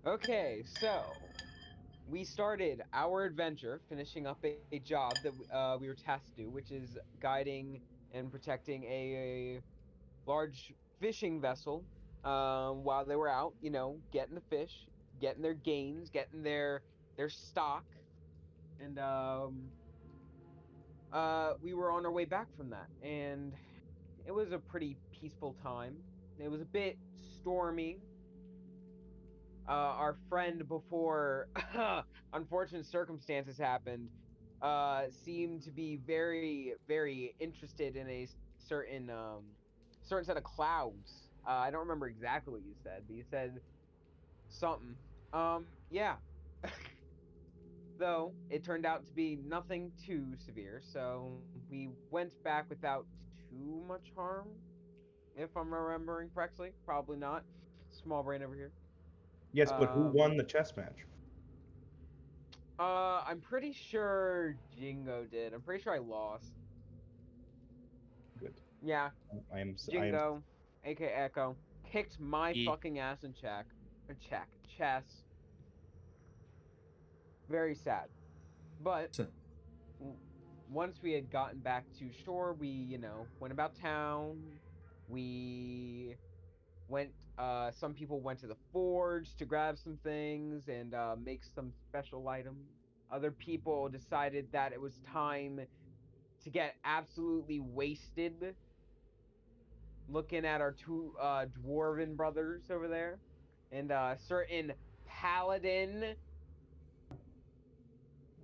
Okay, so we started our adventure finishing up a job that we were tasked to do, which is guiding and protecting a large fishing vessel while they were out, getting the fish, getting their gains, getting their stock, and we were on our way back from that, and it was a pretty peaceful time. It was a bit stormy. Our friend, before unfortunate circumstances happened, seemed to be very, very interested in a certain set of clouds. I don't remember exactly what you said, but you said something. Yeah. Though it turned out to be nothing too severe, so we went back without too much harm, if I'm remembering correctly. Probably not. Small brain over here. Yes, but who Um, won the chess match? I'm pretty sure Jingo did. I'm pretty sure I lost. Good. Yeah, I am. Jingo, aka Echo, kicked my E. fucking ass in chess. Very sad. But So, w- once we had gotten back to shore, we, went about town. We went, some people went to the forge to grab some things and make some special items. Other people decided that it was time to get absolutely wasted looking at our two dwarven brothers over there and certain paladin.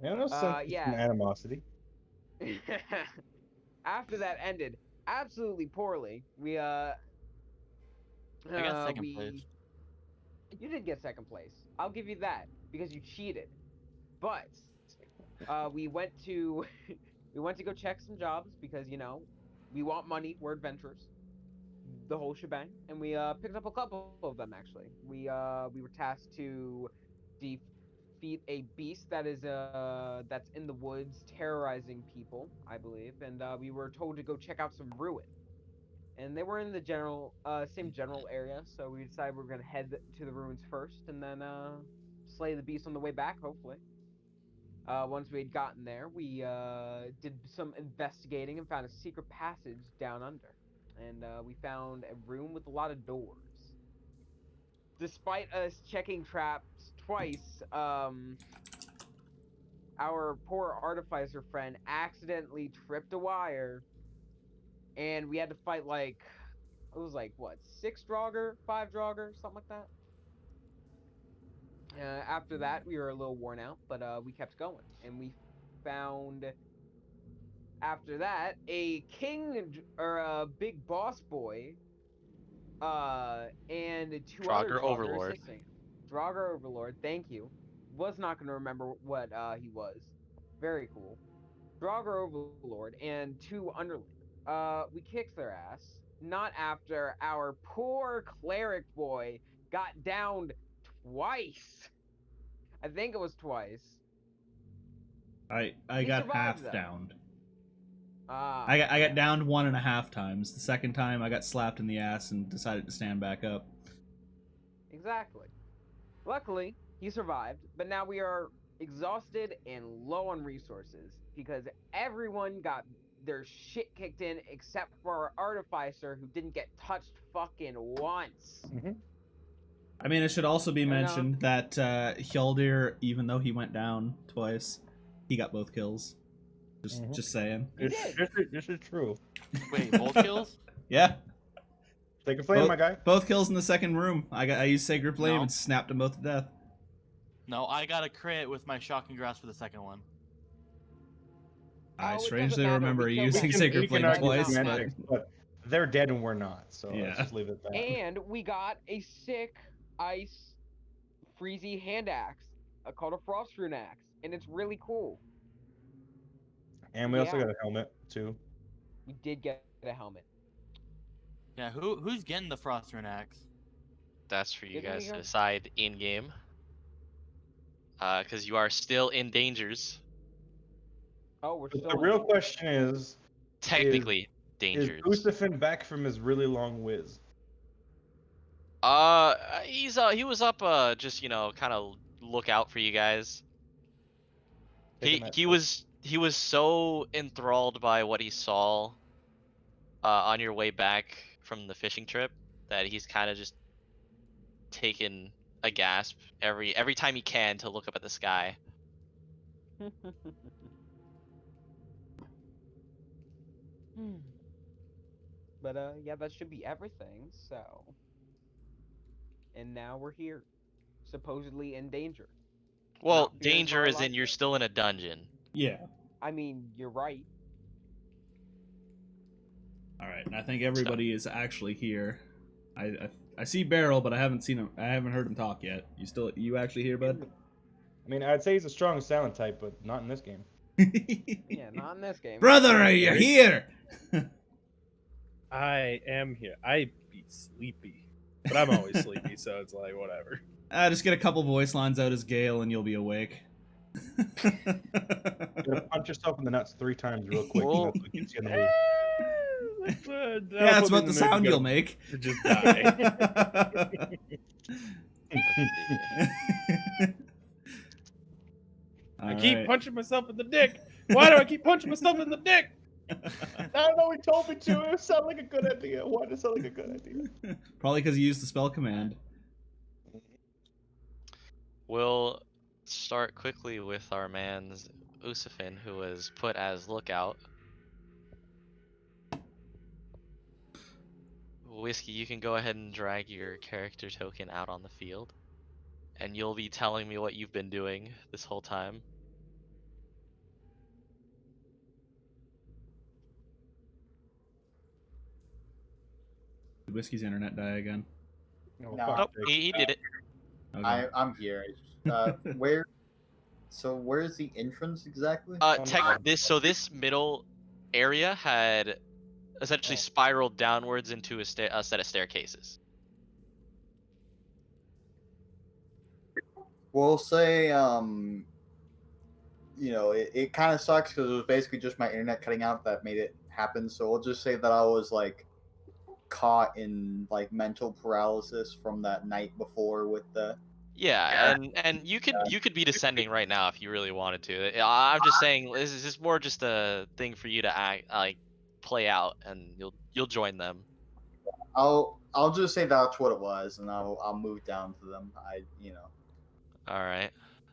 I know some Yeah. animosity. After that ended absolutely poorly, I got second we place. you did get second place. I'll give you that because you cheated. But we went to we went to go check some jobs because we want money. We're adventurers, the whole shebang, and we picked up a couple of them actually. We were tasked to defeat a beast that's in the woods terrorizing people, I believe, and we were told to go check out some ruin. And they were in the same general area, so we decided we are gonna head to the ruins first, and then slay the beast on the way back, hopefully. Once we had gotten there, we did some investigating and found a secret passage down under. And we found a room with a lot of doors. Despite us checking traps twice, our poor artificer friend accidentally tripped a wire, and we had to fight like it was like what, six Draugr, five Draugr, something like that. After that, we were a little worn out, but we kept going, and we found after that a or a big boss boy, and two other Trogger Draugr Overlord. assisting. Draugr Overlord, thank you. Was not going to remember what he was. Very cool. Draugr Overlord and two underlings. We kicked their ass. Not after our poor cleric boy got downed twice. I think it was twice. I He got survived half though. downed. Ah, I got downed 1.5 times. The second time I got slapped in the ass and decided to stand back up. exactly. Luckily, he survived, but now we are exhausted and low on resources because everyone got their shit kicked in except for our artificer who didn't get touched fucking once. Hmm. I mean, it should also be And mentioned that Hjaldir, even though he went down twice, he got both kills. Just saying. he did. This is true. Wait, both kills? Yeah, Take a flame, my guy. both kills in the second room. I used Sacred Flame No. and snapped them both to death. No, I got a crit with my shocking grasp for the second one. I Oh, it strangely doesn't matter. remember We killed using them. Sacred We can Flame argue twice, but semantics, but they're dead and we're not. So Yeah. let's just leave it at that. And we got a sick ice freezy hand axe, called a frost rune axe, and it's really cool. And we also Yeah, got a helmet too. we did get a helmet. Yeah, who's getting the frost rune axe? That's for you Didn't we guys to go? decide in game. Because you are still in dangers. Oh, we're But still the in real danger. question is Technically is dangers. Gustafin back from his really long whiz? He was up just kind of look out for you guys. Taking that He was so enthralled by what he saw on your way back from the fishing trip that he's kind of just taken a gasp every time he can to look up at the sky. But yeah, that should be everything. So, and now we're here, supposedly in danger. Well, Not fearing for danger our is in lives. you're still in a dungeon. Yeah. I mean, you're right. All right, and I think everybody is actually here. I see Beryl, but I haven't seen him. I haven't heard him talk yet. You actually here, bud? I mean, I'd say he's a strong silent type, but not in this game. Yeah, not in this game. Brother, are you here? I am here. I be sleepy, but I'm always sleepy, so it's like whatever. Just get a couple voice lines out as Gale, and you'll be awake. You're gonna punch yourself in the nuts 3 times real quick. Whoa. And that's what gets you in the mood. Yeah, that's about the sound you'll make. To just die. I keep punching myself in the dick. Why do I keep punching myself in the dick? I don't know. He told me to. It sounded like a good idea. Why does it sound like a good idea? Probably because you used the spell command. We'll start quickly with our man Usufin, who was put as lookout. Whiskey, you can go ahead and drag your character token out on the field, and you'll be telling me what you've been doing this whole time. Did Whiskey's internet die again? Oh, No. fuck Oh, sake. he did it. Okay. I'm here. Where's the entrance exactly? This middle area had essentially spiraled downwards into a set of staircases. We'll say, it kind of sucks because it was basically just my internet cutting out that made it happen. So we'll just say that I was like caught in like mental paralysis from that night before with the. Yeah, and you could be descending right now if you really wanted to. I'm just saying this is just more just a thing for you to play out, and you'll join them. I'll just say that's what it was, and I'll move down to them. All right,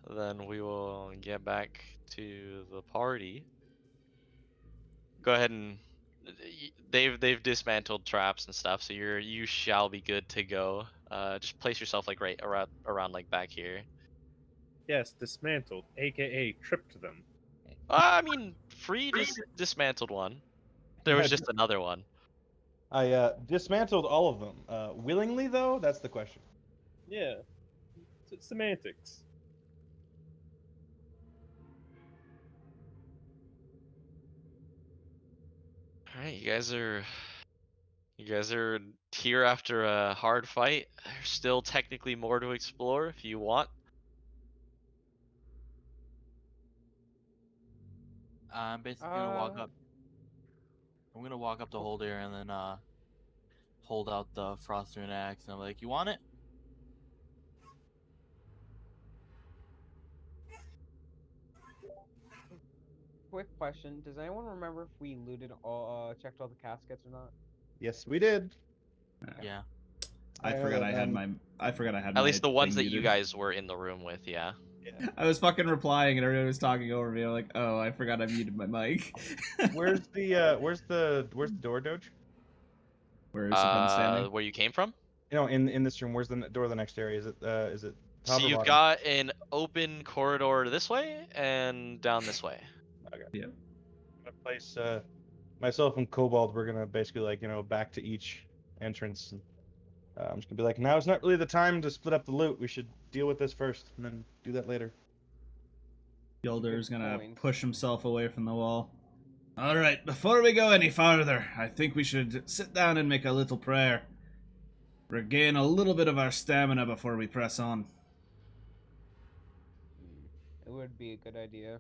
then we will get back to the party. Go ahead and they've dismantled traps and stuff, so you shall be good to go. Just place yourself like right around like back here. Yes, dismantled, aka tripped them. I mean, Free just dismantled one. There was just another one. I dismantled all of them. Willingly, though? That's the question. Yeah, semantics. All right, you guys are here after a hard fight. There's still technically more to explore if you want. I'm basically gonna walk up. I'm gonna walk up to Holder and then hold out the Frostrune axe, and I'm like, "You want it?" Quick question: does anyone remember if we looted all, checked all the caskets or not? Yes, we did. Yeah. I forgot I had my. I forgot I had. At least the ones thing that you muted. guys were in the room with, yeah. I was fucking replying and everybody was talking over me. I'm like, oh, I forgot I muted my mic. Where's the door, Doge? Where is it standing? Where you came from? In this room. Where's the door to the next area? Is it So top or you've bottom? got an open corridor this way and down this way. Okay. Yeah. I'm gonna place myself and Cobalt. We're gonna basically back to each entrance. And, I'm just gonna be like, now it's not really the time to split up the loot. We should deal with this first, and then do that later. Yolder's gonna point. push himself away from the wall. Alright, before we go any farther, I think we should sit down and make a little prayer. Regain a little bit of our stamina before we press on. It would be a good idea.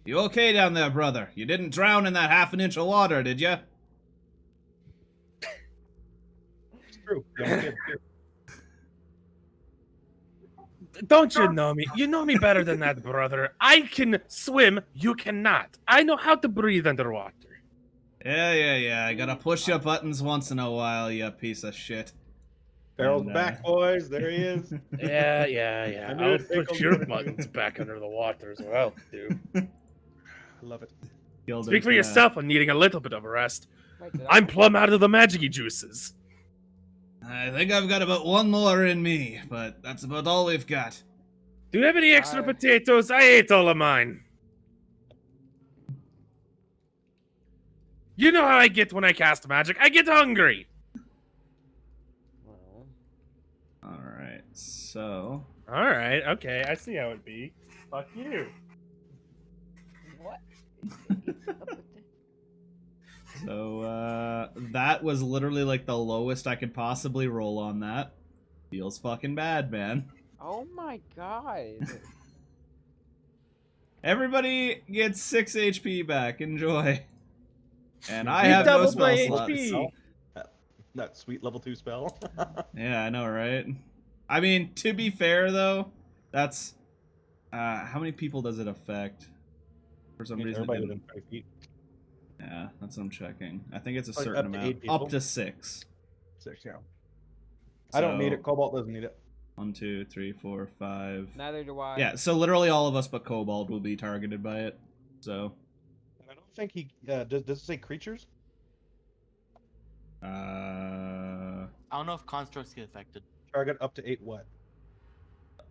You okay down there, brother? You didn't drown in that half an inch of water, did you? true. Young kid. Don't you know me? You know me better than that, brother. I can swim. You cannot. I know how to breathe underwater. Yeah. I gotta push your buttons once in a while, you piece of shit. Barrel's And, back, boys. There he is. Yeah. I knew I'll it'd take put a your minute. buttons back under the water as well, dude. I love it. Gilder's Speak for gonna- yourself on needing a little bit of a rest. Wait, did I- I'm plumb out of the magic juices. I think I've got about one more in me, but that's about all we've got. Do you have any extra I- potatoes? I ate all of mine. You know how I get when I cast magic. I get hungry. Well, Alright, so... All right. Okay. I see how it be. Fuck you. what? So, that was literally like the lowest I could possibly roll on that. Feels fucking bad, man. Oh my god. Everybody gets 6 HP back. Enjoy. And I You have no doubled my spell slots. HP. That sweet level 2 spell. Yeah, I know, right? I mean, to be fair, though, that's... how many people does it affect? For some reason, it Everybody didn't- within 5 feet. Yeah, that's what I'm checking. I think it's a Like, certain up to amount. 8 people? Up to 6. 6, yeah. I don't need So, it. Cobalt doesn't need it. 1, 2, 3, 4, 5. Neither do I. Yeah, so literally all of us but Kobold will be targeted by it. So, And I don't think he does it say creatures? I don't know if constructs get affected. Target up to 8 what?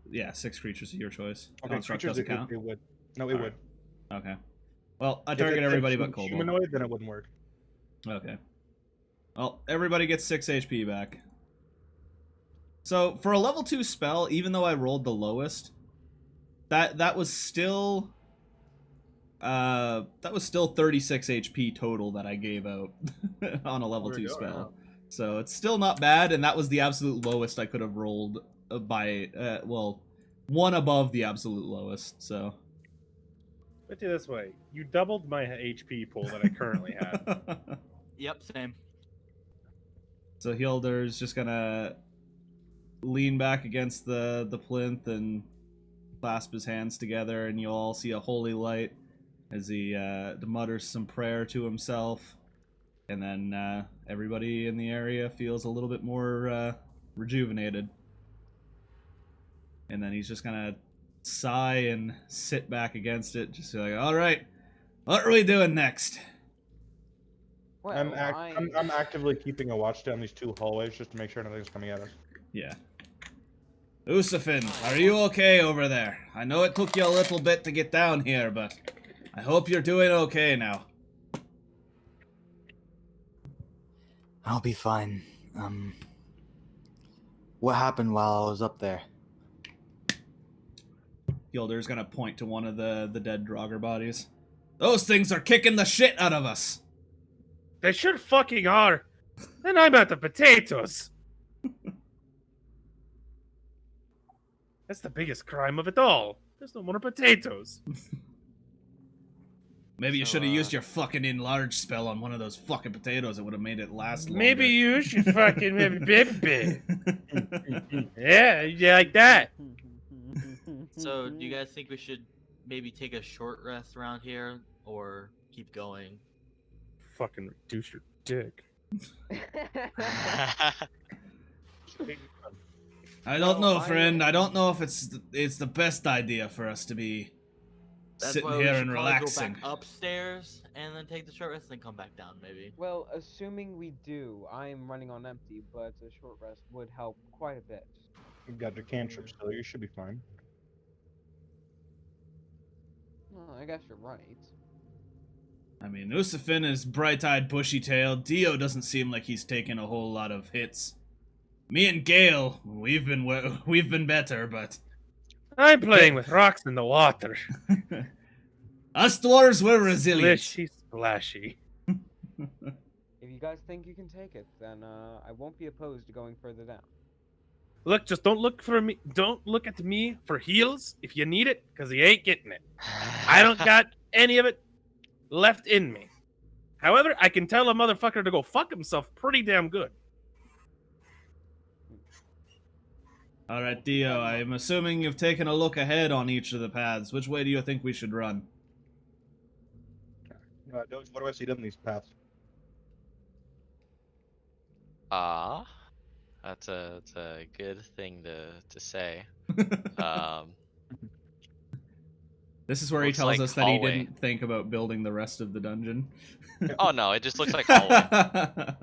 yeah, 6 creatures of your choice. Okay, Construct creatures doesn't count. it would. No, it Alright. would. Okay. Well, I If target it's everybody a but Kobold. humanoid, then it wouldn't work. Okay. Well, everybody gets 6 HP back. So, for a level 2 spell, even though I rolled the lowest, that was still 36 HP total that I gave out on a level There 2 you go, spell. So, it's still not bad, and that was the absolute lowest I could have rolled by well, one above the absolute lowest, so Put it this way: you doubled my HP pool that I currently have. Yep, same. So Hilder's just gonna lean back against the plinth and clasp his hands together, and you'll all see a holy light as he mutters some prayer to himself, and then everybody in the area feels a little bit more rejuvenated. And then he's just gonna sigh and sit back against it, just like, all right, what are we doing next? Well, I'm actively keeping a watch down these 2 hallways just to make sure nothing's coming at us. Yeah. Usafin, are you okay over there? I know it took you a little bit to get down here, but I hope you're doing okay now. I'll be fine. What happened while I was up there? Gilder's gonna point to one of the dead Draugr bodies. Those things are kicking the shit out of us! They sure fucking are. And I'm out of potatoes. That's the biggest crime of it all. There's no more potatoes. Maybe you So, should have used your fucking enlarge spell on one of those fucking potatoes. It would have made it last longer. Maybe you should fucking baby. Yeah, you like that. So, do you guys think we should maybe take a short rest around here, or keep going? Fucking reduce your dick. I don't know, Well, friend. I don't know if it's the best idea for us to be That's sitting why we here should and probably relaxing. Go back upstairs and then take the short rest, and then come back down, maybe. Well, assuming we do, I am running on empty, but a short rest would help quite a bit. You've got your cantrip still. You should be fine. Well, I guess you're right. I mean, Usafin is bright-eyed, bushy-tailed. Dio doesn't seem like he's taken a whole lot of hits. Me and Gale, we've been better, but I'm playing with rocks in the water. us dwarves, we're resilient. Splishy, splashy. If you guys think you can take it, then I won't be opposed to going further down. Look, just don't look for me. Don't look at me for heals if you need it, because you ain't getting it. I don't got any of it left in me. However, I can tell a motherfucker to go fuck himself pretty damn good. All right, Dio, I'm assuming you've taken a look ahead on each of the paths. Which way do you think we should run? Doge, what do I see down these paths? Ah, that's a good thing to say. Um, This is where he looks tells like us that he hallway. didn't think about building the rest of the dungeon. Oh no, it just looks like hallway.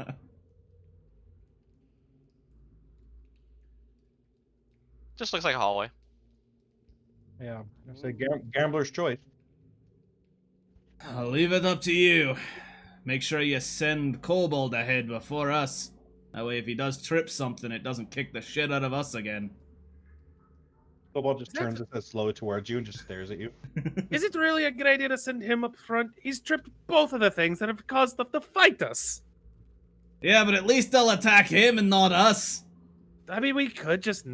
Just looks like a hallway. Yeah, I say gambler's choice. I'll leave it up to you. Make sure you send Kobold ahead before us. That way, if he does trip something, it doesn't kick the shit out of us again. Kobold just turns his head slowly towards you and just stares at you. Is it really a good idea to send him up front? He's tripped both of the things that have caused them to fight us. Yeah, but at least they'll attack him and not us. I mean, we could just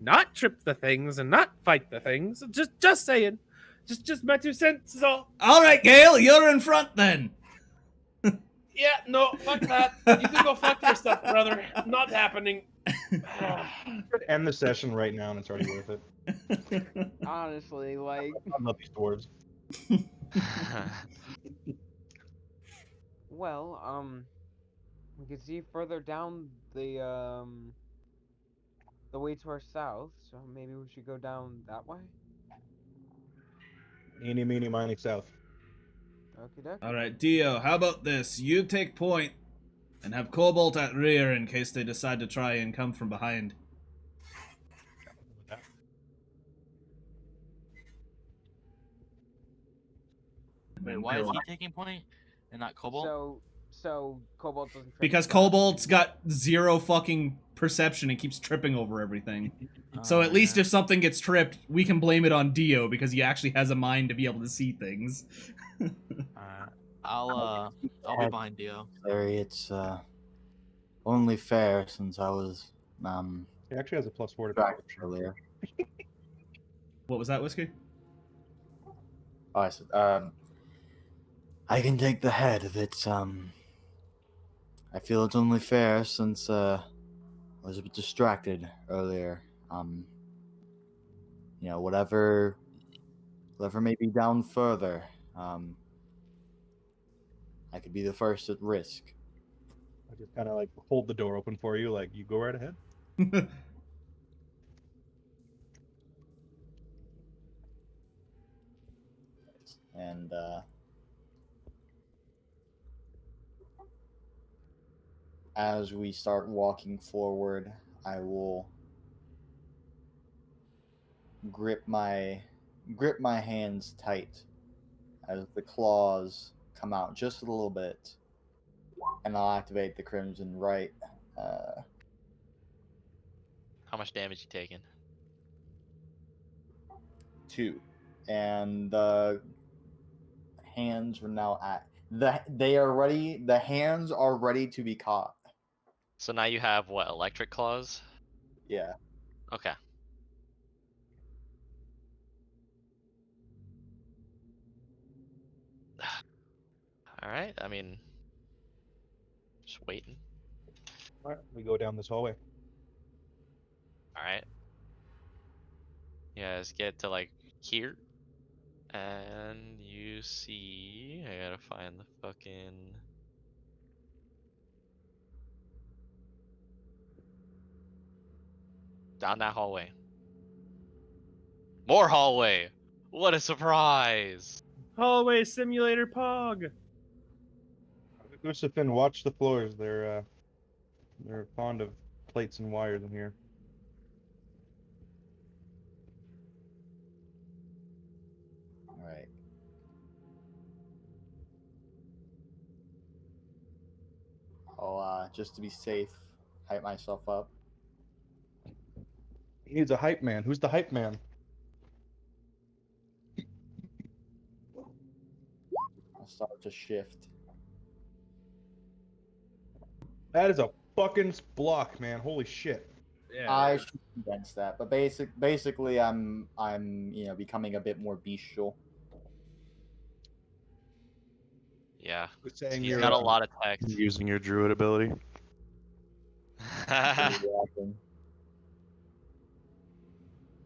not trip the things and not fight the things. Just saying. Just my 2 cents is all. All right, Gale, you're in front then. Yeah, no, fuck that. You can go fuck yourself, brother. Not happening. Could end the session right now and it's already worth it. Honestly, like, I love these dwarves. well, we can see further down the way to our south, so maybe we should go down that way. Eeny, meeny, miny, south. Okie dokie. All right, Dio, how about this? You take point and have Cobalt at rear in case they decide to try and come from behind. Wait, why is he taking point and not Cobalt? So Cobalt doesn't trip. Because Cobalt's got 0 fucking perception and keeps tripping over everything. So at least if something gets tripped, we can blame it on Dio because he actually has a mind to be able to see things. I'll be behind Dio. Larry, it's only fair since I was He actually has a +4 to back perception. earlier. What was that, Whiskey? Oh, I said, I can take the head if it's I feel it's only fair since I was a bit distracted earlier. You know, whatever may be down further, I could be the first at risk. I just kind of like hold the door open for you, like you go right ahead. And as we start walking forward, I will grip my hands tight as the claws come out just a little bit, and I'll activate the Crimson Right. How much damage you taking? 2, and the hands are now at they are ready. The hands are ready to be caught. So now you have what, electric claws? Yeah. Okay. All right. I mean, just waiting. All right, we go down this hallway. All right. You guys get to like here, and you see. I gotta find the fucking. Down that hallway. More hallway. What a surprise! Hallway simulator pog. Lucifin, watch the floors. They're fond of plates and wires in here. All right. I'll just to be safe, hype myself up. He needs a hype man. Who's the hype man? I'll start to shift. That is a fucking block, man. Holy shit. Yeah. I should condense that, but basically, I'm becoming a bit more bestial. Yeah. Saying He's you're got a lot of text. using your druid ability.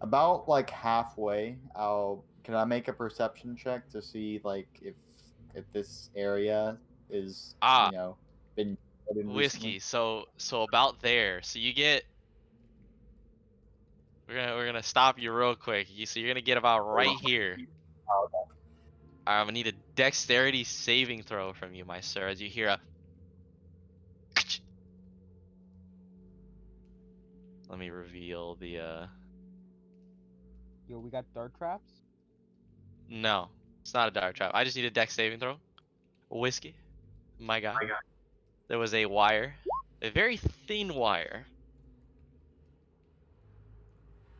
About like halfway, can I make a perception check to see like if this area is Ah, been put in whiskey. recently? So about there. So you get. We're gonna stop you real quick. So you're gonna get about right here. Oh, okay. I'm gonna need a dexterity saving throw from you, my sir, as you hear a. Let me reveal the. Yo, we got dart traps. No, it's not a dart trap. I just need a dex saving throw. Whiskey, my guy. There was a wire, a very thin wire.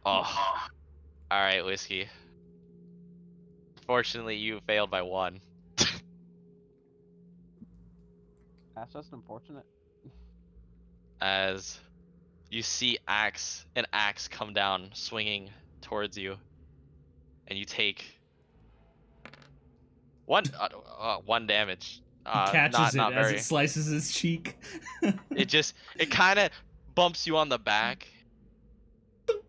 Oh, all right, whiskey. Fortunately, you failed by 1. That's just unfortunate. As you see an axe come down, swinging towards you, and you take 1 damage. He catches it Not as very. it slices his cheek. It kind of bumps you on the back,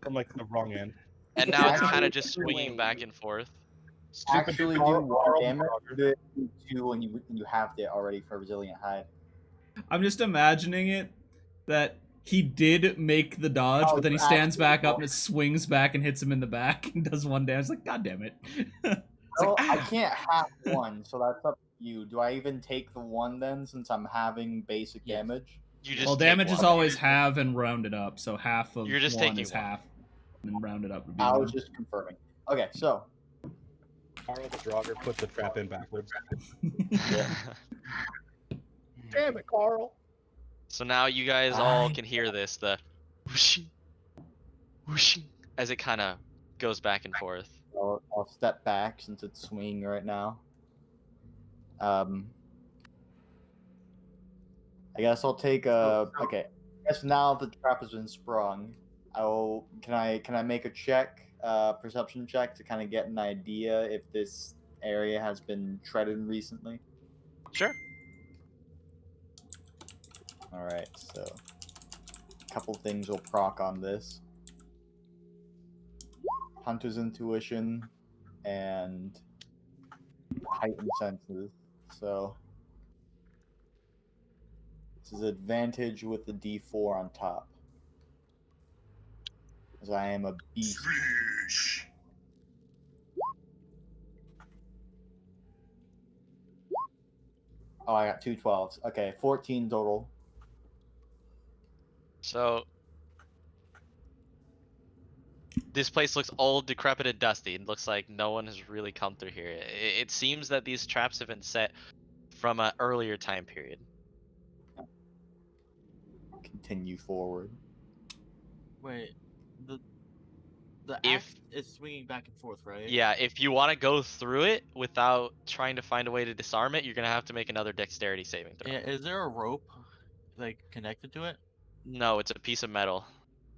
From like the wrong end. and now it's kind Actually, of just swinging wait. back and forth. Stupid Actually, do Carl- 1 Carl damage. Frogger. Do 2 when you halved it already for resilient hide. I'm just imagining it that he did make the dodge, Oh, but then he you stands actually back up don't. and it swings back and hits him in the back and does 1 damage. It's like, God damn it. It's Well, like, I ah. can't half 1, so that's up to you. Do I even take the 1 then, since I'm having basic Yes. damage? You just Well, take damage is 1. always half and rounded up, so half of You're just 1 taking is 1. half, and then rounded up would be I 1. was just confirming. Okay, so Carl the Frogger put the trap in backwards. damn it, Carl. So now you guys all can hear this, the whooshing, whooshing, as it kind of goes back and forth. I'll step back since it's swinging right now. I guess I'll take a. Okay. I guess now the trap has been sprung. Can I make a check, perception check, to kind of get an idea if this area has been treaded recently? Sure. All right, so a couple things will proc on this. Hunter's intuition and heightened senses. So this is advantage with the D4 on top, as I am a beast. Oh, I got 2 12s. Okay, 14 total. So this place looks old, decrepit, and dusty. It looks like no one has really come through here. It seems that these traps have been set from an earlier time period. Continue forward. Wait, the If- axe is swinging back and forth, right? Yeah, if you want to go through it without trying to find a way to disarm it, you're gonna have to make another dexterity saving throw. Yeah. Is there a rope, like connected to it? No, it's a piece of metal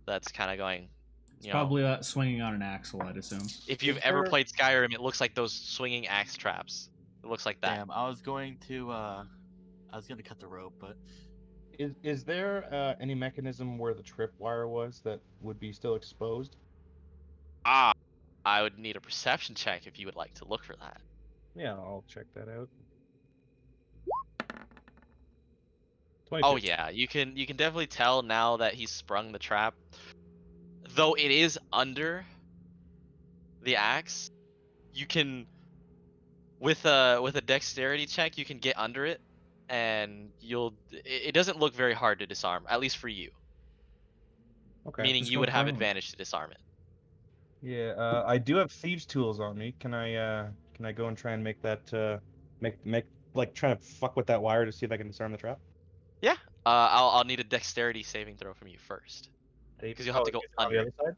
that's kind of going. It's probably swinging on an axle, I'd assume. If you've ever played Skyrim, it looks like those swinging axe traps. It looks like that. Damn, I was going to cut the rope, but Is there any mechanism where the tripwire was that would be still exposed? Ah, I would need a perception check if you would like to look for that. Yeah, I'll check that out. Oh 22. yeah, you can definitely tell now that he's sprung the trap. Though it is under the axe, you can with a dexterity check you can get under it, and it doesn't look very hard to disarm, at least for you. Okay. Meaning Just you go would have prone. advantage to disarm it. Yeah, I do have thieves' tools on me. Can I go and try and make that make like try to fuck with that wire to see if I can disarm the trap? Yeah. I'll need a dexterity saving throw from you first, because you'll have to go is it on the under. other side.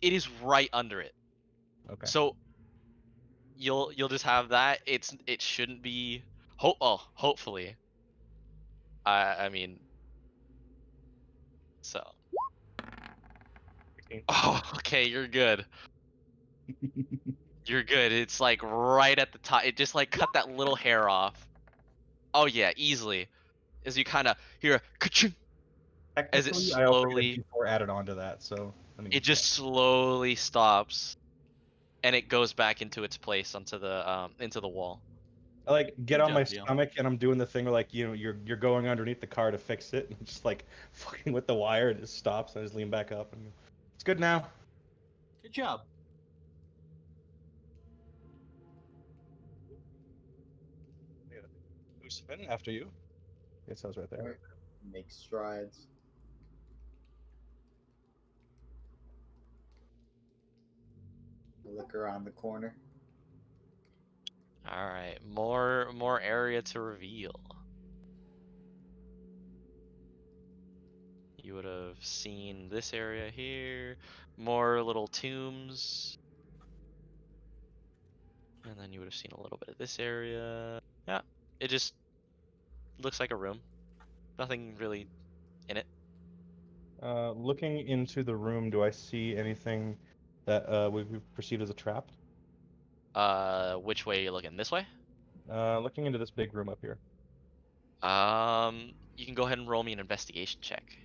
It is right under it. Okay. So you'll just have that. It shouldn't be. Hopefully. I mean. So. 16. Oh, okay. You're good. You're good. It's like right at the top. It just like cut that little hair off. Oh yeah, easily. As you kind of hear a ka-ching, as it Technically, I also get slowly, D4 added onto that, so I mean, it just slowly stops, and it goes back into its place onto the wall. I like get Good on job, my Leo. stomach and I'm doing the thing where like you're going underneath the car to fix it, and I'm just like fucking with the wire, it just stops, and I just lean back up, and it's good now. Good job. Who's spin after you? Guess I was right there. Alright. Make strides. Look around the corner. All right, more area to reveal. You would have seen this area here, more little tombs, and then you would have seen a little bit of this area. Yeah, it just looks like a room. Nothing really in it. Looking into the room, do I see anything that we perceive as a trap? Which way are you looking? This way? Looking into this big room up here. You can go ahead and roll me an investigation check.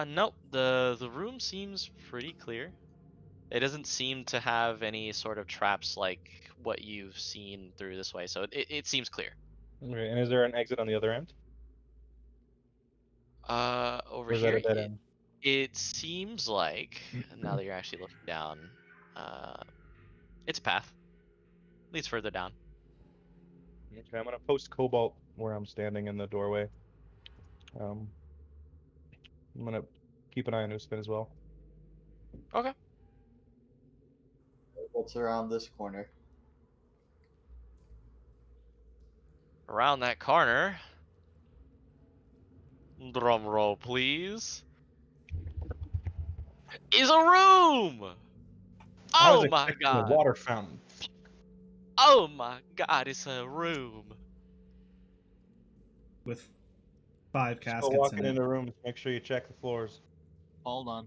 Nope. The room seems pretty clear. It doesn't seem to have any sort of traps like what you've seen through this way, so it seems clear. Okay, and is there an exit on the other end? Over Or is that here, a dead end? it seems like, now that you're actually looking down, it's a path. Leads further down. Okay, I'm gonna post Cobalt where I'm standing in the doorway. I'm gonna keep an eye on Uspin as well. Okay. What's around this corner? Around that corner. Drum roll, please. Is a room! I was Oh my expecting a god. water fountain. Oh my god, it's a room. With 5 Just caskets go walking in it. into rooms, make sure you check the floors. Hold on.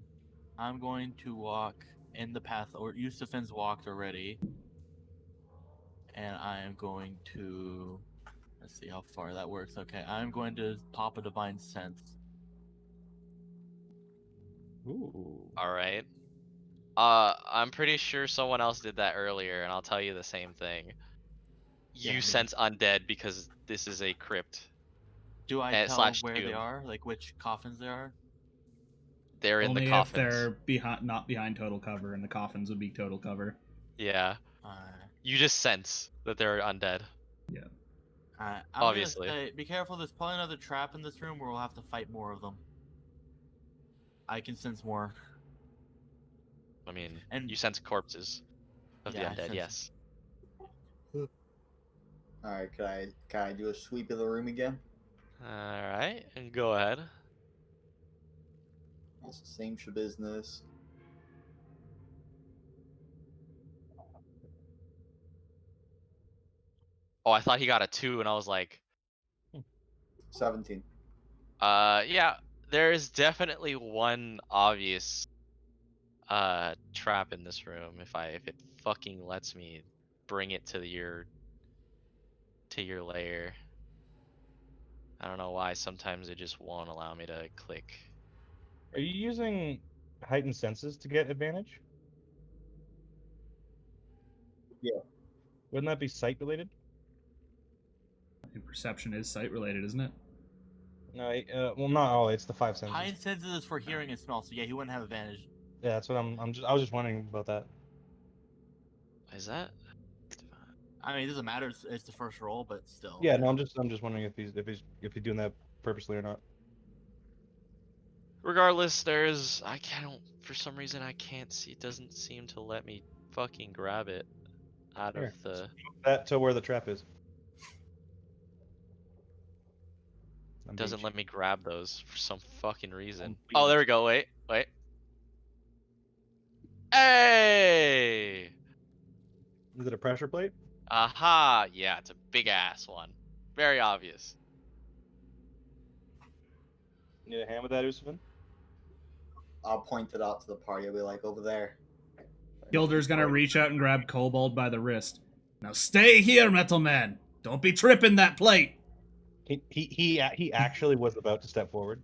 I'm going to walk in the path, or Yusufin's walked already. And I am going to... Let's see how far that works. Okay, I'm going to pop a Divine Sense. Ooh. Alright. I'm pretty sure someone else did that earlier, and I'll tell you the same thing. Yeah, You I mean- sense undead because this is a crypt. Do I tell slash where they tomb. are? Like which coffins they are? They're in Only the if coffins. they're not behind total cover, and the coffins would be total cover. Yeah. You just sense that they're undead. Yeah. I'm Obviously. gonna say, be careful. There's probably another trap in this room where we'll have to fight more of them. I can sense more. I mean, And- you sense corpses of Yeah, I the undead, sense- yes. Alright, can I do a sweep of the room again? Alright, and go ahead. It's the same business. Oh, I thought he got a 2, and I was like, 17. yeah, there is definitely one obvious trap in this room if it fucking lets me bring it to your lair. I don't know why sometimes it just won't allow me to click. Are you using heightened senses to get advantage? Yeah. Wouldn't that be sight related? And perception is sight related, isn't it? No, well, not all. It's the 5 senses. High senses is for hearing and smell, so yeah, he wouldn't have advantage. Yeah, that's what I was just wondering about that. Is that? I mean, it doesn't matter. It's the first roll, but still. Yeah, no, I'm just wondering if he's doing that purposely or not. Regardless, for some reason I can't see, it doesn't seem to let me fucking grab it out Here. of the... That to where the trap is. Doesn't let me grab those for some fucking reason. I'm Oh, being- there we go, wait. Hey! Is it a pressure plate? Aha! Yeah, it's a big ass one. Very obvious. Need a hand with that, Usufin? I'll point it out to the party. I'll be like, over there. Gilder's gonna reach out and grab Kobold by the wrist. Now stay here, Metal Man! Don't be tripping that plate! He actually was about to step forward.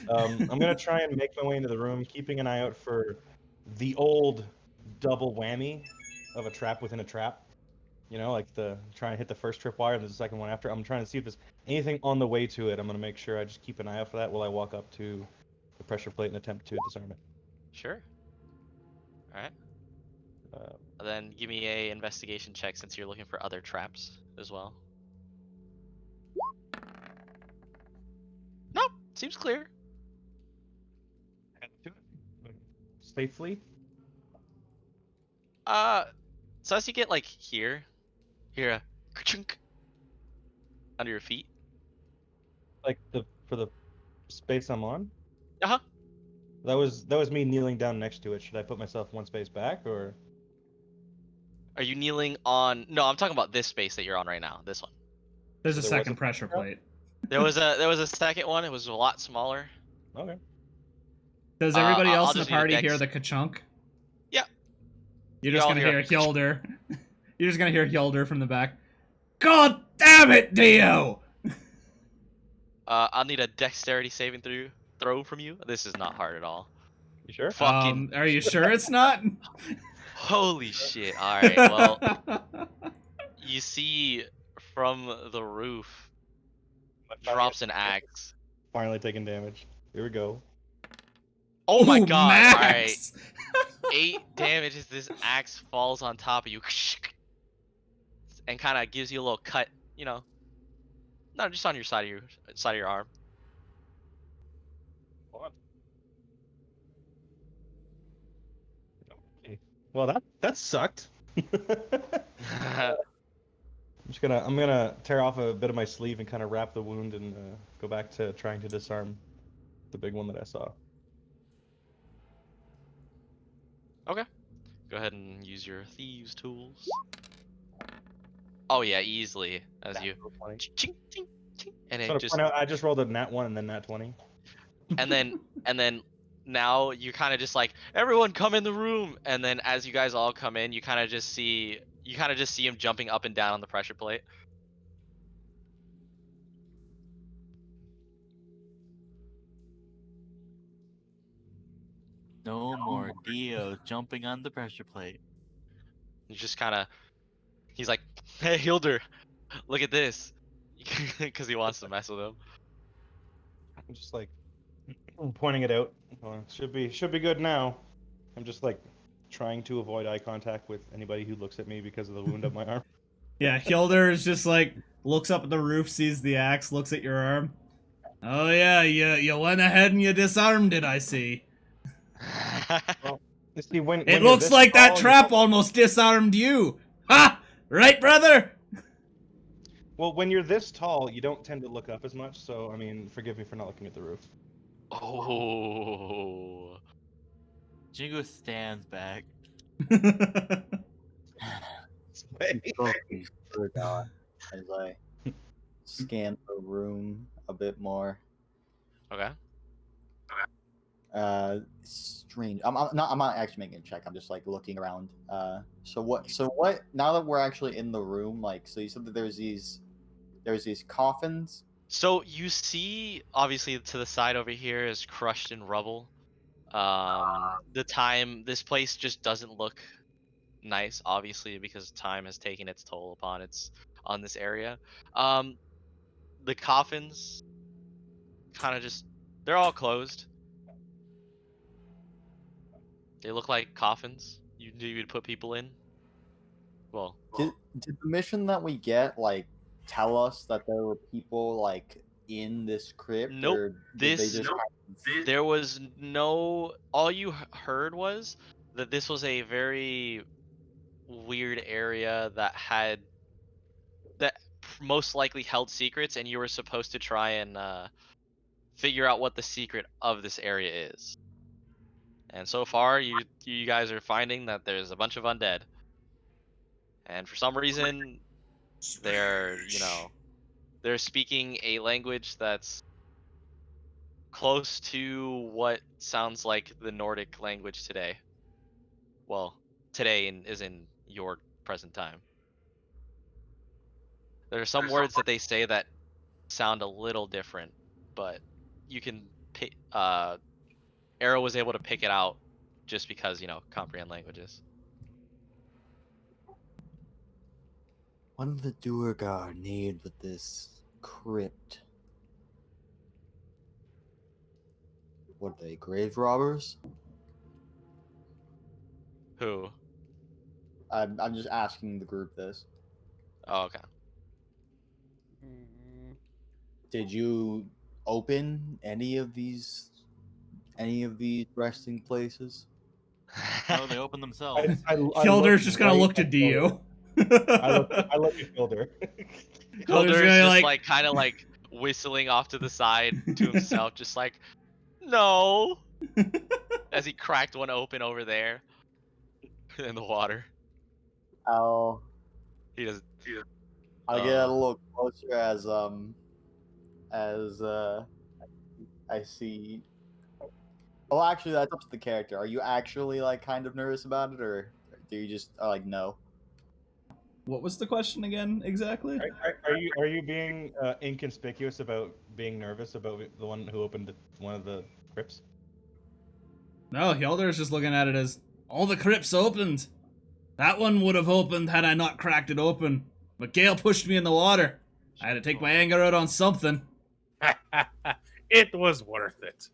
I'm gonna try and make my way into the room, keeping an eye out for the old double whammy of a trap within a trap. You know, like the trying to hit the first tripwire and the second one after. I'm trying to see if there's anything on the way to it. I'm gonna make sure I just keep an eye out for that while I walk up to the pressure plate and attempt to disarm it. Sure. All right. Uh, Then give me a investigation check since you're looking for other traps as well. Nope, seems clear. Safely. So as you get like here, hear a ka-chunk under your feet. Like for the space I'm on. Uh-huh. That was me kneeling down next to it. Should I put myself one space back or? Are you kneeling on? No, I'm talking about this space that you're on right now. This one. There's So a there was second a pressure trap? plate. There was a second one. It was a lot smaller. Okay. Does everybody I'll else in the just need a party dex. hear the ka-chunk? Yeah. You're You just all gonna hear hear a Hylder. You're just gonna hear Hylder from the back. God damn it, Dio! I'll need a dexterity saving throw from you. This is not hard at all. You sure? Fucking Are you sure it's not? holy shit! All right. Well, you see from the roof drops an axe. Finally taking damage. Here we go. Oh my Ooh, god! All right. Max! 8 damage as this axe falls on top of you and kind of gives you a little cut, you know. No, just on your side of your arm. Okay. Well, that sucked. I'm gonna tear off a bit of my sleeve and kind of wrap the wound and go back to trying to disarm the big one that I saw. Okay. Go ahead and use your thieves tools. Oh yeah, easily as you ching, ching, ching, and So it just I just rolled a nat 1 and then nat 20. and then now you kind of just like everyone come in the room, and then as you guys all come in, you kind of just see him jumping up and down on the pressure plate. No more Dio jumping on the pressure plate. You just kind of he's like, hey Hilder, look at this, because he wants to mess with him. I'm just like pointing it out. Well, it should be good now. I'm just like trying to avoid eye contact with anybody who looks at me because of the wound up my arm. Yeah, Hylder is just like, looks up at the roof, sees the axe, looks at your arm. Oh yeah, you went ahead and you disarmed it, I see. Well, you see, when It you're looks this like that tall, you trap don't- almost disarmed you! Ha! Right, brother? Well, when you're this tall, you don't tend to look up as much. So, I mean, forgive me for not looking at the roof. Oh. Jingo stands back. Focus for God as I scan the room a bit more. Okay. Strange. I'm not actually making a check. I'm just like looking around. So what? Now that we're actually in the room, like, so you said that there's these coffins. So you see, obviously, to the side over here is crushed in rubble. This place just doesn't look nice, obviously, because time has taken its toll on this area. The coffins kind of they're all closed. They look like coffins you would put people in. Well, Did the mission that we get like tell us that there were people like in this crypt? Nope. Or did they just there was no. All you heard was that this was a very weird area that most likely held secrets, and you were supposed to try and figure out what the secret of this area is. And so far, you guys are finding that there's a bunch of undead, and for some reason, they're they're speaking a language that's close to what sounds like the Nordic language today. Well, today is in your present time. There are some words that they say that sound a little different, but you can pick. Arrow was able to pick it out just because comprehend languages. What did the Duergar need with this crypt? What are they, grave robbers? Who? I'm just asking the group this. Oh, okay. Did you open any of these resting places? No, they open themselves. Hilder's just gonna look to Dio. I look at Hilder. Hilder's Hilder's gonna just like kind of like whistling off to the side to himself, just like, no, as he cracked one open over there in the water. I'll He does. I'll get a little closer as I see. Well, actually, that's up to the character. Are you actually like kind of nervous about it, or do you just like no? What was the question again exactly? Are you being inconspicuous about being nervous about the one who opened one of the crypts? No, Hilder's just looking at it as all the crypts opened. That one would have opened had I not cracked it open. But Gale pushed me in the water. I had to take my anger out on something. It was worth it.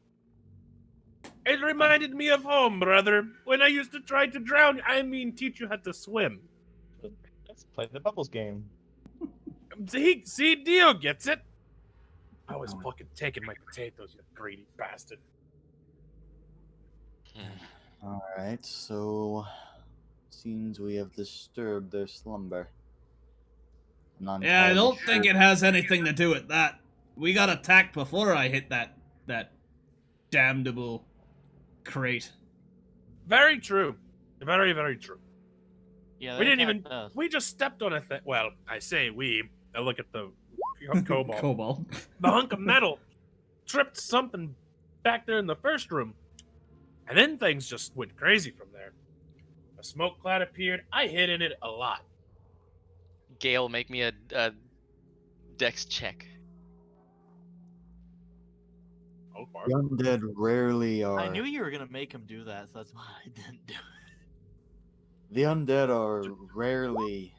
It reminded me of home, brother. When I used to try to drown, teach you how to swim. Let's play the bubbles game. See, Dio gets it. I was fucking taking my potatoes, you greedy bastard. All right, so seems we have disturbed their slumber. I'm not Yeah, I entirely don't sure. think it has anything to do with that. We got attacked before I hit that damnable crate. Very true. Very, very true. Yeah, We they didn't even. attacked us. We just stepped on a thing. Well, I say we. I look at the cobalt. Cobalt. The hunk of metal tripped something back there in the first room. And then things just went crazy from there. A smoke cloud appeared. I hid in it a lot. Gale, make me a dex check. Oh, far. The undead rarely are. I knew you were gonna make him do that, so that's why I didn't do it. The undead are rarely,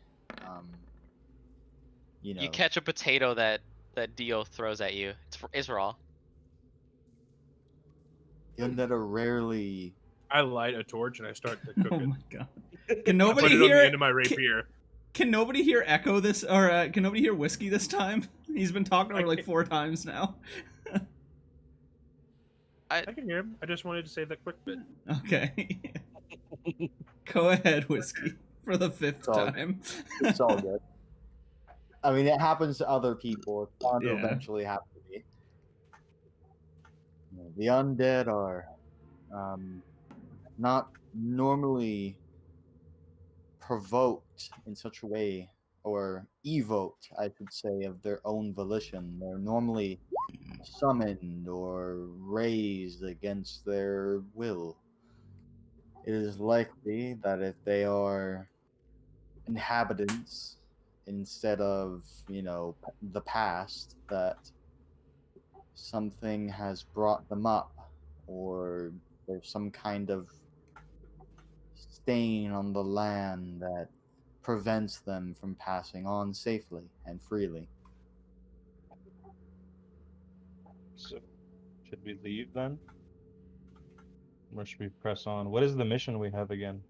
You catch a potato that Dio throws at you. It's raw. The undead are rarely. I light a torch and I start to cook Oh it. my god. I Can nobody put it on hear the end of my rapier. Can nobody hear Echo this, or can nobody hear Whiskey this time? He's been talking over like 4 times now. I can hear him. I just wanted to say that quick bit. Okay. Go ahead, Whiskey, for the 5th all- time. It's all good. I mean, it happens to other people. It's bound to Yeah. eventually happen to me. The undead are not normally provoked in such a way, or evoked, I should say, of their own volition. They're normally summoned or raised against their will. It is likely that if they are inhabitants instead of, the past, that something has brought them up, or there's some kind of stain on the land that prevents them from passing on safely and freely. So, should we leave then? Or should we press on? What is the mission we have again?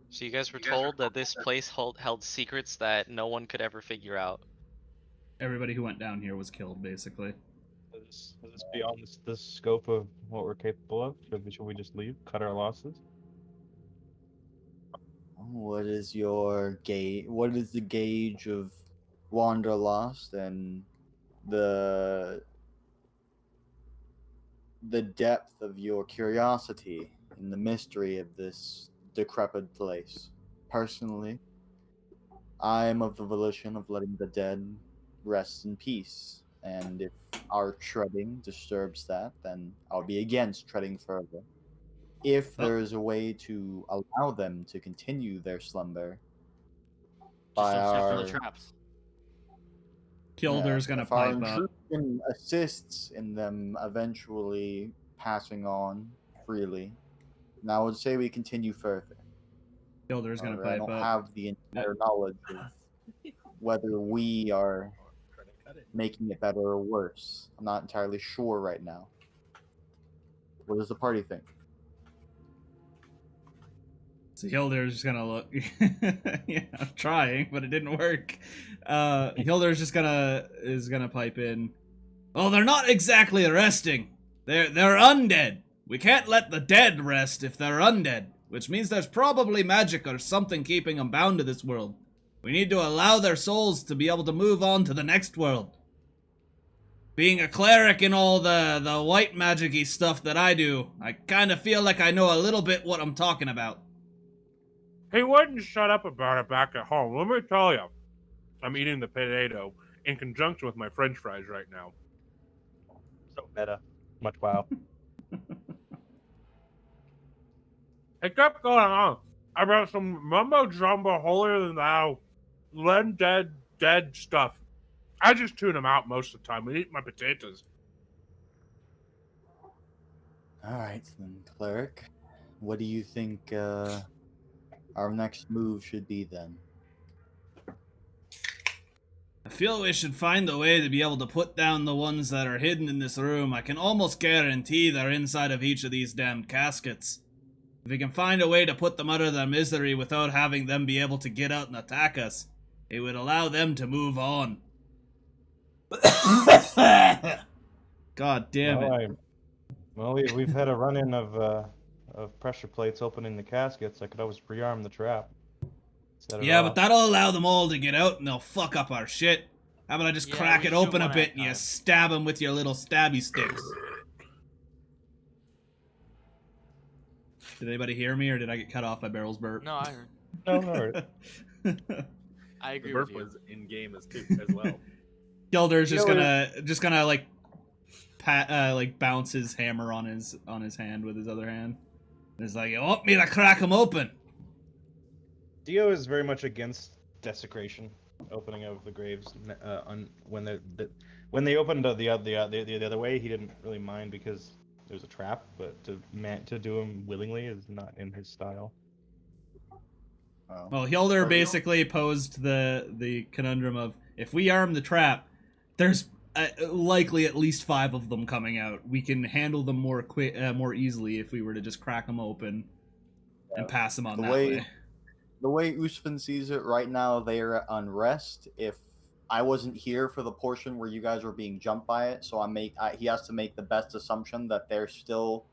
So you guys were told that this place held secrets that no one could ever figure out. Everybody who went down here was killed, basically. Is this beyond the scope of what we're capable of? Should we just leave? Cut our losses? What is your gauge? What is the gauge of Wanderlust and the depth of your curiosity in the mystery of this decrepit place? Personally, I am of the volition of letting the dead rest in peace, and if our treading disturbs that, then I'll be against treading further. If there is a way to allow them to continue their slumber, by don't step in the our traps. Kilder's gonna if our pipe up. intrusion assists in them eventually passing on freely. Now I would say we continue further. Kilder's gonna However, I pipe don't up. have the entire knowledge of whether we are making it better or worse. I'm not entirely sure right now. What does the party think? So Hilder's just gonna look. Yeah, I'm trying, but it didn't work. Hilder's just gonna pipe in. Well, they're not exactly resting. They're undead. We can't let the dead rest if they're undead, which means there's probably magic or something keeping them bound to this world. We need to allow their souls to be able to move on to the next world. Being a cleric and all the white magic-y stuff that I do, I kind of feel like I know a little bit what I'm talking about. He wouldn't shut up about it back at home. Let me tell you, I'm eating the potato in conjunction with my French fries right now. So meta. Much wow. It kept going on about some mumbo jumbo holier than thou, dead stuff. I just tune them out most of the time and eat my potatoes. Alright, then, cleric. What do you think our next move should be then? I feel we should find a way to be able to put down the ones that are hidden in this room. I can almost guarantee they're inside of each of these damned caskets. If we can find a way to put them out of their misery without having them be able to get out and attack us, it would allow them to move on. God damn it. Well, we've had a run-in of pressure plates opening the caskets. I could always rearm the trap. Yeah, but that'll allow them all to get out and they'll fuck up our shit. How about I just crack we it should open a one bit at a and you time. stab them with your little stabby sticks? Did anybody hear me or did I get cut off by Barrel's burp? No, I heard. No, no worries. I The agree burp with you. was in game as well. Gilder's You just know, gonna like bounce his hammer on his hand with his other hand. It's like, you want me to crack him open? Dio is very much against desecration, opening of the graves. When they opened the other way, he didn't really mind because there was a trap. But to do him willingly is not in his style. Well, Hilder basically posed the conundrum of, if we arm the trap, there's likely at least 5 of them coming out. We can handle them more easily if we were to just crack them open and pass them on that way. The way Usfin sees it right now, they are at unrest. If I wasn't here for the portion where you guys were being jumped by it, so he has to make the best assumption that they're still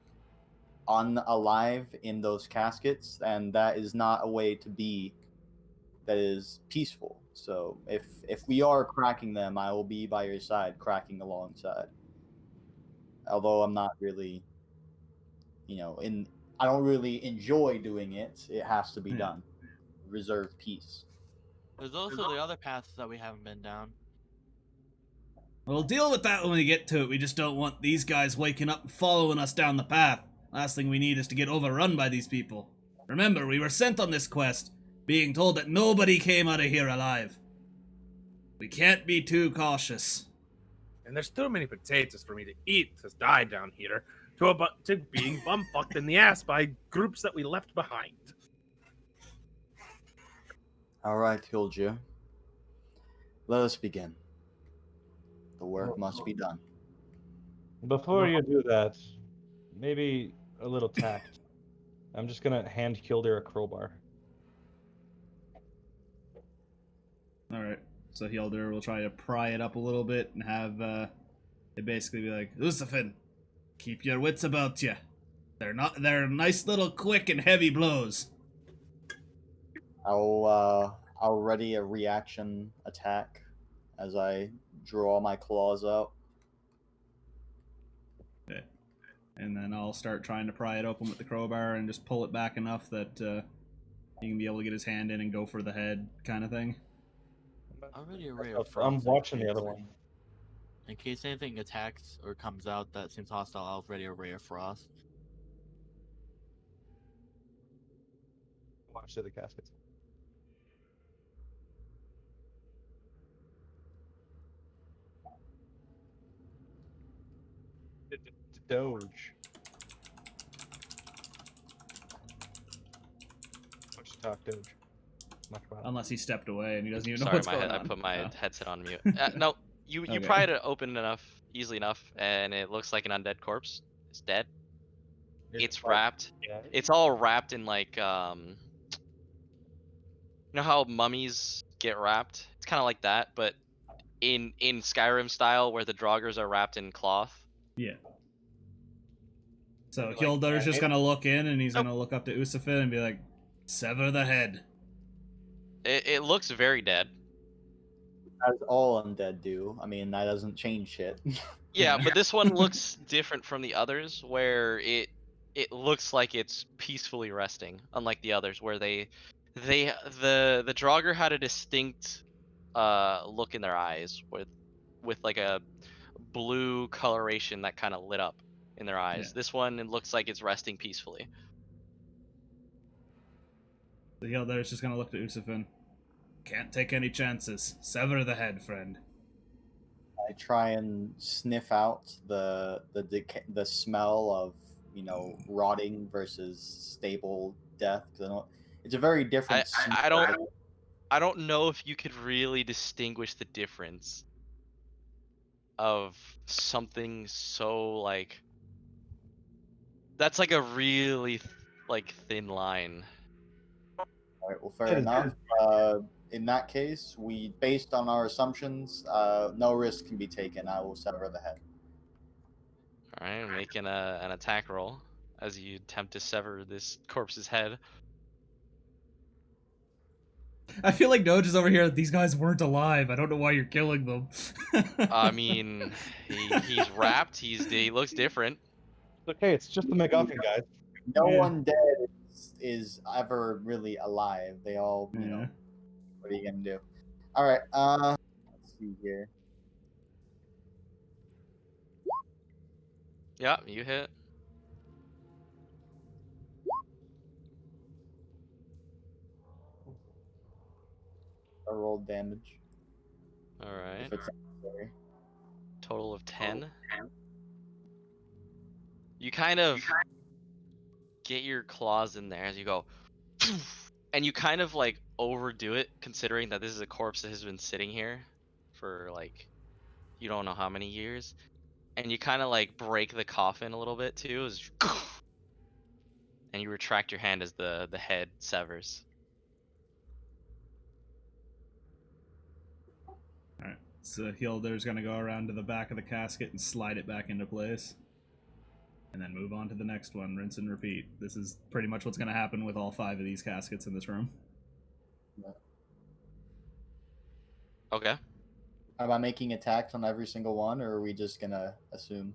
unalive in those caskets, and that is not a way to be that is peaceful. So if we are cracking them, I will be by your side, cracking alongside. Although I'm not really, I don't really enjoy doing it. It has to be done. Reserve peace. There's also the other paths that we haven't been down. We'll deal with that when we get to it. We just don't want these guys waking up and following us down the path. Last thing we need is to get overrun by these people. Remember, we were sent on this quest, being told that nobody came out of here alive. We can't be too cautious. And there's too many potatoes for me to eat to die down here to being bumfucked in the ass by groups that we left behind. All right, Hilja. Let us begin. The work must be done. Before you do that, maybe a little tact. I'm just gonna hand Hilder a crowbar. Alright, so Hilder will try to pry it up a little bit and have it basically be like, Usafin, keep your wits about you. They're nice little quick and heavy blows. I'll ready a reaction attack as I draw my claws out. Okay. And then I'll start trying to pry it open with the crowbar and just pull it back enough that he can be able to get his hand in and go for the head kind of thing. Already a ray of I'm frost. watching the other one. In case anything attacks or comes out that seems hostile, I'll ready a ray of frost. Watch the caskets. Doge. Push to talk, Doge. Much better. Unless he stepped away and he doesn't even know Sorry, what's going I on. put my Oh. headset on mute. No, you Okay. pried it open enough, easily enough, and it looks like an undead corpse. It's dead. It's wrapped. It's all wrapped in like you know how mummies get wrapped? It's kind of like that, but in Skyrim style, where the Draugrs are wrapped in cloth. Yeah. So Like, Hildar's just gonna look in and he's Nope. gonna look up to Usafin and be like, "Sever the head." It looks very dead. As all undead do. I mean, that doesn't change shit. Yeah, but this one looks different from the others, where it looks like it's peacefully resting, unlike the others, where the Draugr had a distinct look in their eyes with like a blue coloration that kind of lit up in their eyes. Yeah. This one, it looks like it's resting peacefully. So Hildar's just gonna look to Usafin. Can't take any chances. Sever the head, friend. I try and sniff out the smell of, you know, rotting versus stable death. 'Cause I don't, it's a very different. I don't know if you could really distinguish the difference of something so like that's like a really like thin line. All right, well, fair enough. In that case, we, based on our assumptions, no risk can be taken. I will sever the head. All right, making an attack roll as you attempt to sever this corpse's head. I feel like Doge is over here. These guys weren't alive. I don't know why you're killing them. I mean, he's wrapped. He looks different. It's okay, it's just the MacGuffin, guys. No Yeah. one dead is ever really alive. They all, you Yeah. know, what are you gonna do? All right. Let's see here. Yeah, you hit. I rolled damage. All right. If it's necessary. Total of 10. You kind of get your claws in there as you go, and you kind of like overdo it, considering that this is a corpse that has been sitting here for like you don't know how many years, and you kind of like break the coffin a little bit too, and you retract your hand as the head severs. Alright. So Hildar's gonna go around to the back of the casket and slide it back into place. And then move on to the next one. Rinse and repeat. This is pretty much what's gonna happen with all 5 of these caskets in this room. Okay. Am I making attacks on every single one, or are we just gonna assume?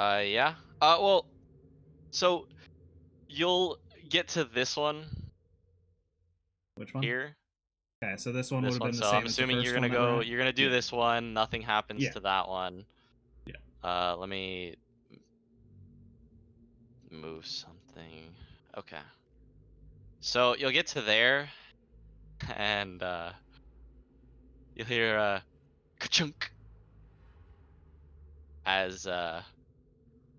Yeah. Well, so you'll get to this one Which one? here. Okay, so this one would This have one. been the So same I'm as the assuming first you're gonna one that we're go. at? You're gonna do Yeah. this one. Nothing happens Yeah. to that one. Yeah. Let me move something. Okay. So you'll get to there, and you'll hear ka-chunk as you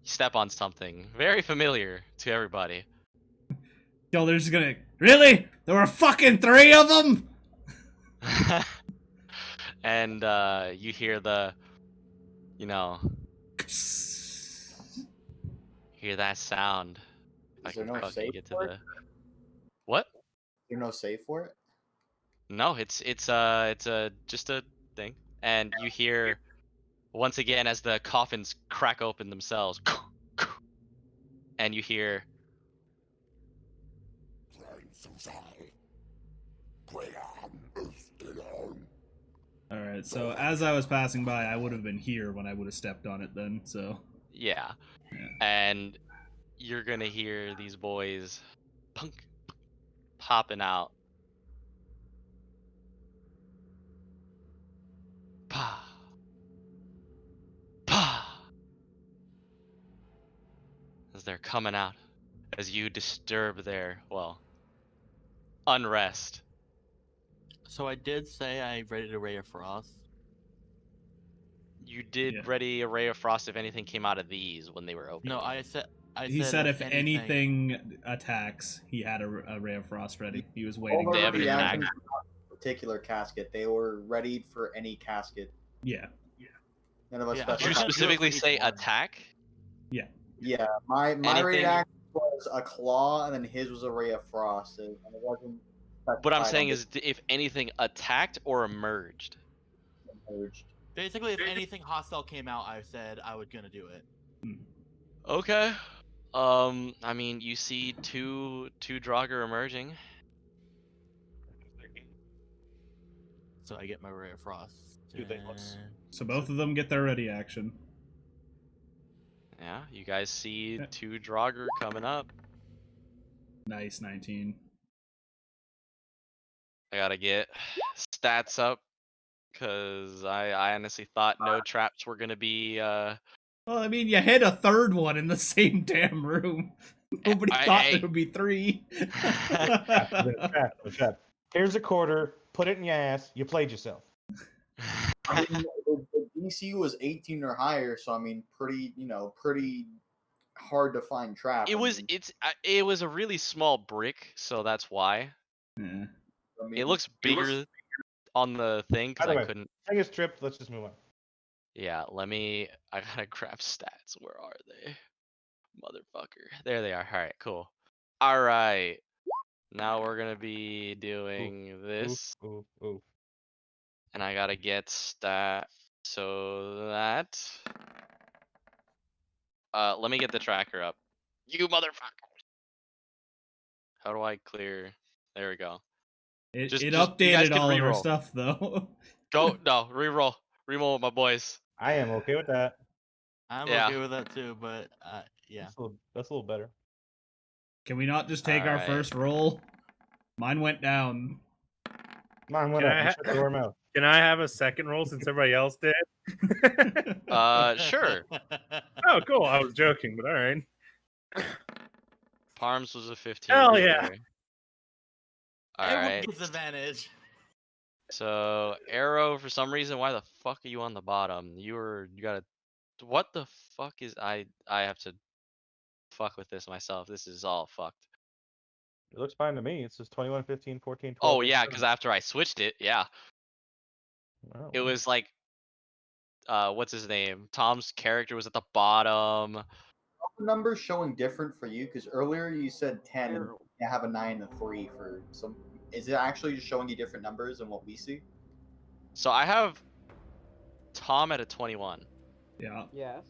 step on something very familiar to everybody. Hildar's gonna. Really? There were fucking 3 of them? And you hear the, you know, hear that sound. If I Is there can no fucking save get to for it? the what? Is there no save for it? No, it's just a thing. And you hear once again as the coffins crack open themselves, and you hear Alright, so as I was passing by, I would have been here when I would have stepped on it then, so. yeah. Yeah. And you're gonna hear these boys punk popping out. Pa. Pa. As they're coming out. As you disturb their, well, unrest. So I did say I ready to Ray of Frost. You did Yeah. ready a ray of frost if anything came out of these when they were open. No, I said. He said if anything attacks, he had a ray of frost ready. He was waiting. All They the have an reactions attack. were not a particular casket. They were readied for any casket. Yeah. None of us Yeah, Did you I'm specified. gonna do it specifically for each say one. attack? Yeah, my Anything- reaction was a claw, and then his was a ray of frost. And it wasn't. What I'm specified saying on is, if anything attacked or emerged. the merged. Basically, if anything hostile came out, I said I was gonna do it. Okay. I mean, you see two Draugr emerging. So I get my ray of frost. Do they looks? So both of them get their ready action. Yeah, you guys see Yeah. two Draugr coming up. Nice, 19. I gotta get stats up because I honestly thought no traps were gonna be. Well, I mean, you hit a third one in the same damn room. Nobody thought there would be 3. Trap. Here's a quarter. Put it in your ass. You played yourself. I mean, the DC was 18 or higher, so I mean, pretty hard to find trap. It was it was a really small brick, so that's why. Yeah. It looks bigger on the thing because By the I way, couldn't. Thing is tripped. Let's just move on. Yeah, I gotta grab stats. Where are they? Motherfucker. There they are. Alright, cool. Alright. Now we're gonna be doing this. Ooh. And I gotta get stat so that let me get the tracker up. You motherfucker. How do I clear? There we go. It you guys updated can all of our reroll. stuff, though. Go no, reroll. Reroll with my boys. I am okay with that. I'm Yeah. okay with that too, but yeah. That's a little better. Can we not just take our Alright. first roll? Mine went down. Mine went Can up. I You ha- shut your mouth. Can I have a second roll since everybody else did? Sure. Oh, cool. I was joking, but all right. Parms was a 15. Hell right yeah. there. Everyone Alright. gets advantage. So Arrow, for some reason, why the fuck are you on the bottom? You gotta. What the fuck is I have to fuck with this myself. This is all fucked. It looks fine to me. It says 21, 15, 14, 12. Oh yeah, because after I switched it, yeah, Oh, it was like, what's his name? Tom's character was at the bottom. Are the numbers showing different for you? Because earlier you said 10 and you have a 9 and a 3 for some. Is it actually just showing you different numbers than what we see? So I have Tom at a 21. Yeah. Yes.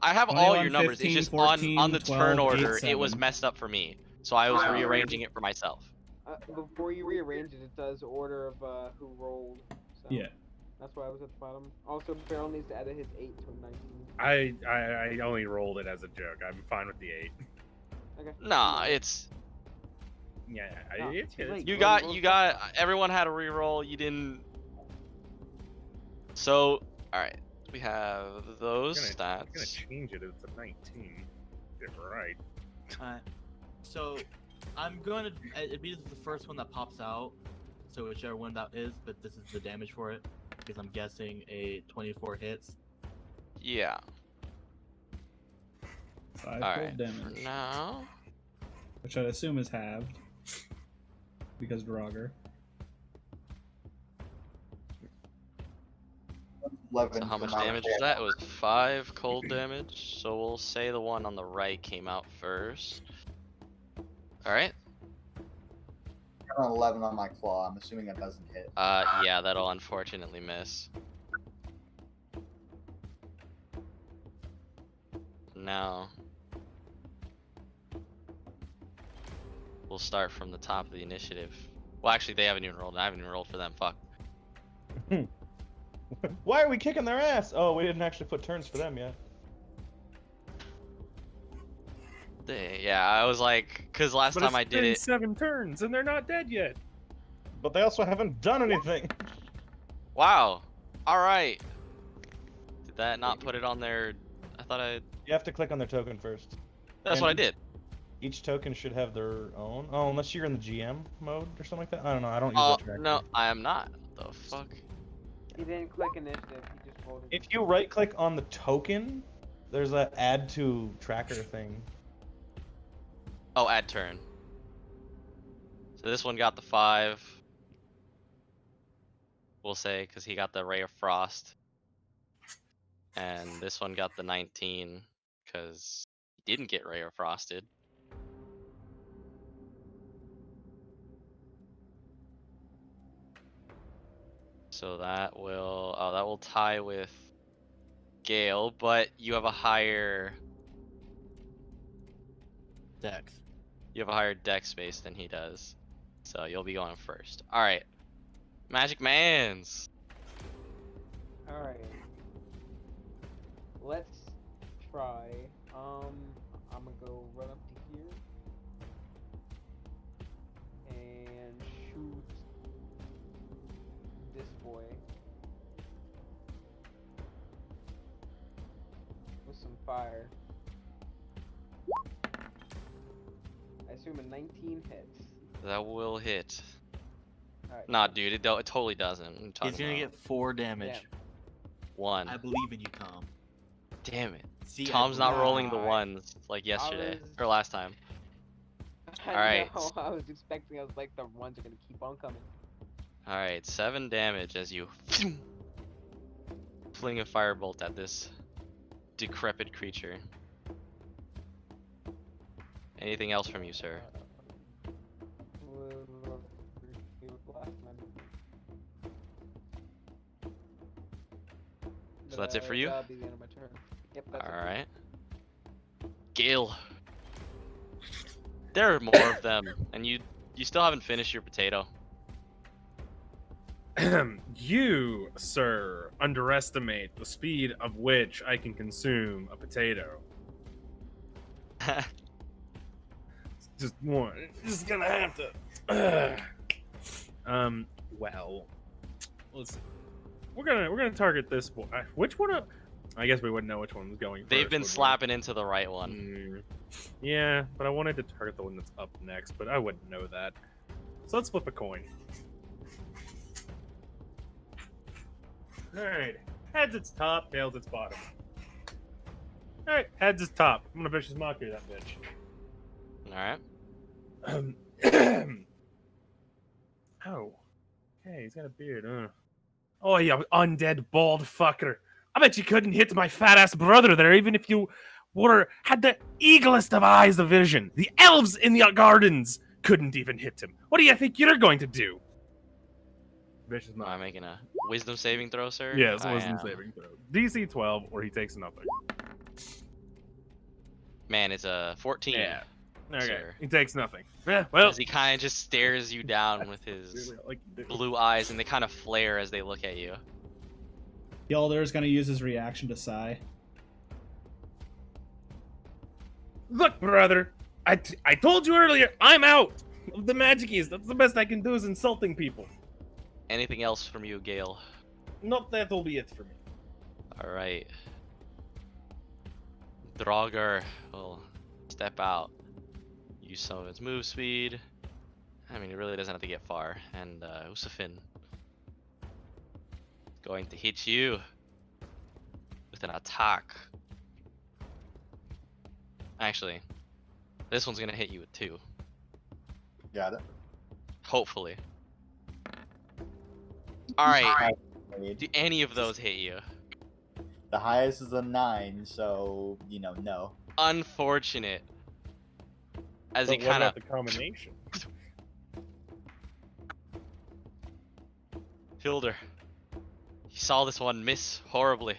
I have all 21, your numbers. 15, it's just 14, on the 12, turn 8, order, it 7. was messed up for me. So I was Wow. rearranging it for myself. Before you rearrange it, it does order of who rolled. So Yeah. That's why I was at the bottom. Also, Farrell needs to edit his 8 to a 19. I only rolled it as a joke. I'm fine with the 8. Okay. Nah, it's Yeah, No, it's too good. late. you got everyone had a reroll. You didn't. So all right, we have those I'm gonna stats. change it. It's a 19. Get it right. So I'm going to. It'd be the first one that pops out. So whichever one that is, but this is the damage for it because I'm guessing a 24 hits. Yeah. 5 All cold right. damage. For now. Which I'd assume is halved. Because Draugr. 11 So how for much my damage was that? It was 5 cold damage. So we'll say the one on the right came out first. All right. I got an 11 on my claw. I'm assuming that doesn't hit. Yeah, that'll unfortunately miss. Now we'll start from the top of the initiative. Well, actually, they haven't even rolled. I haven't even rolled for them. Fuck. Why are we kicking their ass? Oh, we didn't actually put turns for them yet. Yeah, I was like, cause last But time it's I did been it. 7 turns and they're not dead yet. But they also haven't done anything. Wow. All right. Did that not put it on there? I thought I. You have to click on their token first. That's what I did. Each token should have their own. Oh, unless you're in the GM mode or something like that. I don't know. I don't use the tracker. No, I am not. What the fuck? He didn't click initiative. He just rolled. If you right click on the token, there's a add to tracker thing. Oh, add turn. So this one got the 5. We'll say, because he got the Ray of Frost. And this one got the 19, because he didn't get Ray of Frosted. So that will tie with Gale, but you have a higher Dex. deck space than he does. So you'll be going first. Alright. Magic Mans. Alright. Let's try. I'm gonna go run up to here and shoot this boy with some fire. I assume a 19 hits. That will hit. Alright. Nah, dude, it totally doesn't. What are you He's talking gonna about? get 4 damage. Damn. 1. I believe in you, Tom. Damn it. See, I Tom's not believe- rolling the Nah, ones like yesterday was- or last time. I Alright. know, I was expecting, I was like, the ones are gonna keep on coming. Alright, 7 damage as you fling a firebolt at this decrepit creature. Anything else from you, sir? So that's it for you? That'll be the end of my turn. Yep, that's it for me. Alright. Gale. There are more of them, and you still haven't finished your potato. You, sir, underestimate the speed of which I can consume a potato. Just one. Just gonna have to. Well, let's. We're gonna target this boy. Which one? I guess we wouldn't know which one was going first. They've been would we? slapping into the right one. Yeah, but I wanted to target the one that's up next, but I wouldn't know that. So let's flip a coin. Alright. Heads its top, tails its bottom. Alright, heads is top. I'm gonna vicious mockery that bitch. Alright. Oh. Okay, he's got a beard. Oh, you undead bald fucker. I bet you couldn't hit my fat ass brother there, even if you had the eaglest of eyes of vision. The elves in the gardens couldn't even hit him. What do you think you're going to do? Vicious Am I mockery. making a wisdom saving throw, sir? Yeah, it's a I wisdom am. saving throw. DC 12, or he takes nothing. Man, it's a 14. Yeah. Okay, sir. he takes nothing. Yeah, well. As he kind of just stares you down with his blue eyes, and they kind of flare as they look at you. Yelder is gonna use his reaction to sigh. Look, brother, I told you earlier, I'm out of the magicies. That's the best I can do is insulting people. Anything else from you, Gale? Nope, that'll be it for me. Alright. Draugr will step out. Use some of its move speed. I mean, it really doesn't have to get far. And Usafin going to hit you with an attack. Actually, this one's gonna hit you with 2. Got it. Hopefully. Alright, Wait. do any of those hit you? The highest is a 9, so no. Unfortunate. As he But what kind of about the combination? Hilder. He saw this one miss horribly.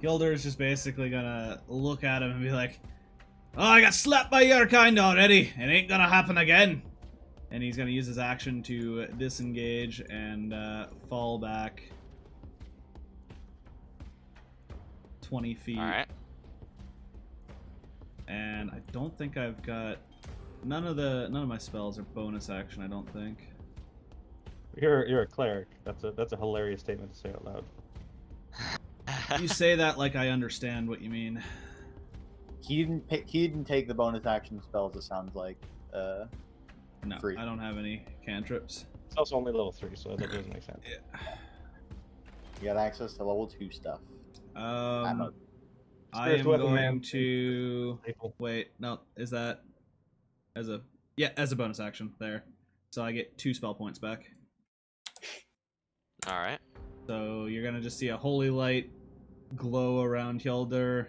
Gilder is just basically gonna look at him and be like, "Oh, I got slapped by your kind already. It ain't gonna happen again." And he's gonna use his action to disengage and fall back 20 feet. Alright. And I don't think I've got none of my spells are bonus action. I don't think. You're a cleric. That's a hilarious statement to say out loud. You say that like I understand what you mean. He didn't take the bonus action spells. It sounds like. No, free. I don't have any cantrips. It's also only level 3, so that doesn't make sense. You got access to level 2 stuff. I Spirit's am weapon, going man. to Staple. wait. No, is that as a bonus action there? So I get 2 spell points back. All right. So you're gonna just see a holy light glow around Hjelder,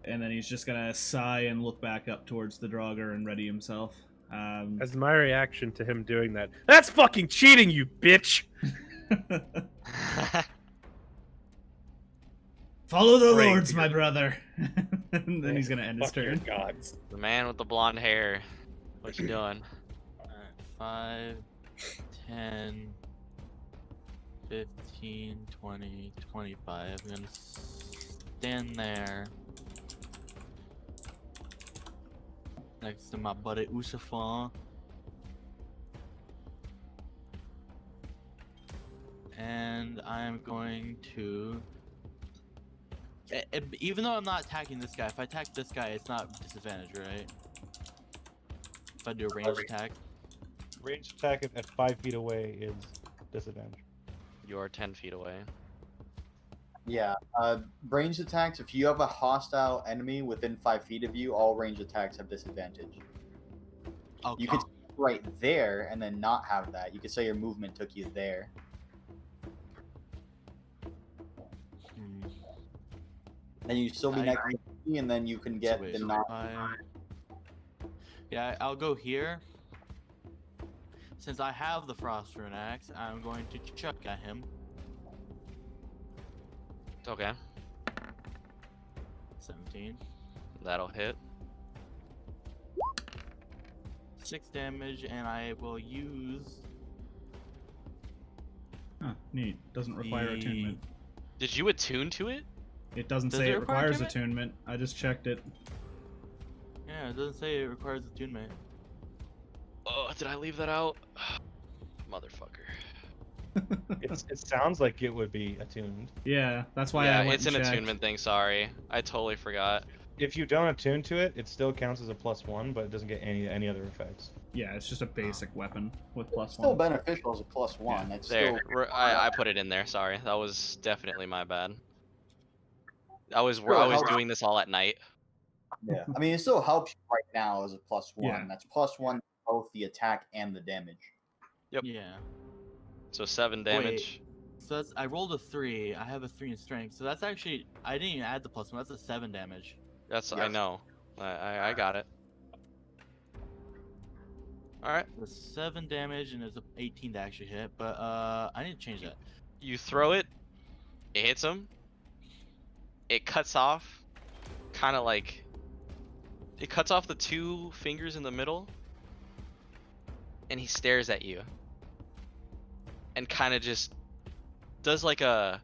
and then he's just gonna sigh and look back up towards the Draugr and ready himself. As my reaction to him doing that, that's fucking cheating, you bitch! Follow the Praying lords, to my your- brother. And then he's gonna end his Fuck your turn. gods. The man with the blonde hair. What you doing? Alright, 5, 10, 15, 20, 25. I'm gonna stand there next to my buddy Usafon. And I'm going to. Even though I'm not attacking this guy, if I attack this guy, it's not disadvantage, right? If I do a ranged attack. Ranged attack at 5 feet away is disadvantage. You're 10 feet away. Yeah, ranged attacks, if you have a hostile enemy within 5 feet of you, all ranged attacks have disadvantage. Okay. You could right there and then not have that. You could say your movement took you there. Hmm. And you still be I- next to me, and then you can get So wait, the so not. Yeah, I'll go here. Since I have the Frost Rune Axe, I'm going to chuck at him. Okay. 17. That'll hit. 6 damage, and I will use. Huh, neat. Doesn't require The- attunement. Did you attune to it? It doesn't Does say it it require requires attunement? attunement. I just checked it. Yeah, it doesn't say it requires attunement. Oh, did I leave that out? Motherfucker. It sounds like it would be attuned. Yeah, that's why Yeah, I went it's and an checked. attunement thing, sorry. I totally forgot. If you don't attune to it, it still counts as a +1, but it doesn't get any other effects. Yeah, it's just a basic weapon with +1. Still beneficial as a +1. It's There, still. I put it in there, sorry. That was definitely my bad. I was Sure, I was how- doing this all at night. Yeah, I mean, it still helps you right now as a +1. Yeah. That's +1 both the attack and the damage. Yep. Yeah. So 7 damage. So that's I rolled a 3. I have a 3 in strength. So that's actually I didn't even add the +1. That's a 7 damage. That's I Yes. know. I got it. Alright. The 7 damage and there's a 18 to actually hit, but I need to change that. You throw it, it hits him. It cuts off kinda like it cuts off the 2 fingers in the middle. And he stares at you. And kinda just does like a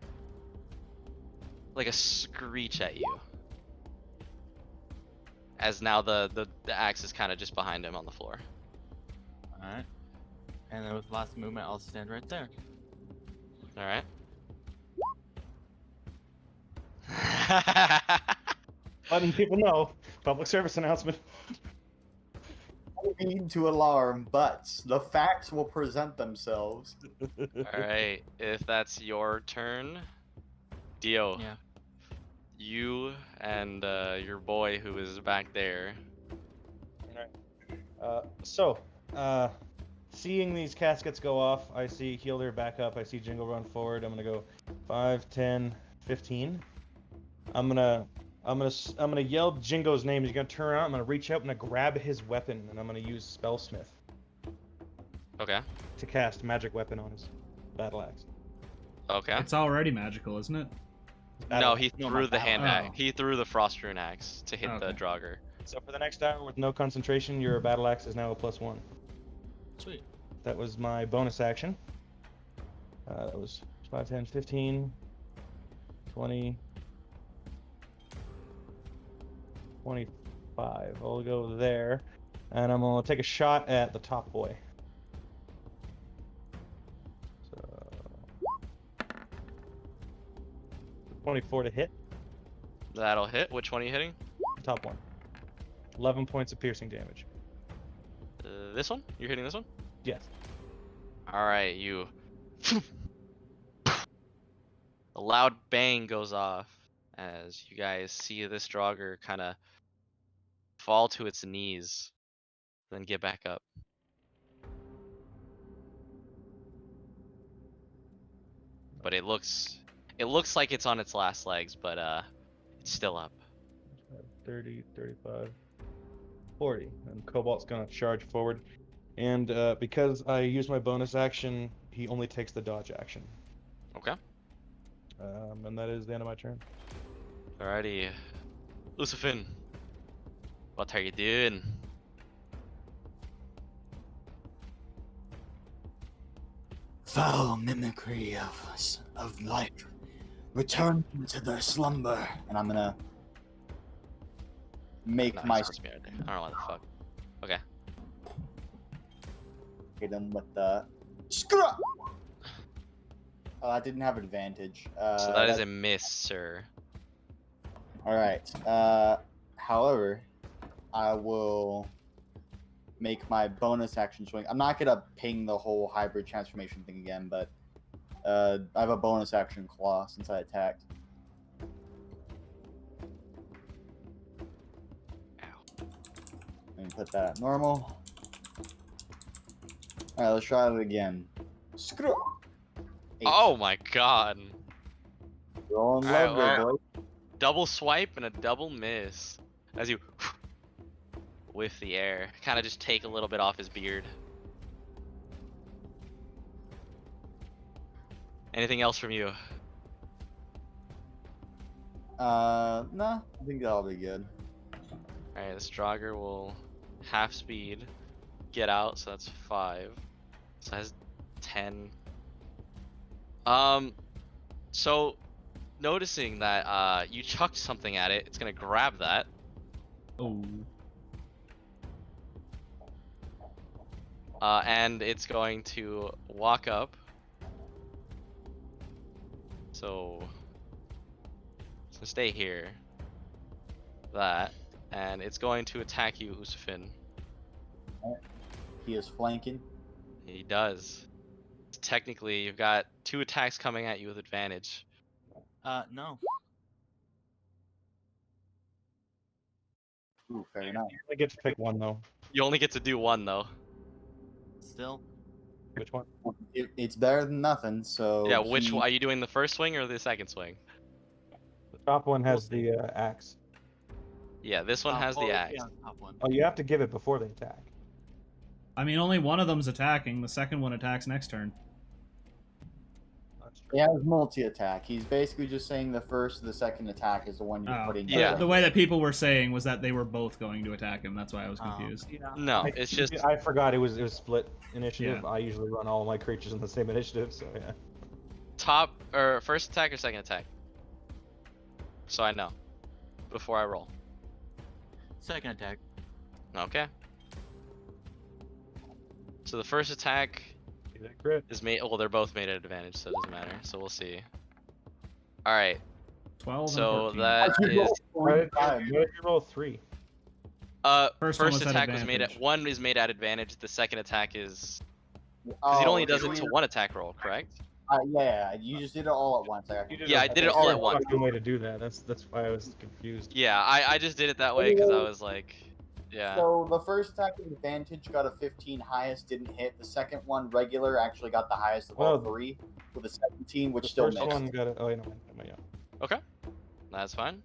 screech at you. As now the axe is kinda just behind him on the floor. Alright. And then with last movement I'll stand right there. Alright. Letting people know. Public service announcement. No need to alarm, but the facts will present themselves. Alright, if that's your turn, Dio, Yeah. you and your boy who is back there. Seeing these caskets go off, I see Healer back up, I see Jingle run forward. I'm gonna go 5, 10, 15. I'm gonna yell Jingo's name. He's gonna turn around. I'm gonna reach out. I'm gonna grab his weapon, and I'm gonna use Spellsmith Okay. to cast magic weapon on his battle axe. Okay. It's already magical, isn't it? No, he No, threw my the hand battle axe. He threw the frost rune axe to hit the Okay. Draugr. So for the next hour with no concentration, your battle axe is now a +1. Sweet. That was my bonus action. That was 5, 10, 15, 20, 25. I'll go there. And I'm going to take a shot at the top boy. So 24 to hit. That'll hit. Which one are you hitting? The top one. 11 points of piercing damage. This one? You're hitting this one? Yes. All right, you. A loud bang goes off as you guys see this Draugr kind of fall to its knees, then get back up. But it looks like it's on its last legs, but it's still up. 30, 35, 40. And Cobalt's gonna charge forward. And because I use my bonus action, he only takes the dodge action. Okay. And that is the end of my turn. Alrighty, Lucifin, what are you doing? Foul mimicry of life. Return to their slumber. And I'm gonna make No, my it's supposed to be right there. I don't know what the fuck. Okay. hit him with the screw. Oh, I didn't have advantage. So that is a miss, sir. All right. However, I will make my bonus action swing. I'm not gonna ping the whole hybrid transformation thing again, but I have a bonus action claw since I attacked. Let me put that at normal. All right, let's try it again. Screw. 8. Oh my god. Rolling All right, low, good well, boy. double swipe and a double miss as you whiff the air. Kind of just take a little bit off his beard. Anything else from you? Nah, I think that'll be good. Alright, this Draugr will half speed get out, so that's 5. So that's 10. So noticing that you chucked something at it, it's gonna grab that. Oh. And it's going to walk up. So it's gonna stay here. That. And it's going to attack you, Usufin. He is flanking. He does. Technically, you've got 2 attacks coming at you with advantage. No. Ooh, fair enough. I get to pick one though. You only get to do 1 though. Still. Which one? It's better than nothing. So Yeah, which he- one? Are you doing the first swing or the second swing? The top one has the axe. Yeah, this one has the axe. Yeah, top one. Oh, you have to give it before they attack. I mean, only one of them's attacking. The second one attacks next turn. That's true. He has multi-attack. He's basically just saying the first or the second attack is the one you're Oh. putting. Yeah. The way that people were saying was that they were both going to attack him. That's why I was Oh. confused. No, it's just I forgot it was split initiative. I usually run all my creatures in the same initiative, so yeah. top or first attack or second attack. So I know before I roll. Second attack. Okay. So the first attack See that crit? is made. Well, they're both made at advantage, so it doesn't matter. So we'll see. All right. 12 So and 14. that Why'd you is Why did Five. you roll 3? First one first was at attack was made at advantage. 1 is made at advantage. The second attack is because Oh, it only does okay. it to 1 attack roll, correct? Yeah, you just did it all at once. Yeah, I did it all at once. Fucking way to do that. That's why I was confused. Yeah, I just did it that way because I was like, yeah. So the first attack with advantage got a 15, highest didn't hit. The second one, regular, actually got the highest of all Well, 3 with a 17, which The still first missed. one got it. Oh, no, yeah. Okay, that's fine.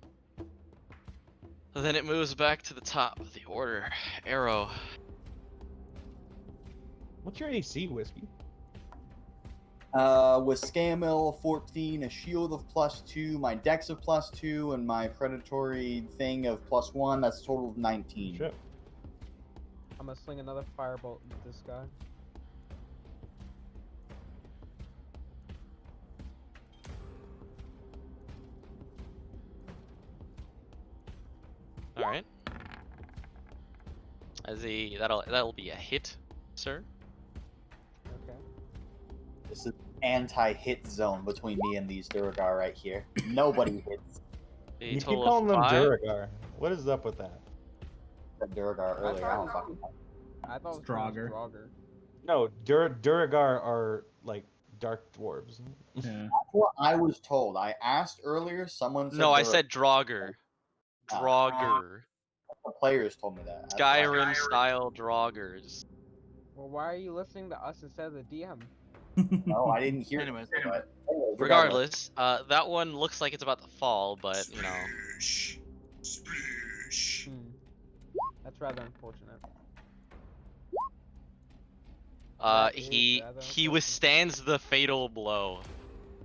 Then it moves back to the top of the order. Arrow. What's your AC, Whiskey? With Scamil 14, a shield of +2, my dex of +2, and my predatory thing of +1, that's a total of 19. Shit. I'm gonna sling another firebolt at this guy. All right. That'll be a hit, sir. Okay. This is anti-hit zone between me and these Durgar right here. Nobody hits A You keep total calling of them 5. Duragar. What is up with that? the Durgar earlier. I don't fucking know. I thought it was It's pronounced Draugr. Draugr. No, Duragar are like dark dwarves. Yeah. That's what I was told. I asked earlier. Someone said No, I Dura- said Draugr. Ah. Draugr. The players told me that. That's why- Skyrim style Draugrs. Well, why are you listening to us instead of the DM? No, I didn't hear. Anyways, But anyways, Regardless, that one looks like it's about to fall, but you know. That's rather unfortunate. That is He rather he unfortunate. withstands the fatal blow.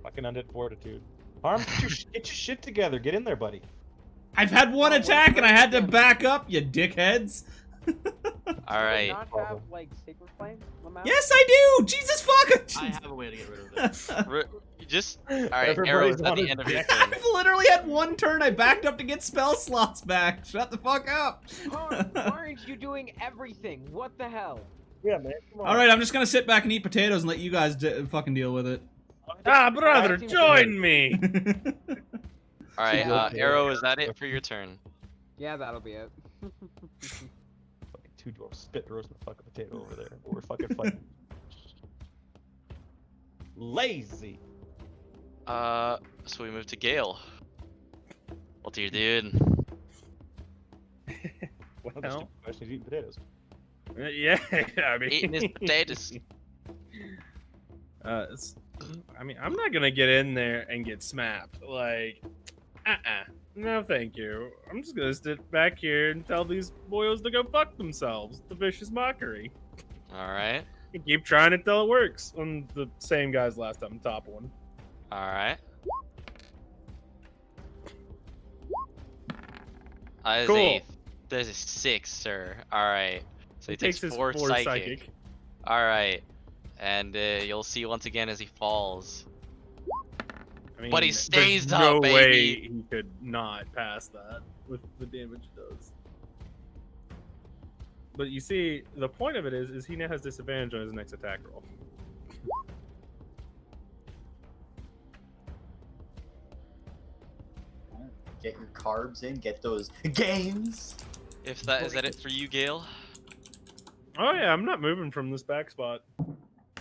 Fucking undead fortitude. Harm, get your shit together. Get in there, buddy. I've had one Oh, what attack and I had to again? back up, you dickheads. All Do right. you not have like sacred flame on the map? Yes, I do. Jesus fuck. I have a way to get rid of this. Just all right. Everybody's Arrows at on the his end of your deck. turn. I've literally had one turn. I backed up to get spell slots back. Shut the fuck up. Huh, why aren't you doing everything? What the hell? Yeah, man. Come on. All right, I'm just gonna sit back and eat potatoes and let you guys fucking deal with it. Ah, brother, seems join me. All right, Yeah. Arrow, is that it for your turn? Yeah, that'll be it. Fucking two dwarves spit roasting the fucking potato over there. We're fucking fighting. Lazy. So we move to Gale. What do you do? Well, the Well, stupid question is eating potatoes. yeah, I mean, Eating his potatoes. I mean, I'm not gonna get in there and get smacked. Like, no, thank you. I'm just gonna sit back here and tell these boyos to go fuck themselves. The vicious mockery. All right. And keep trying until it works. On the same guys last time, top one. All right. Cool. There's a 6, sir. All right. So he takes his 4 four psychic. All right. And you'll see once again as he falls. I mean, But he there's stays up, no way baby. he could not pass that with the damage it does. But you see, the point of it is he now has disadvantage on his next attack roll. Get your carbs in. Get those gains. If that is that it for you, Gale? Oh yeah, I'm not moving from this back spot. All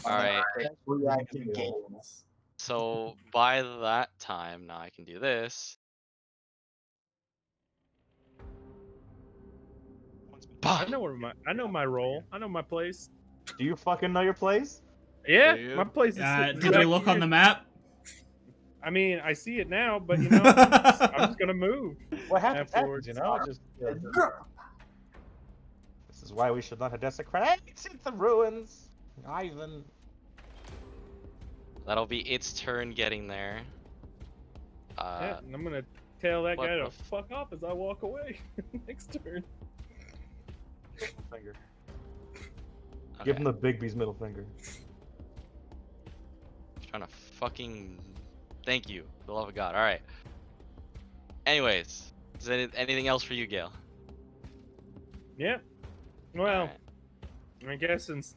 right. Reactive gains. So by that time, now I can do this. I know where I know my role. I know my place. Do you fucking know your place? Yeah, Do you? my place is. Did you look on the map? I mean, I see it now, but you know, I'm just gonna move. What happens? Afterwards. You know, just. This is why we should not have desecrated the ruins. Ivan. That'll be its turn getting there. Yeah, and I'm gonna tell that what guy the to f- fuck off as I walk away. Next turn. Finger. Okay. Give him the Bigby's middle finger. Trying to fucking thank you, for the love of God. All right. Anyways, is there anything else for you, Gale? Yeah. Well, Alright. I guess since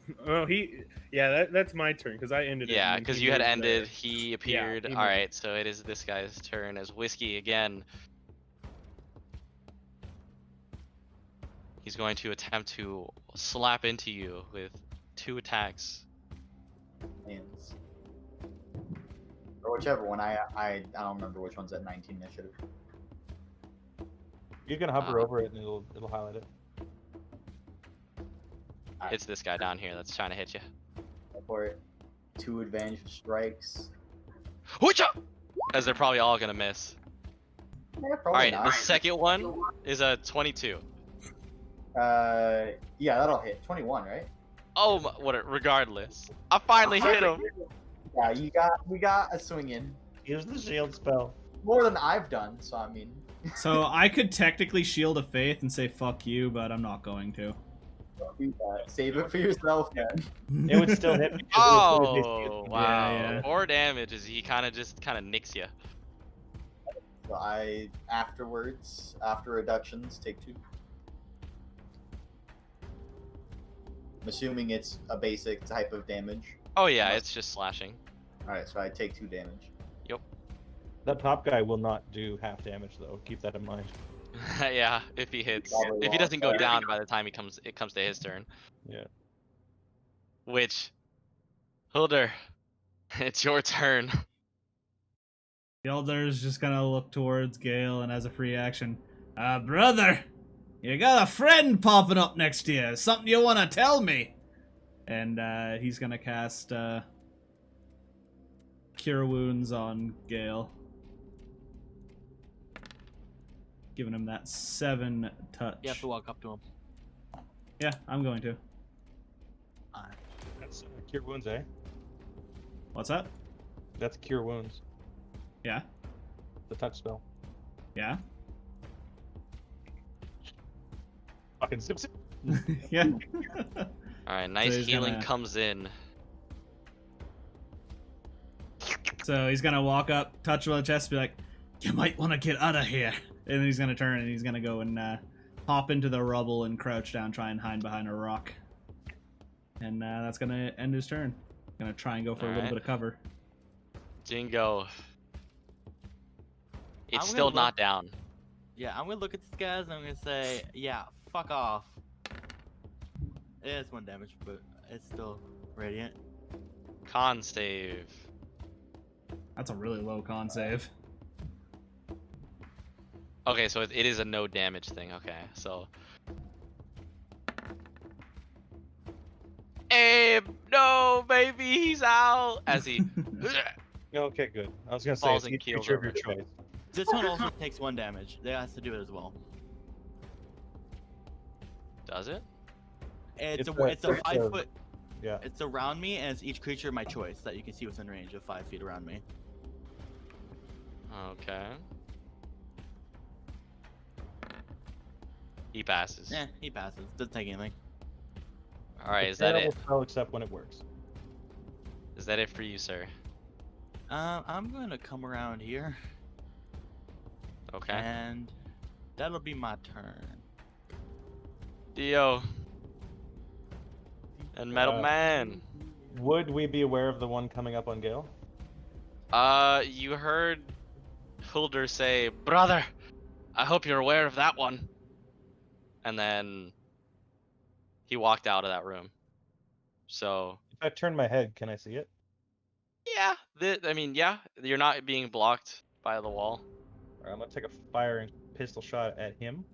that's my turn because I ended it. Yeah, and then because he you had moved ended. there. He appeared. he All moved. right, so it is this guy's turn as Whiskey again. He's going to attempt to slap into you with 2 attacks. Hands. Or whichever one. I don't remember which one's at 19 initiative. You can hover over it and it'll highlight it. It's this guy down here that's trying to hit you. Go for it. 2 advantage strikes. Hoocha! As they're probably all gonna miss. Yeah, All probably right, not. the second one is a 22. Yeah, that'll hit. 21, right? Oh, regardless, I finally hit him. Yeah, we got a swing in. Use the shield spell. More than I've done, so I mean. So I could technically Shield of Faith and say fuck you, but I'm not going to. Don't do that. Save it for yourself, man. It would still hit me. Oh wow! yeah. 4 damage as he kind of nicks you. So I afterwards, after reductions, take 2. I'm assuming it's a basic type of damage. Oh yeah, it's just slashing. Alright, so I take 2 damage. That top guy will not do half damage though. Keep that in mind. Yeah, if he hits. Probably If he won't. doesn't go down by the time it comes to his turn. Yeah. Which, Hilder, it's your turn. The Elder's just gonna look towards Gale and as a free action, brother, you got a friend popping up next to you. Something you want to tell me? And he's gonna cast Cure Wounds on Gale, giving him that 7 touch. You have to walk up to him. Yeah, I'm going to. That's Cure Wounds, eh? What's that? That's Cure Wounds. Yeah, The touch spell. yeah, Fucking zip zip. yeah. Alright, nice he's healing gonna- comes in. So he's gonna walk up, touch him on the chest, be like, "You might want to get out of here." And then he's gonna turn and he's gonna go and hop into the rubble and crouch down, try and hide behind a rock. And that's gonna end his turn. Gonna try and go for a little Alright. bit of cover. Jingo. It's I'm still gonna not down. Yeah, I'm gonna look at these guys and I'm gonna say, yeah, fuck off. Yeah, it's 1 damage, but it's still radiant. Con save. That's a really low con save. Okay, so it is a no damage thing. Okay, so. Abe, no, baby, he's out. As he Okay, good. I was gonna say Falls it's and each keels creature of over. your choice. This one also takes 1 damage. They has to do it as well. does it. It's It's a a- it's a it's 5 a- foot. Yeah. It's around me, and it's each creature of my choice that you can see within range of 5 feet around me. Okay. He passes. Yeah, he passes. Doesn't take anything. All right, It's is that terrible it? spell except when it works. Is that it for you, sir? I'm gonna come around here, Okay. and that'll be my turn. Dio. And Metal Uh, Man. Would we be aware of the one coming up on Gale? You heard Hilder say, "Brother, I hope you're aware of that one." And then he walked out of that room. So If I turn my head, can I see it? yeah, I mean, yeah, you're not being blocked by the wall. Alright, I'm gonna take a firing pistol shot at him.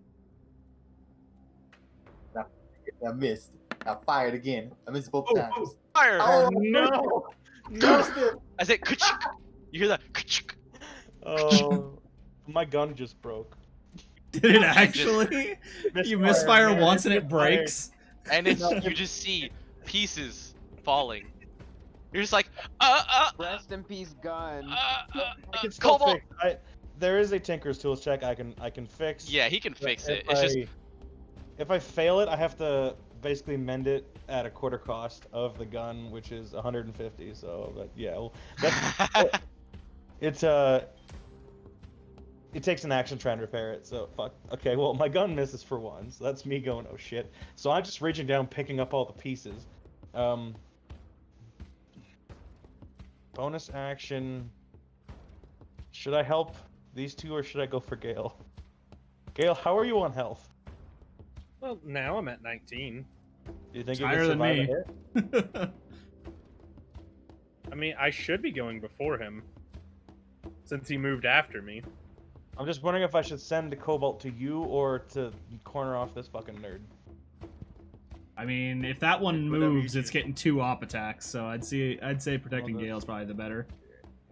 I missed. I fired again. I missed both times. Fire! Oh no! Missed it. I said, "Ka-chuk." You hear that? "Ka-chuk." Oh, my gun just broke. Did it actually? You misfire man, once and it misfired. breaks? And it's you just see pieces falling. You're just like, Rest in peace, gun. I can still Cobalt. fix. There is a Tinker's Tools check I can fix. Yeah, he can but fix it. if It's just if I fail it, I have to basically mend it at a quarter cost of the gun, which is 150. So, but yeah, well, that's it takes an action trying to repair it. So fuck. Okay, well my gun misses for one, so that's me going oh shit. So I'm just reaching down, picking up all the pieces. Bonus action. Should I help these two or should I go for Gale? Gale, how are you on health? Well, now I'm at 19. Do you think you Higher can than survive me. a hit? I mean, I should be going before him, since he moved after me. I'm just wondering if I should send the Cobalt to you or to corner off this fucking nerd. I mean, if that one Whatever you moves, it's choose. getting 2 op attacks, so I'd say protecting Well, Gale's probably the better.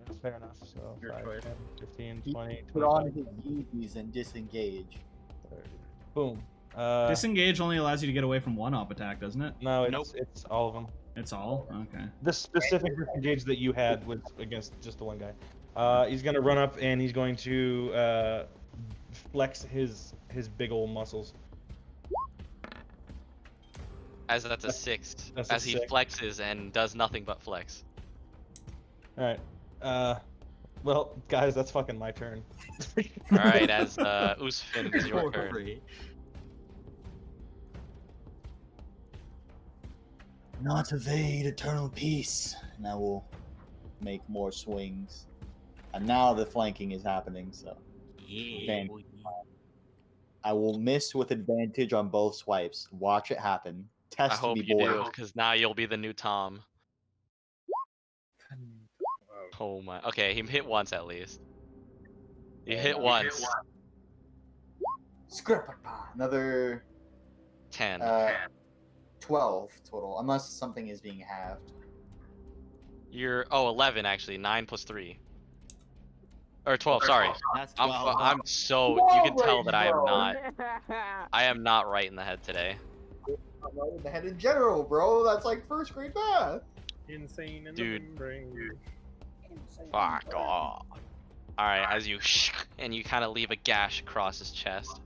That's fair enough. So Your 5, choice. 10, 15, He 20, put 25, on his Yeezys and disengage. 30. Boom. Disengage only allows you to get away from 1 op attack, doesn't it? No, it's Nope. it's all of them. It's all? Okay. The specific disengage that you had was against just the one guy. He's gonna run up and he's going to flex his big old muscles. as that's a 6. That's a As he 6. flexes and does nothing but flex. All right. Well, guys, that's fucking my turn. All right, as Usfin is your For turn. free. Not evade eternal peace. And I will make more swings. And now the flanking is happening, so. Yeah. Bang. boy. I will miss with advantage on both swipes. Watch it happen. I Test hope me, you do, boy. because now you'll be the new Tom. Oh my. Okay, he hit once at least. You hit once. Another 10. 12 total, unless something is being halved. You're 11 actually. 9 plus 3. Or 12. Sorry. That's 12. I'm so. You can tell that I am not. I am not right in the head today. I'm right in the head in general, bro. That's like first grade math. Insane in Dude. the membrane. Fuck off. Alright, as you and you kind of leave a gash across his chest.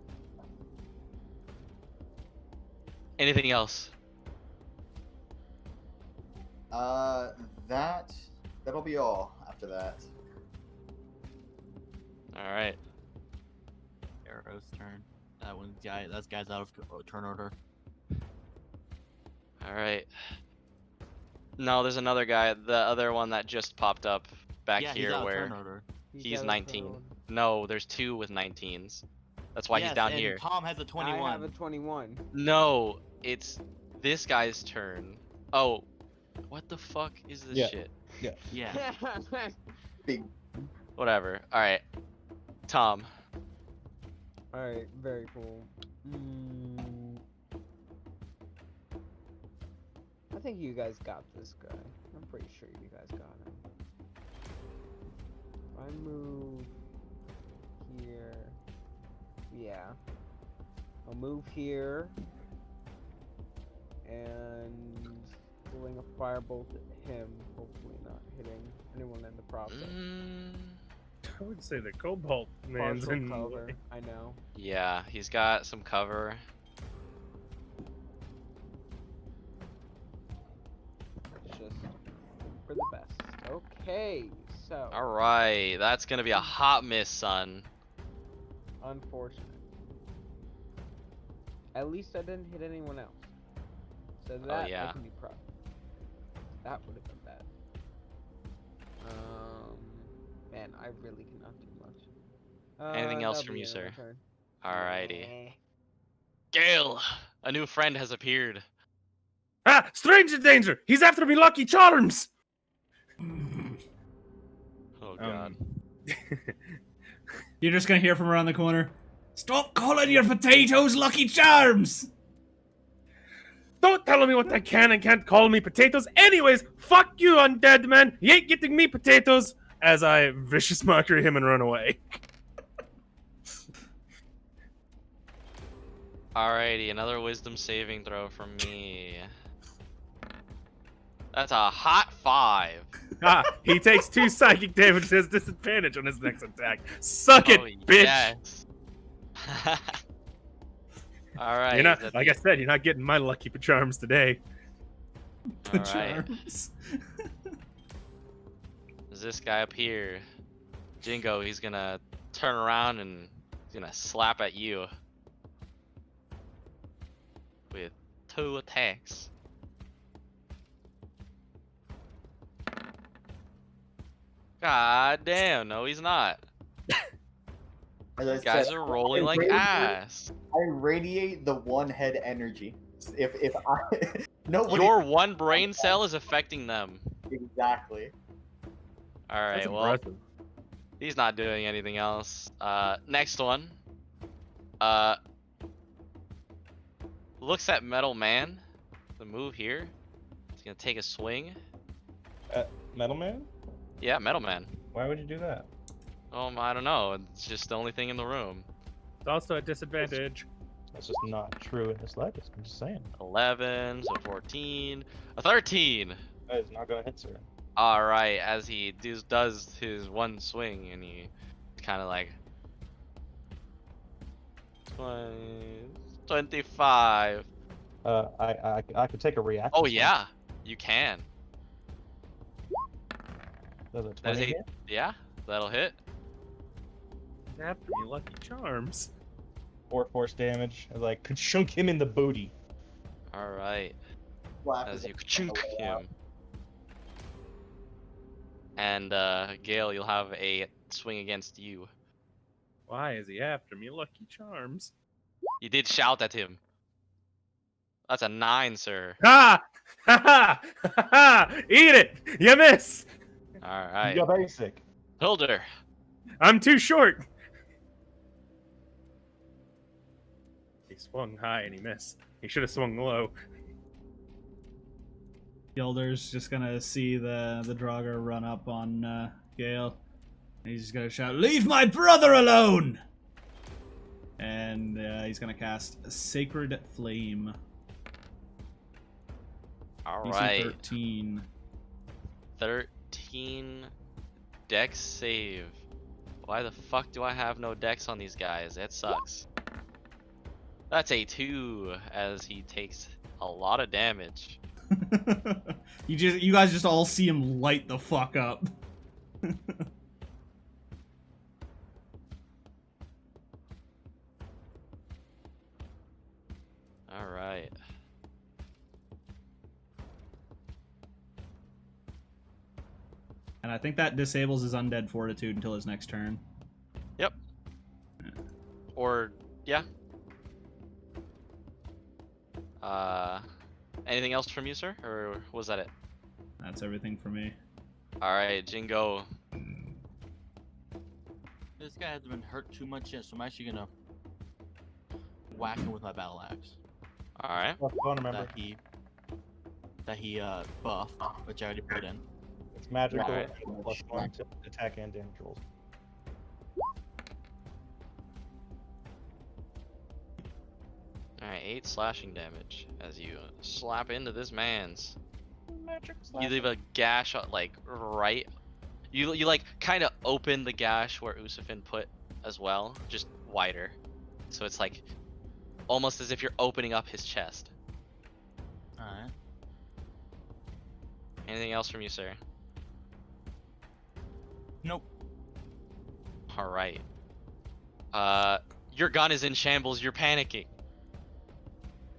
Anything else? That'll be all after that. Alright. Arrow's turn. That guy's out of turn order. Alright. No, there's another guy. The other one that just popped up back Yeah, he's here out of where turn order. he's 19. No, there's 2 with 19s. That's why he's Yes, down and here. Tom has a 21. I have a 21. No, it's this guy's turn. Oh, what the fuck is this Yeah. shit? Yeah. Big. Whatever. Alright. Tom. Alright, very cool. I think you guys got this guy. I'm pretty sure you guys got him. If I move here. Yeah. I'll move here. And pulling a firebolt at him. Hopefully not hitting anyone in the process. I would say the Cobalt man's Partial in the cover, way. I know. Yeah, he's got some cover. It's just for the best. Okay, so Alright, that's gonna be a hot miss, son. unfortunate. At least I didn't hit anyone else. So that yeah. I can be proud. That would have been bad. Man, I really cannot do much. Anything else that'll from be you, another sir? turn. Alrighty. Eh. Gale! A new friend has appeared. Ah! Stranger danger! He's after me Lucky Charms! Oh god. You're just gonna hear from around the corner. Stop calling your potatoes Lucky Charms! Don't tell me what I can and can't call me potatoes. Anyways, fuck you, undead man. You ain't getting me potatoes. As I vicious mockery him and run away. Alrighty, another wisdom saving throw from me. That's a hot 5. Ah, he takes 2 psychic damage, has disadvantage on his next attack. Suck it, Oh, bitch. Yes. Alright. You're not, like I said, you're not getting my lucky charms today. Alright. Charms. There's this guy up here. Jingo, he's gonna turn around and he's gonna slap at you. With 2 attacks. God damn, no he's not. As I Guys said, are rolling like radiate- ass. I radiate the one head energy. If I nobody Your one brain cell is affecting them. exactly. Alright, That's well, impressive. he's not doing anything else. Next one. Looks at Metal Man. The move here. He's gonna take a swing. Metal Man? Yeah, Metal Man. Why would you do that? I don't know. It's just the only thing in the room. It's also a disadvantage. That's just not true in the slightest. I'm just saying. 11, so 14, a 13. That is not gonna hit, sir. All right, as he does his one swing, and he kind of like 20, 25. I could take a reaction. Oh yeah, you can. Does a That's 20 a, hit? yeah, that'll hit. He's after me lucky charms. 4 force damage. I like could chunk him in the booty. All right, Slap as is you a- chunk him. And Gale, you'll have a swing against you. Why is he after me lucky charms? You did shout at him. That's a 9, sir. Ha! Ha ha! Ha ha! Eat it! You miss! All right. You're basic. Hilder. I'm too short. He swung high and he missed. He should have swung low. Yelder's just gonna see the Draugr run up on Gale. And he's just gonna shout, "Leave my brother alone!" And he's gonna cast Sacred Flame. All DC right. 13. 13 dex save. Why the fuck do I have no dex on these guys? That sucks. That's a 2 as he takes a lot of damage. You guys just all see him light the fuck up. All right. And I think that disables his undead fortitude until his next turn. Yep. Or yeah. Anything else from you, sir? Or was that it? That's everything for me. All right, Jingo. This guy hasn't been hurt too much yet, so I'm actually gonna whack him with my battle axe. All right. Phone remember. That he buffed, which I already put in. It's magical. Alright. +1 to attack and damage rolls. All right, 8 slashing damage as you slap into this man's. Magic You leave a gash like right. You like kind of open the gash where Usufin put as well, just wider. So it's like almost as if you're opening up his chest. All right. Anything else from you, sir? Nope. All right. Your gun is in shambles. You're panicking.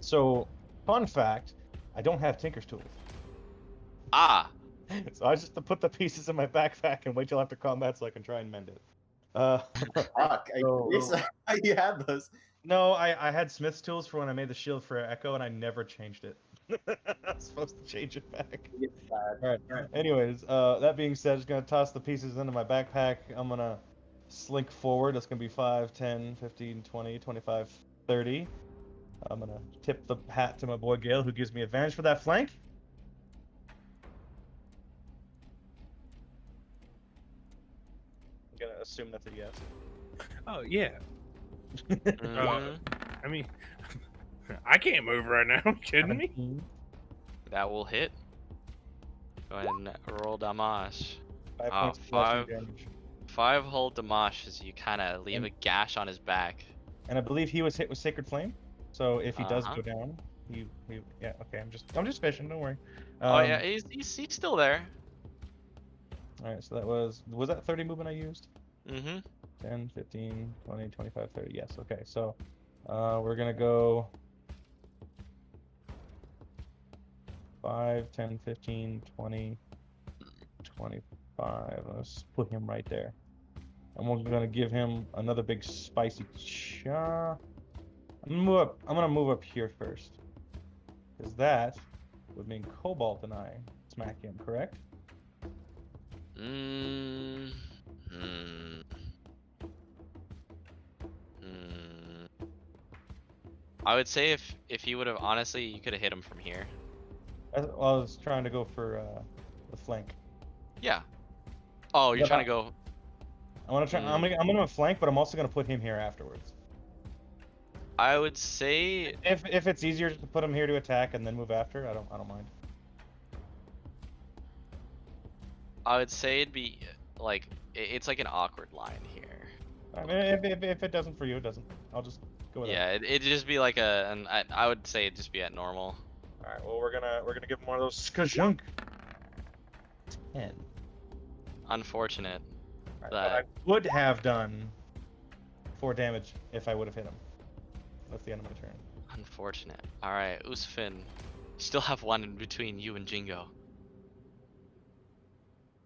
So, fun fact, I don't have Tinker's tools. Ah. So I just put the pieces in my backpack and wait till after combat so I can try and mend it. Fuck, you had those. No, I had Smith's tools for when I made the shield for Echo, and I never changed it. I was supposed to change it back. Alright, anyways, that being said, just gonna toss the pieces into my backpack. I'm gonna slink forward. That's gonna be 5, 10, 15, 20, 25, 30. I'm gonna tip the hat to my boy Gale, who gives me advantage for that flank. I'm gonna assume that's a yes. Oh yeah. Mhm. I mean, I can't move right now. You kidding me? That will hit. Go ahead and roll damage. 5 Oh, points of slashing 5. damage. 5 whole damage as you kind of leave And- a gash on his back. And I believe he was hit with Sacred Flame. So if he does Uh-huh. go down, he yeah, okay, I'm just fishing, don't worry. Oh yeah, he's still there. Alright, so that was that 30 movement I used? Mm-hmm. 10, 15, 20, 25, 30. Yes, okay. So we're gonna go 5, 10, 15, 20, 25. Let's put him right there. And we're gonna give him another big spicy shot. I'm gonna move up here first. Because that would mean Cobalt and I smack him, correct? Mm-hmm. I would say if you would have honestly, you could have hit him from here. I was trying to go for the flank. Yeah. Oh, you're Yeah, trying to go. I want to try. I'm gonna flank, but I'm also gonna put him here afterwards. I would say If it's easier to put him here to attack and then move after, I don't mind. it'd be like it's like an awkward line here. I mean, if it doesn't for you, it doesn't. I'll just go with Yeah, it'd just be like I would say it'd just be at normal. All right. Well, we're gonna give him one of those skajunk. 10. Unfortunate. All right, but I would have done 4 damage if I would have hit him. That's the end of my turn. Unfortunate. All right, Usfin, still have one in between you and Jingo.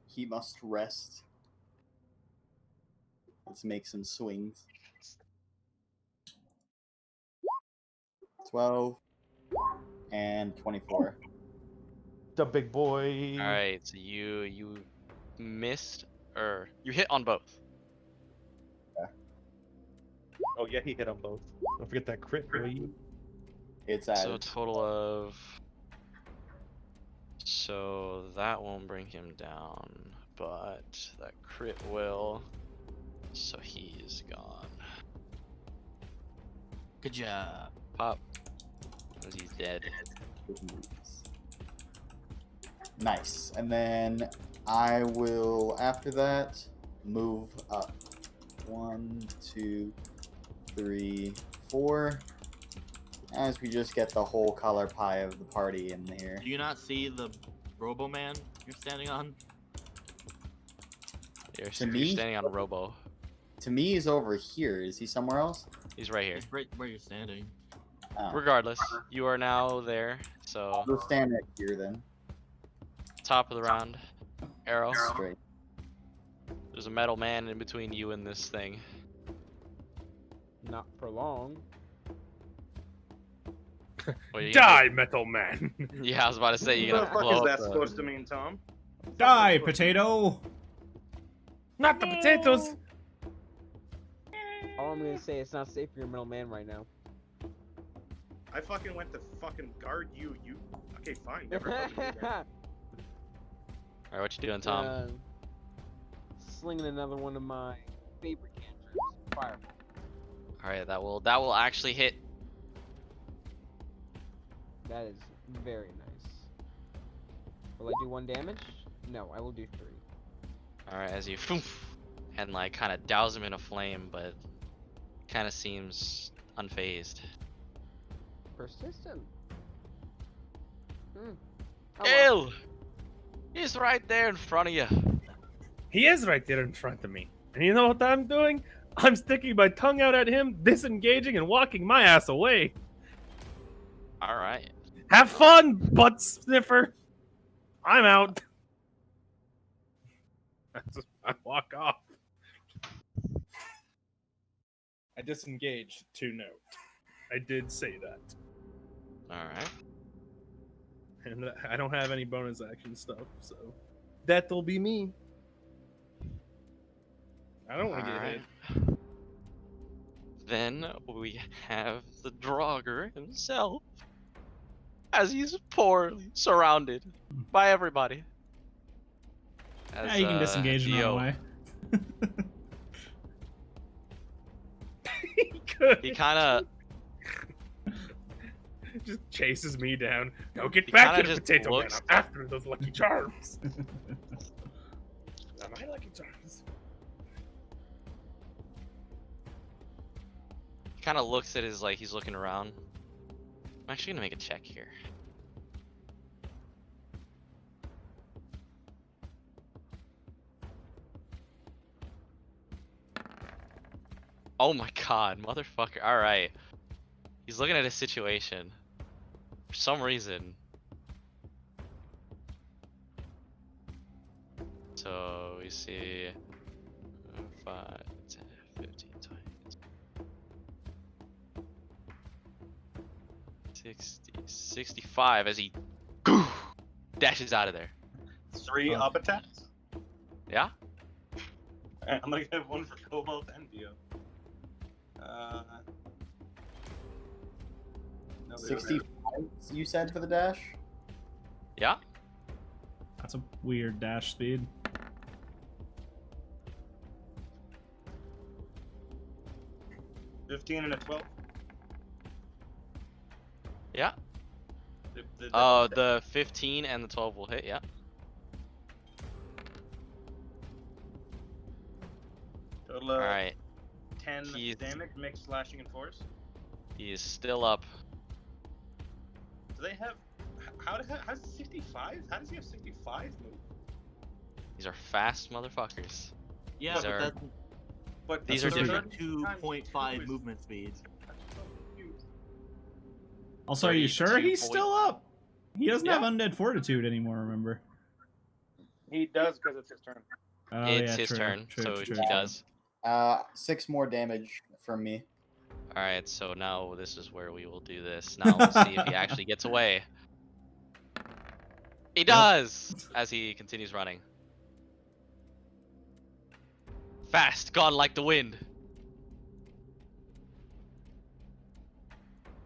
He must rest. Let's make some swings. 12, and 24. The big boy. All right, so you missed, or you hit on both. Oh yeah, he hit on both. Don't forget that crit, boy. It's So a added. total of. So that won't bring him down, but that crit will. So he's gone. Good job. Pop. 'Cause he's dead. Nice. And then I will, after that, move up. 1, 2, 3, 4. As we just get the whole color pie of the party in here. Do you not see the Robo Man you're standing on? You're me? standing on Robo. To me, he's over here. Is he somewhere else? He's right here. It's right where you're standing. Oh. Regardless, you are now there. So We'll stand right here then. top of the round. Arrow. Straight. There's a metal man in between you and this thing. Not for long. What are you Die, Metal Man. gonna do? Yeah, I was about to say you're What the gonna fuck blow is up that the- supposed to mean, Tom? Die, potato! Not the potatoes. All I'm gonna say, it's not safe for your middle man right now. I fucking went to fucking guard you. You. Okay, fine. Never fucking do that. Alright, what you doing, Tom? Slinging another one of my favorite cantrips, Fireball. Alright, that will actually hit. That is very nice. Will I do 1 damage? No, I will do 3. Alright, as you and like kind of douse him in a flame, but kind of seems unfazed. Persistent. Oh, well. Ew! He's right there in front of you. He is right there in front of me. And you know what I'm doing? I'm sticking my tongue out at him, disengaging, and walking my ass away. Alright. Have fun, butt sniffer. I'm out. I walk off. I disengaged, to note. I did say that. Alright. And I don't have any bonus action stuff, so that'll be me. I don't want to get hit. Alright. Then we have the Draugr himself, as he's poorly surrounded by everybody. As, Yeah, you can disengage and run Geo- away. He could. He kind of just chases me down. Now get He back kinda here, just Potato Man. looks- I'm after those Lucky Charms. Not my Lucky Charms. looks at his he's looking around. I'm actually gonna make a check here. Oh my god, motherfucker. Alright. He's looking at his situation. For some reason. So we see 5, 10, 15, 20, 60, 65 as he dashes out of there. 3 up attacks. Yeah? Alright, I'm gonna get 1 for Cobalt and Dio. No, 65, you said, for the dash? Yeah? That's a weird dash speed. $15 and a 12. Yeah. The The 15 and the 12 will hit, yeah. total Alright. 10 He's- damage, mixed slashing and force. He is still up. Do they have? How's 65? How does he have 65 move? These are fast motherfuckers. Yeah, These but are- that's But These are those different. 2.5 movement speeds. Also, are you sure he's 32 still up? He doesn't have Yeah. undead fortitude anymore, remember? He does because it's his turn. Oh, It's yeah, his true, turn, true, so true. he does. 6 more damage from me. All right, so now this is where we will do this. Now we'll see if he actually gets away. He does, as he continues running. Fast, gone like the wind.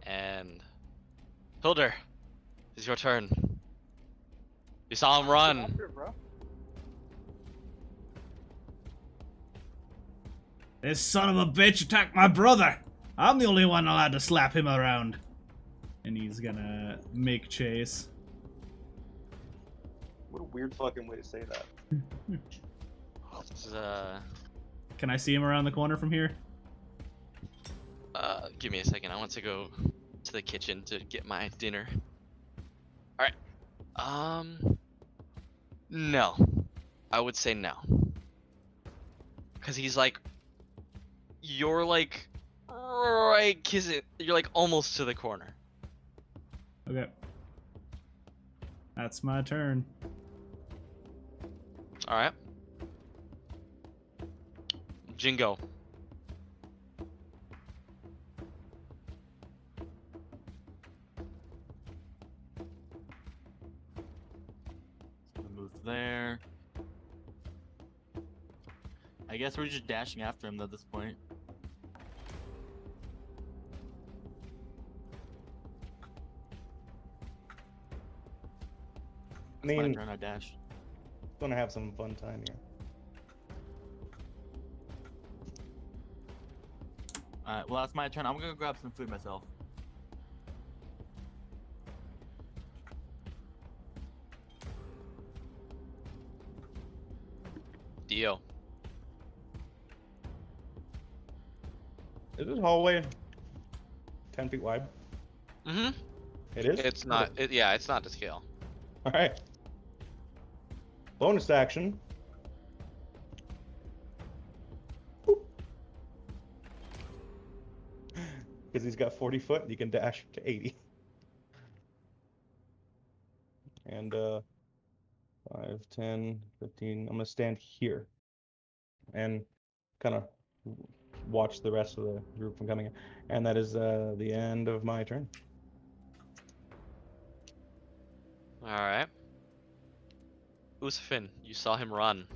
And Hilder, it's your turn. You saw him run. This son of a bitch attacked my brother. I'm the only one allowed to slap him around. And he's gonna make chase. What a weird fucking way to say that. This is, Can I see him around the corner from here? give me a second. I want to go to the kitchen to get my dinner. All right. No. I would say no. Cause he's like, you're like, right, you're like almost to the corner. Okay. That's my turn. All right. Jingo. Move there. I guess we're just dashing after him at this point. I It's my mean, turn, I dash. gonna have some fun time here. Alright, well that's my turn. I'm gonna grab some food myself. Dio. Is this hallway 10 feet wide? Mm-hmm. It is? It's not. Yeah, it's not to scale. Alright. Bonus action. Because he's got 40 foot, you can dash to 80. And 5, 10, 15. I'm gonna stand here and kind of watch the rest of the group from coming in. And that is the end of my turn. All right. Usafin, you saw him run.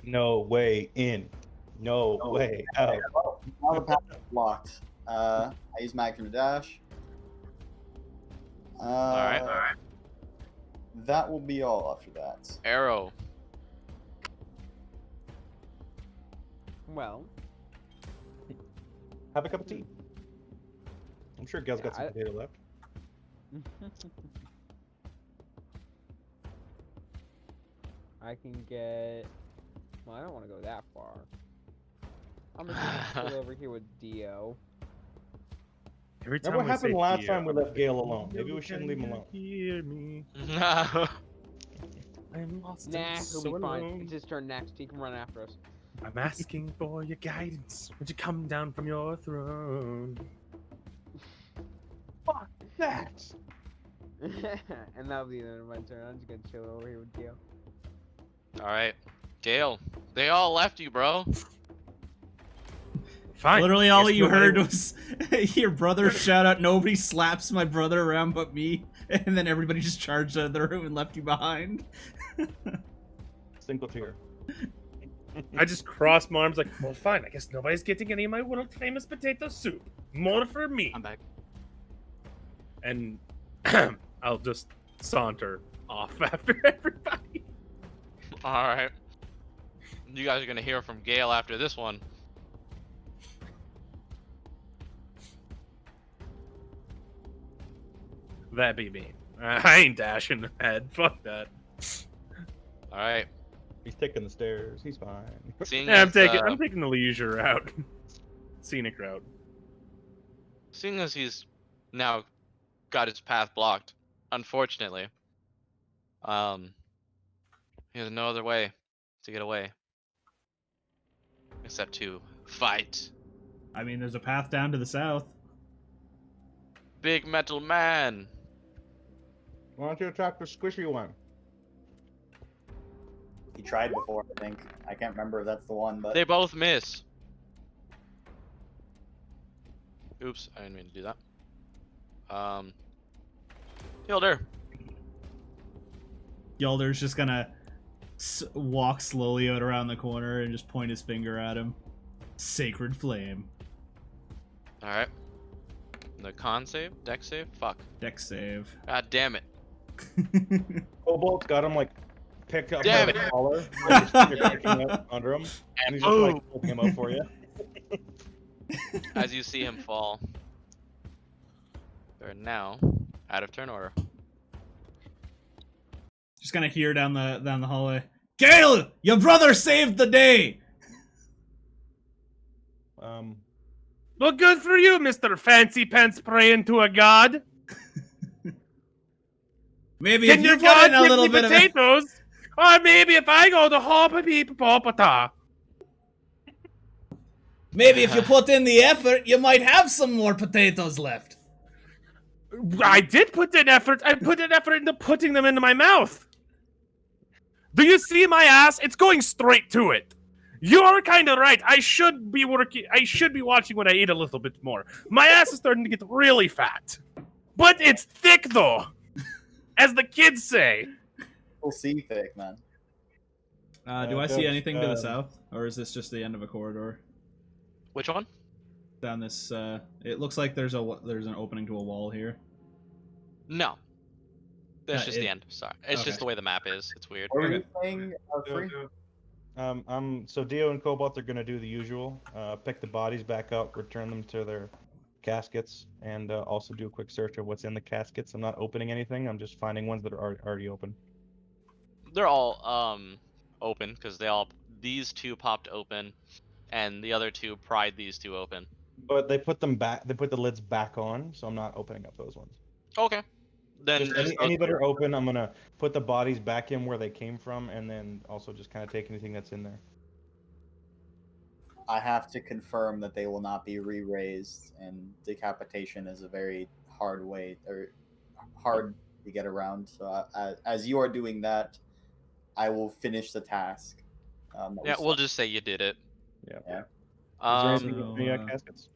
No way in. No way out. Now the path is blocked. I use my action to dash. All right. That will be all after that. Arrow. Well, Have a cup of tea. I'm sure Gail's got some Yeah, potato left. I can get. Well, I don't want to go that far. I'm just gonna chill over here with Dio. Every Remember what we happened say last Dio, time we I'm left like, Gale alone? "Dio, Maybe we shouldn't leave him can alone. you Hear me. No. I'm lost Nah, and he'll so be fine. alone. It's his turn next. He can run after us. I'm asking for your guidance. Would you come down from your throne? Fuck that! And that'll be the end of my turn. I'm just gonna chill over here with Dio. All right. Gale. They all left you, bro. Fine. Literally all Guess you nobody heard will- was your brother shout out, "Nobody slaps my brother around but me," and then everybody just charged out of the room and left you behind. Single tier. I just crossed my arms like, well, fine. I guess nobody's getting any of my world famous potato soup. More for me. I'm back. And I'll just saunter off after everybody. All right. You guys are gonna hear from Gale after this one. That be me. I ain't dashing ahead. Fuck that. All right. He's taking the stairs. He's fine. Seeing Yeah, as, I'm taking the leisure route. Scenic route. seeing as he's now got his path blocked, unfortunately, he has no other way to get away except to fight. I mean, there's a path down to the south. Big metal man. Why don't you attack the squishy one? He tried before, I think. I can't remember if that's the one, but They both miss. Oops, I didn't mean to do that. Hilder. Yelder's just gonna walk slowly out around the corner and just point his finger at him. Sacred flame. Alright. The con save? Deck save? Fuck. Dex save. God damn it. Kobold's got him like picked up Damn by it. the collar. You're picking up under him, and he's just like pulling him up for you. As you see him fall. They're now out of turn order. Just gonna hear down the hallway. Gale, your brother saved the day. Well, good for you, Mr. Fancy Pants praying to a god. Maybe Can if your you put god in a give little me bit of potatoes? Or maybe if I go to Hoppa-Beep-Poppa-Ta. maybe if you put in the effort, you might have some more potatoes left. I did put in effort. I put in effort into putting them into my mouth. Do you see my ass? It's going straight to it. You're kind of right. I should be watching when I eat a little bit more. My ass is starting to get really fat. But it's thick, though. As the kids say. we'll see thick, man. Do I see anything to the south? Or is this just the end of a corridor? Which one? Down this, it looks like there's an opening to a wall here. No. That's just it- the end. Sorry. It's okay. just the way the map is. It's weird. What were you saying, Free? So Dio and Cobalt are gonna do the usual, pick the bodies back up, return them to their caskets, and also do a quick search of what's in the caskets. I'm not opening anything. I'm just finding ones that are already open. They're all open because these two popped open, and the other two pried these two open. But they put them back. They put the lids back on, so I'm not opening up those ones. Okay. Then Just any that are open, I'm gonna put the bodies back in where they came from, and then also just kind of take anything that's in there. I have to confirm that they will not be re-raised, and decapitation is a very hard way or hard to get around. So as you are doing that, I will finish the task. yeah, we'll started. just say you did it. Yeah. Yeah. Is there anything So, in the caskets?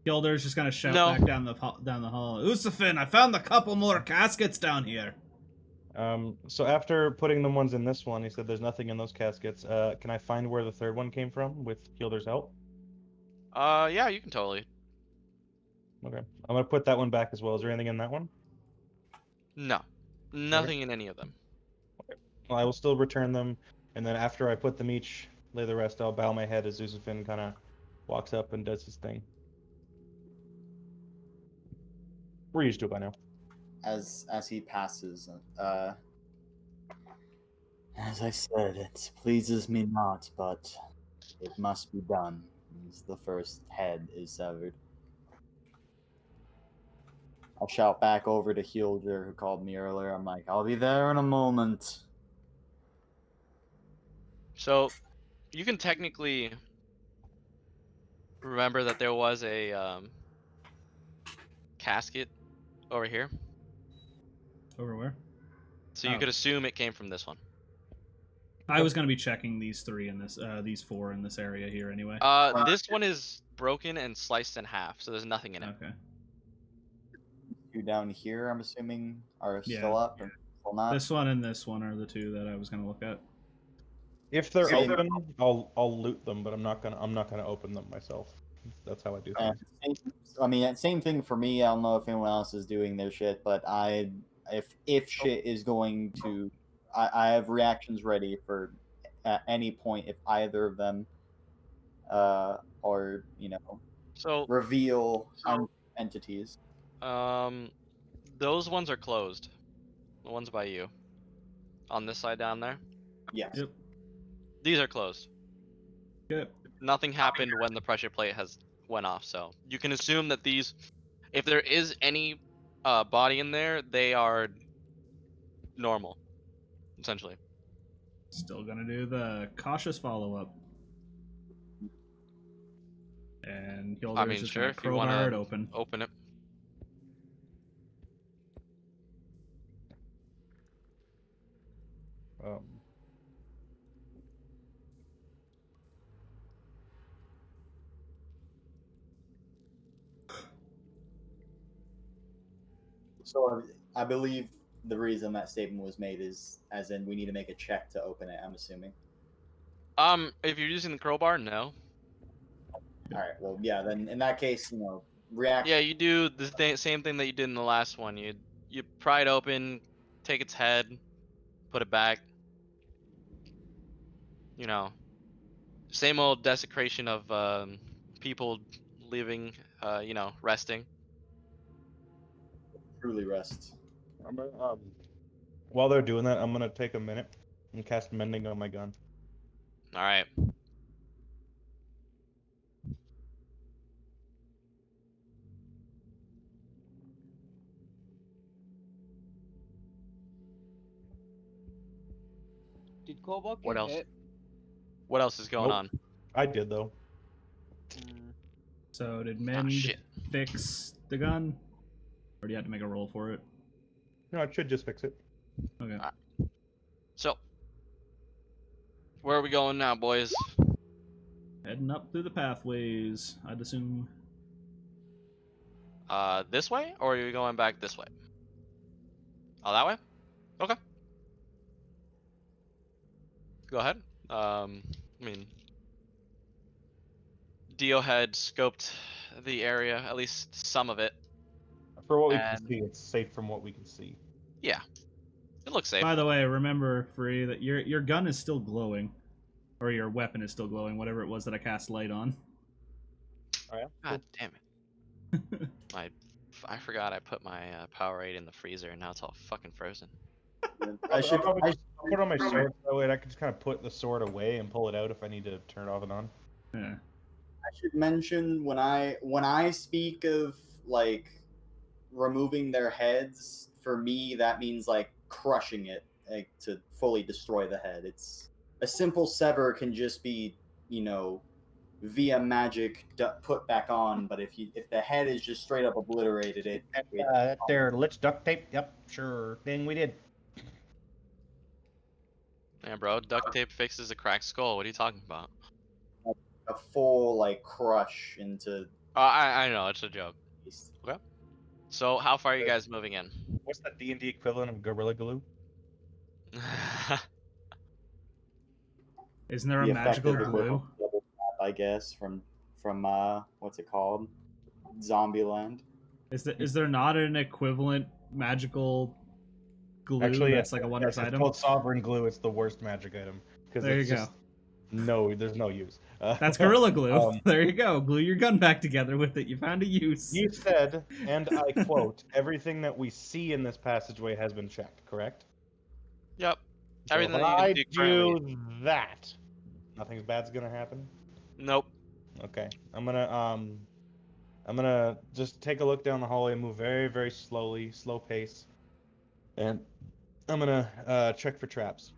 Gilder's just gonna shout No. back down the hall. Usafin, I found a couple more caskets down here. So after putting the ones in this one, he said there's nothing in those caskets. Can I find where the third one came from with Hilder's help? Yeah, you can totally. Okay. I'm gonna put that one back as well. Is there anything in that one? No. Nothing in any of them. Well, I will still return them, and then after I put them each, lay the rest, I'll bow my head as Usafin kind of walks up and does his thing. We're used to it by now. As he passes, as I said, it pleases me not, but it must be done. As the first head is severed. I'll shout back over to Hilder, who called me earlier. I'm like, I'll be there in a moment. So, you can technically remember that there was a casket over here. Over where? So you Oh. could assume it came from this one. I was gonna be checking these these four in this area here anyway. This one is broken and sliced in half, so there's nothing in it. Okay. You down here, I'm assuming, are Yeah. still up or still not? This one and this one are the two that I was gonna look at. If they're Same. open, I'll loot them, but I'm not gonna open them myself. That's how I do things. Same thing for me. I don't know if anyone else is doing their shit, but if shit is going to, I have reactions ready for at any point if either of them, or So reveal entities. those ones are closed. The ones by you. On this side down there. Yes. Yep. These are closed. Good. Nothing happened when the pressure plate went off, so you can assume that these, if there is any body in there, they are normal, essentially. Still gonna do the cautious follow-up. And Hilder's just sure, gonna if you wanna crowbar it open. Open it. So I believe the reason that statement was made is as in we need to make a check to open it. I'm assuming. If you're using the crowbar, no. All right. Well, yeah. Then in that case, react. Yeah, you do the same thing that you did in the last one. You pry it open, take its head, put it back. You know, same old desecration of people living, resting. Truly rest. I'm gonna, while they're doing that, I'm gonna take a minute and cast mending on my gun. All right. Did Cobalt What get else? hit? What else is going Nope. on? I did though. So did Oh Mend shit. fix the gun? Or do you have to make a roll for it? No, I should just fix it. Okay. So, where are we going now, boys? Heading up through the pathways, I'd assume. This way, or are you going back this way? Oh, that way? Okay. Go ahead. I mean, Dio had scoped the area, at least some of it. For what we And- can see, it's safe from what we can see. Yeah, it looks safe. By the way, remember, Free, that your gun is still glowing. Or your weapon is still glowing, whatever it was that I cast light on. Oh yeah. God damn it! I forgot I put my Powerade in the freezer, and now it's all fucking frozen. I should. I'll put it on my sword that way, and I can just kind of put the sword away and pull it out if I need to turn it off and on. Yeah. I should mention when I speak of like removing their heads, for me that means like crushing it, like to fully destroy the head. It's a simple sever can just be, via magic put back on, but if the head is just straight up obliterated, Let's duct tape. Yep, sure thing we did. Yeah, bro, duct tape fixes a cracked skull. What are you talking about? a full like crush into. I know, it's a joke. Taste. Okay. So, how far are you guys moving in? What's the D&D equivalent of Gorilla Glue? Isn't there a The magical effective glue? equivalent of double tap, I guess, from what's it called, Zombieland. Is there not an equivalent magical glue Actually, that's like a wondrous it's item? called Sovereign Glue. It's the worst magic item because There it's you just go. no. There's no use. That's Gorilla Glue. Um, There you go. Glue your gun back together with it. You found a use. You said, and I quote, everything that we see in this passageway has been checked, correct? Yep. So Everything if that you can I see do currently. that, nothing bad's gonna happen. Nope. Okay, I'm gonna just take a look down the hallway and move very, very slowly, slow pace, and I'm gonna check for traps.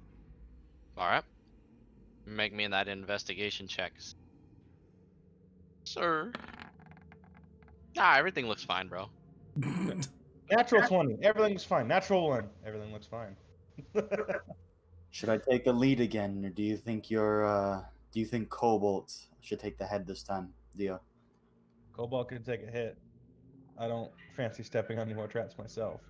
All right. Make me that investigation check, sir. Nah, everything looks fine, bro. Natural 20, everything's fine. Natural 1, everything looks fine. Should I take the lead again, or do you think Cobalt should take the head this time, Dio? Cobalt can take a hit. I don't fancy stepping on any more traps myself.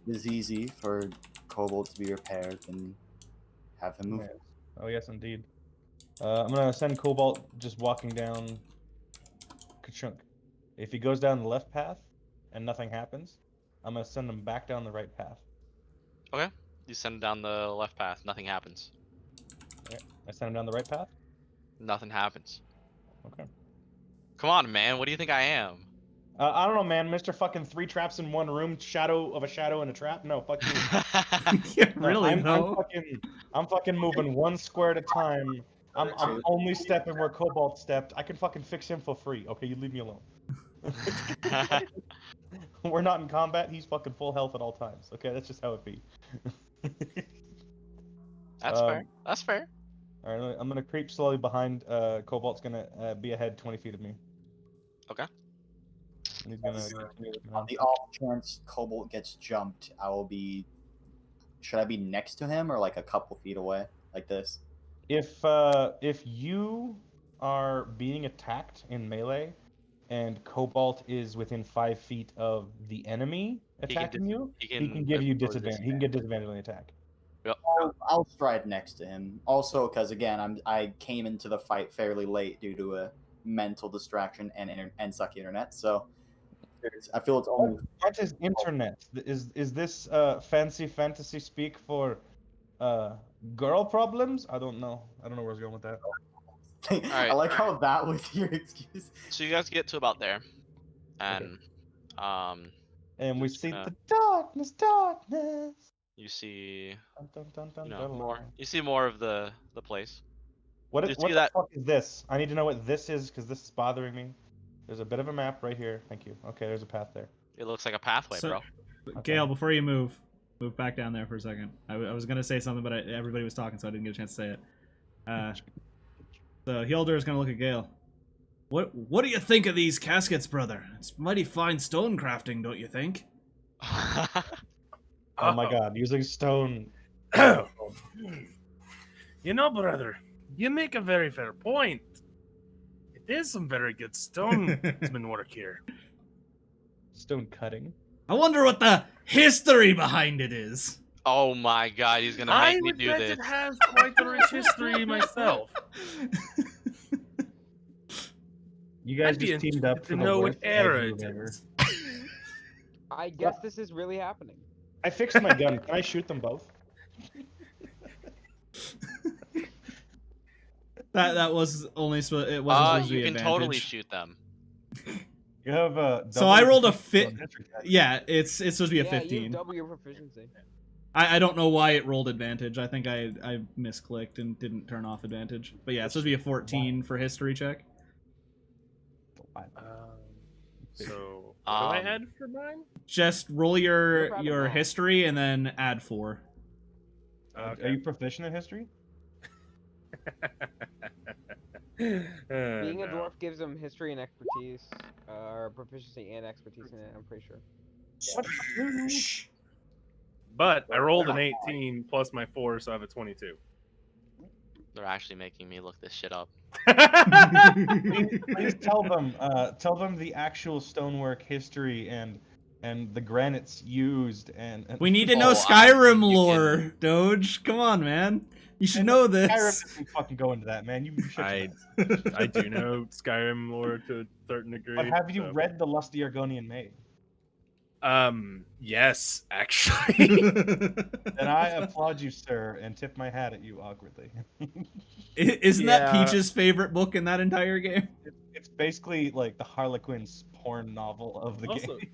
It is easy for Cobalt to be repaired and have him move. Yes. Oh yes, indeed. I'm gonna send Cobalt just walking down Ka-chunk. If he goes down the left path and nothing happens, I'm gonna send him back down the right path. Okay. You send him down the left path. Nothing happens. Okay. I send him down the right path. Nothing happens. Okay. Come on, man. What do you think I am? I don't know, man. Mr. Fucking 3 traps in 1 room, shadow of a shadow and a trap. No, fuck you. Yeah, really, though. I'm fucking moving 1 square at a time. I'm only stepping where Cobalt stepped. I can fucking fix him for free. Okay, you leave me alone. We're not in combat. He's fucking full health at all times. Okay, that's just how it be. That's fair. That's fair. All right, I'm gonna creep slowly behind. Cobalt's gonna be ahead 20 feet of me. Okay. And he's gonna. On the off chance Cobalt gets jumped, should I be next to him or like a couple feet away, like this? If you are being attacked in melee, and Cobalt is within 5 feet of the enemy attacking you, he can give you disadvantage. He can get disadvantage on the attack. Yep. I'll stride next to him. Also, because again, I came into the fight fairly late due to a mental distraction and sucky internet. So I feel it's only. What is internet? Is this fancy fantasy speak for girl problems? I don't know. I don't know where I was going with that. I like how that was your excuse. So you guys get to about there, and And we just see gonna- the darkness. you see Dun, dun, dun, you know, dun, more. dun. You see more of the place. What, You what see the that- fuck is this? I need to know what this is because this is bothering me. There's a bit of a map right here. Thank you. Okay, there's a path there. It looks like a pathway, So- bro. Gale, before you move back down there for a second. I was gonna say something, but everybody was talking, so I didn't get a chance to say it. So Hildur is gonna look at Gale. What do you think of these caskets, brother? It's mighty fine stone crafting, don't you think? Oh my god, using stone. You know, brother, you make a very fair point. It is some very good stonesman work here. Stone cutting. I wonder what the history behind it is. Oh my god, he's gonna I make me would do bet this. it has quite a rich history myself. You guys I'd be just teamed up interested for to the know what worst era egg it move ever. is. I guess this is really happening. I fixed my gun. Can I shoot them both? That was only it wasn't supposed to be You can advantage. totally shoot them. You have a. So I rolled a fit. Yeah, it's supposed to be a Yeah, you 15. have double your proficiency. I don't know why it rolled advantage. I think I misclicked and didn't turn off advantage. But yeah, it's supposed to be a 14 for history check. So, what do I add for mine? Just roll No your problem. history and then add 4. Are you proficient in history? Being a No. dwarf gives him history and expertise, or proficiency and expertise in it, I'm pretty sure. But I rolled an 18 plus my 4, so I have a 22. They're actually making me look this shit up. Please tell them the actual stonework history and the granites used and We need to know Oh, Skyrim you lore, Doge. Come on, man. You should know Skyrim this. doesn't fucking go into that, man. You should. I do know Skyrim lore to a certain degree. But have you so- read the Lusty Argonian Maid? Yes, actually. Then I applaud you, sir, and tip my hat at you awkwardly. Isn't that Yeah. Peach's favorite book in that entire game? It's basically like the Harlequin's porn novel of the Also, game.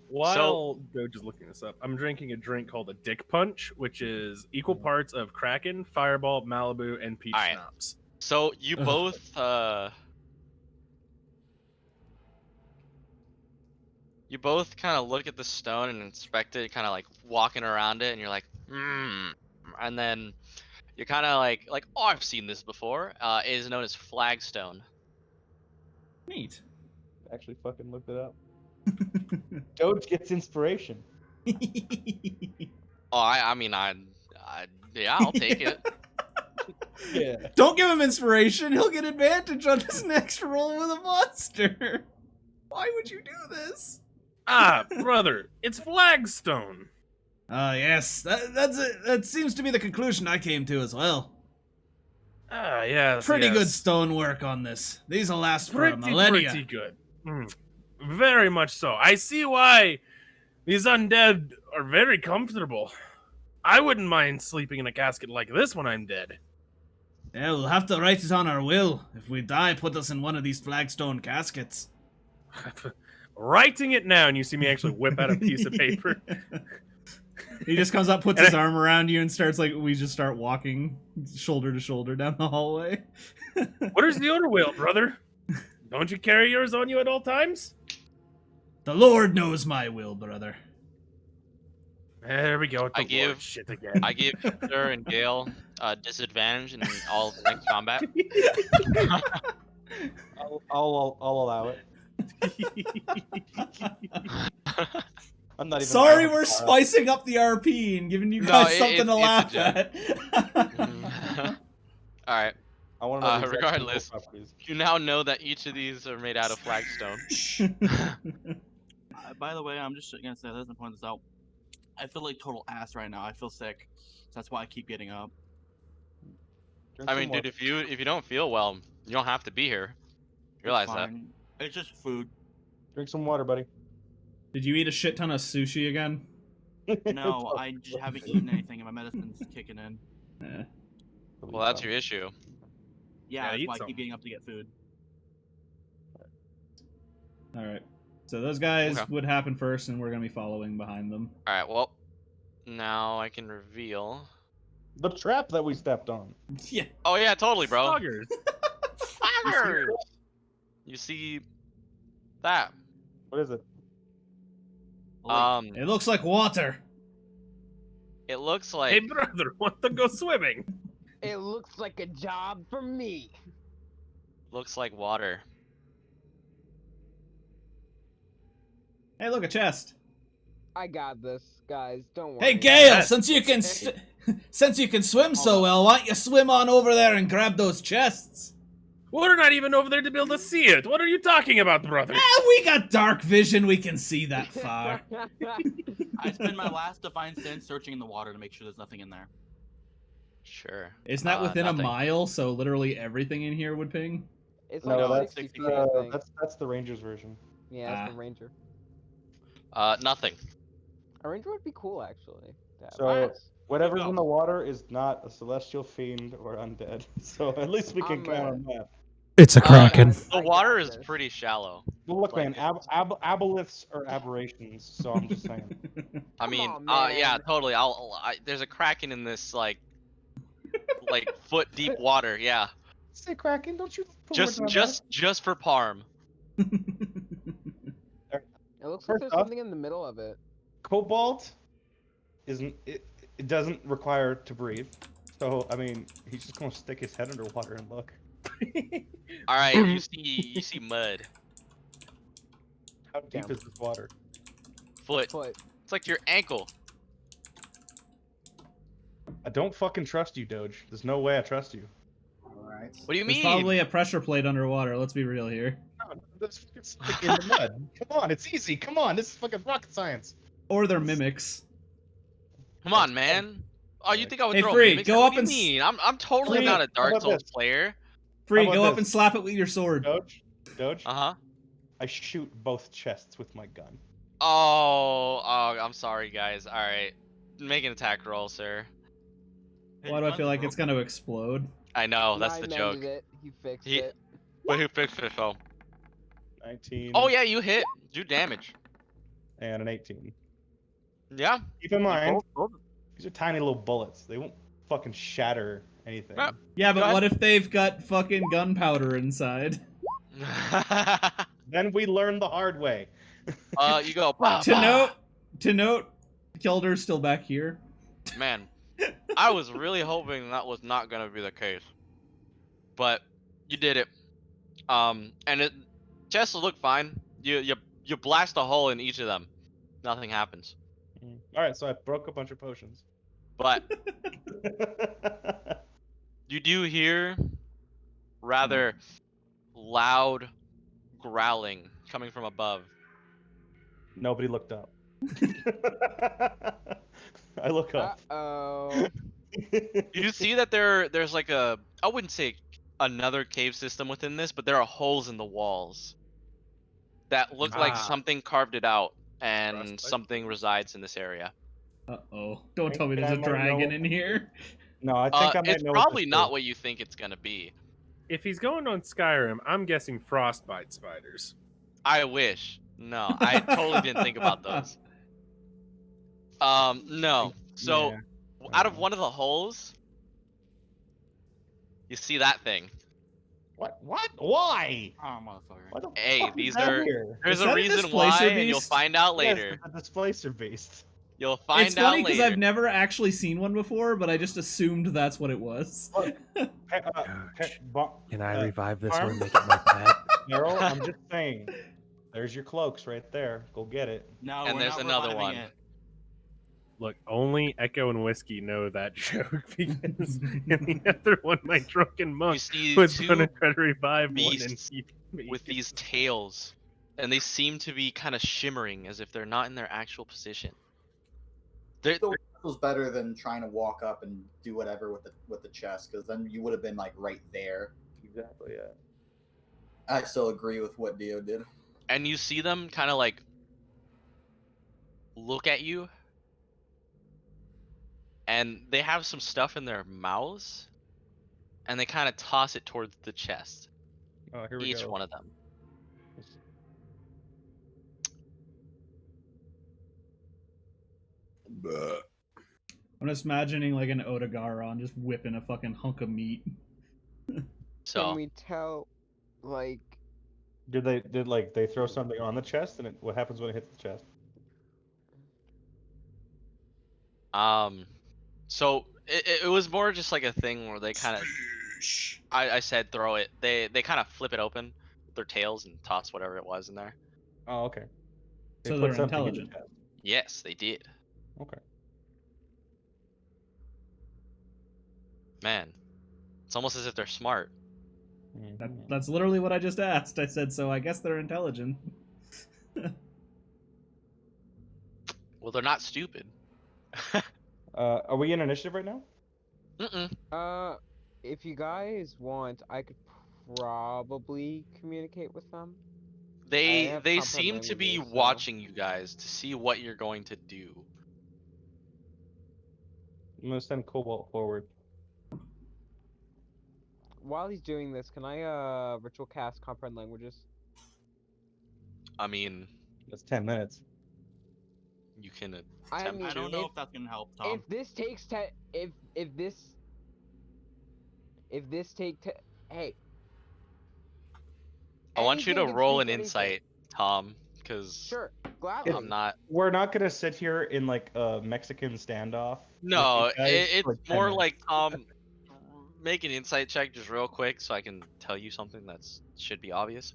while Doge is looking this up, I'm drinking a drink called a Dick Punch, which is equal parts of Kraken, Fireball, Malibu, and peach Alright. schnapps. So you Ugh. both kind of look at the stone and inspect it, kind of like walking around it, and you're like, and then you're kind of like, oh, I've seen this before. It is known as flagstone. Neat. Actually, fucking looked it up. Doge gets inspiration. Oh, I mean, yeah, I'll take it. Yeah. Don't give him inspiration. He'll get advantage on his next roll with a monster. Why would you do this? Ah, brother, it's flagstone. Yes, that seems to be the conclusion I came to as well. Ah, yes. Pretty good yes. stonework on this. These will last for a Pretty millennia. good. Very much so. I see why these undead are very comfortable. I wouldn't mind sleeping in a casket like this when I'm dead. Yeah, we'll have to write it on our will. If we die, put us in one of these flagstone caskets. Writing it now, and you see me actually whip out a piece of paper. He just comes up, puts his arm around you, and starts we just start walking shoulder to shoulder down the hallway. What is the other will, brother? Don't you carry yours on you at all times? The Lord knows my will, brother. There we go. with the I give- Lord shit again. I give Peter and Gale disadvantage in all ranked combat. I'll allow it. I'm not even. Sorry, we're spicing up the RP and giving you No, guys something to laugh it's a at. All right. I want to know the exact Regardless, properties. you now know that each of these are made out of flagstone. By the way, I'm just gonna say this and point this out. I feel like total ass right now. I feel sick. That's why I keep getting up. Drink I some mean, dude, water. if you don't feel well, you don't have to be here. Realize that. It's just food. Drink some water, buddy. Did you eat a shit ton of sushi again? No, I just haven't eaten anything and my medicine's kicking in. Eh. Well, that's your issue. Yeah, that's eat why I some. keep getting up to get food. All right. So those guys Okay. would happen first, and we're gonna be following behind them. All right. Well, now I can reveal. The trap that we stepped on. Yeah. Oh yeah, totally, bro. Sluggers. Fires! You see that? What is it? It looks like water. It looks like Hey, brother, want to go swimming? It looks like a job for me. water. Hey, look, a chest. I got this, guys. Don't worry. Hey, Gale, Yes. since you can swim so well, why don't you swim on over there and grab those chests? We're not even over there to be able to see it. What are you talking about, brother? We got dark vision. We can see that far. I spend my last divine sense searching in the water to make sure there's nothing in there. Sure. It's not within nothing. a mile, so literally everything in here would ping. It's No, like that's 60 feet, I think. that's the Rangers version. Yeah, that's the Ranger. Nothing. A Ranger would be cool, actually. to have. So whatever's go. in the water is not a celestial fiend or undead. So at least we can I'm count on that. It's a kraken. The water is pretty shallow. Well, look, Like man, aboliths are aberrations. So I'm just saying. I Come mean, on, yeah, man. totally. There's a kraken in this like foot deep water. Yeah, Say Kraken, don't you? put words in my mouth. just for Parm. It looks like First there's off- something in the middle of it. Cobalt isn't it doesn't require to breathe. So I mean, he's just gonna stick his head underwater and look. All right, you see mud. How deep is this water? Foot. Foot. It's like your ankle. I don't fucking trust you, Doge. There's no way I trust you. Alright. What do you There's mean? probably a pressure plate underwater. Let's be real here. No, that's fucking stick in the mud. Come on, it's easy. Come on, this is fucking rocket science. Or they're mimics. Come on, man. Oh, you think I would Hey, throw Free, mimics? go What up do you and mean? I'm totally Free, not a how Dark about Souls this? player. Free, How go about up and this? slap it with your sword. Doge. Uh huh. I shoot both chests with my gun. Oh, I'm sorry, guys. All right, make an attack roll, sir. Why do I feel like it's gonna explode? I know that's I the mended joke. it. He fixed He- it. But who fixed it though? 19. Oh yeah, you hit. Do damage. And an 18. Yeah. Keep in mind, these are tiny little bullets. They won't fucking shatter anything. Ah. Yeah, Go but ahead. what if they've got fucking gunpowder inside? Then we learn the hard way. You go. Bah, To bah. note, Kilder's still back here. Man, I was really hoping that was not gonna be the case, but you did it. And it chests look fine. You blast a hole in each of them. Nothing happens. Alright, so I broke a bunch of potions. But you do hear rather loud growling coming from above. Nobody looked up. I look up. Uh-oh. You see that there's like I wouldn't say another cave system within this, but there are holes in the walls that look like something carved it out, and Frostbite. something resides in this area. Uh-oh. Don't tell me Think there's I a might dragon know- in here. No, I think I might It's know what probably this not is. what you think it's gonna be. If he's going on Skyrim, I'm guessing frostbite spiders. I wish. No, I totally didn't think about those. No. So, Yeah. out of one of the holes, you see that thing. What? Why? Oh, motherfucker. What the Hey, fuck is these that are- here? There's Is a that a reason why, displacer and you'll beast? find out Yes, later. it's a displacer beast. You'll find It's out funny because later. I've never actually seen one before, but I just assumed that's what it was. Can I Uh, revive this Parm? one and make it my pet? Meryl, I'm just saying. There's your cloaks right there. Go get it. No, And we're there's not another reviving one. It. Look, only Echo and Whiskey know that joke because in the other one, my drunken You monk see was two going to try to revive one, and beasts he made with it. these tails, and they seem to be kind of shimmering as if they're not in their actual position. They're, Still was better than trying to walk up and do whatever with the chest, because then you would have been like right there. Exactly. Yeah. I still agree with what Dio did. and you see them kind of like look at you, and they have some stuff in their mouths, and they kind of toss it towards the chest. Oh, here we Each go. one of them. I'm just imagining like an Otogaron just whipping a fucking hunk of meat. So Can we tell, like, Did they throw something on the chest, and what happens when it hits the chest? so it was more just like a thing where they kind of I said throw it. They kind of flip it open with their tails and toss whatever it was in there. Oh, okay. They So put they're something in the intelligent. chest. Yes, they did. Okay. Man, it's almost as if they're smart. That's literally what I just asked. I said, so I guess they're intelligent. Well, they're not stupid. Are we in initiative right now? Mm-mm. if you guys want, I could probably communicate with them. I have They comprehend seem to be languages, so- watching you guys to see what you're going to do. I'm gonna send Cobalt forward. While he's doing this, can I ritual cast comprehend languages? I mean, That's 10 minutes. you can I attempt mean, I don't to. know if that's gonna help, Tom. If this takes if this hey, I want you to anything can roll speak an anything. insight, Tom, because Sure, gladly. I'm not. We're not gonna sit here in like a Mexican standoff. with No, these guys it's for 10 more minutes. like Tom. Make an insight check just real quick so I can tell you something that's should be obvious.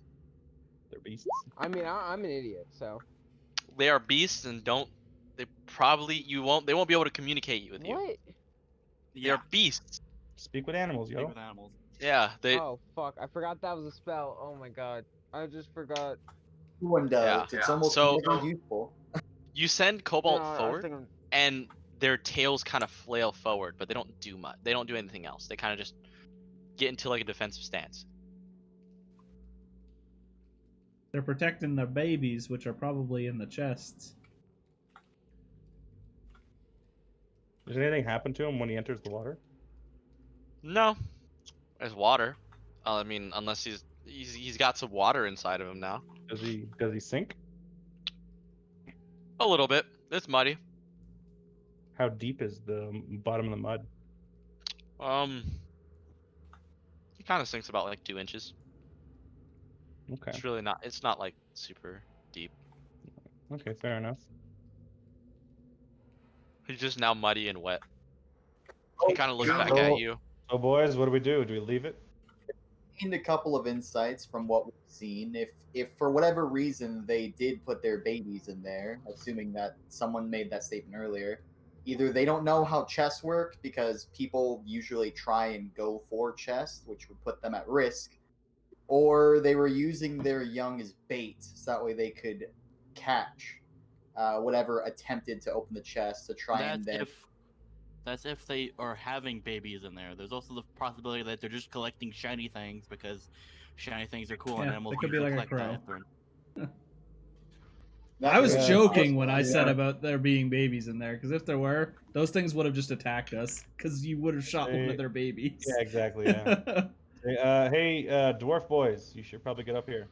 They're beasts. I mean, I'm an idiot, so. They are beasts and don't. They probably you won't. They won't be able to communicate with you. What? They're beasts. Speak with animals, Speak yo. with animals. Yeah, they. Oh fuck! I forgot that was a spell. Oh my god! I just forgot. Everyone does. Yeah. It's almost So- never useful. You send Cobalt No, I forward, think I'm- and their tails kind of flail forward, but they don't do much. They don't do anything else. They kind of just get into like a defensive stance. They're protecting their babies, which are probably in the chests. Does anything happen to him when he enters the water? No, there's water. I mean, unless he's got some water inside of him now. Does he sink? A little bit. It's muddy. How deep is the bottom of the mud? He kind of sinks about like 2 inches. Okay. It's really not. It's not like super deep. Okay, fair enough. He's just now muddy and wet. He kind of looks back So- at you. So boys, what do we do? Do we leave it? Gained a couple of insights from what we've seen. If for whatever reason they did put their babies in there, assuming that someone made that statement earlier, either they don't know how chests work because people usually try and go for chests, which would put them at risk, or they were using their young as bait, so that way they could catch whatever attempted to open the chest to try and then. That's if they are having babies in there. There's also the possibility that they're just collecting shiny things because shiny things are cool and Yeah, animals they could be usually like a collect crow. that. That I was could- joking when I yeah. said about there being babies in there, because if there were, those things would have just attacked us, because you would have shot one of their babies. Yeah, exactly. Yeah. Hey, dwarf boys, you should probably get up here.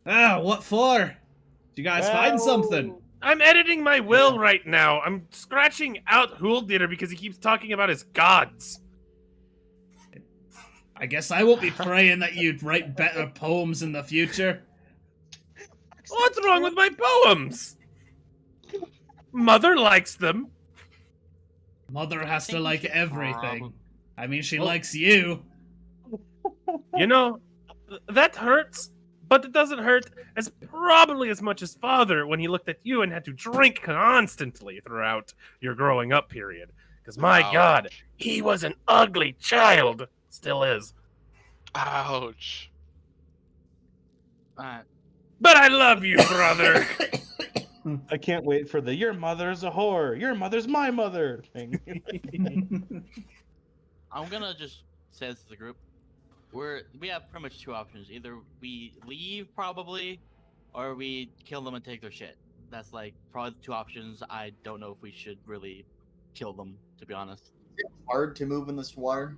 Ah, what for? Did you guys find something? I'm editing my will right now. I'm scratching out Huldir because he keeps talking about his gods. I guess I won't be praying that you'd write better poems in the future. What's wrong with my poems? Mother likes them. Mother has to think we like should everything. I mean, she Well- likes you. You know, that hurts, but it doesn't hurt as probably as much as father when he looked at you and had to drink constantly throughout your growing up period. Because my God, Ouch. he was an ugly child. Still is. Ouch. Alright. But I love you, brother. I can't wait for the "your mother's a whore, your mother's my mother" thing. I'm gonna just say this to the group. We have pretty much two options. Either we leave probably, or we kill them and take their shit. That's like probably the two options. I don't know if we should really kill them, to be honest. Hard to move in this water.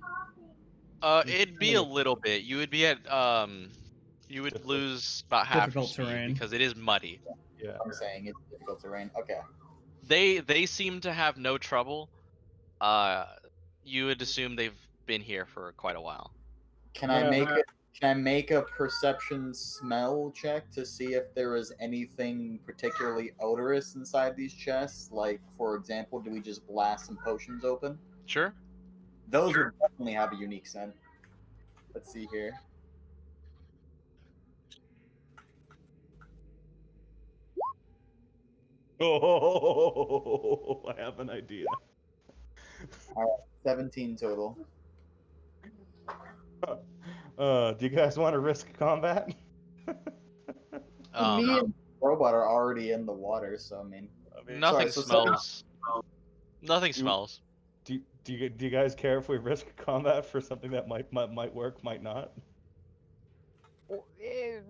It'd be a little bit. You would be at you would Difficult. lose about half your Difficult speed terrain. because it is muddy. Yeah. I'm saying it's difficult terrain. Okay. They seem to have no trouble. You would assume they've been here for quite a while. Can I make a perception smell check to see if there is anything particularly odorous inside these chests? Like, for example, do we just blast some potions open? Sure. Those would definitely have a unique scent. Let's see here. Oh, I have an idea. 17 total. Do you guys want to risk combat? Me and Robot are already in the water, so I mean. Nothing so smells. Nothing smells. Do you guys care if we risk combat for something that might work, might not? You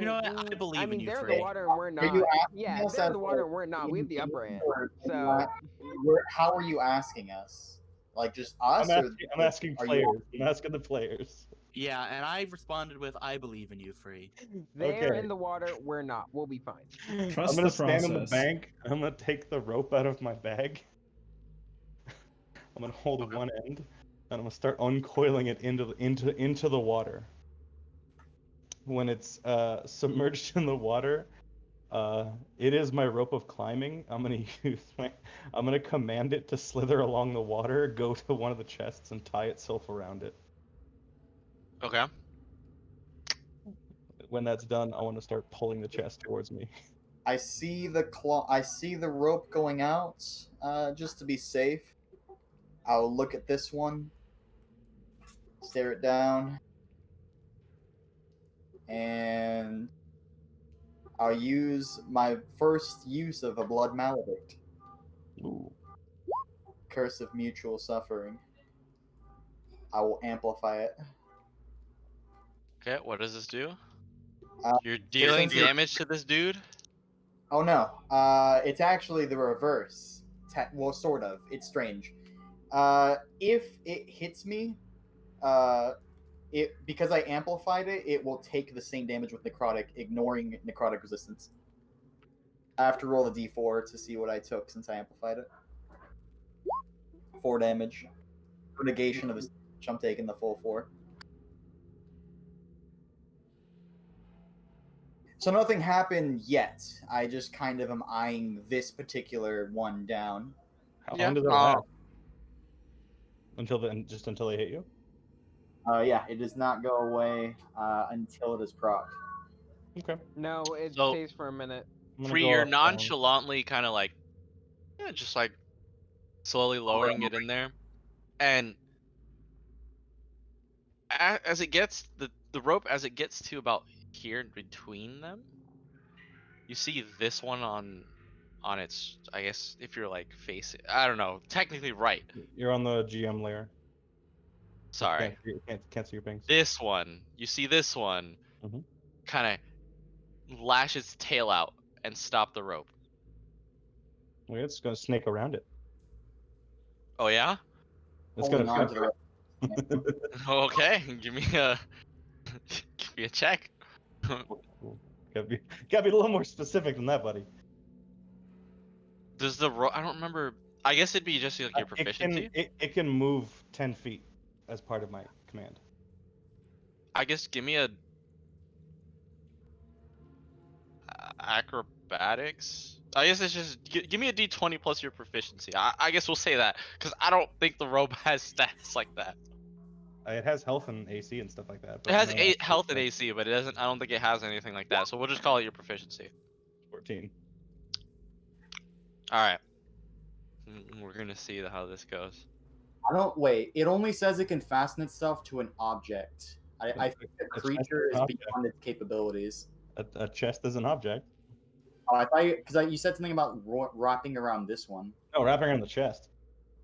know what? I believe I in mean, you, they're in Frey. the water and we're not. you asking Yeah, us they're in as the water a- and we're not. We have the upper hand. Or- So How are you asking us? Like just us? I'm asking are players. you- I'm asking the players. Yeah, and I responded with, "I believe in you, Free." they're Okay. in the water, we're not. We'll be fine. Trust I'm gonna the stand on the process. bank. I'm gonna take the rope out of my bag. I'm gonna hold one end, and I'm gonna start uncoiling it into the water. When it's submerged in the water, it is my rope of climbing. I'm gonna command it to slither along the water, go to one of the chests, and tie itself around it. Okay. When that's done, I want to start pulling the chest towards me. I see the I see the rope going out. Just to be safe, I'll look at this one, stare it down, and I'll use my first use of a blood maledict. Ooh. Curse of mutual suffering. I will amplify it. Okay. What does this do? Uh, You're dealing since you're- damage to this dude. Oh no, it's actually the reverse. Well, sort of. It's strange. If it hits me, because I amplified it, it will take the same damage with necrotic, ignoring necrotic resistance. I have to roll a d4 to see what I took since I amplified it. 4 damage. For negation of this, I'm taking the full 4. So nothing happened yet. I just kind of am eyeing this particular one down. How Yeah, long does that last? Until they hit you? Yeah, it does not go away until it is procced. Okay. No, it So- stays for a minute. I'm gonna Free, go you're off, nonchalantly kind of like, just like slowly lowering it in there, and as it gets the rope as it gets to about here in between them, you see this one on its, I guess if you're like facing, I don't know, technically right. You're on the GM layer. Sorry. Can't see your pings. This one, you see this one, Mhm. kind of lash its tail out and stop the rope. Well, it's gonna snake around it. Oh yeah? It's Holding gonna. on to the rope. Okay, give me a check. Gotta be a little more specific than that, buddy. Does the rope? I don't remember. I guess it'd be just like your proficiency. It can move 10 feet as part of my command. I guess give me a acrobatics. I guess it's just give me a d20 plus your proficiency. I guess we'll say that because I don't think the rope has stats like that. It has health and AC and stuff like that. It But has no, health and AC, but it doesn't. I don't think it has anything like that. So we'll just call it your proficiency. 14. All right. We're gonna see how this goes. I don't wait. It only says it can fasten itself to an object. I think the A chest creature is is an object. beyond its capabilities. A chest is an object. Oh, I thought because you said something about wrapping around this one. No, wrapping around the chest.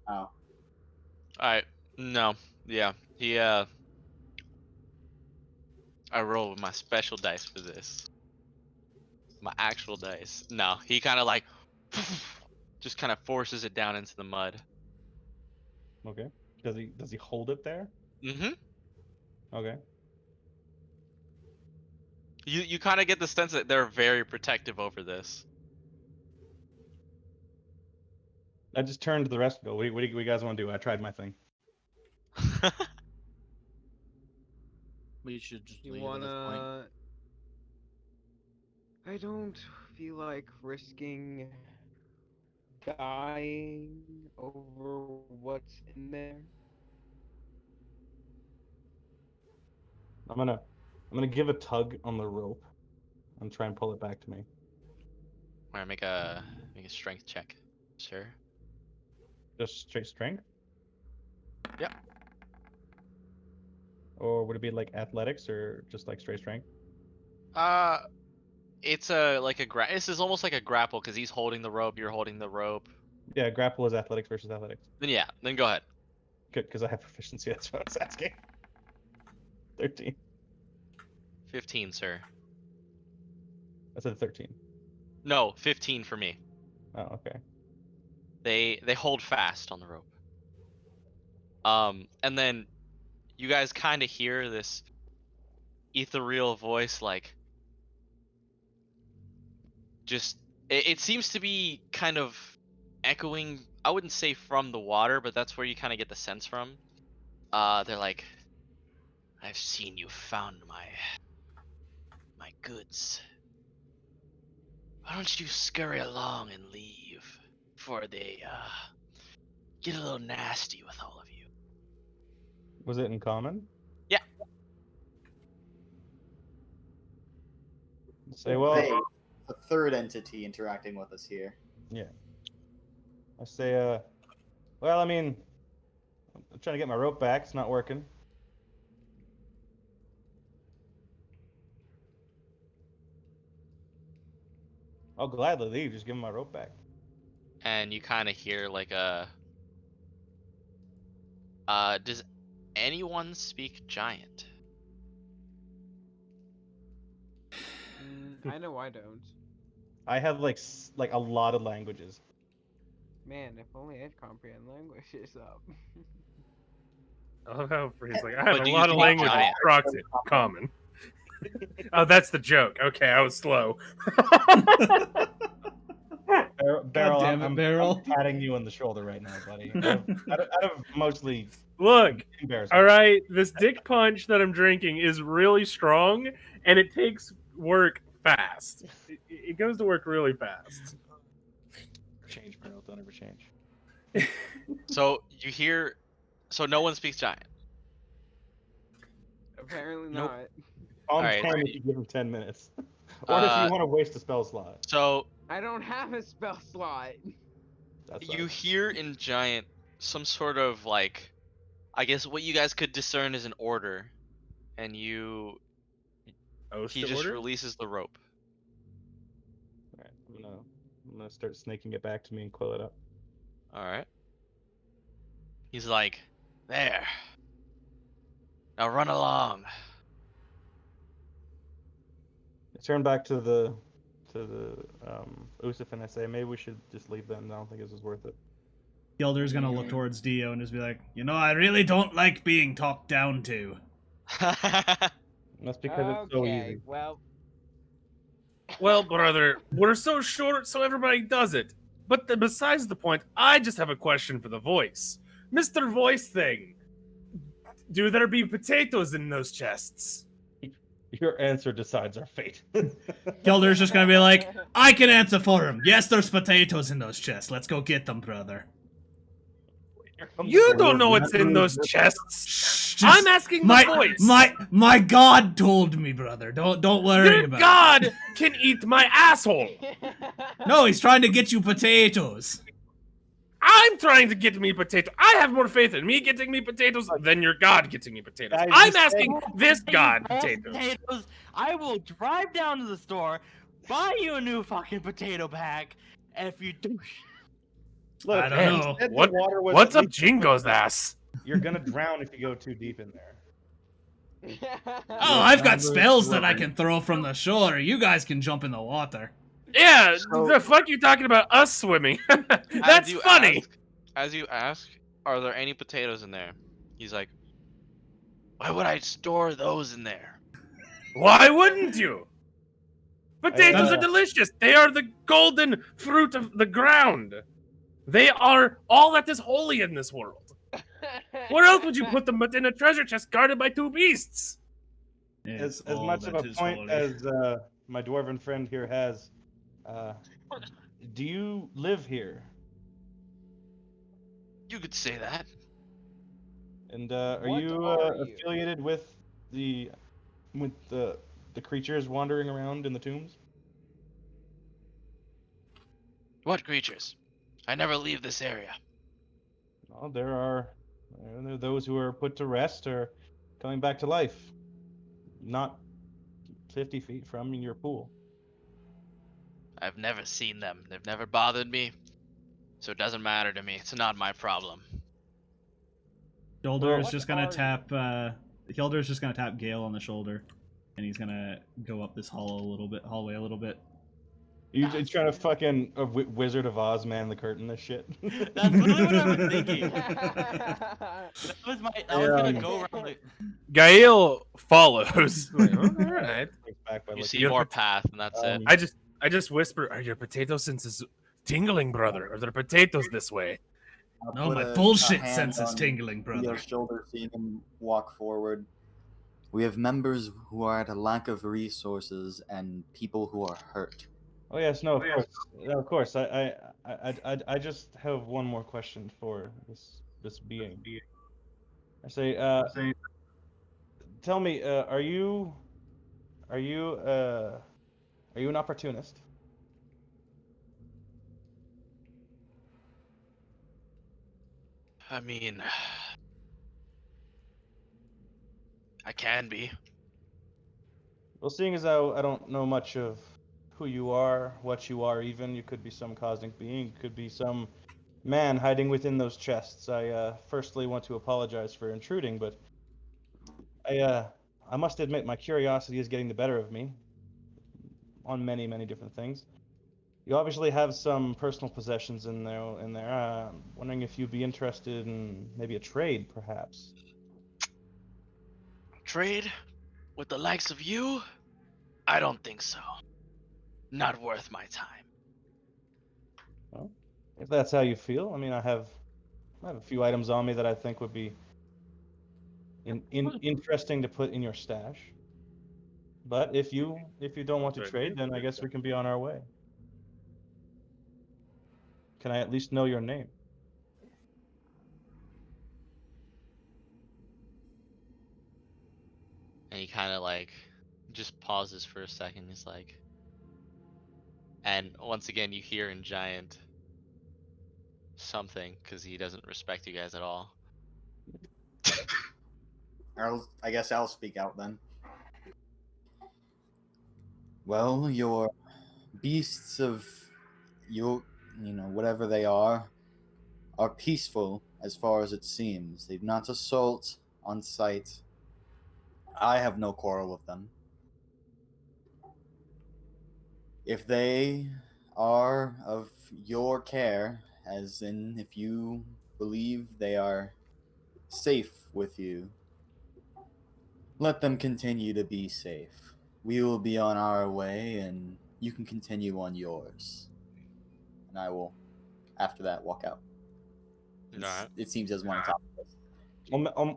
Oh, All right. No. Yeah. He. I roll with my special dice for this. My actual dice. No. He kind of like. Just kind of forces it down into the mud. Okay. Does he hold it there? Mm-hmm. Okay. You kind of get the sense that they're very protective over this. I just turned to the rest and go, what do you guys want to do? I tried my thing. We should just You leave at this point. wanna? I don't feel like risking dying over what's in there. I'm gonna give a tug on the rope and try and pull it back to me. I'm gonna make a strength check, sir. Just straight strength? Yeah. Or would it be like athletics or just like straight strength? It's this is almost like a grapple because he's holding the rope, you're holding the rope. Yeah, grapple is athletics versus athletics. Then go ahead. Good, because I have proficiency. That's what I was asking. 13. 15, sir. I said 13. No, 15 for me. Oh, okay. They hold fast on the rope. And then you guys kind of hear this ethereal voice, like, just it seems to be kind of echoing. I wouldn't say from the water, but that's where you kind of get the sense from. They're like, I've seen you found my goods. Why don't you scurry along and leave before they get a little nasty with all of you? Was it in common? Yeah. Say, well, they, the third entity interacting with us here. yeah. I say, well, I mean, I'm trying to get my rope back. It's not working. I'll gladly leave. Just give him my rope back. And you kind of hear like does anyone speak giant? I know I don't. I have like a lot of languages. Man, if only I'd comprehend languages up. I love how he's like, I But have a do you lot of speak language giant? proxy common. Oh, that's the joke. Okay, I was slow. Barrel, damn it, Barrel. I'm patting you on the shoulder right now, buddy. out of mostly Look, embarrassment. all right, this dick punch that I'm drinking is really strong, and it takes work fast. It goes to work really fast. Change, Barrel. Don't ever change. So you hear, so no one speaks giant. Apparently Nope. not. On Alright. 10 if you give him 10 minutes. Or if you want to waste a spell slot. So I don't have a spell slot. That's you hear in giant some sort of like, I guess what you guys could discern is an order, and he just releases the rope. Alright, I'm gonna start snaking it back to me and coil it up. All right. He's like, there. Now run along. I turn back to the Usif and I say, maybe we should just leave them. I don't think this is worth it. Gilder's gonna look towards Dio and just be like, you know, I really don't like being talked down to. That's because it's so easy. Well, Well, brother, we're so short, so everybody does it. But besides the point, I just have a question for the voice. Mr. Voice Thing, do there be potatoes in those chests? Your answer decides our fate. Gilder's just gonna be like, I can answer for him. Yes, there's potatoes in those chests. Let's go get them, brother. You don't know what's in those chests. Shh. I'm asking the boys. My God told me, brother. Don't worry Your about God it. can eat my asshole. No, he's trying to get you potatoes. I'm trying to get me potato. I have more faith in me getting me potatoes than your God getting me potatoes. Guys, I'm just say- asking this God Potatoes. potatoes. I will drive down to the store, buy you a new fucking potato bag, and if you do, Look, I don't he know. said the What? water was What's at up least- Jingo's ass? You're gonna drown if you go too deep in there. Oh, I've got spells that I can throw from the shore. You guys can jump in the water. Yeah, So- the fuck you talking about us swimming? That's funny. As you ask, are there any potatoes in there? He's like, why would I store those in there? Why wouldn't you? Potatoes I, are delicious. They are the golden fruit of the ground. They are all that is holy in this world. Where else would you put them but in a treasure chest guarded by two beasts? as It's all much of that a is point holy. as my dwarven friend here has, do you live here? You could say that. And are What you are you? affiliated with the creatures wandering around in the tombs? What creatures? I never leave this area. Well, there are those who are put to rest or coming back to life, not 50 feet from your pool. I've never seen them. They've never bothered me. So it doesn't matter to me. It's not my problem. Shoulder is What just gonna are tap. Hilder is just gonna tap Gale on the shoulder, and he's gonna go up this hallway a little bit. You trying to fucking Wizard of Oz man the curtain this shit? that's literally what I was thinking. That was gonna go around the. Gael follows. Like, all right. Back by You looking- see You're more pot- path, and that's it. I just whisper, are your potato senses tingling, brother? Are there potatoes this way? I'll No, put my a bullshit hand sense is on tingling, brother. Leo's shoulder, seeing him walk forward. We have members who are at a lack of resources and people who are hurt. Oh yes, no, of course, no, of course. I just have one more question for this being. I say, tell me, are you an opportunist? I mean, I can be. Well, seeing as how I don't know much of who you are, what you are, even, you could be some cosmic being, you could be some man hiding within those chests. I firstly want to apologize for intruding, but I must admit my curiosity is getting the better of me on many, many different things. You obviously have some personal possessions in there. Wondering if you'd be interested in maybe a trade, perhaps. Trade with the likes of you? I don't think so. Not worth my time. Well, if that's how you feel, I mean, I have a few items on me that I think would be interesting to put in your stash. But if you don't want to trade, then I guess we can be on our way. Can I at least know your name? And he kind of like just pauses for a second. He's like, and once again, you hear in Giant something because he doesn't respect you guys at all. I guess I'll speak out then. Well, your beasts of whatever they are peaceful as far as it seems. They do not assault on sight. I have no quarrel with them. If they are of your care, as in if you believe they are safe with you, let them continue to be safe. We will be on our way, and you can continue on yours. And I will, after that, walk out. Alright. It seems as one top.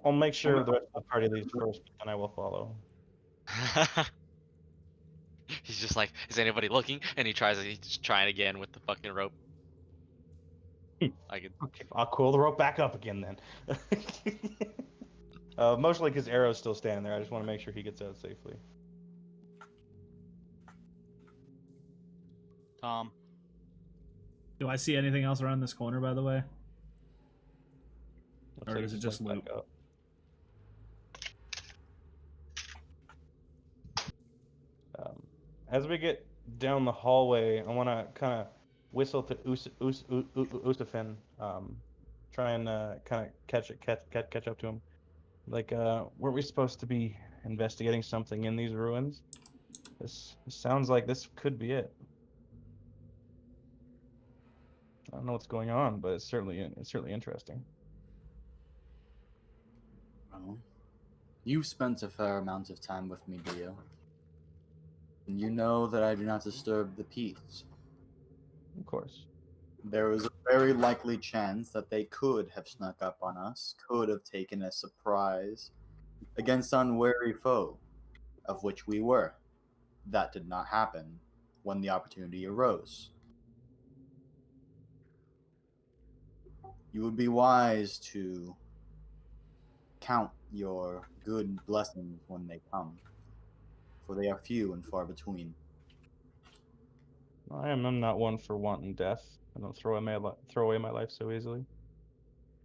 I'll make sure the rest of the party leaves first, and I will follow. He's just like, is anybody looking? And he's just trying again with the fucking rope. I could. Okay, I'll coil the rope back up again then. Mostly because Arrow's still standing there. I just want to make sure he gets out safely. Tom. Do I see anything else around this corner, by the way? Looks Or like does it he just went back loop? up. As we get down the hallway, I want to kind of whistle to Usafin, try and kind of catch up to him. Like, weren't we supposed to be investigating something in these ruins? This sounds like this could be it. I don't know what's going on, but it's certainly interesting. Well, you've spent a fair amount of time with me, Dio. And you know that I do not disturb the peace. Of course. There is a very likely chance that they could have snuck up on us, could have taken a surprise against unwary foe, of which we were. That did not happen when the opportunity arose. You would be wise to count your good blessings when they come, for they are few and far between. I'm not one for wanton death. I don't throw away my life so easily.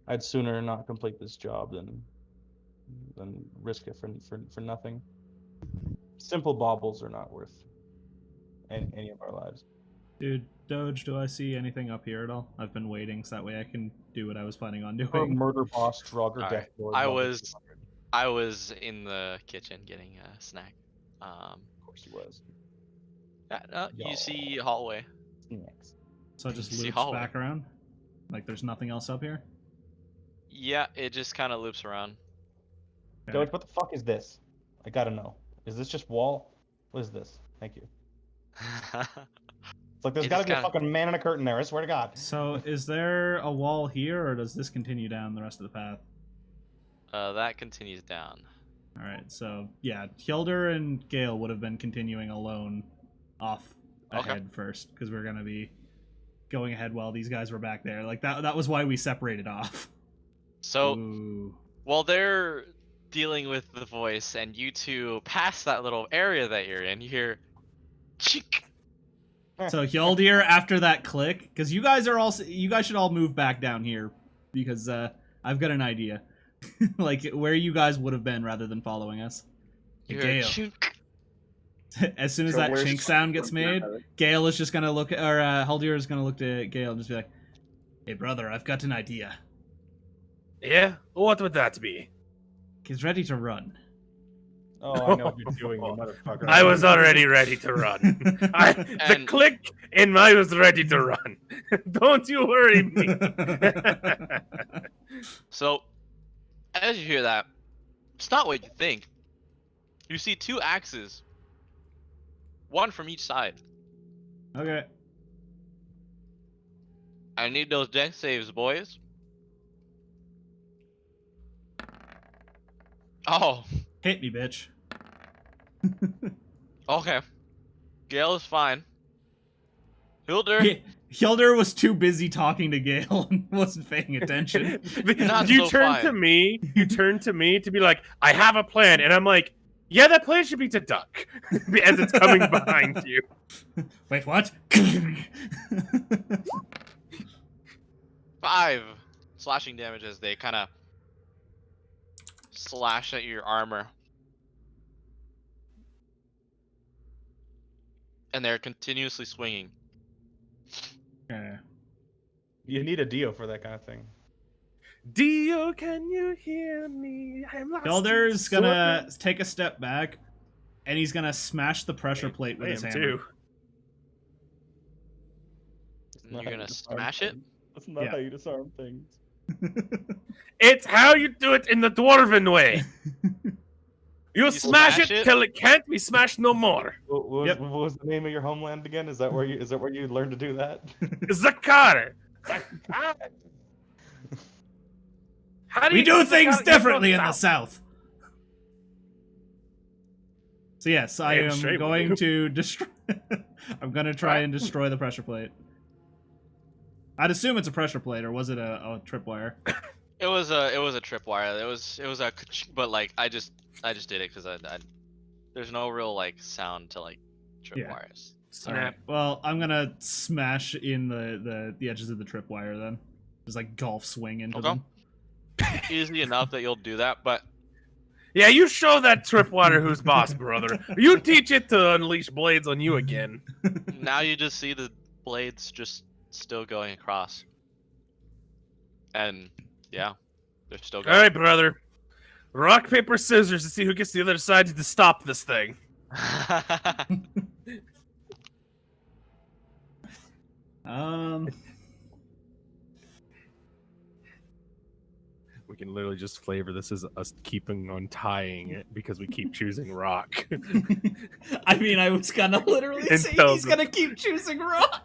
I'd sooner not complete this job than risk it for nothing. Simple baubles are not worth any of our lives. Dude, Doge, do I see anything up here at all? I've been waiting so that way I can do what I was planning on Or doing. murder boss, Draugr, All Death right. Lord. I Lord was 200. I was in the kitchen getting a snack. Of course he was. You Y'all. see hallway. Snacks. So it just See loops hallway. back around? Like there's nothing else up here? Yeah, it just kind of loops around. Okay. Doge, what the fuck is this? I gotta know. Is this just wall? What is this? Thank you. It's like there's It gotta just be a kinda- fucking man in a curtain there. I swear to God. So is there a wall here, or does this continue down the rest of the path? That continues down. Alright, so yeah, Hjelder and Gale would have been continuing alone off ahead first, because we're gonna be going ahead while these guys were back there. Like that was why we separated off. So Ooh. while they're dealing with the voice, and you two pass that little area that you're in, you hear, chink. So Hjeldir, after that click, because you guys should all move back down here, because I've got an idea, like where you guys would have been rather than following us. You hear Gale. chink. As soon as So that where's- chink sound gets made, Gale is just gonna look, or Hjeldir is gonna look to Gale and just be like, "Hey brother, I've got an idea. Yeah? What would that be? He's ready to run." Oh, I know what you're doing, you motherfucker. I was already ready to run. The And- click and I was ready to run. Don't you worry me. So, as you hear that, it's not what you think. You see two axes, one from each side. Okay. I need those deck saves, boys. Oh, Hit me, bitch. okay. Gale is fine. Hilder, Hjeldir was too busy talking to Gale and wasn't paying attention. Not you so turn fine. to me. You turn to me to be like, I have a plan, and I'm like, yeah, that plan should be to duck as it's coming behind you. Wait, what? 5 slashing damage as they kind of slash at your armor. And they're continuously swinging. Okay. You need a Dio for that kind of thing. Dio, can you hear me? I'm lost. Hjeldir's gonna take a step back, and he's gonna smash the pressure plate with I his am hammer. too. And you're gonna smash it? That's not Yeah. how you disarm things. It's how you do it in the dwarven way. You smash smash it it? till it can't be smashed no more. What was the name of your homeland again? Is that where you learned to do that? Zakar. How We you do things Zakar? differently You in know the South. So yes, I Damn am straight we going do. to destroy. I'm gonna try and destroy the pressure plate. I'd assume it's a pressure plate, or was it a tripwire? It was a tripwire. It was a, but like I just did it because I there's no real like sound to like Yeah. tripwires. All right. Well, I'm gonna smash in the edges of the tripwire then. Just like golf swing into Okay. them. Easy enough that you'll do that, but Yeah, you show that tripwire who's boss, brother. You teach it to unleash blades on you again. now you just see the blades just still going across. And yeah, they're still All going. right, brother. Rock, paper, scissors to see who gets the other side to stop this thing. We can literally just flavor this as us keeping on tying it because we keep choosing rock. I mean, I was gonna literally say Until he's the- gonna keep choosing rock.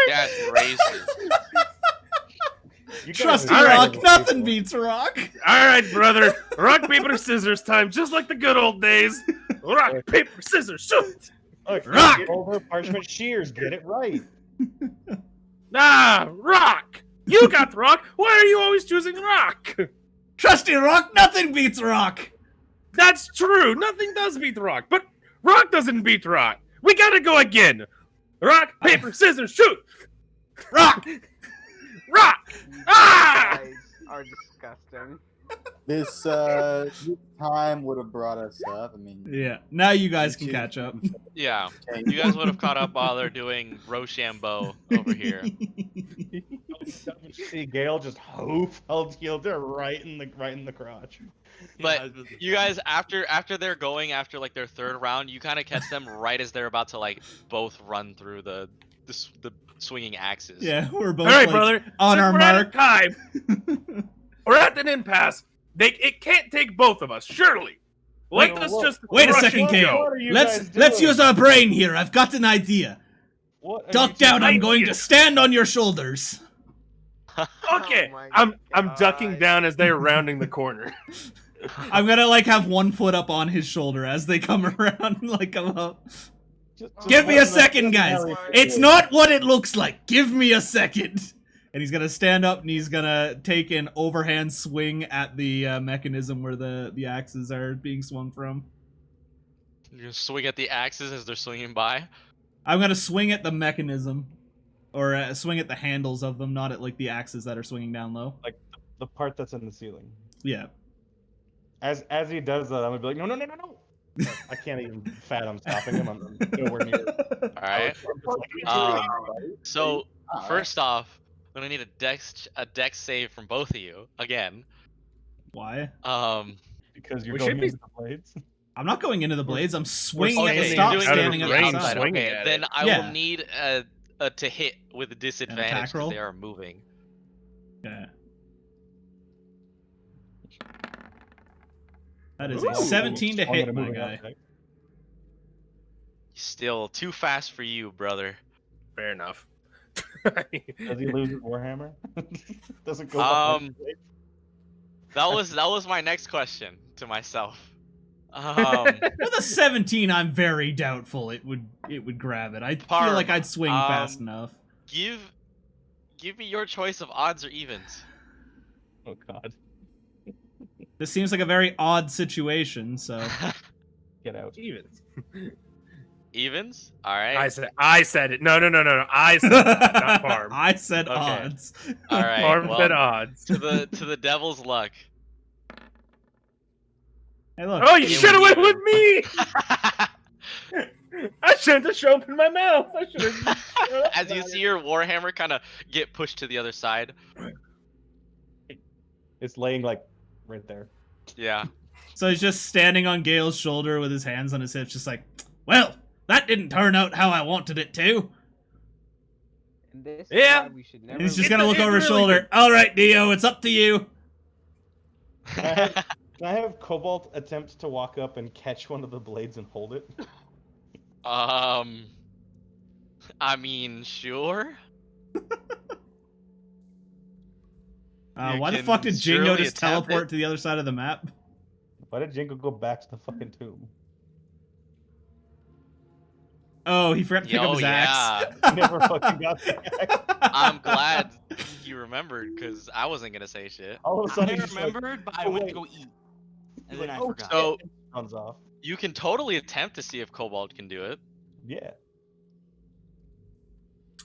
Yeah, it's racist. You guys Trusty are rock, terrible nothing people. beats rock. All right, brother. Rock, paper, scissors time, just like the good old days. Rock, paper, scissors, shoot! Look, Rock! get over parchment shears. Get it right. Ah, rock! You got the rock. Why are you always choosing rock? Trusty rock, nothing beats rock. That's true. Nothing does beat rock, but rock doesn't beat rock. We gotta go again. Rock, paper, scissors, shoot! Rock! Rock! Ah! You guys are disgusting. This time would have brought us up. I mean, Yeah, now you guys can catch up. Yeah, you guys would have caught up while they're doing Rochambeau over here. See Gale just healed her right in the crotch. But you guys, after they're going after like their third round, you kind of catch them right as they're about to like both run through the swinging axes. Yeah, we're both All right, like, brother. on Since our we're out mark. of time. We're at an impasse. It can't take both of us, surely. Let us just Wait a rush second, and What Gale. go. are you Let's guys doing? use our brain here. I've got an idea. What are Duck you down. I'm Idea. going to stand on your shoulders. Okay, Oh my I'm ducking God. down as they're rounding the corner. I'm gonna like have one foot up on his shoulder as they come around, like come up. Just Give me a listen to second, guys. Harry It's Potter. not what it looks like. Give me a second. And he's gonna stand up and he's gonna take an overhand swing at the mechanism where the axes are being swung from. You're gonna swing at the axes as they're swinging by. I'm gonna swing at the mechanism, or swing at the handles of them, not at like the axes that are swinging down low. the part that's in the ceiling. Yeah. As he does that, I'm gonna be like, no. But I can't even fathom stopping him. I'm nowhere near. All right. So first off, I'm gonna need a dex save from both of you again. Why? Because you're We going should be- into the blades. I'm not going into the blades. I'm swinging at the standing stop, out of standing at the range, outside. swinging Okay, at then it. I Yeah. will need to hit with a disadvantage attack roll? because they are moving. Yeah. That is a Ooh. 17 to Swung hit, at a my moving guy. object. Still too fast for you, brother. Fair enough. Does he lose his warhammer? Doesn't go. That was my next question to myself. With a 17, I'm very doubtful it would grab it. I feel Parm, like I'd swing fast enough. give me your choice of odds or evens. Oh God, This seems like a very odd situation, so get out. Evens. Evens? All right. I said it. No. I said it, not Parm. I said Okay. odds. All right. Parm well, said odds. to the devil's luck. Hey, look. Oh, you It should have was went with me. I shouldn't have shown in my mouth. I should have. As you see your warhammer kind of get pushed to the other side. It's laying like right there. Yeah. So he's just standing on Gale's shoulder with his hands on his hips, just like, well, that didn't turn out how I wanted it to. And this Yeah. is why we should never. And he's just It- gonna look it over his really shoulder. All right, Dio, it's up to you. Can I have Cobalt attempt to walk up and catch one of the blades and hold it? I mean, sure. You Why the can fuck did Jingo surely just attempt teleport it. to the other side of the map? Why did Jingle go back to the fucking tomb? Oh, he forgot to pick up Yo, his yeah. axe. Never fucking got the axe. I'm glad You remembered because I wasn't gonna say shit. All of a I sudden, he's just like, remembered, but I "Oh, went wait." to go eat, and He's then like, I "Oh, forgot. So runs off. you can totally attempt to see if Kobold can do it. Yeah.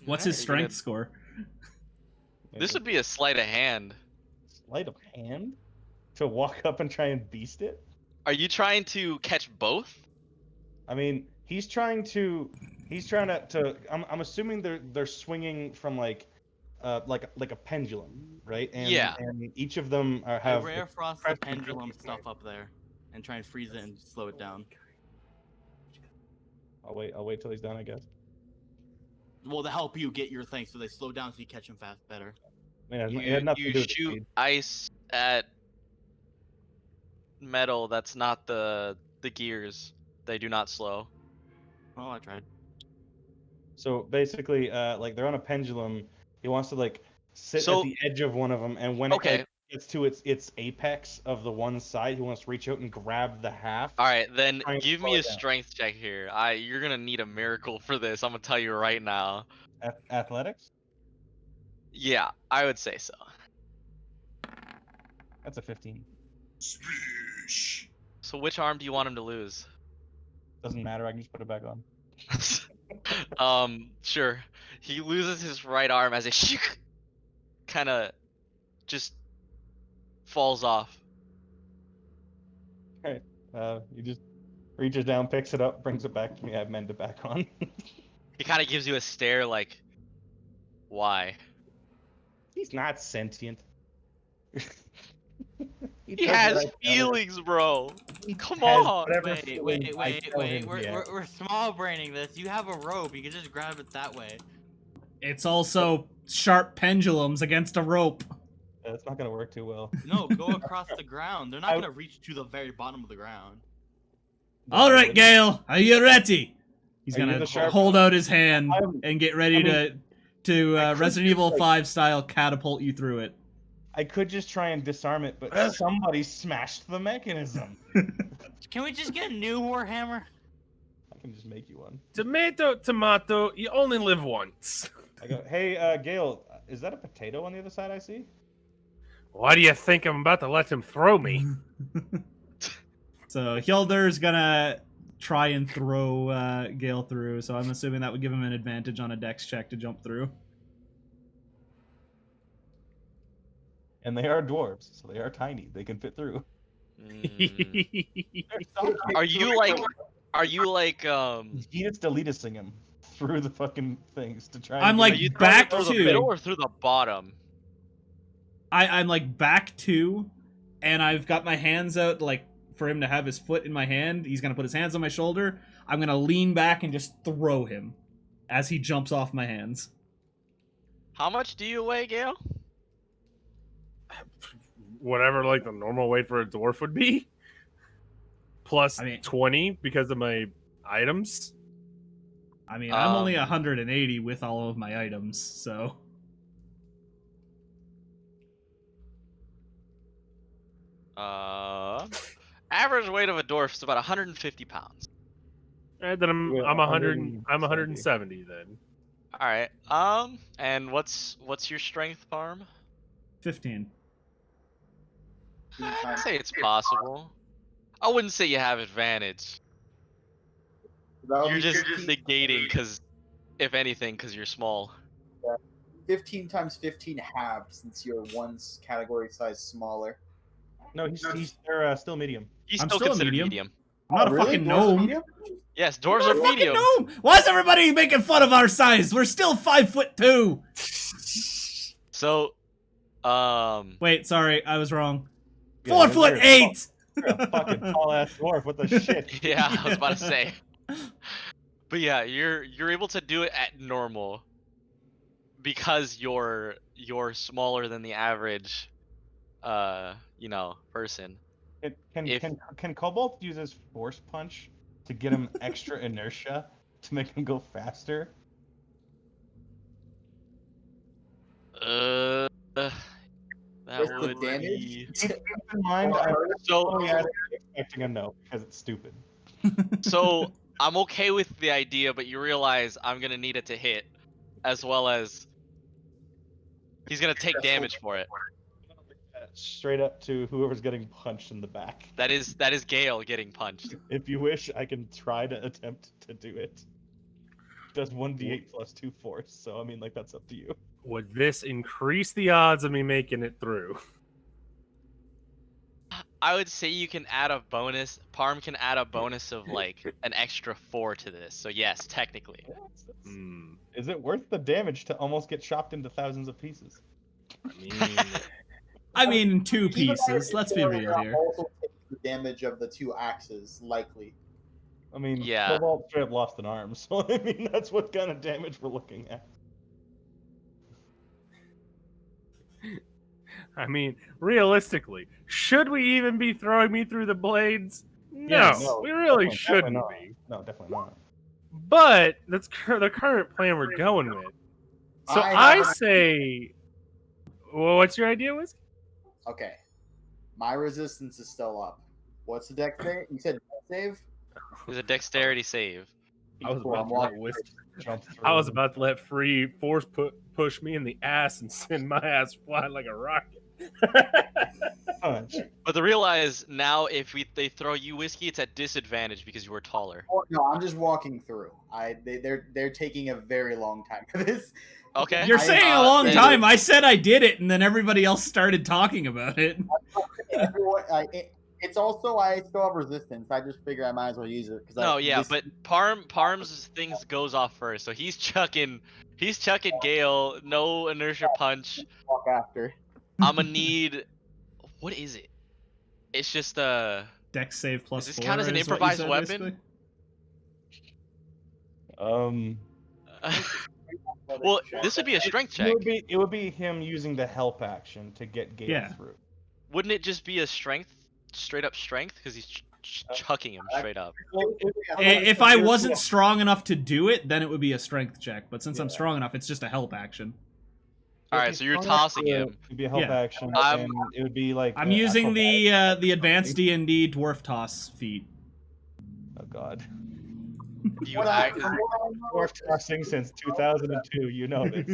What's his Alright, you're gonna- strength score? This would be a sleight of hand. sleight of hand to walk up and try and beast it. Are you trying to catch both? I mean, he's trying to. I'm assuming they're swinging from like a pendulum, right? And Yeah. and each of them I have rare frost the pressure pendulum sensing. stuff up there, and try and freeze it and slow it down. I'll wait till he's done, I guess. Well, to help you get your thing, so they slow down so you catch them fast better. Yeah, it You, had nothing you to do with shoot speed. ice at metal that's not the gears. They do not slow. Oh, I tried. So basically, like they're on a pendulum. He wants to like sit So- at the edge of one of them, and when Okay. it like, gets to its apex of the one side, he wants to reach out and grab the half. All right, then Try and give slow me a it down. strength check here. You're gonna need a miracle for this. I'm gonna tell you right now. Athletics. Yeah, I would say so. That's a 15. So which arm do you want him to lose? Doesn't matter. I can just put it back on. Sure. He loses his right arm as a kind of just falls off. He just reaches down, picks it up, brings it back to me. I mend it back on. He kind of gives you a stare like, why? He's not sentient. He does has what I tell him. feelings, bro. Come Has on. whatever Wait, feelings I tell him he has. We're small braining this. You have a rope. You can just grab it that way. It's also sharp pendulums against a rope. That's not gonna work too well. No, go across the ground. They're not I- gonna reach to the very bottom of the ground. All right, Gale, are you ready? He's Are you gonna the sharp- hold out his hand I'm- and get ready I mean, to I could Resident just, Evil like- 5 style catapult you through it. I could just try and disarm it, but somebody smashed the mechanism. Can we just get a new Warhammer? I can just make you one. Tomato, you only live once. I go, hey, Gale, is that a potato on the other side I see? Why do you think I'm about to let him throw me? So Hjelder's gonna try and throw Gale through, so I'm assuming that would give him an advantage on a dex check to jump through. And they are dwarves, so they are tiny. They can fit through. Are you like He is deletusing him through the fucking things to try. I'm and like are you back throwing it through to- the middle or through the bottom? I'm like back to, and I've got my hands out like for him to have his foot in my hand. He's gonna put his hands on my shoulder. I'm gonna lean back and just throw him as he jumps off my hands. How much do you weigh, Gale? Whatever, like the normal weight for a dwarf would be. Plus I mean- 20 because of my items. I mean, I'm only Um, 180 with all of my items, so Average weight of a dwarf is about 150 pounds. Then I'm Yeah, 100. I'm 170 170 then. All right. And what's your strength, Parm? 15. I'd say it's possible. I wouldn't say you have advantage. You're just negating because, if anything, because you're small. 15 times 15 halved since you're one category size smaller. No, they're still medium. He's I'm still still a considered medium. medium. I'm not a Oh, really? fucking Dwarves are gnome. medium? Yes, dwarves I'm are not a fucking medium. gnome. Why is everybody making fun of our size? We're still 5'2". So, Wait, sorry, I was wrong. Yeah, 4'8". You're a fucking tall ass dwarf. What the shit? yeah, I was about to say. But yeah, you're able to do it at normal because you're smaller than the average, person. Can Cobalt use his force punch to get him extra inertia to make him go faster? That With the would damage? be. Keep in mind, I'm So, only expecting a no because it's stupid. so I'm okay with the idea, but you realize I'm gonna need it to hit, as well as He's gonna take damage for it. Straight up to whoever's getting punched in the back. That is Gale getting punched. If you wish, I can try to attempt to do it. Does 1d8 plus 2 force, so I mean, like, that's up to you. Would this increase the odds of me making it through? I would say you can add a bonus. Parm can add a bonus of like an extra 4 to this. So yes, technically. Is it worth the damage to almost get chopped into thousands of pieces? I mean, 2 pieces. Let's be real here. Also take the damage of the 2 axes, likely. I mean, Yeah. Cobalt straight up lost an arm, so I mean, that's what kind of damage we're looking at. I mean, realistically, should we even be throwing me through the blades? No, Yes. we really Definitely shouldn't not. be. No, definitely not. But that's the current plan we're going with. So I say, well, what's your idea, Whiskey? Okay. My resistance is still up. What's the dex save? You said dex save? There's a dexterity save. I was Cool, about I'm to let walking Whiskey. Jump through. I was about to let free force push me in the ass and send my ass flying like a rocket. punch. But the real is now if they throw you Whiskey, it's at disadvantage because you were taller. Oh, no, I'm just walking through. They're taking a very long time for this. Okay. You're I- saying a long then- time. I said I did it, and then everybody else started talking about it. Everyone, it's also I still have resistance. I just figure I might as well use it because No, yeah, but Parm's things goes off first, so he's chucking Gale, no inertia punch. walk after. I'ma need what is it? It's just Dex save plus Does this 4. count as an is what you improvised said, weapon? basically? well, this would be a strength check. It would be him using the help action to get Gale Yeah. through. Wouldn't it just be a straight up strength because he's chucking him straight up? If I wasn't strong enough to do it, then it would be a strength check. But since I'm strong enough, it's just a help action. All right, so you're tossing him. It'd be a help Yeah. action, I'm- and it would be like I'm using acrobatic. the advanced D&D dwarf toss feat. Oh god. You What act- Dwarf tossing since 2002. You know this.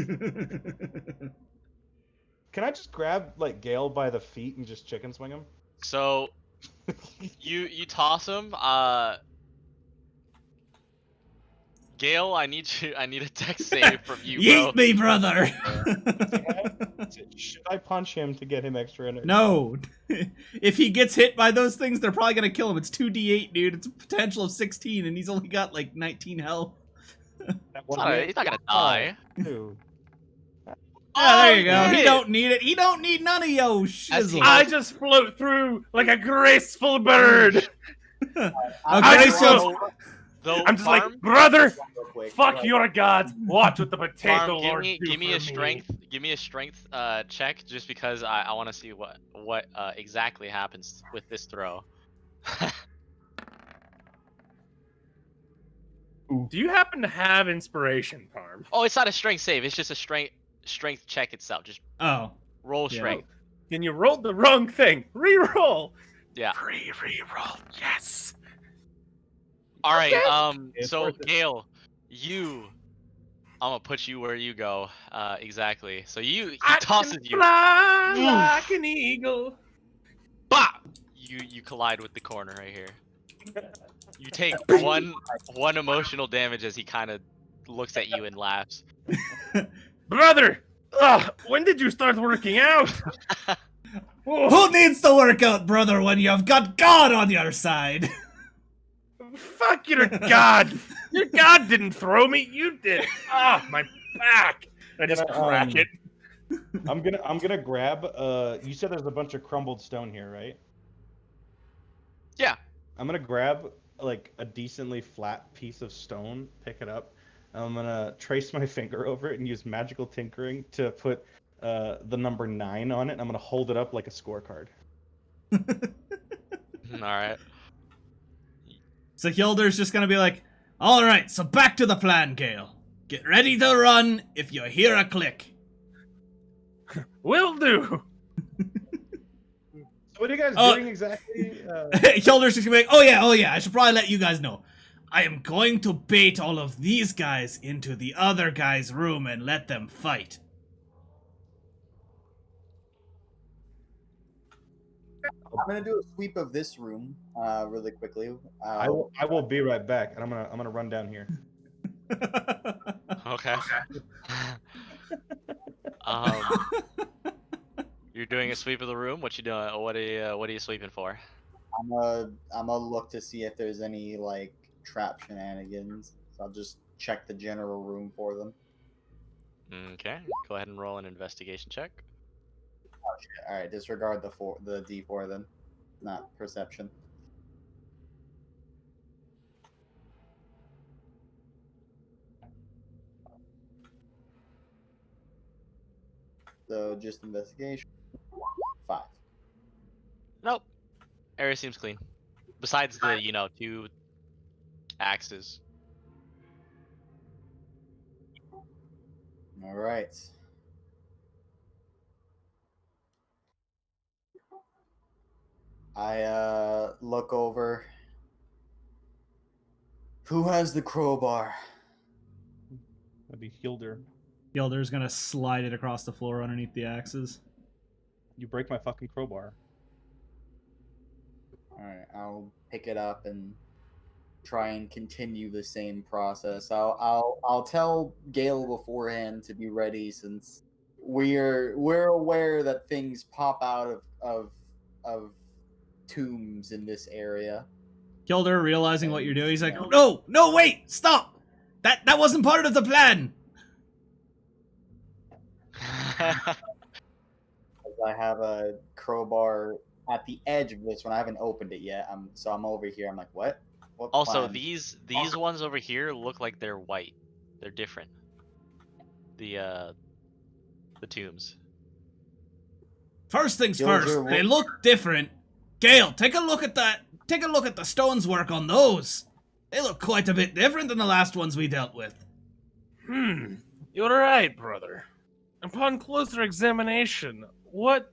Can I just grab like Gale by the feet and just chicken swing him? so you toss him. Gale, I need a dex save from you, bro. Yeet me, brother! Should I punch him to get him extra energy? No. If he gets hit by those things, they're probably gonna kill him. It's 2d8, dude. It's a potential of 16, and he's only got like 19 health. He's not gonna die. Dude. Yeah, there you go. shit. He don't need it. He don't need none of yo shizzle. I just float through like a graceful bird. Okay, so Though I'm just Parm, like, brother, Real quick. fuck your gods. Watch what the potato Parm, lord give me do a for strength. Give me a strength check, just because I want to see what exactly happens with this throw. Do you happen to have inspiration, Parm? Oh, it's not a strength save. It's just a strength check itself. Just oh, roll Yeah. strength. Then you rolled the wrong thing. Reroll. Yeah. Reroll. Yes. All right. It's So worth it. Gale, I'm gonna put you where you go. Exactly. So he I tosses can you. fly Oof. like an eagle. Bah! You collide with the corner right here. You take one emotional damage as he kind of looks at you and laughs. Brother, when did you start working out? Oh, who needs to work out, brother, when you've got God on your side? fuck your god. Your god didn't throw me. You did. Ah, my back. I just crack it. I'm gonna grab. You said there's a bunch of crumbled stone here, right? Yeah. I'm gonna grab like a decently flat piece of stone, pick it up. I'm gonna trace my finger over it and use magical tinkering to put the number 9 on it. I'm gonna hold it up like a scorecard. All right. So Hilder's just gonna be like, alright, so back to the plan, Gale. Get ready to run if you hear a click. Will do. So what are you guys Oh. doing exactly? Hilder's just gonna be like, oh yeah, I should probably let you guys know. I am going to bait all of these guys into the other guy's room and let them fight. I'm gonna do a sweep of this room, really quickly. I will be right back, and I'm gonna run down here. Okay. um, you're doing a sweep of the room. What you doing? What are you sweeping for? I'm gonna look to see if there's any like trap shenanigans. So I'll just check the general room for them. Okay. Go ahead and roll an investigation check. All right, disregard the D4 then, not perception. So just investigation. 5. Nope. Area seems clean. Besides the, 2 axes. All right. I look over. Who has the crowbar? That'd be Hilder. Yelder's gonna slide it across the floor underneath the axes. You break my fucking crowbar. All right, I'll pick it up and try and continue the same process. I'll tell Gale beforehand to be ready, since we're aware that things pop out of tombs in this area. Yelder, realizing what you're doing, he's like, "No, no, wait, stop! That wasn't part of the plan." I have a crowbar at the edge of this one. I haven't opened it yet. I'm over here. I'm like, what? What Also, plan? these ones over here look like they're white. They're different. The tombs. First things Gilder, first, they look different. Gale, take a look at that. Take a look at the stones work on those. They look quite a bit different than the last ones we dealt with. You're right, brother. Upon closer examination, what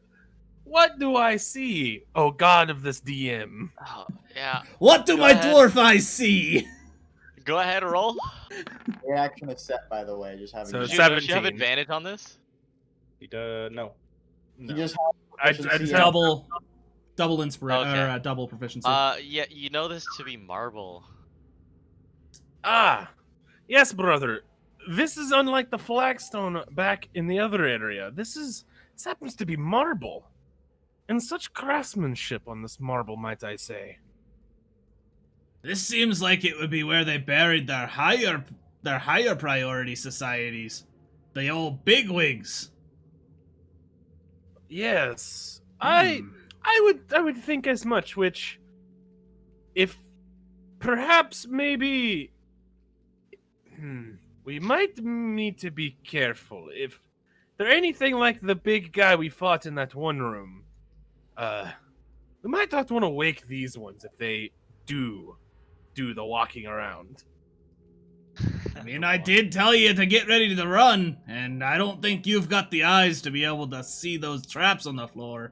do I see, oh god of this DM? Oh, yeah. What do Go my ahead. dwarf eyes see? Go ahead, roll. Reaction is set, by the way. Just having. So Don't seven- you have 17. advantage on this? No. You just I have proficiency have- in- Double inspiration Okay. or double proficiency. Yeah, you know this to be marble. Ah, yes, brother. This is unlike the flagstone back in the other area. This happens to be marble. And such craftsmanship on this marble, might I say. This seems like it would be where they buried their higher priority societies. The old bigwigs. Yes. Hmm. I would think as much, which if perhaps maybe we might need to be careful. If they're anything like the big guy we fought in that one room, we might not want to wake these ones if they do the walking around. I mean, I did tell you to get ready to run, and I don't think you've got the eyes to be able to see those traps on the floor.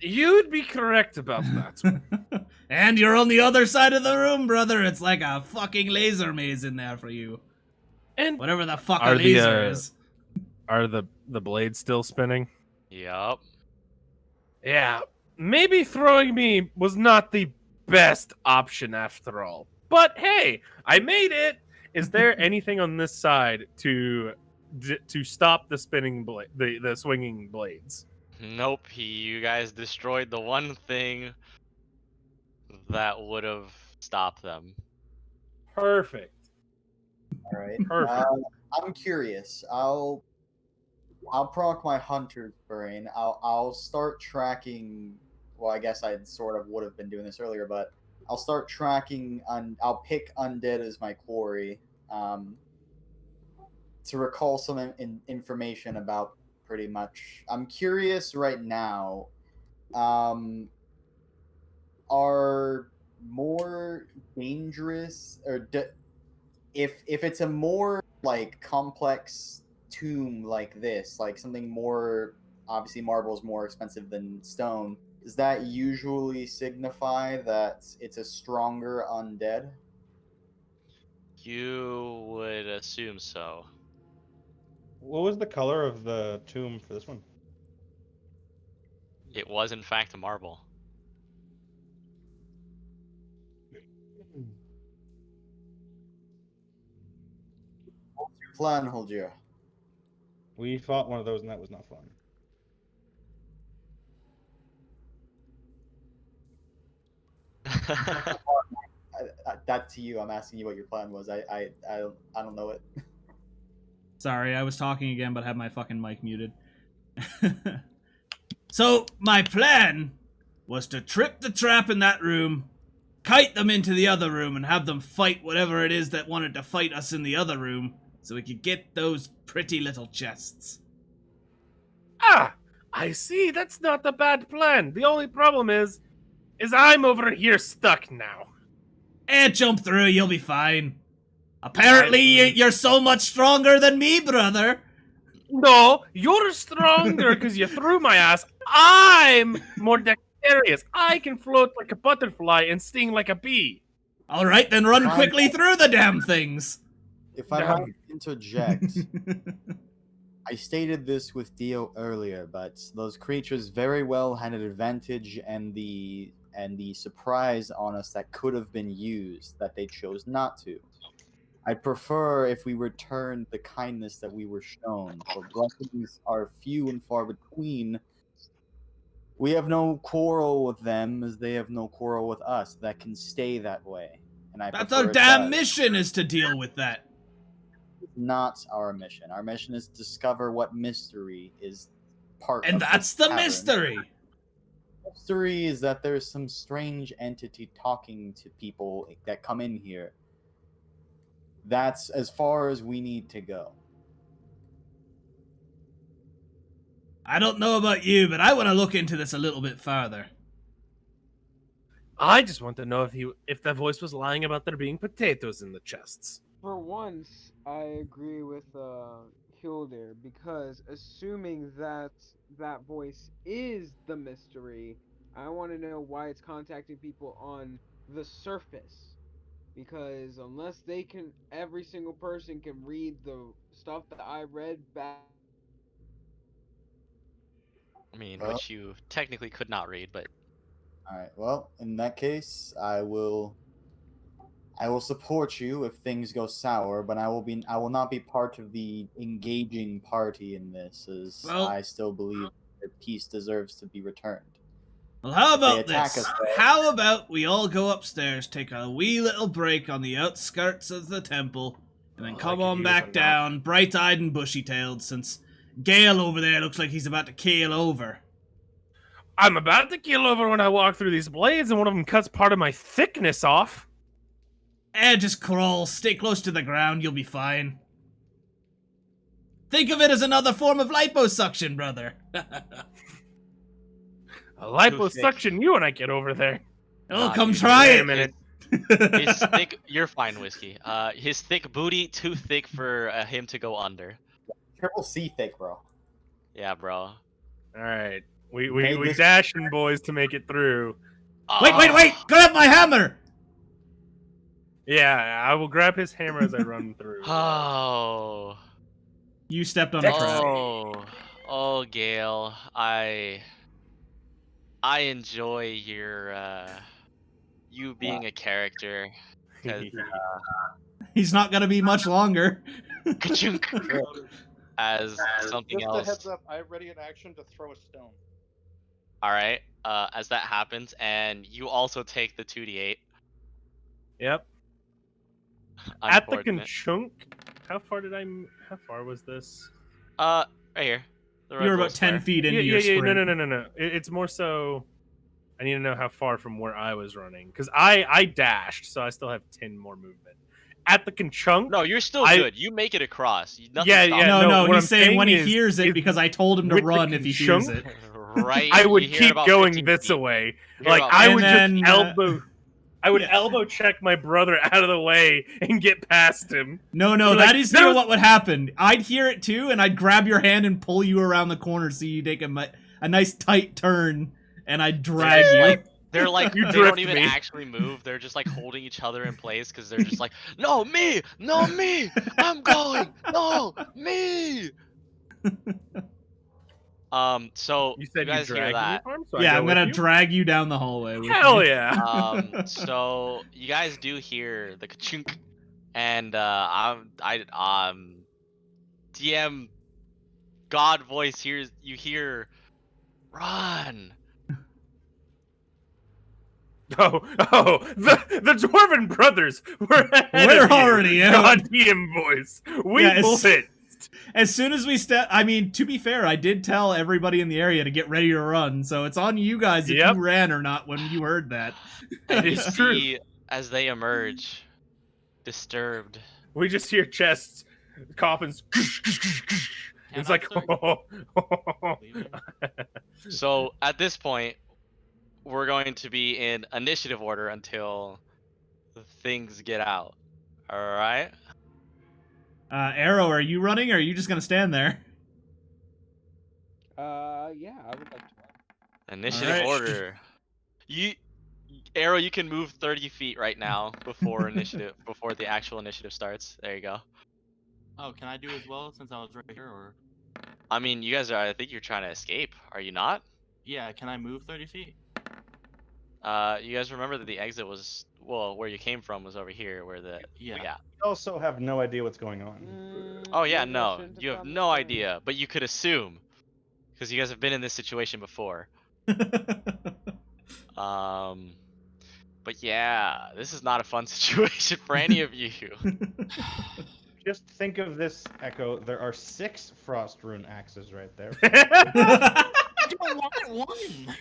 You'd be correct about that. And you're on the other side of the room, brother. It's like a fucking laser maze in there for you. And Whatever the fuck a Are the, laser is. are the blades still spinning? Yup. Yeah, maybe throwing me was not the best option after all. But hey, I made it. Is there anything on this side to stop the spinning the swinging blades? Nope. You guys destroyed the one thing that would have stopped them. Perfect. All right. Perfect. I'm curious. I'll proc my hunter's brain. I'll start tracking. Well, I guess I sort of would have been doing this earlier, but I'll start tracking. I'll pick undead as my quarry, to recall some information about pretty much. I'm curious right now. Are more dangerous if it's a more like complex tomb like this, like something more, obviously marble is more expensive than stone, does that usually signify that it's a stronger undead? You would assume so. What was the color of the tomb for this one? It was in fact a marble. Plan, Holger. We fought one of those, and that was not fun. That's to you. I'm asking you what your plan was. I don't know it. Sorry, I was talking again, but had my fucking mic muted. So, my plan was to trip the trap in that room, kite them into the other room, and have them fight whatever it is that wanted to fight us in the other room, so we could get those pretty little chests. Ah, I see. That's not a bad plan. The only problem is I'm over here stuck now. Jump through, you'll be fine. Apparently, you're so much stronger than me, brother. No, you're stronger because you threw my ass. I'm more dexterous. I can float like a butterfly and sting like a bee. All right, then run quickly through the damn things. If I might interject, I stated this with Dio earlier, but those creatures very well had an advantage and the surprise on us that could have been used that they chose not to. I'd prefer if we returned the kindness that we were shown, for blessings are few and far between. We have no quarrel with them, as they have no quarrel with us. That can stay that way. And That's our damn mission, is to deal with that. It's not our mission. Our mission is to discover what mystery is part And of that's this the tavern. mystery. The mystery is that there's some strange entity talking to people that come in here. That's as far as we need to go. I don't know about you, but I want to look into this a little bit farther. I just want to know if that voice was lying about there being potatoes in the chests. For once, I agree with Hilder, because assuming that that voice is the mystery, I want to know why it's contacting people on the surface. Because unless every single person can read the stuff that I read back. I mean, which you technically could not read, but. Alright, well, in that case, I will support you if things go sour, but I will not be part of the engaging party in this, as I still believe that peace deserves to be returned. Well, how If they about attack this? us, though- How about we all go upstairs, take a wee little break on the outskirts of the temple, and then come on back down, bright-eyed and bushy-tailed, since Gale over there looks like he's about to keel over. I'm about to keel over when I walk through these blades, and one of them cuts part of my thickness off. Just crawl, stay close to the ground, you'll be fine. Think of it as another form of liposuction, brother. A liposuction you when I get over there. Oh, Nah, come dude, try wait a it. minute. His thick, you're fine, Whiskey. His thick booty, too thick for him to go under. Triple C thick, bro. Yeah, bro. Alright. We dashing boys to make it through. Wait! Grab my hammer! Yeah, I will grab his hammer as I run through. Oh. You stepped on a trap. Oh, Gale. I enjoy your you being a character. 'Cause, He's not gonna be much longer. as something Just else. a heads up, I have ready in action to throw a stone. Alright, as that happens, and you also take the 2d8. Yep. At the Unfortunate. conchunk. How far was this? Right here. The You red were little about 10 square. feet into your sprint. No. It's more so. I need to know how far from where I was running, because I dashed, so I still have 10 more movement. At the conchunk. No, you're still good. You make it across. Nothing Yeah, stops yeah. No, what he's I'm saying when he is- hears it, is because I told him to with the run if he hears conchunk, it. Right. I would you hear keep about going 15 this feet. way. You hear Like about I And would then, just elbow. I would elbow check my brother out of the way and get past him. No, You're that like, is "There here was-" what would happen. I'd hear it too, and I'd grab your hand and pull you around the corner so you take a nice tight turn, and I'd drag you. They're like, You they don't drift even me. actually move. They're just like holding each other in place because they're just like, no, me, I'm going, no, me. So You said you guys hear dragged me, that? Parm, so I Yeah, go I'm with gonna you? drag you down the hallway. With Hell me. yeah! So you guys do hear the ka-chunk, and DM God voice hears you hear run. The Dwarven brothers were ahead We're of you. already out. Goddamn voice. We Yeah, it's- blitzed. As soon as we step, I mean, to be fair, I did tell everybody in the area to get ready to run, so it's on you guys if Yep. you ran or not when you heard that. And you It's true. see as they emerge, disturbed. We just hear chests, coffins. It's like, So at this point, we're going to be in initiative order until things get out. All right. Arrow, are you running or are you just gonna stand there? Yeah, I would like to. Initiative Alright. order. Arrow, you can move 30 feet right now before the actual initiative starts. There you go. Oh, can I do as well since I was right here? Or I mean, you guys I think you're trying to escape. Are you not? yeah, can I move 30 feet? You guys remember that the exit was, well, where you came from was over here, where the Yeah. You also have no idea what's going on. Oh yeah, Maybe I no, shouldn't you have gone no this way. idea, but you could assume, because you guys have been in this situation before. But yeah, this is not a fun situation for any of you. Just think of this, Echo. There are 6 frost rune axes right there. I don't want one.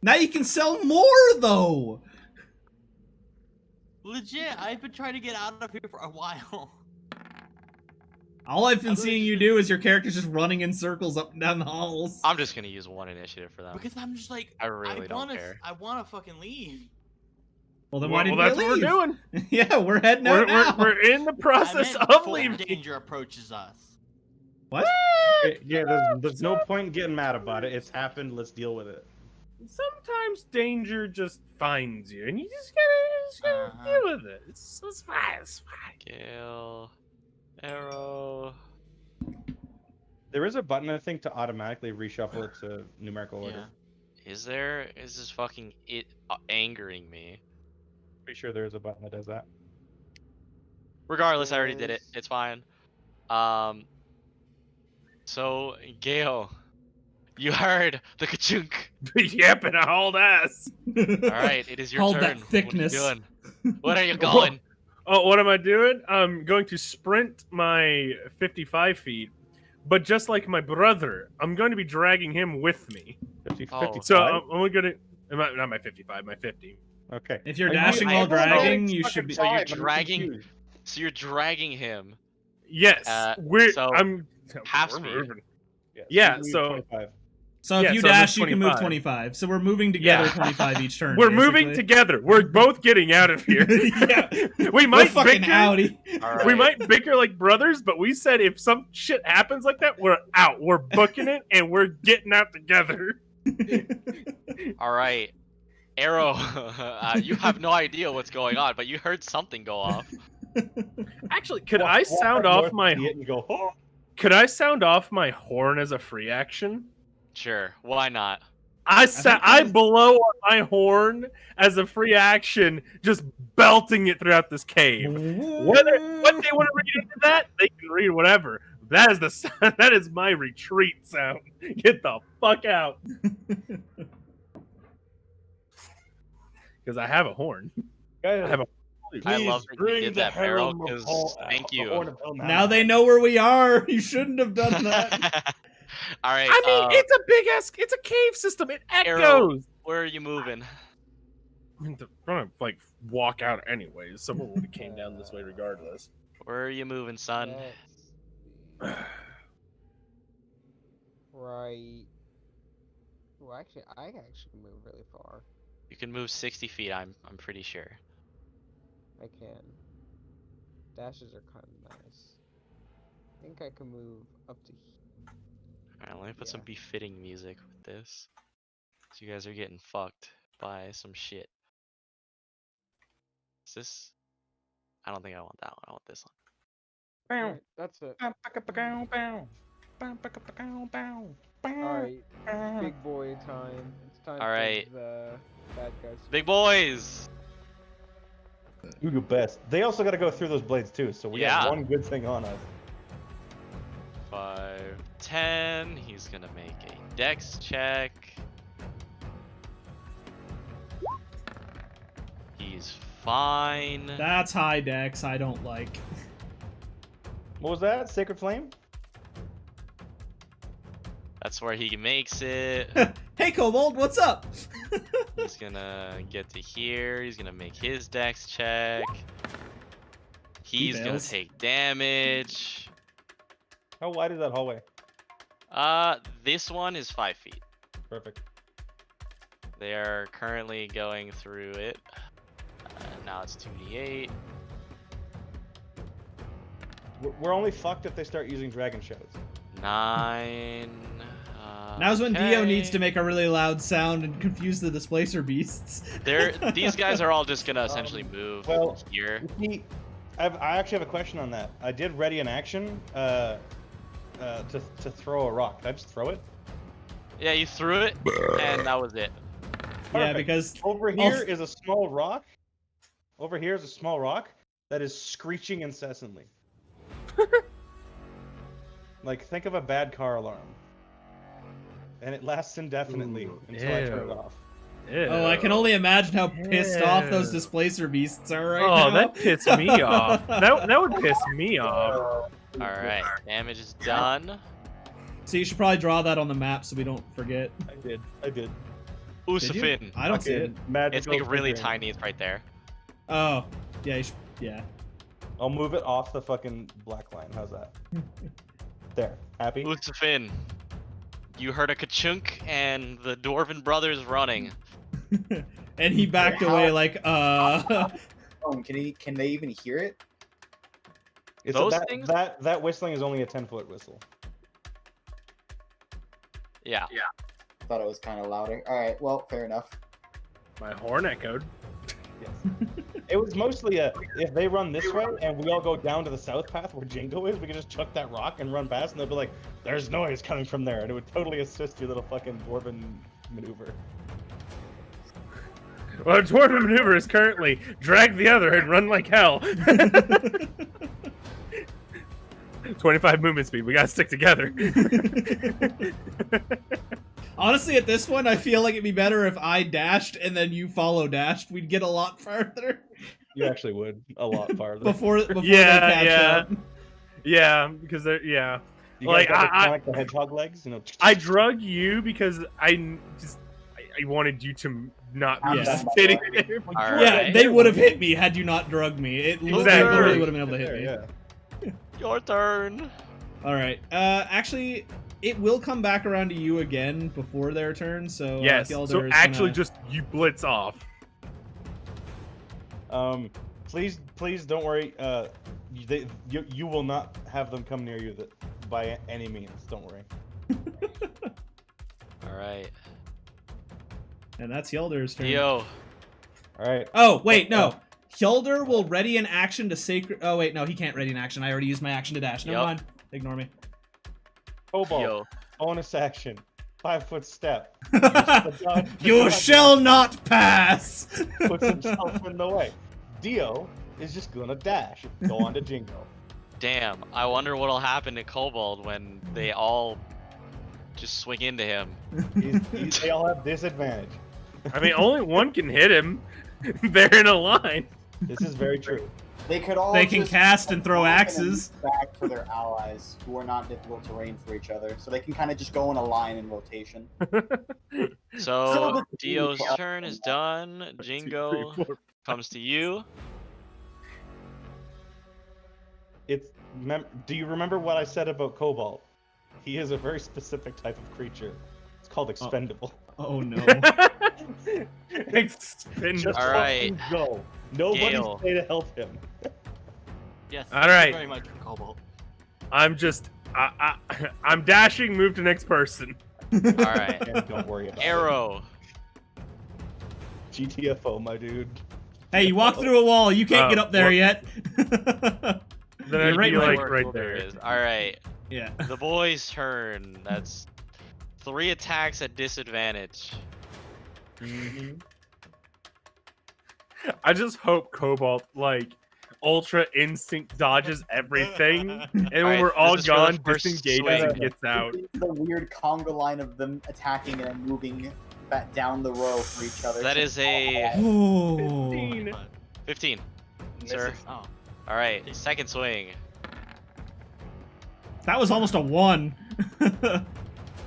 Now you can sell more though. Legit, I've been trying to get out of here for a while. All I've been I'm seeing just- you do is your character's just running in circles up and down the halls. I'm just gonna use 1 initiative for them. Because I'm just like, I really don't care. I wanna fucking leave. Well, then why didn't that's you what leave? we're doing. Yeah, we're heading out now. We're in the I process meant of before leaving. danger approaches us. What? Yeah, there's no point in getting mad about it. It's happened. Let's deal with it. Sometimes danger just finds you, and you just gotta deal with it. It's fine. It's fine. Gale, Arrow. There is a button, I think, to automatically reshuffle it to numerical order. Yeah. Is there? Is this fucking angering me? Pretty sure there is a button that does that. Regardless, I already did it. Yes. It's fine. So Gale, you heard the ka-chunk. Yep, and I hauled ass. All right, it is your Hold turn. that thickness. What are you doing? What are you going? Oh, what am I doing? I'm going to sprint my 55 feet, but just like my brother, I'm going to be dragging him with me. 50, Oh. 55? So I'm only gonna, not my 55, my 50. Okay. If you're Are you- dashing I- while I- dragging, I- you fucking should be. So you're five, I'm dragging- confused. So you're dragging him. Yes, I'm half we're speed. moving. Yeah, Yeah, you so- 25. So if Yeah, you so I dash, moved you can move 25. 25. So we're moving together Yeah. 25 each turn. We're moving basically. together. We're both getting out of here. Yeah. We We're might fucking bicker. outie. All We right. might bicker like brothers, but we said if some shit happens like that, we're out. We're booking it and we're getting out together. All right. Arrow, you have no idea what's going on, but you heard something go off. Actually, could Walk- I walk sound up off north, my see it and go, oh! could I sound off my horn as a free action? Sure, why not? I think blow on my horn as a free action, just belting it throughout this cave. What they want to read into that, they can read whatever. That is that is my retreat sound. Get the fuck out. Because I have a horn. Guys, I have a I please love that you bring did the that, Arrow, helm of 'cause Hall- thank you. Horn of Hell Now they know where we are. You shouldn't have done that. All right. I mean, it's a big ass. It's a cave system. It Arrow. echoes. Where are you moving? I mean, they're gonna like walk out anyways. Someone would have came down this way regardless. Where are you moving, son? Let's see. Right. Well, actually, I can actually move really far. You can move 60 feet. I'm pretty sure. I can. Dashes are kind of nice. I think I can move up to here. All right, let me put some Yeah. befitting music with this. So you guys are getting fucked by some shit. Is this? I don't think I want that one. I want this one. Alright, that's it. Alright, big boy time. It's time All right. for the bad guys. Big boys. You do best. They also got to go through those blades too, so we Yeah. have one good thing on us. 5, 10. He's gonna make a dex check. He's fine. That's high dex. I don't like. What was that? Sacred Flame? That's where he makes it. Hey, Kobold, what's up? He's gonna get to here. He's gonna make his dex check. He's gonna fails. take damage. How wide is that hallway? This one is 5 feet. Perfect. They are currently going through it. Now it's 2d8. We're only fucked if they start using dragon shows. 9. Now's when Dio needs okay. to make a really loud sound and confuse the displacer beasts. These guys are all just gonna essentially move well, here. I actually have a question on that. I did ready an action to throw a rock. Did I just throw it? Yeah, you threw it, and that was it. Yeah, Perfect. because Over here is a small rock. Over here is a small rock that is screeching incessantly. Like, think of a bad car alarm. And it lasts indefinitely until I turn it off. Oh, I can only imagine how pissed off those displacer beasts are right now. Oh, that pissed me off. That would piss me off. Alright, damage is done. So you should probably draw that on the map so we don't forget. I did. Did you? Usafin. I don't see it. It's like really tiny, it's right there. Oh, yeah, yeah. I'll move it off the fucking black line. How's that? There. Happy? Usafin. You heard a ka-chunk and the Dwarven brothers running. And he backed away like, Oh, can they even hear it? It's Those that, things? that whistling is only a 10-foot whistle. Yeah. I thought it was kind of louder. All right, well, fair enough. My horn echoed. Yes. It was mostly if they run this way and we all go down to the south path where Jingo is, we can just chuck that rock and run past, and they'll be like, "There's noise coming from there," and it would totally assist your little fucking dwarven maneuver. Well, Dwarven maneuver is currently drag the other and run like hell. 25 movement speed. We gotta stick together. Honestly, at this point, I feel like it'd be better if I dashed and then you follow dashed. We'd get a lot farther. You actually would a lot farther. before they Yeah, catch yeah. up. Yeah, because they're You like, guys got Sonic the Hedgehog legs, you know. I drug you because I wanted you to not be Yeah. sitting there. Alright. Yeah, they would have hit me had you not drugged me. It Exactly. literally would have been able to hit me. Yeah. Your turn. All right. Actually, it will come back around to you again before their turn. So Yes. Gilder So is actually, gonna... just you blitz off. Please don't worry. You will not have them come near you by any means. Don't worry. Alright. And that's Yelder's turn. Dio. All right. Oh wait, no. Hjelder will ready an action to sacred. Oh wait, no, he can't ready an action. I already used my action to dash. Never Yup. mind. Ignore me. Cobalt. Yo. Bonus action. 5-foot step. You shall not pass. Puts himself in the way. Dio is just gonna dash. Go on to Jingo. Damn. I wonder what'll happen to Kobold when they all just swing into him. They all have disadvantage. I mean, only one can hit him. They're in a line. This is very true. They could all. They can just cast and throw move axes. move back for their allies, who are not difficult terrain for each other, so they can kind of just go in a line in rotation. So Dio's turn is done. Jingo comes to you. Do you remember what I said about Cobalt? He is a very specific type of creature. It's called expendable. Oh no. Just All right. fucking go. Nobody's Gale. there to help him. Yes. All thank you right. Very much, Cobalt. I'm just, I'm dashing. Move to next person. Alright. And don't worry about Arrow. it. GTFO, my dude. Hey, you walk through a wall. You can't get up there well- yet. Then You're I'd right, be right. like right there. Alright. Yeah. The boy's turn. That's 3 attacks at disadvantage. I just hope Cobalt like Ultra Instinct dodges everything, and when Alright, we're all this is for the gone, first disengages swing. and gets out. The weird conga line of them attacking and then moving back down the row for each other. That is a Oh. 15. 15, sir. Misses. Oh. Alright, second swing. That was almost a 1. Like, you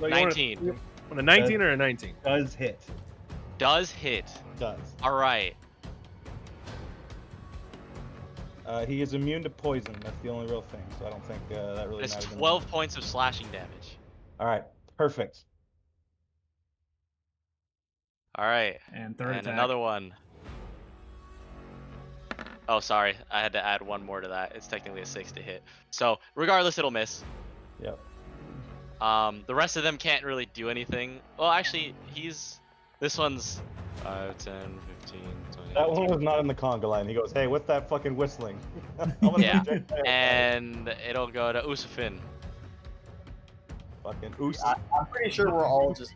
wanna- 19. On a 19 or a 19? Does hit. Does hit. Does. Alright. He is immune to poison. That's the only real thing. So I don't think that really That's matters. 12 points of slashing damage. All right. Perfect. Alright. And third And attack. another one. Oh, sorry. I had to add one more to that. It's technically a 6 to hit. So, regardless, it'll miss. Yep. The rest of them can't really do anything. Well, actually, this one's 5, 10, 15, 20. That one was not in the conga line. He goes, "Hey, what's that fucking whistling?" I'm gonna Yeah. reject that. And it'll go to Usufin. Fucking oos. I'm pretty sure we're all just.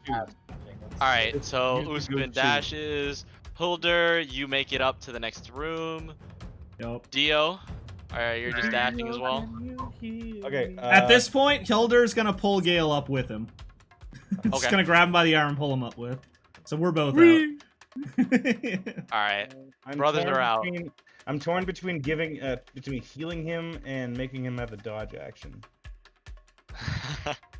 Alright, so use the good Usufin dashes. Hulder, you make it up to the next room. Yup. Dio, alright, you're just dashing as well. Okay. At this point, Hilder's gonna pull Gale up with him. Just Okay. gonna grab him by the arm and pull him up with. So we're both out. Alright, I'm brothers torn are out. I'm torn between between healing him and making him have a dodge action.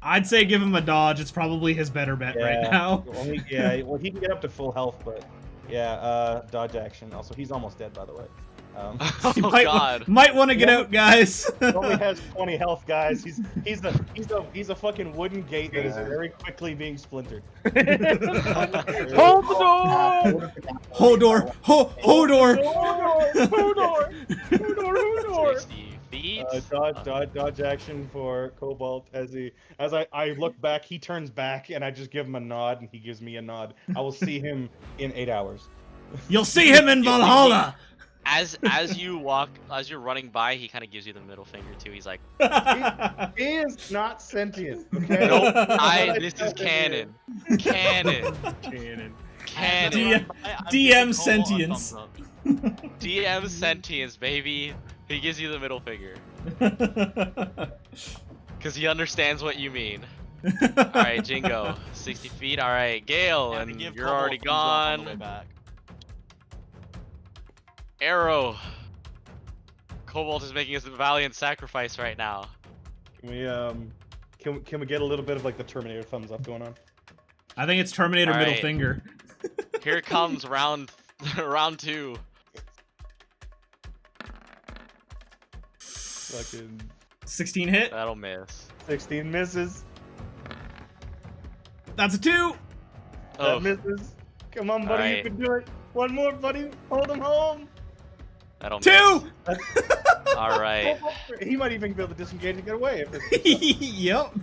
I'd say give him a dodge. It's probably his better bet right now. Well, he can get up to full health, but yeah, dodge action. Also, he's almost dead, by the way. Oh might, god. Might want to get out, guys. He only has 20 health, guys. He's a fucking wooden gate that is very quickly being splintered. Hold the door! Hodor! Hodor! Hodor! 60 feet. Dodge action for Cobalt as I look back, he turns back and I just give him a nod and he gives me a nod. I will see him in 8 hours. You'll see him in Valhalla. As you're running by, he kind of gives you the middle finger too. He's like, He is not sentient. Okay. nope, this is canon. Canon. Cannon. Canon. DM sentience. DM sentience, baby. He gives you the middle finger. Because he understands what you mean. Alright, Jingo. 60 feet. Alright, Gale, and you're already gone. Arrow. Cobalt is making a valiant sacrifice right now. Can we get a little bit of like the Terminator thumbs up going on? I think it's Terminator middle Alright. finger. Here comes round 2. Fucking 16 hit. That'll miss. 16 misses. That's a 2. Oh, That misses. Come on, buddy, Alright. you can do it. One more, buddy. Hold him home. that'll 2. miss. Alright. He might even be able to disengage and get away. If it's, Yep.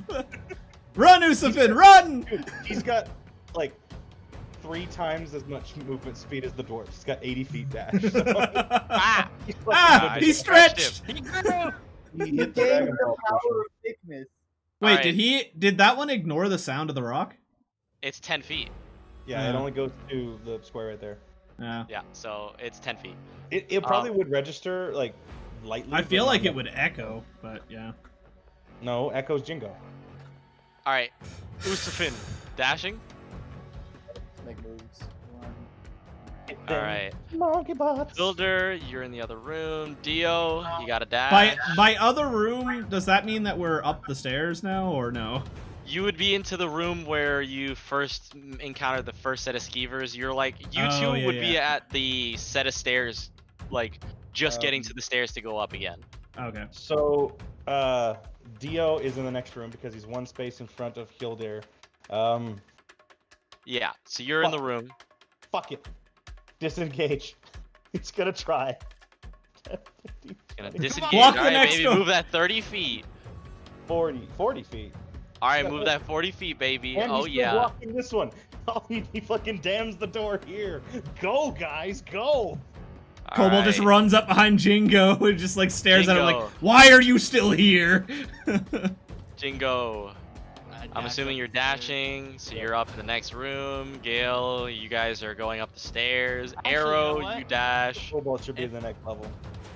Run, Usufin, run! Dude, he's got like 3 times as much movement speed as the dwarf. He's got 80 feet dash. So Ah! he's Ah, I he stretched stretched. he hit the Gain Dragon the Ball power for of thickness. Wait, Alright. did that one ignore the sound of the rock? It's 10 feet. Yeah, it only goes to the square right there. Yeah. Yeah, so it's 10 feet. It probably would register like lightly. I feel but like not it would echo, but yeah. No, echoes Jingo. Alright. Usufin, dashing. Make moves. Alright. Monkey bots. Builder, you're in the other room. Dio, you got a dash. By other room, does that mean that we're up the stairs now, or no? You would be into the room where you first encountered the first set of skeevers. You're like, you Oh, two yeah, would be yeah. at the set of stairs, like, just getting to the stairs to go up again. Okay. So, Dio is in the next room because he's one space in front of Hildir. Yeah, so you're in the room. Fuck it. Disengage. He's gonna try. Gonna disengage. Block the Alright, next baby, one. move that 30 feet. 40 feet. Alright, move that 40 feet, baby. And Oh, he's still yeah. blocking this one. Oh, he fucking dams the door here. Go, guys, go. Cobalt just Alright. runs up behind Jingo and just like stares at him like, Jingo. "Why are you still here?" Jingo. I'm assuming you're dashing, so you're up in the next room. Gale, you guys are going up the stairs. Actually, you know Arrow, what? you dash. Cobalt should be If- the next level.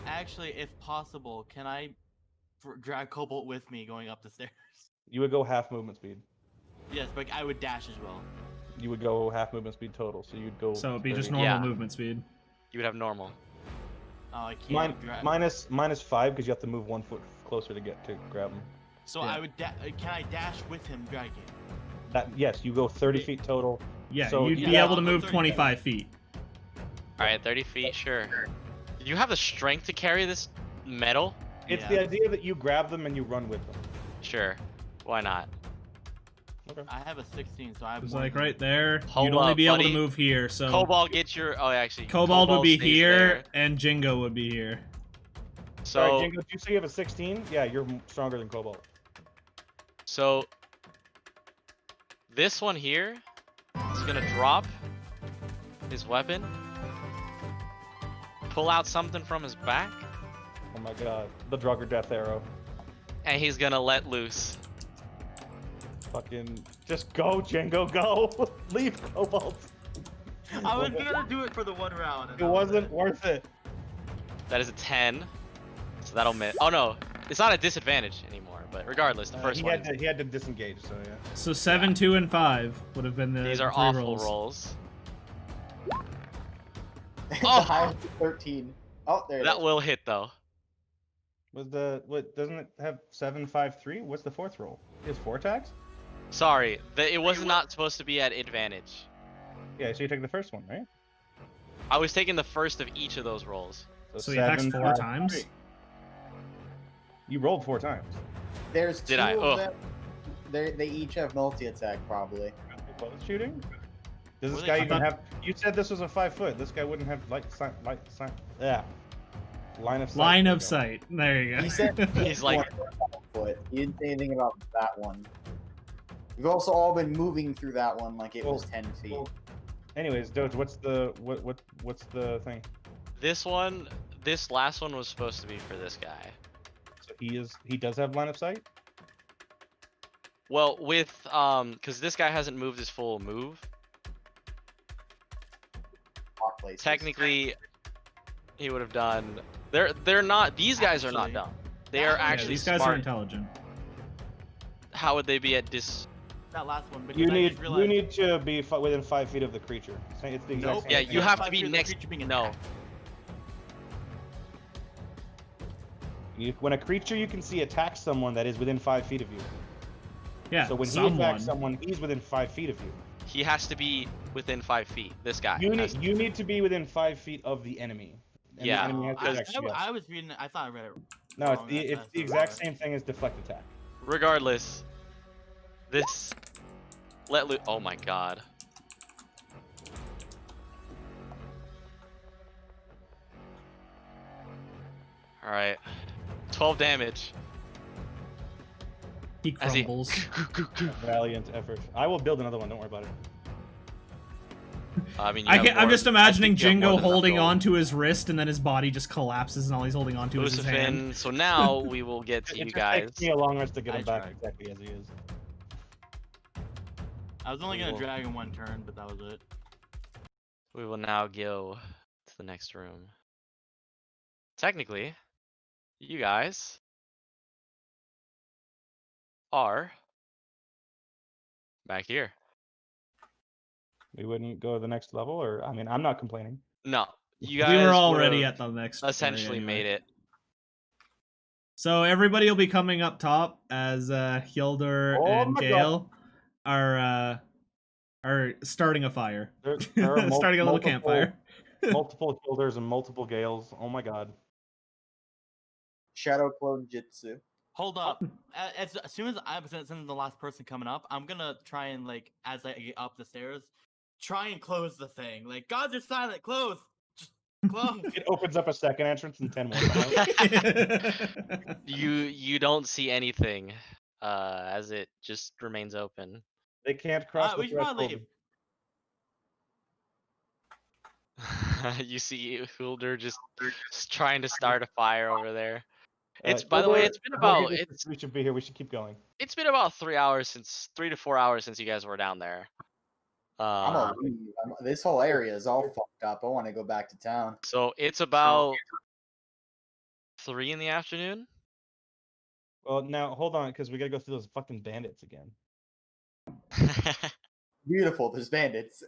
Actually, if possible, can I drag Cobalt with me going up the stairs? You would go half movement speed. Yes, but I would dash as well. You would go half movement speed total, so you'd go. So it'd be just 30. normal Yeah. movement speed. You would have normal. Oh, I can't. Minus -5 because you have to move 1 foot closer to get to grab him. So Yeah. I would. Can I dash with him dragging? Yes, you go 30 feet total. Yeah, So you'd you be have- able to I'll go move 30 25 feet. All right, 30 feet, sure. Do you have the strength to carry this metal? It's Yeah. the idea that you grab them and you run with them. Sure. Why not? Okay. I have a 16, so I have It's more like than- right there. Hold You'd only up, be able to buddy. move here. So Cobalt, get your. Oh, actually. Cobalt would be stays here, there. and Jingo would be here. Sorry, So, Jingo, did you say you have a 16? Yeah, you're stronger than Cobalt. so this one here is gonna drop his weapon, pull out something from his back, Oh my god. The Drugger Death Arrow. and he's gonna let loose. Fucking. Just go, Jingo, go! Leave Cobalt. I was gonna do it for the 1 round. and It that was wasn't worth it. That is a 10, so that'll miss. Oh no, it's not a disadvantage anymore. But regardless, the first he one. had to disengage, so yeah. So 7, 2, and 5 would have been the These are three awful rolls. rolls. The Oh! highest is 13. Oh, there it That is. will hit though. What doesn't it have 7, 5, 3? What's the fourth roll? It has 4 attacks? Sorry, it was not supposed to be at advantage. Yeah, so you take the first one, right? I was taking the first of each of those rolls. So he attacks 4 5, times? 3. You rolled 4 times. There's 2 Did I? of Oh. them. They each have multi-attack, probably. Close shooting? Does this Well, guy they- even have? You said this was a 5 foot. This guy wouldn't have yeah. Line of sight. Line there of you go. sight. There you go. He said He's like, foot. He didn't say anything about that one. We've also all been moving through that one like it was 10 feet. Anyways, Doge, what's the what's the thing? this last one was supposed to be for this guy. So he does have line of sight. Well, with because this guy hasn't moved his full move. Hot places. Technically, he would have done. They're not. These guys are not Actually, dumb. They are yeah, actually these guys are smart. intelligent. How would they be at dis? That last one. Because You I need just realized, you need to be within 5 feet of the creature. It's the exact Nope. same Yeah, thing. you have to 5 be feet of the next. creature being No, attacked. When a creature you can see attacks someone that is within 5 feet of you. Yeah, So when he someone. attacks someone, he's within 5 feet of you. he has to be within 5 feet. This guy. You has- need you need to be within 5 feet of the enemy. And Yeah. The enemy has to I, attack you. I was reading. I thought I read it. No, it's wrong, the that's it's what the I exact thought. same thing as deflect attack. Regardless, this let loose. Oh my god. All right, 12 damage. He As he- crumbles. Valiant effort. I will build another one. Don't worry about it. I mean, you have I'm more just than- imagining I think you have more Jingo than enough holding gold. onto his wrist, and then his body just collapses, and all he's holding onto is his hand. Lucifin. So now we will get to It you just guys. takes me a long rest to get I him back tried. exactly as he is. I was only We gonna will- drag in 1 turn, but that was it. We will now go to the next room. Technically, you guys are back here. We wouldn't go to the next level, or I mean, I'm not complaining. No, you guys We were would've already at the next. essentially area made anyway. it. So everybody will be coming up top as Hildur Oh and my God. Gale are starting a fire. There are starting a little multiple- campfire. multiple Hilders and multiple Gales. Oh my god. Shadow clone jutsu. Hold up. As soon as since I'm the last person coming up, I'm gonna try and as I get up the stairs, try and close the thing. Like, gods are silent. Close. Just close. It opens up a second entrance and 10 more come out. You don't see anything, as it just remains open. They can't cross we the should probably threshold. leave. You see Hulder just trying to start a fire over there. It's by the way, it's been about We should be here. We should keep going. it's been about 3 to 4 hours since you guys were down there. I'm a leave. This whole area is all fucked up. I want to go back to town. So it's about 3 in the afternoon. Well, now hold on, because we gotta go through those fucking bandits again. Beautiful. There's bandits.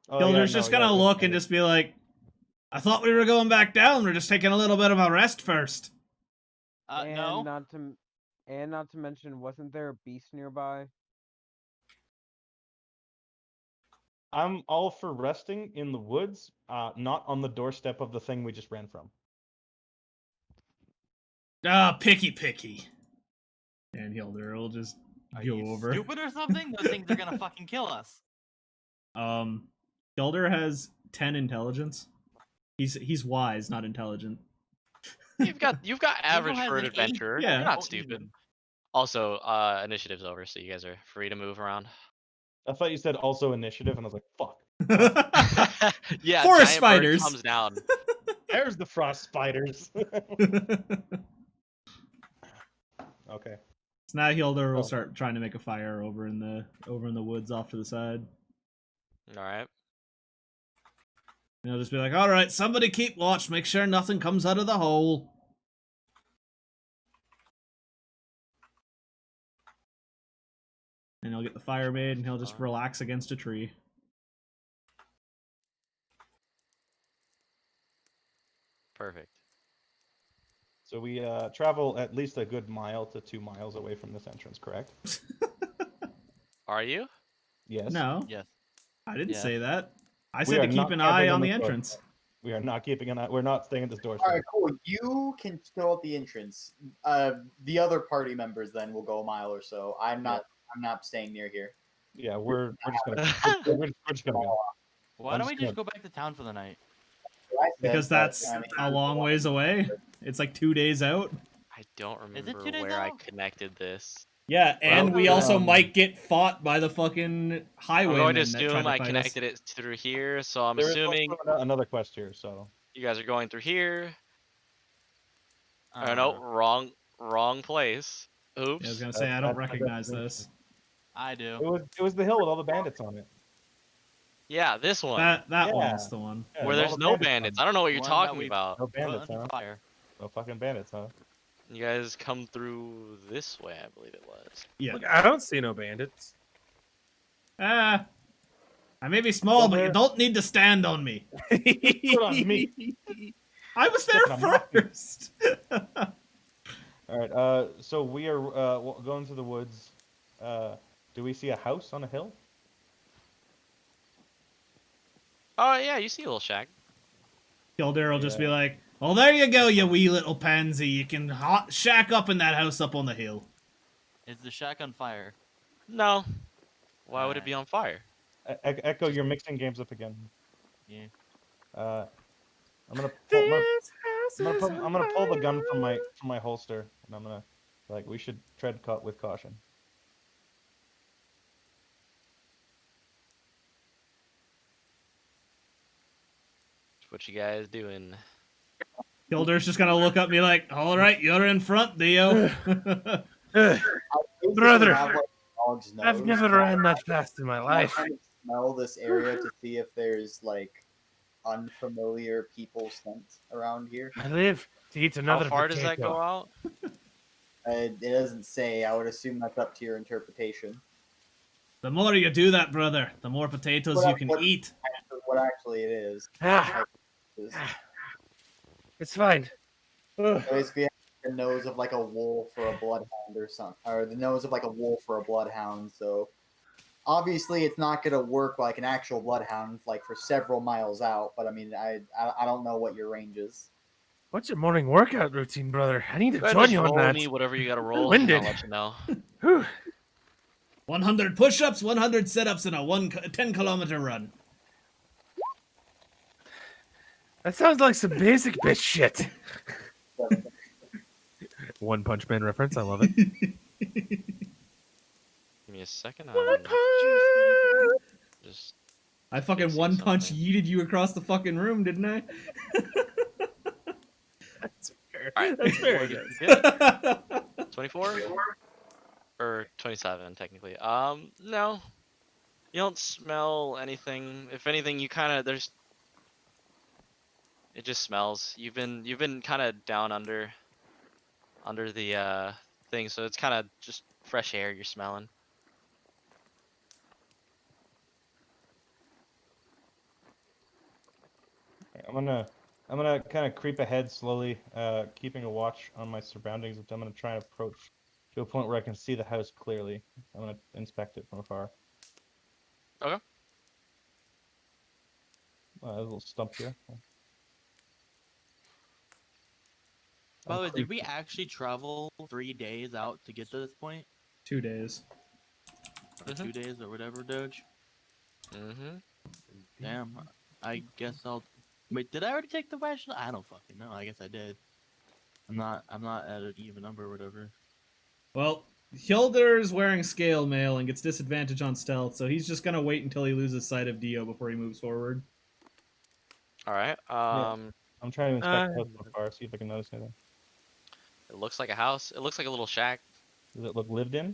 Oh, Gilder's just gonna look and just be like, I thought we were going back down. We're just taking a little bit of a rest first. And No. not to mention, wasn't there a beast nearby? I'm all for resting in the woods, not on the doorstep of the thing we just ran from. Ah, picky. And Hilder will just Are go you over. stupid or something? Those things are gonna fucking kill us. Hilder has 10 intelligence. He's wise, not intelligent. You've got average has for an an 8. adventurer. Yeah. You're not Oh, stupid. even. Also, initiative's over, so you guys are free to move around. I thought you said also initiative, and I was like, fuck. Yeah, Forest giant bird spiders. comes down. There's the frost spiders. Okay. So now Hilder will Oh. start trying to make a fire over in the woods off to the side. All right. And he'll just be like, all right, somebody keep watch. Make sure nothing comes out of the hole. And he'll get the fire made, and he'll just relax against a tree. Perfect. So we travel at least a good mile to 2 miles away from this entrance, correct? Are you? Yes. No, Yes. I didn't Yeah. say that. I We said are to keep not an camping eye on on the this entrance. doorstep. We are not keeping an eye. We're not staying at this doorstep. All right, cool. You can go at the entrance. The other party members then will go a mile or so. I'm not staying near here. Yeah, we're just gonna we're just gonna go. Why I'm don't we just just go back to town for the night? I said, Because but, that's I mean, a long ways away. It's like 2 days out. I don't Is it remember 2 days where I out? connected this. Yeah, and Well, we also um, might get fought by the fucking I'm highwaymen going to that try assume to I fight us. connected it through here, so I'm There is assuming also another quest here, so you guys are going through here. Uh, No, wrong place. Oops. Yeah, I was gonna say I don't recognize this. I do. it was the hill with all the bandits on it. Yeah, this one. That Yeah. one's the one. Yeah, where all there's the no bandits on bandits. it. I don't know what you're One that talking we about. No Put bandits, on huh? fire. No fucking bandits, huh? You guys come through this way, I believe it was. Yeah. Look, I don't see no bandits. I may be small, but you don't need to stand on me. Put on me. I was Stepping there on my feet. first. All right. So we are going to the woods. Do we see a house on a hill? Oh yeah, you see a little shack. Kildare will just be Yeah. like, "Oh, there you go, you wee little pansy. You can shack up in that house up on the hill." Is the shack on fire? No. Why would it be on fire? Echo, you're mixing games up again. Yeah. I'm gonna pull the gun from my holster, and I'm gonna we should tread with caution. What you guys doing? Kildare's just gonna look up and be like, "All right, you're in front, Dio." Brother, have, like, dog's I've nose. never ran that fast in my I life. kind of smell this area to see if there's like unfamiliar people scent around here. I live to eat another How far does that potato. go out? It doesn't say. I would assume that's up to your interpretation. The more you do that, brother, the more potatoes you can eat. What actually it is. Ah, is it's fine. Ugh. basically the nose of like a wolf or a bloodhound or something, or the nose of like a wolf or a bloodhound. So obviously, it's not gonna work like an actual bloodhound, like for several miles out. But I mean, I don't know what your range is. What's your morning workout routine, brother? I need to Go ahead, join just you on roll that. me whatever you gotta roll. Winded. I'll let you know. Whew. 100 push-ups, 100 sit-ups, and a 10-kilometer run. That sounds like some basic bitch shit. One Punch Man reference. I love it. Give me a second. Just I fucking Fixing one punch something. yeeted you across the fucking room, didn't I? That's fair. All right. That's fair, I You guess. good? 24 or 27 technically. No, you don't smell anything. If anything, you kind of there's. It just smells. You've been kind of down under the thing, so it's kind of just fresh air you're smelling. I'm gonna kind of creep ahead slowly, keeping a watch on my surroundings. I'm gonna try and approach to a point where I can see the house clearly. I'm gonna inspect it from afar. Okay. There's a little stump here. By the way, did we creeping. actually travel 3 days out to get to this point? 2 days. Or 2 days or whatever, Doge? Mm-hmm. Damn. I guess I'll. Wait, did I already take the rational? I don't fucking know. I guess I did. I'm not at an even number or whatever. Well, Hilder's wearing scale mail and gets disadvantage on stealth, so he's just gonna wait until he loses sight of Dio before he moves forward. All right. I'm trying to inspect the house from afar, see if I can notice anything. It looks like a house. It looks like a little shack. Does it look lived in?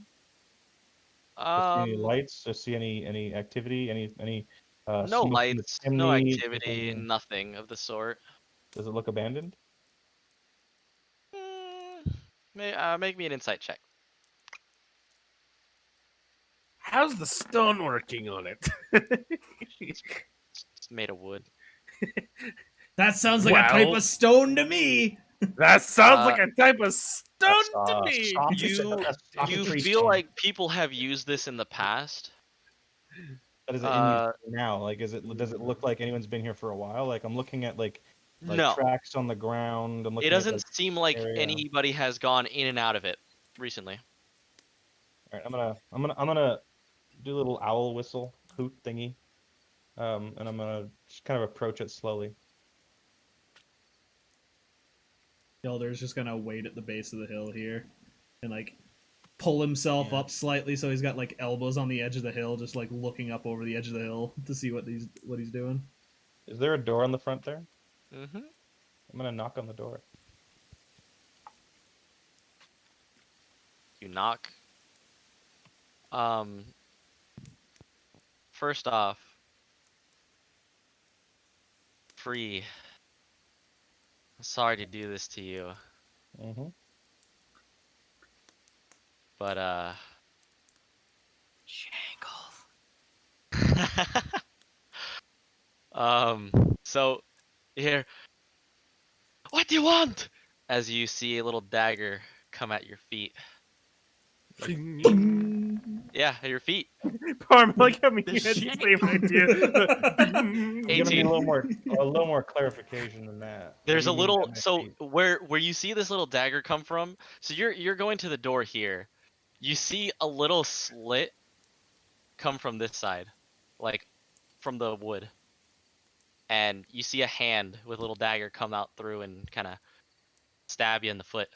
Do you see any lights? Do you see any activity? Any No smoke from the lights, chimney? no Does activity, it- nothing of the sort. Does it look abandoned? Make me an insight check. How's the stone working on it? It's made of wood. That sounds like a type Well- of stone to me. That sounds like a type of stone That's, to me. You feel like people have used this in the past? But is it in use now? Like, does it look like anyone's been here for a while? Like, I'm looking at like No. tracks on the ground. I'm looking It doesn't at, seem like area. anybody has gone in and out of it recently. All right, I'm gonna do a little owl whistle hoot thingy, and I'm gonna just kind of approach it slowly. Hilder's just gonna wait at the base of the hill here, and like pull himself up slightly so he's got like elbows on the edge of the hill, just like looking up over the edge of the hill to see what he's doing. Is there a door on the front there? Mm-hmm. I'm gonna knock on the door. You knock. First off, Free. I'm sorry to do this to you, Mm-hmm. but so here. What do you want? As you see a little dagger come at your feet. Yeah, at your feet. Parm, like how me The had the shit. same idea. It's gonna be 18. a little more clarification than that. There's a What do you mean little at my so feet? where you see this little dagger come from. So you're going to the door here. You see a little slit come from this side, like from the wood, and you see a hand with a little dagger come out through and kind of stab you in the foot.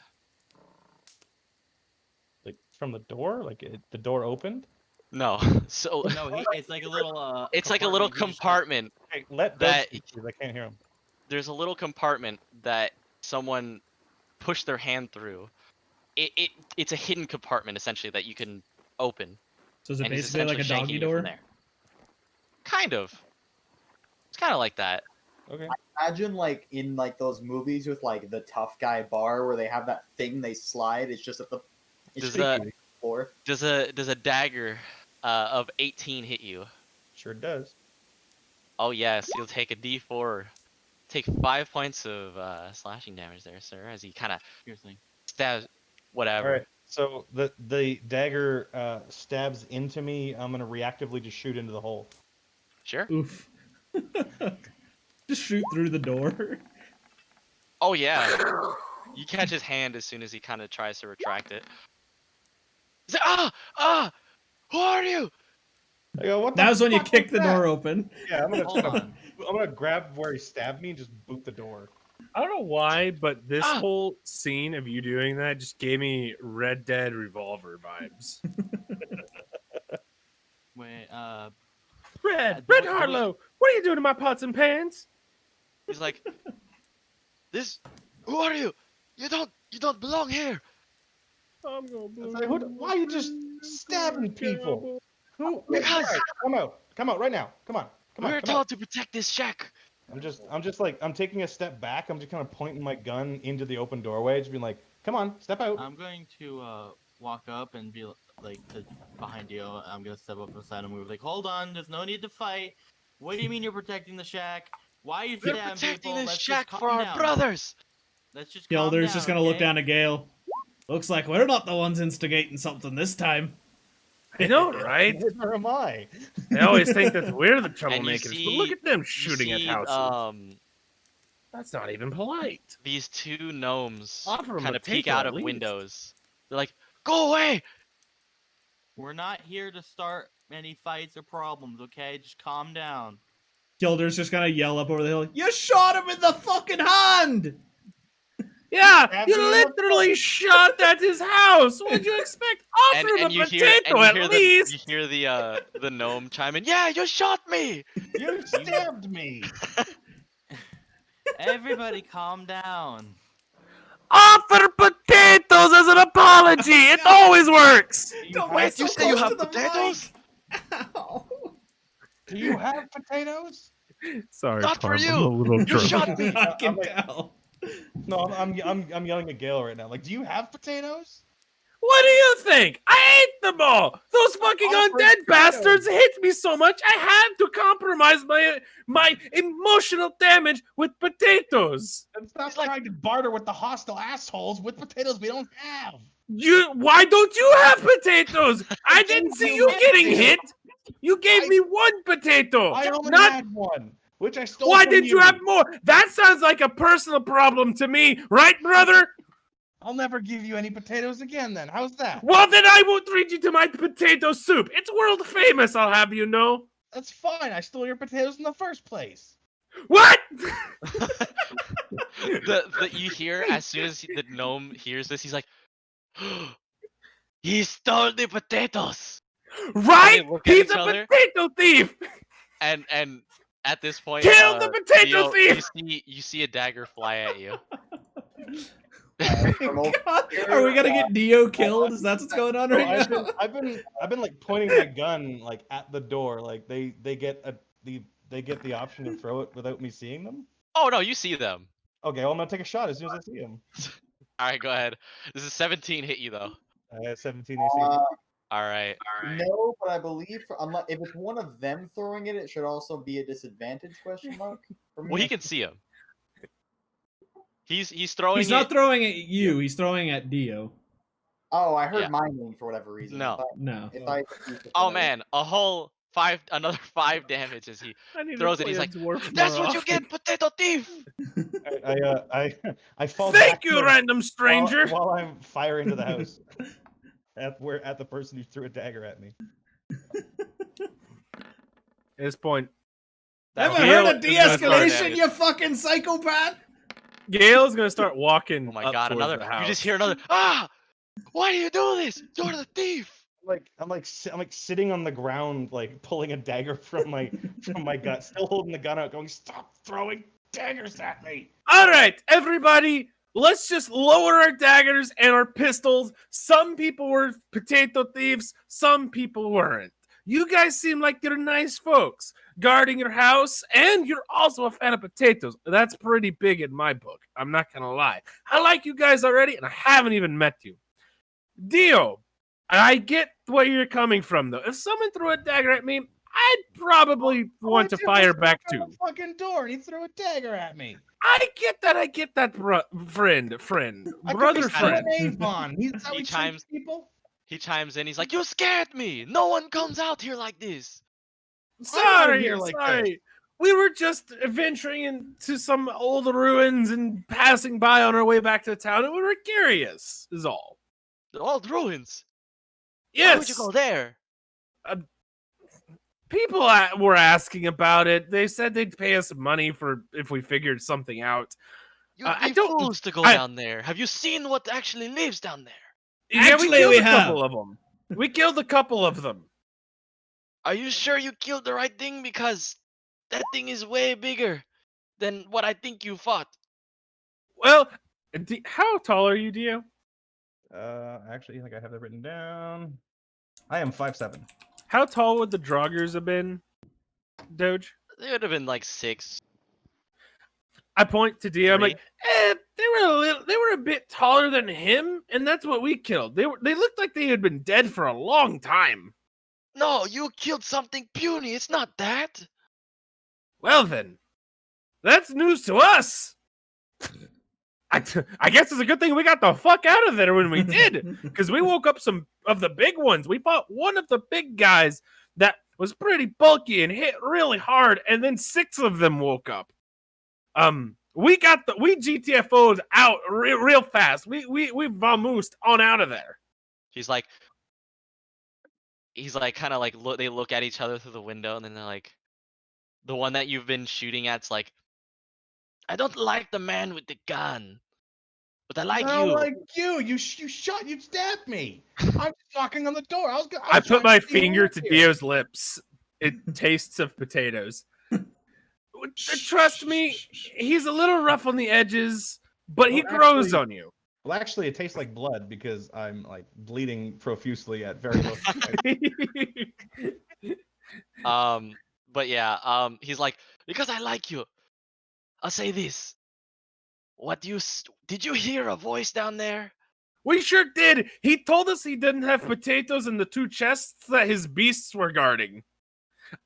Like from the door? Like the door opened? No, so No, it's like a little. it's like a little he just- compartment. Hey, let That- speak, please. I can't hear him. There's a little compartment that someone pushed their hand through. It's a hidden compartment essentially that you can open. So is it and he's basically like a essentially doggy shanking you from door? there. Kind of. It's kind of like that. Okay. Imagine like in like those movies with like the tough guy bar where they have that thing they slide. It's just at the Does floor. Does a dagger of 18 hit you? Sure does. Oh yes, you'll take a D4. Take 5 points of slashing damage there, sir, as he kind of Seriously. stabs whatever. All right. So the dagger stabs into me. I'm gonna reactively just shoot into the hole. Sure. Oof. Just shoot through the door. Oh yeah. You catch his hand as soon as he kind of tries to retract it. He's like, who are you? I go, what the Now's when you fuck kick was the that? door open. Yeah, I'm Hold gonna on. grab where he stabbed me and just boot the door. I don't know why, but this Ah! whole scene of you doing that just gave me Red Dead Revolver vibes. Wait, Red do we- Harlow, what are you doing to my pots and pans? He's like, who are you? You don't belong here. I'm gonna It's like, why are you just stabbing people? Who? Because Come out right now. Come on. we were Come out. told to protect this shack. I'm just like, I'm taking a step back. I'm just kind of pointing my gun into the open doorway, just being like, come on, step out. I'm going to walk up and be like to behind you. I'm gonna step up beside him. We're like, hold on, there's no need to fight. What do you mean you're protecting the shack? Why are you We're stabbing protecting people? this Let's shack just for calm our down. brothers. Let's just calm Hilder's down, just gonna look okay? down at Gale. Looks like we're not the ones instigating something this time. I know, right? Neither am I. I always think that we're the And you troublemakers, but look see, at them you shooting at see, houses. That's not even polite. these two gnomes Offer 'em kind a of peek potato out at of least. windows. They're like, "Go away!" We're not here to start any fights or problems, okay? Just calm down. Hilder's just gonna yell up over the hill. You shot him in the fucking hand! Yeah, Stab you him in the literally shot at his house. What'd you expect? Offer him a potato at least. You hear the gnome chime in. Yeah, you shot me. You stabbed me. Everybody calm down. Offer potatoes as an apology. It always works. Don't Wait, get so you say you close have to the potatoes? mic. Ow. Do you have potatoes? Sorry, Not for Parm, you. I'm a little You drunk. shot me. I can I'm like- tell. No, I'm yelling at Gale right now. Like, do you have potatoes? What do you think? I ate them all. Those fucking Offer undead potatoes. bastards hit me so much. I had to compromise my emotional damage with potatoes. And stop trying to barter with the hostile assholes with potatoes we don't have. Why don't you have potatoes? I didn't see you getting hit. You gave me one potato. I only not. had one, which I stole Why from did you have more? That sounds like a personal problem to me, right, brother? I'll never give you any potatoes again then. How's that? Well, then I won't treat you to my potato soup. It's world famous, I'll have you know. That's fine. I stole your potatoes in the first place. What? You hear as soon as the gnome hears this, he's like, "He stole the potatoes." Right? They look at He's each a other. potato thief. And at this point, Kill the potato Dio, thief! you see a dagger fly at you. God, are we gonna get Dio killed? Is that what's going on right now? I've been like pointing my gun like at the door. Like they get the option to throw it without me seeing them. Oh no, you see them. Okay, well I'm gonna take a shot as soon as I see them. All right, go ahead. This is 17 hit you though. I have 17 AC. All right. No, but I believe if it's one of them throwing it, it should also be a disadvantage question mark. For me. Well, he can see him. He's throwing. He's not throwing at you. He's throwing at Dio. Oh, I heard Yeah. my name for whatever reason. No. No. If I Oh man, another 5 damage as he throws it. He's like, "That's what you get, potato thief!" I fall. Thank back you, to- random stranger. While I'm firing to the house. At the person who threw a dagger at me. At this point, Ever Gale heard of is gonna start de-escalation, damage. you fucking psychopath? Gail's gonna start walking. Oh my up god, towards another! the You house. just hear another. Ah! Why do you do this? You're the thief. I'm like sitting on the ground, like pulling a dagger from my gut, still holding the gun out, going, "Stop throwing daggers at me!" All right, everybody, let's just lower our daggers and our pistols. Some people were potato thieves, some people weren't. You guys seem like you're nice folks, guarding your house, and you're also a fan of potatoes. That's pretty big in my book. I'm not gonna lie. I like you guys already, and I haven't even met you. Dio, I get where you're coming from, though. If someone threw a dagger at me, I'd probably want to fire back too. The fucking door, and he threw a dagger at me. I get that, friend, I could brother, be friend. selling Avon. That's how He he treats chimes- people. He chimes in. He's like, "You scared me. No one comes out here like this." Sorry, here like sorry. We were just venturing into some old ruins and passing by on our way back to town, and we were curious, is all. The old ruins. Why Yes. would you go there? People were asking about it. They said they'd pay us money for if we figured something out. You'd I be don't- fools to go I- down there. Have you seen what actually lives down there? Yeah, Actually, we killed we a have. couple of them. We killed a couple of them. Are you sure you killed the right thing? Because that thing is way bigger than what I think you fought. Well, How tall are you, Dio? Actually, I think I have that written down. I am 5'7". How tall would the Draugrs have been, Doge? They would have been like 6'3". I point to Dio. I'm like, they were a bit taller than him, and that's what we killed. They looked like they had been dead for a long time. No, you killed something puny. It's not that. Well then, that's news to us. I guess it's a good thing we got the fuck out of there when we did, because we woke up some of the big ones. We fought one of the big guys that was pretty bulky and hit really hard, and then 6 of them woke up. We GTFO'd out real fast. We vamoosed on out of there. He's like kind of like they look at each other through the window, and then they're like, the one that you've been shooting at's like, I don't like the man with the gun, but I like I you. like you. You stabbed me. I'm knocking on the door. I put my finger to Dio's lips. It tastes of potatoes. Trust me, he's a little rough on the edges, but he grows on you. Well, actually, it tastes like blood because I'm like bleeding profusely at very low. But yeah, he's like, because I like you, I'll say this. Did you hear a voice down there? We sure did. He told us he didn't have potatoes in the 2 chests that his beasts were guarding.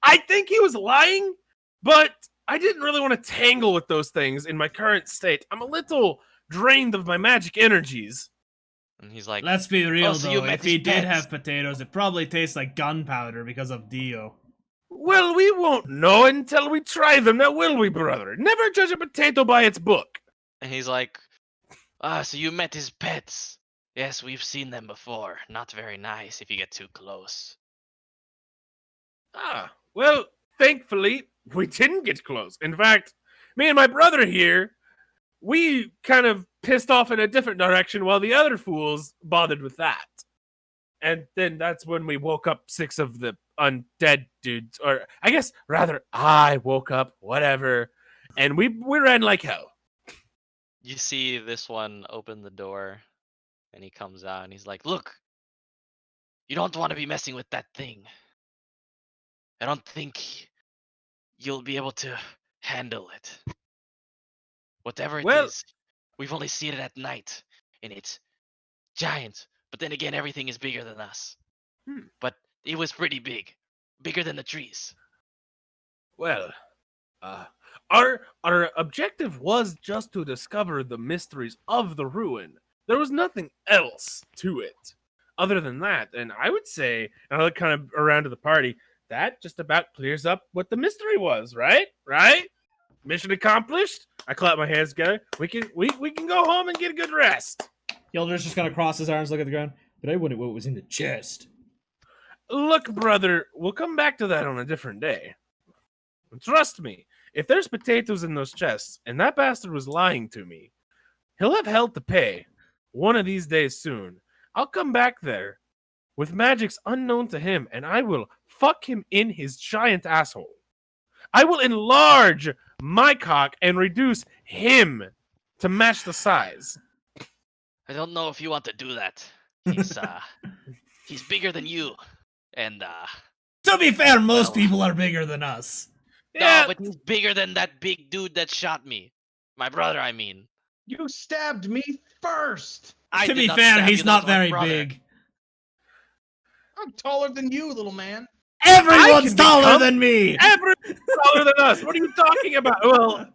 I think he was lying, but I didn't really want to tangle with those things in my current state. I'm a little drained of my magic energies. And he's like, let's be real so though, if he did have potatoes, it probably tastes like gunpowder because of Dio. Well, we won't know until we try them, now will we, brother? Never judge a potato by its book. And he's like, so you met his pets. Yes, we've seen them before. Not very nice if you get too close. Well, thankfully, we didn't get close. In fact, me and my brother here, we kind of pissed off in a different direction while the other fools bothered with that. And then that's when we woke up 6 of the undead dudes. Or I guess, rather, I woke up, whatever. And we ran like hell. You see this one open the door, and he comes out, and he's like, look, you don't want to be messing with that thing. I don't think you'll be able to handle it. Whatever it is, we've only seen it at night, and it's giant. But then again, everything is bigger than us. But it was pretty big. Bigger than the trees. Well, our objective was just to discover the mysteries of the ruin. There was nothing else to it other than that. And I would say, and I look kind of around to the party, that just about clears up what the mystery was, right? Right? Mission accomplished. I clap my hands together. We can go home and get a good rest. Yelder's just gonna cross his arms, look at the ground. But I wondered what was in the chest. Look, brother, we'll come back to that on a different day. Trust me, if there's potatoes in those chests, and that bastard was lying to me, he'll have hell to pay one of these days soon. I'll come back there with magics unknown to him, and I will fuck him in his giant asshole. I will enlarge my cock and reduce him to match the size. I don't know if you want to do that. He's bigger than you. And to be fair, most people are bigger than us. No, but he's bigger than that big dude that shot me. My brother, I mean. You stabbed me first. To be fair, he's not very big. I'm taller than you, little man. Everyone's taller than me. Everyone's taller than us. What are you talking about? Well,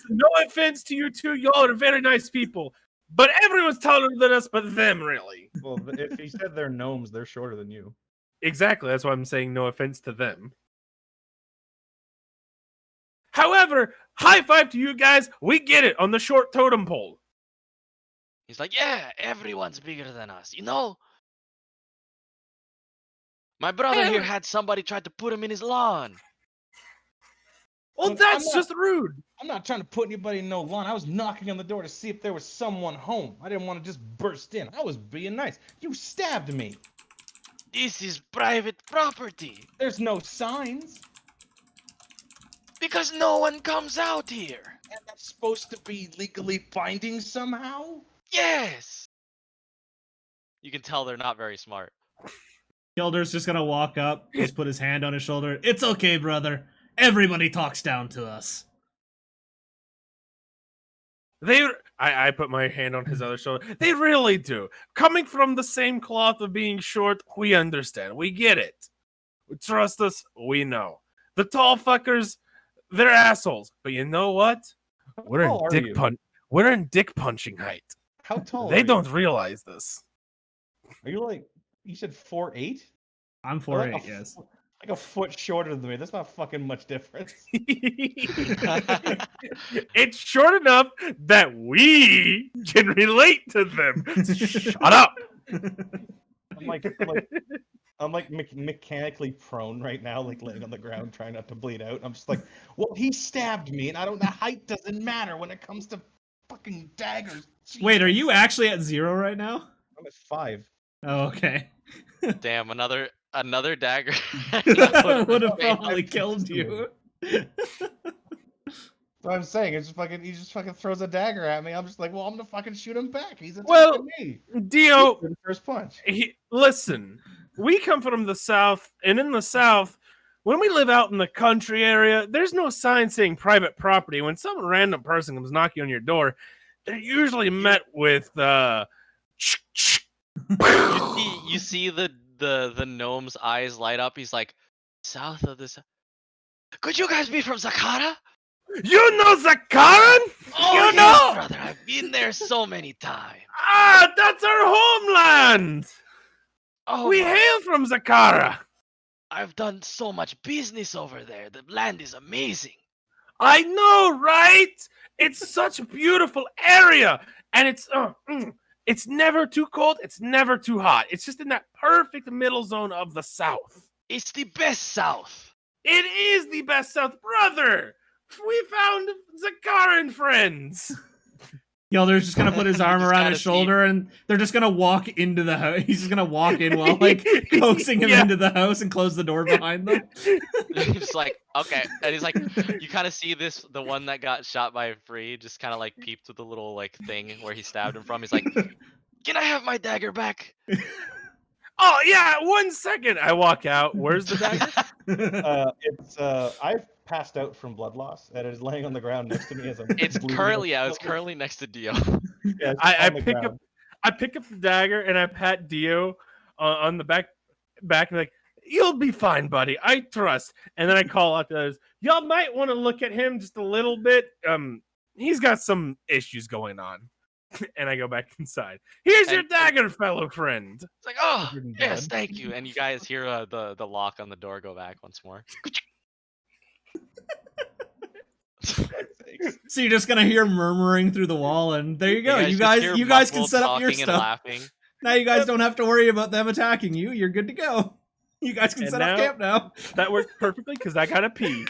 no offense to you two. Y'all are very nice people. But everyone's taller than us but them, really. Well, if he said they're gnomes, they're shorter than you. Exactly. That's why I'm saying no offense to them. However, high five to you guys. We get it on the short totem pole. He's like, yeah, everyone's bigger than us. You know? My brother here had somebody try to put him in his lawn. Well, that's just rude. I'm not trying to put anybody in no lawn. I was knocking on the door to see if there was someone home. I didn't want to just burst in. I was being nice. You stabbed me. This is private property. There's no signs. Because no one comes out here. And that's supposed to be legally binding somehow? Yes. You can tell they're not very smart. Hilder's just gonna walk up, just put his hand on his shoulder. It's okay, brother. Everybody talks down to us. I put my hand on his other shoulder. They really do. Coming from the same cloth of being short, we understand. We get it. Trust us, we know. The tall fuckers, they're assholes. But you know what? We're in tall are dick you? We're in dick punching height. How tall They are don't you? realize this. Are you like, you said 4'8"? I'm You're like 4'8", yes. like a foot shorter than me. That's not fucking much difference. It's short enough that we can relate to them. Shut up. I'm like mechanically prone right now, like laying on the ground, trying not to bleed out. I'm just like, well, he stabbed me, and I don't. The height doesn't matter when it comes to fucking daggers. Wait, are Jesus. you actually at 0 right now? I'm at 5. Oh, okay. Damn, another dagger. Would have probably killed you. What I'm saying is, he just fucking throws a dagger at me. I'm just like, well, I'm gonna fucking shoot him back. He's attacking me. Dio, The first punch. listen, we come from the South, and in the South, when we live out in the country area, there's no sign saying private property. When some random person comes knocking on your door, they're usually met with You see the gnome's eyes light up. He's like, south of this. Could you guys be from Zakara? You know Zakaran? Oh, You yes, know? brother. I've been there so many times. Ah, that's our homeland. Oh, We hail from Zakara. I've done so much business over there. The land is amazing. I know, right? It's such a beautiful area, and it's never too cold. It's never too hot. It's just in that perfect middle zone of the South. It's the best South. It is the best South, brother. We found Zakaran friends. Yelder's just gonna put his arm just around gotta his shoulder, and they're just gonna walk into the house. He's just gonna walk in while like coaxing him Yeah. into the house and close the door behind them. He's like, okay, and he's like, you kind of see the one that got shot by Free, just kind of like peeped through the little like thing where he stabbed him from. He's like, can I have my dagger back? Oh yeah, 1 second. I walk out. Where's the dagger? I've passed out from blood loss, and it is laying on the ground next to me as I'm. It's bleeding currently out. it's currently next to Dio. Yeah, it's I on the pick ground. up I pick up the dagger and I pat Dio on the back and like, you'll be fine, buddy. I trust. And then I call out to others. Y'all might want to look at him just a little bit. He's got some issues going on. And I go back inside. Here's your dagger, fellow friend. It's like, oh Covered in yes, blood. thank you. And you guys hear the lock on the door go back once more. So you're just gonna hear murmuring through the wall, and there you go. You just hear guys can muffled set up your talking and stuff. laughing. Now you guys don't have to worry about them attacking you. You're good to go. You guys can And set up now- camp now. That worked perfectly because I gotta pee.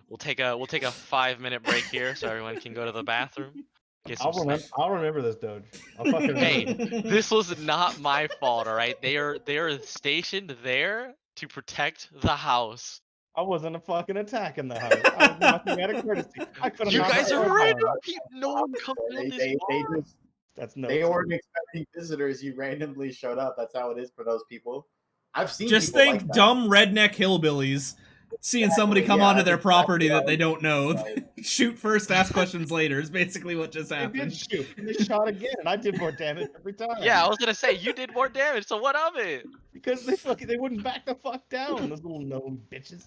We'll take a 5-minute break here so everyone can go to the bathroom. Get some I'll remember this, Doge. I'll fucking Hey, remember. this was not my fault, all right? They are stationed there to protect the house. I wasn't fucking attacking the house. I was knocking out of courtesy. I could have. You guys are random right. people. No one comes out this They far. just That's no. they weren't expecting visitors. You randomly showed up. That's how it is for those people. I've seen. Just people think like that. dumb redneck hillbillies seeing somebody Exactly, come yeah, onto their that's property exactly that they how don't know. Right. Shoot first, ask questions later is basically what just They did happened. shoot. And they shot again, and I did more damage every time. Yeah, I was gonna say you did more damage. So what of it? Because they wouldn't back the fuck down. Those little gnome bitches.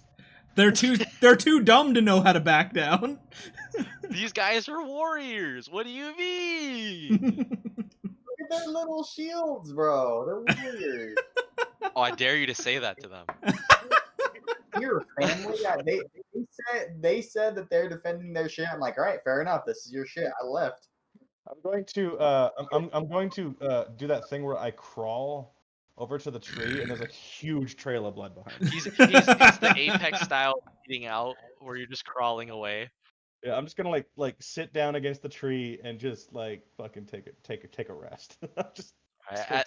They're too dumb to know how to back down. These guys are warriors. What do you mean? Look at their little shields, bro. They're weird. Oh, I dare you to say that to them. Your family, yeah, they said that they're defending their shit. I'm like, all right, fair enough. This is your shit. I left. I'm going to I'm going to do that thing where I crawl over to the tree, and there's a huge trail of blood behind me. It's the Apex style eating out where you're just crawling away. Yeah, I'm just gonna like sit down against the tree and just like fucking take a rest. Just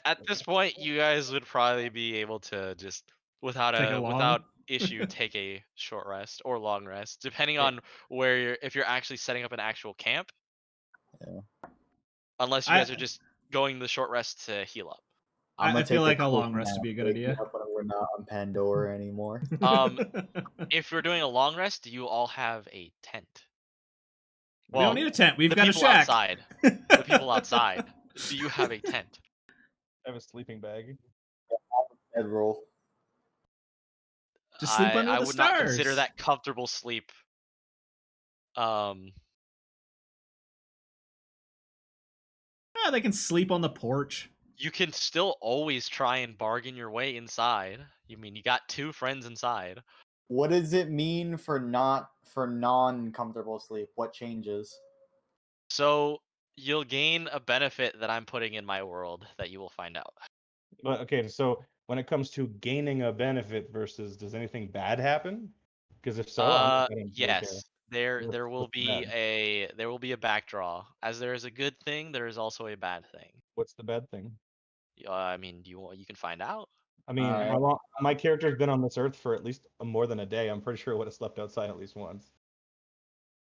At this point, you guys would probably be able to just Take a log? issue take a short rest or long rest, depending Yeah. on where if you're actually setting up an actual camp. Yeah. Unless you guys are just going the short rest to heal up. I'm I gonna feel take like a quick long rest would nap, be a good wake me idea. up when we're not on Pandora anymore. If you're doing a long rest, do you all have a tent? We don't need a tent. We've the got a people shack. outside. The people outside. Do you have a tent? I have a sleeping bag. Head roll. Just sleep under I the would not consider stars. that comfortable sleep. Yeah, they can sleep on the porch. You can still always try and bargain your way inside. You mean you got 2 friends inside. What does it mean for non-comfortable sleep? What changes? So you'll gain a benefit that I'm putting in my world that you will find out. But okay, so when it comes to gaining a benefit versus does anything bad happen? Because if so, I don't really care. Yes. There will What's the be bad? a backdraw. As there is a good thing, there is also a bad thing. What's the bad thing? I mean, you can find out. I mean, Alright. how long? My character's been on this earth for at least more than a day. I'm pretty sure it would have slept outside at least once.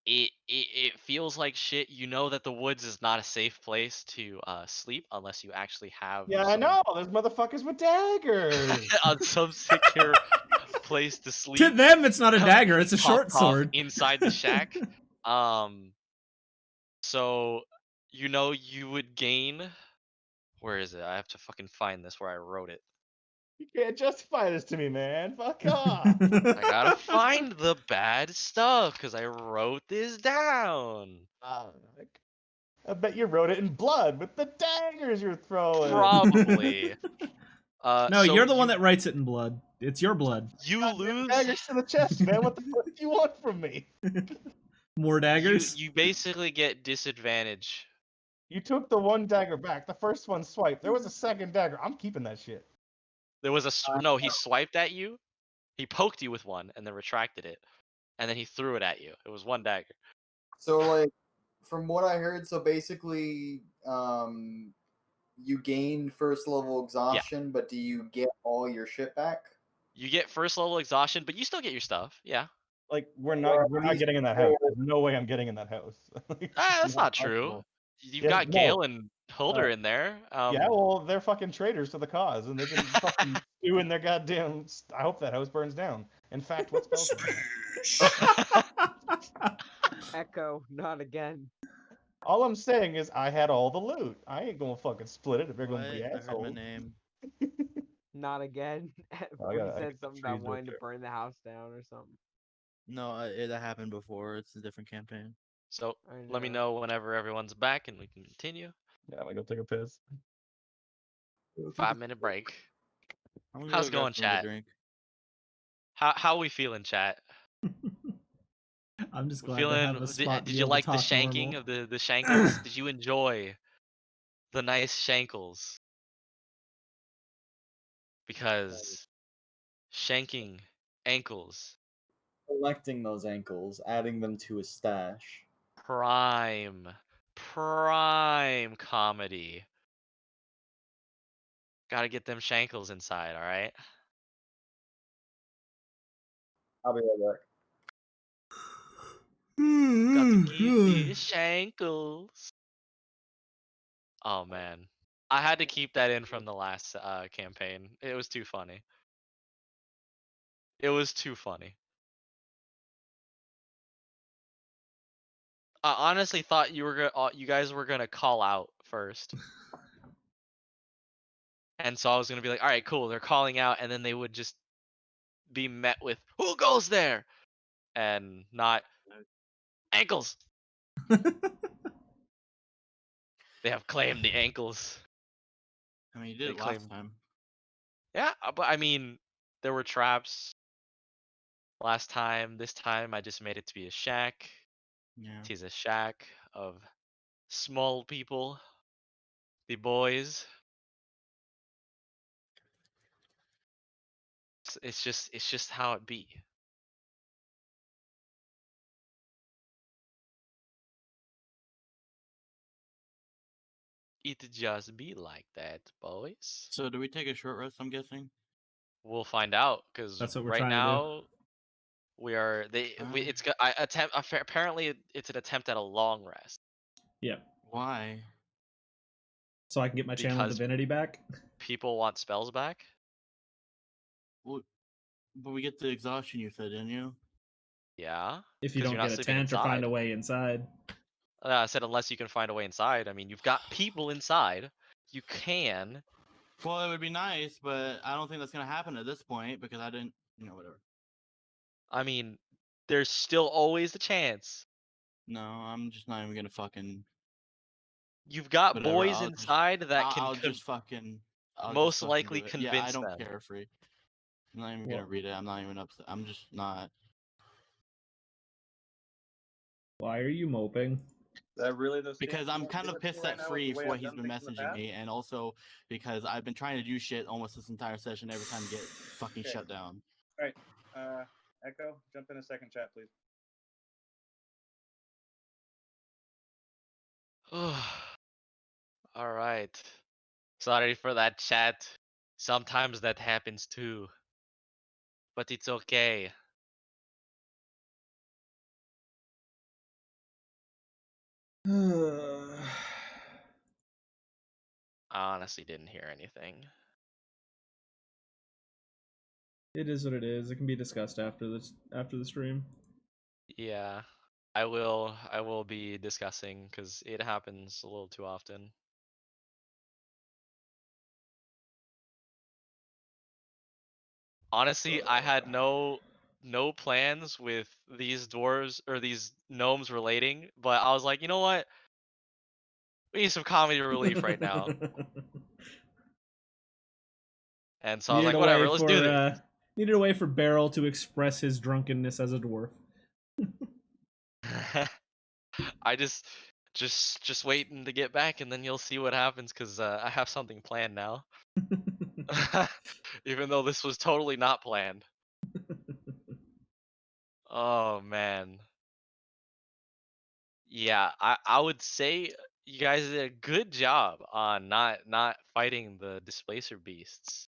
It feels like shit. You know that the woods is not a safe place to sleep unless you actually have Yeah, I know. There's motherfuckers with daggers. on some secure place to sleep. To them, it's not a dagger; it's a short Top sword. inside the shack. So you would gain. Where is it? I have to fucking find this where I wrote it. You can't justify this to me, man. Fuck off. I gotta find the bad stuff because I wrote this down. I bet you wrote it in blood with the daggers you're throwing. Probably. No, so you're the one that writes it in blood. It's your blood. You lose. Daggers to the chest, man. What the fuck do you want from me? More daggers. You basically get disadvantage. You took the one dagger back. The first one swiped. There was a second dagger. I'm keeping that shit. There was no. He swiped at you. He poked you with one and then retracted it, and then he threw it at you. It was one dagger. So, like, from what I heard, so basically, you gain first level exhaustion, but do you get all your shit back? You get first level exhaustion, but you still get your stuff. Yeah. Like we're not getting in that house. There's no way I'm getting in that house. That's not true. You've got Gale and Hilder in there. Yeah, well, they're fucking traitors to the cause, and they've been fucking doing their goddamn. I hope that house burns down. In fact, what spells? Echo, not again. All I'm saying is I had all the loot. I ain't gonna fucking split it if they're gonna be I heard assholes. my name. Not again. I He gotta said get something trees about wanting up to there. burn the house down or something. No, that happened before. It's a different campaign. So I let me know. know whenever everyone's back and we can continue. Yeah, I'm gonna go take a piss. 5-minute break. I'm gonna How's it go grab going, something to chat? drink. How we feeling, chat? I'm just We glad to feeling? have a spot. Did you like the shanking of the shankles? Did you enjoy the nice shankles? Because shanking ankles, Collecting those ankles, adding them to a stash. prime comedy. Gotta get them shankles inside, all right? I'll be right back. Got to keep these shankles. Oh man, I had to keep that in from the last campaign. It was too funny. It was too funny. I honestly thought you guys were gonna call out first, and so I was gonna be like, all right, cool, they're calling out, and then they would just be met with who goes there, and not ankles. They have claimed the ankles. I mean, you did They it last claim. time. Yeah, but I mean, there were traps last time. This time, I just made it to be a shack. Yeah. It is a shack of small people, the boys. It's just how it be. It just be like that, boys. So do we take a short rest? I'm guessing. we'll find out because That's what we're right trying to do. now we are it's I attempt apparently it's an attempt at a long rest Yeah. Why? So I can get my channel because divinity back. people want spells back. Well, but we get the exhaustion you said, didn't you? Yeah, If you because you're don't not get a sleeping tent or find inside. a way inside. I said unless you can find a way inside. I mean, you've got people inside. You can. Well, it would be nice, but I don't think that's gonna happen at this point because I didn't, whatever. I mean, there's still always the chance. No, I'm just not even gonna fucking. You've got Whatever. boys inside that can I'll just fucking. I'll just most fucking likely do it. Yeah, I convince don't them. care, Free. I'm not even Well- gonna read it. I'm not even upset. I'm just not. Why are you moping? That really the Because I'm kind of pissed at Free for what he's been messaging me, and also because I've been trying to do shit almost this entire session every time get fucking shut down. All right, Echo, jump in a second chat, please. All right. Sorry for that chat. Sometimes that happens too. But it's okay. I honestly didn't hear anything. It is what it is. It can be discussed after the stream. Yeah. I will be discussing because it happens a little too often. Honestly, I had no plans with these dwarves or these gnomes relating, but I was like, you know what? We need some comedy relief right now. And so I was like, whatever, let's do this. Needed a way for Beryl to express his drunkenness as a dwarf. I just waiting to get back and then you'll see what happens because I have something planned now. Even though this was totally not planned. Oh man. Yeah, I would say you guys did a good job on not fighting the displacer beasts.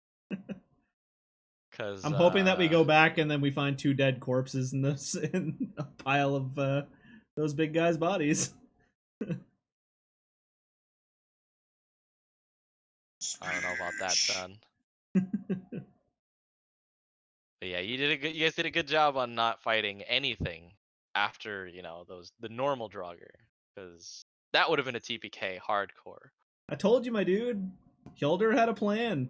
Cause I'm hoping that we go back and then we find 2 dead corpses in this in a pile of those big guys' bodies. I don't know about that, son. But yeah, you guys did a good job on not fighting anything after, the normal Draugr. Cause that would have been a TPK hardcore. I told you, my dude. Hilder had a plan.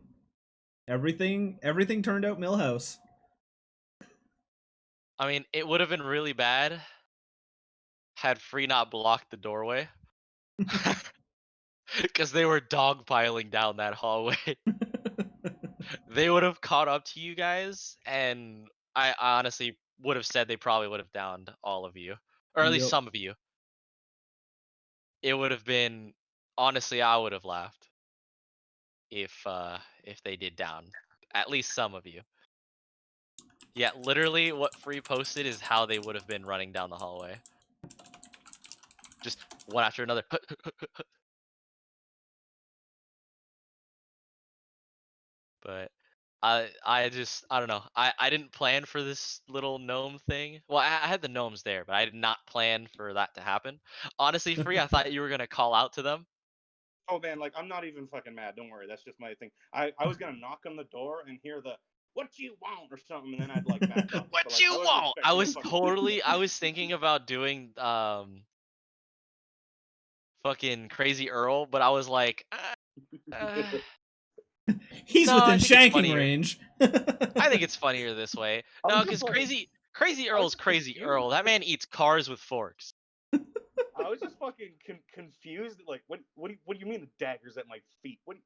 Everything turned out Millhouse. I mean, it would have been really bad had Free not blocked the doorway. Because they were dogpiling down that hallway. They would have caught up to you guys, and I honestly would have said they probably would have downed all of you. Or at least Yep. some of you. It would have been, honestly, I would have laughed. If they did down at least some of you. Yeah, literally what Free posted is how they would have been running down the hallway. Just one after another. But I don't know. I didn't plan for this little gnome thing. Well, I had the gnomes there, but I did not plan for that to happen. Honestly, Free, I thought you were gonna call out to them. Oh man, like I'm not even fucking mad. Don't worry, that's just my thing. I was gonna knock on the door and hear the "What you want" or something, and then I'd like back up. What But, like, you I wasn't want? I expecting was fucking- totally. I was thinking about doing fucking Crazy Earl, but I was like, He's no, I within think it's shanking funnier. range. I think it's funnier this way. I No, was because just like- Crazy I was Earl's just Crazy confused. Earl. That man eats cars with forks. I was just fucking confused. Like, what do you mean the daggers at my feet? What?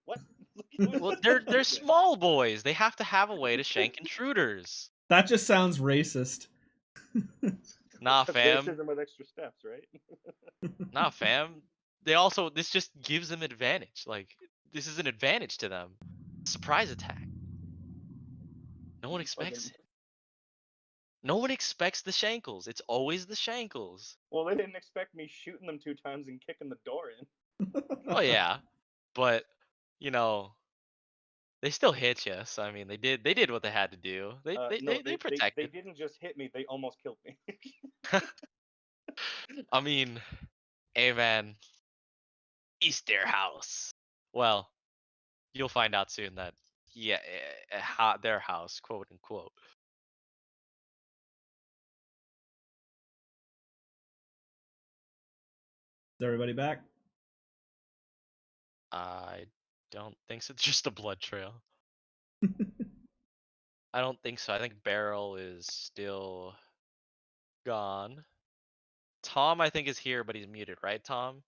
Well, they're small boys. They have to have a way to shank intruders. That just sounds racist. Nah, fam. Racism with extra steps, right? Nah, fam. This just gives them advantage. Like, this is an advantage to them. Surprise attack. No one expects it. No one expects the shankles. It's always the shankles. Well, they didn't expect me shooting them 2 times and kicking the door in. Oh yeah, but They still hit you, so I mean, they did what they had to do. They No, they they protected. didn't just hit me; they almost killed me. I mean, hey man, it's their house. Well, you'll find out soon that yeah, their house, quote unquote. Is everybody back? I don't think so. It's just a blood trail. I don't think so. I think Barrel is still gone. Tom, I think, is here, but he's muted, right, Tom?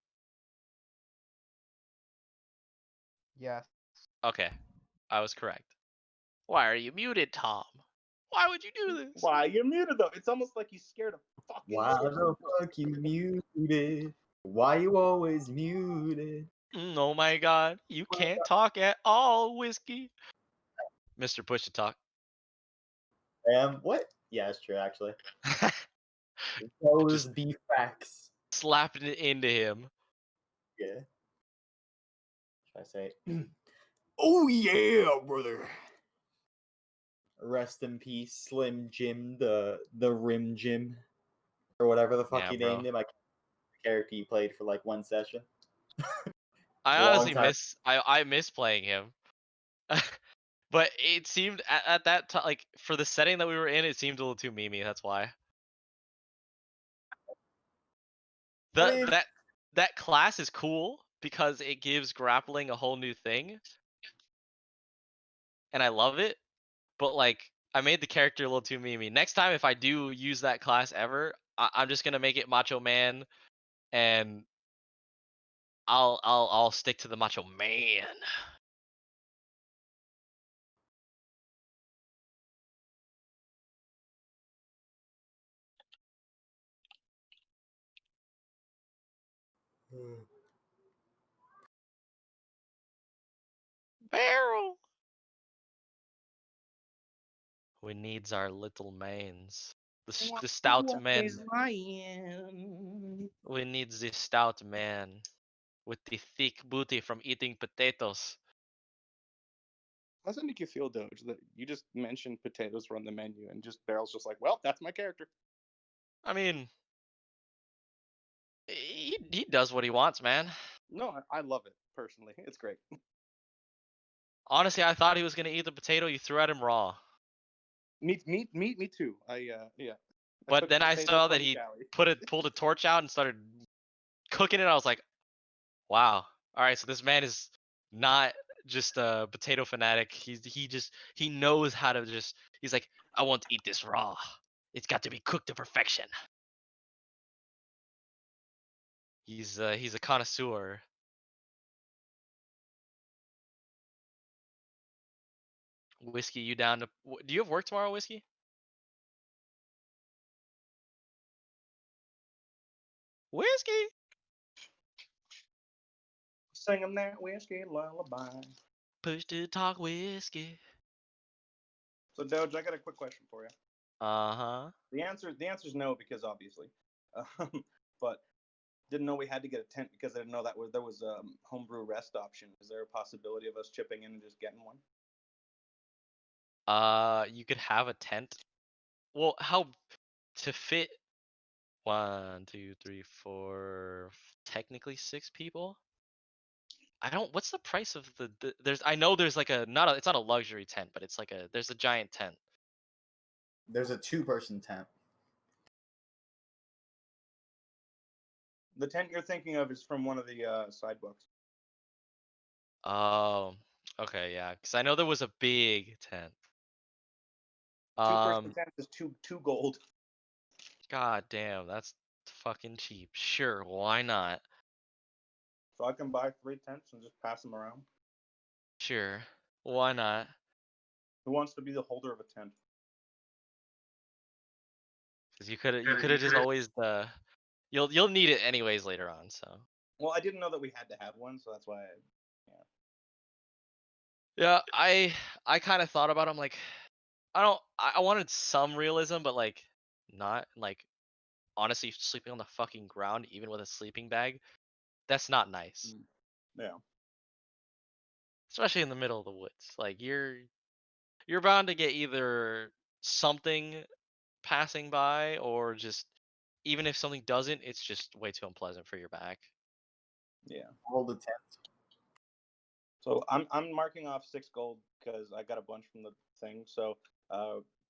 Yes. Okay, I was correct. Why are you muted, Tom? Why would you do this? Why you're muted though? It's almost like he's scared of fucking. Why the fuck you muted? Why you always muted? Oh my god, you can't talk at all, Whiskey. Mr. Push to talk. What? Yeah, it's true actually. Those Just be facts. slapping it into him. Yeah. Should I say? Oh yeah, brother. Rest in peace, Slim Jim, the Rim Jim, or whatever the fuck Yeah, he bro. named him. Like character he played for like one session. I Long honestly time. I miss playing him. But it seemed at that time, like for the setting that we were in, it seemed a little too memey. That's why. I mean, That class is cool because it gives grappling a whole new thing, and I love it. But like, I made the character a little too memey. Next time, if I do use that class ever, I'm just gonna make it Macho Man, and I'll stick to the Macho Man. Barrel. We needs our little mains. The stout men. We needs the stout man with the thick booty from eating potatoes. How does that make you feel, Doge? That you just mentioned potatoes were on the menu, and just Barrel's just like, well, that's my character. I mean, he does what he wants, man. No, I love it personally. It's great. Honestly, I thought he was gonna eat the potato. You threw at him raw. Me too. Yeah. But took the then I potato saw from that the he galley. pulled a torch out and started cooking it. I was like, wow. All right, so this man is not just a potato fanatic. He knows how to just. He's like, I want to eat this raw. It's got to be cooked to perfection. He's a connoisseur. Whiskey, you down to? Do you have work tomorrow, Whiskey? Whiskey. Sing him that whiskey lullaby. Push to talk, Whiskey. So Doge, I got a quick question for you. Uh-huh. The answer is no, because obviously, but didn't know we had to get a tent because I didn't know that there was a homebrew rest option. Is there a possibility of us chipping in and just getting one? You could have a tent. Well, how to fit 1, 2, 3, 4, technically 6 people? I don't. What's the price of there's? I know there's like a not a. It's not a luxury tent, but it's like there's a giant tent. there's a 2-person tent. The tent you're thinking of is from one of the side books. Oh, okay, yeah. Because I know there was a big tent. 2-person tent is two gold. God damn, that's fucking cheap. Sure, why not? So I can buy 3 tents and just pass them around. Sure, why not? Who wants to be the holder of a tent? Because you could have just always you'll need it anyways later on. So Well, I didn't know that we had to have one, so that's why. yeah, I kind of thought about it. I'm like, I wanted some realism, but like not like honestly sleeping on the fucking ground even with a sleeping bag. That's not nice. Yeah. especially in the middle of the woods. Like you're bound to get either something passing by or just even if something doesn't, it's just way too unpleasant for your back. Yeah. Hold the tent. So I'm marking off 6 gold because I got a bunch from the thing. So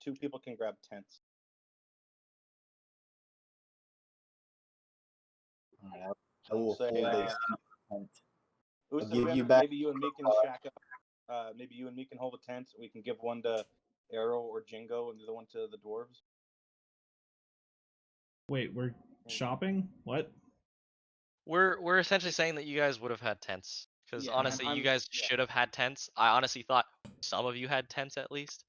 2 people can grab tents. Alright, I will Say, hold a tent. I'll give Usafin, you back. maybe you and me can shack up. Maybe you and me can hold a tent. We can give one to Arrow or Jingo and the other one to the dwarves. Wait, we're shopping? What? We're essentially saying that you guys would have had tents because Yeah, honestly, you guys yeah. should have had tents. I honestly thought some of you had tents at least.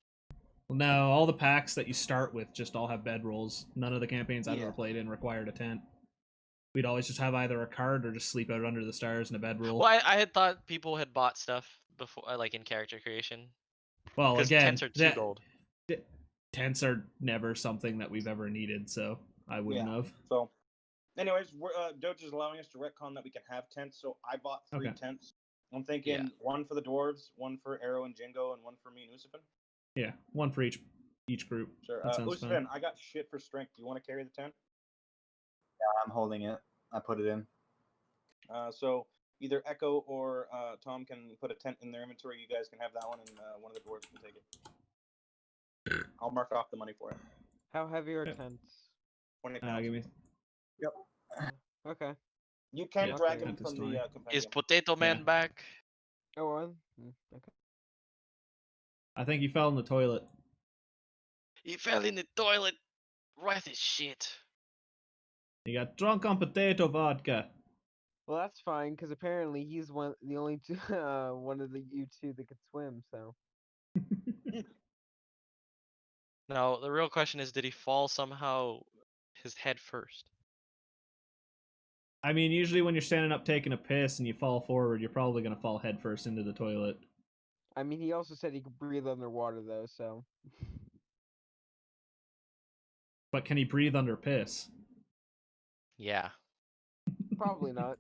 Well, no, all the packs that you start with just all have bedrolls. None of the campaigns I've Yeah. ever played in required a tent. We'd always just have either a cart or just sleep out under the stars in a bedroll. Well, I had thought people had bought stuff before, like in character creation. Well, Because again, tents are 2 gold. Tents are never something that we've ever needed, so I wouldn't have. So, anyways, Doge is allowing us to retcon that we can have tents. So I bought 3 tents. I'm thinking one for the dwarves, one for Arrow and Jingo, and one for me and Usafin. Yeah, one for each group. Sure. That sounds Usafin, fine. I got shit for strength. Do you want to carry the tent? Yeah, I'm holding it. I put it in. So either Echo or Tom can put a tent in their inventory. You guys can have that one, and one of the dwarves can take it. I'll mark off the money for it. How heavy are tents? 20,000. Give me. Yep. Okay. You can Yeah, drag okay. him from the compendium. Is Potato Man back? Oh, well. Okay. I think he fell in the toilet. He fell in the toilet. Right as shit. He got drunk on potato vodka. Well, that's fine because apparently he's the only two, one of the you two that could swim. So No, the real question is, did he fall somehow his head first? I mean, usually when you're standing up taking a piss and you fall forward, you're probably gonna fall head first into the toilet. I mean, he also said he could breathe underwater though. So But can he breathe under piss? Yeah. probably not.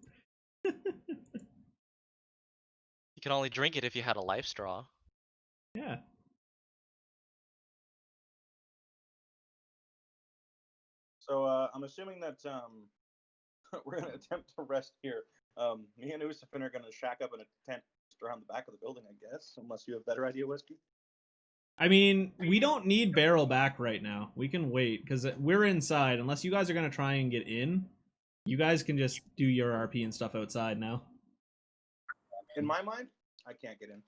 You can only drink it if you had a life straw. Yeah. So I'm assuming that we're gonna attempt to rest here. Me and Usafin are gonna shack up in a tent just around the back of the building, I guess, unless you have a better idea, Whiskey. I mean, we don't need barrel back right now. We can wait because we're inside. Unless you guys are gonna try and get in, you guys can just do your RP and stuff outside now. In my mind, I can't get in.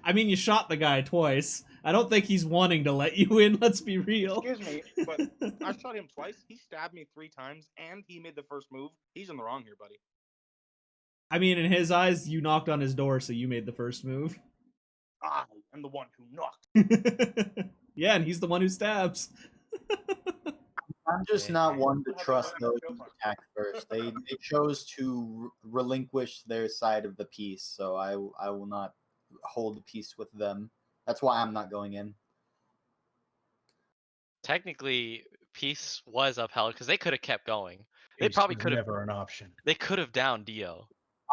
I mean, you shot the guy twice. I don't think he's wanting to let you in. Let's be real. Excuse me, but I shot him twice. He stabbed me 3 times, and he made the first move. He's in the wrong here, buddy. I mean, in his eyes, you knocked on his door, so you made the first move. I am the one who knocked. Yeah, and he's the one who stabs. I'm just not one to trust those who attack first. They chose to relinquish their side of the peace, so I will not hold the peace with them. That's why I'm not going in. Technically, peace was upheld because they could have kept going. They Peace probably was could have. never an option. They could have downed Dio.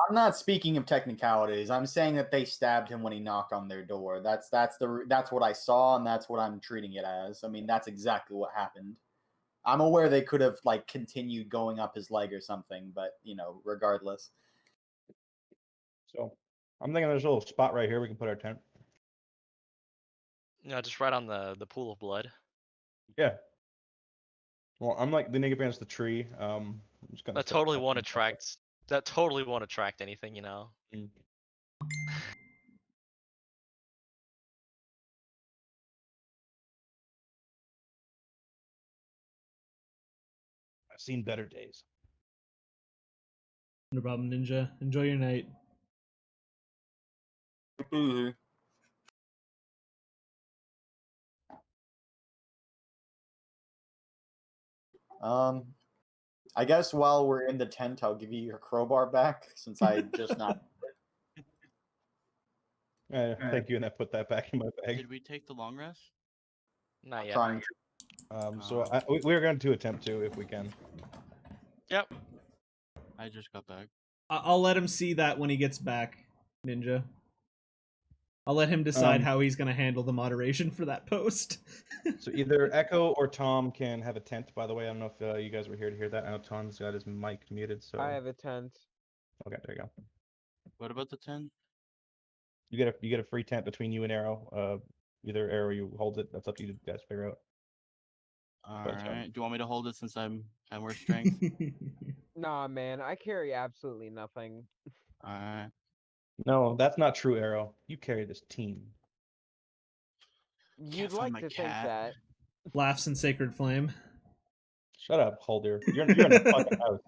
I'm not speaking of technicalities. I'm saying that they stabbed him when he knocked on their door. That's what I saw, and that's what I'm treating it as. I mean, that's exactly what happened. I'm aware they could have like continued going up his leg or something, but regardless. So I'm thinking there's a little spot right here we can put our tent. You know, just right on the pool of blood. Yeah. Well, I'm like leaning against the tree. I'm just gonna That set totally up won't and- attract. That totally won't attract anything, you know. Mm. I've seen better days. No problem, Ninja. Enjoy your night. I guess while we're in the tent, I'll give you your crowbar back since I just not. Thank you, and I put that back in my bag. Did we take the long rest? Not yet. Trying So we're going to attempt to if we can. Yep. I just got back. I'll let him see that when he gets back. Ninja. I'll let him decide how he's going to handle the moderation for that post. So either Echo or Tom can have a tent. By the way, I don't know if you guys were here to hear that. I know Tom's got his mic muted, so I have a tent. okay, there you go. What about the 10? You get a free tent between you and Arrow. Either Arrow you hold it. That's up to you guys to figure out. All But, right. Do you want me to hold it since I'm more strength? Nah, man, I carry absolutely nothing. All right. No, that's not true, Arrow. You carry this team. You'd find like my to think cat. that. Laughs in Sacred Flame. Shut up, Holder. You're in the fucking house.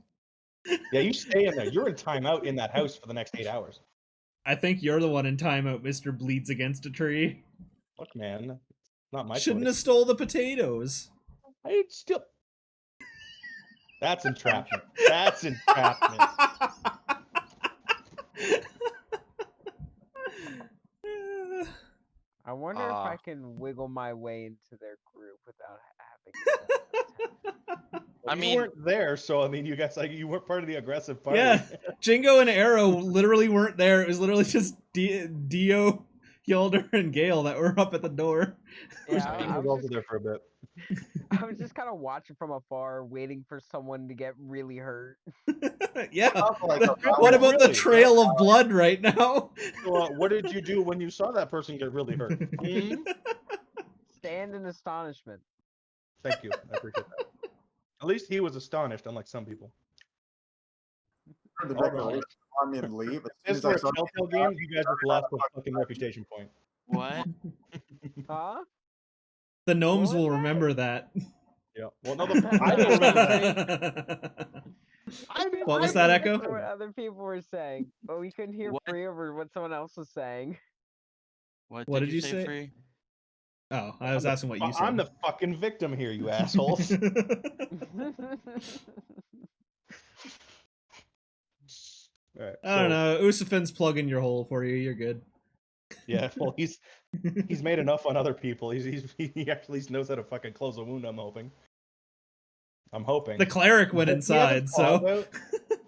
Yeah, you stay in there. You're in timeout in that house for the next 8 hours. I think you're the one in timeout, Mr. Bleeds Against a Tree. Look, man, it's not my Shouldn't choice. have stole the potatoes. I still. That's entrapment. That's entrapment. I wonder if I can wiggle my way into their group without having. I You mean, weren't there, so I mean, you guys you weren't part of the aggressive party. Yeah, Jingo and Arrow literally weren't there. It was literally just Dio, Yelder, and Gale that were up at the door. Yeah, I was also there for a bit. I was just kind of watching from afar, waiting for someone to get really hurt. Yeah. Like, What about the really? trail of blood right now? So, what did you do when you saw that person get really hurt? Stand in astonishment. Thank you. I appreciate that. At least he was astonished, unlike some people. The declaration on me and leave. As for a Telltale game, you guys just lost a fucking reputation point. What? Huh? The gnomes What was will that? remember that. Yeah. Well, no, I don't remember that. What was that, Echo? What other people were saying, but we couldn't hear What? free over what someone else was saying. What What did did you you say, say? Free? Oh, I was asking what you said. I'm the fucking victim here, you assholes. Right, I don't know. Usafin's plugging your hole for you. You're good. Yeah, well, he's made enough on other people. He actually knows how to fucking close a wound. I'm hoping. The clerik went Does he have his inside, claws so. out?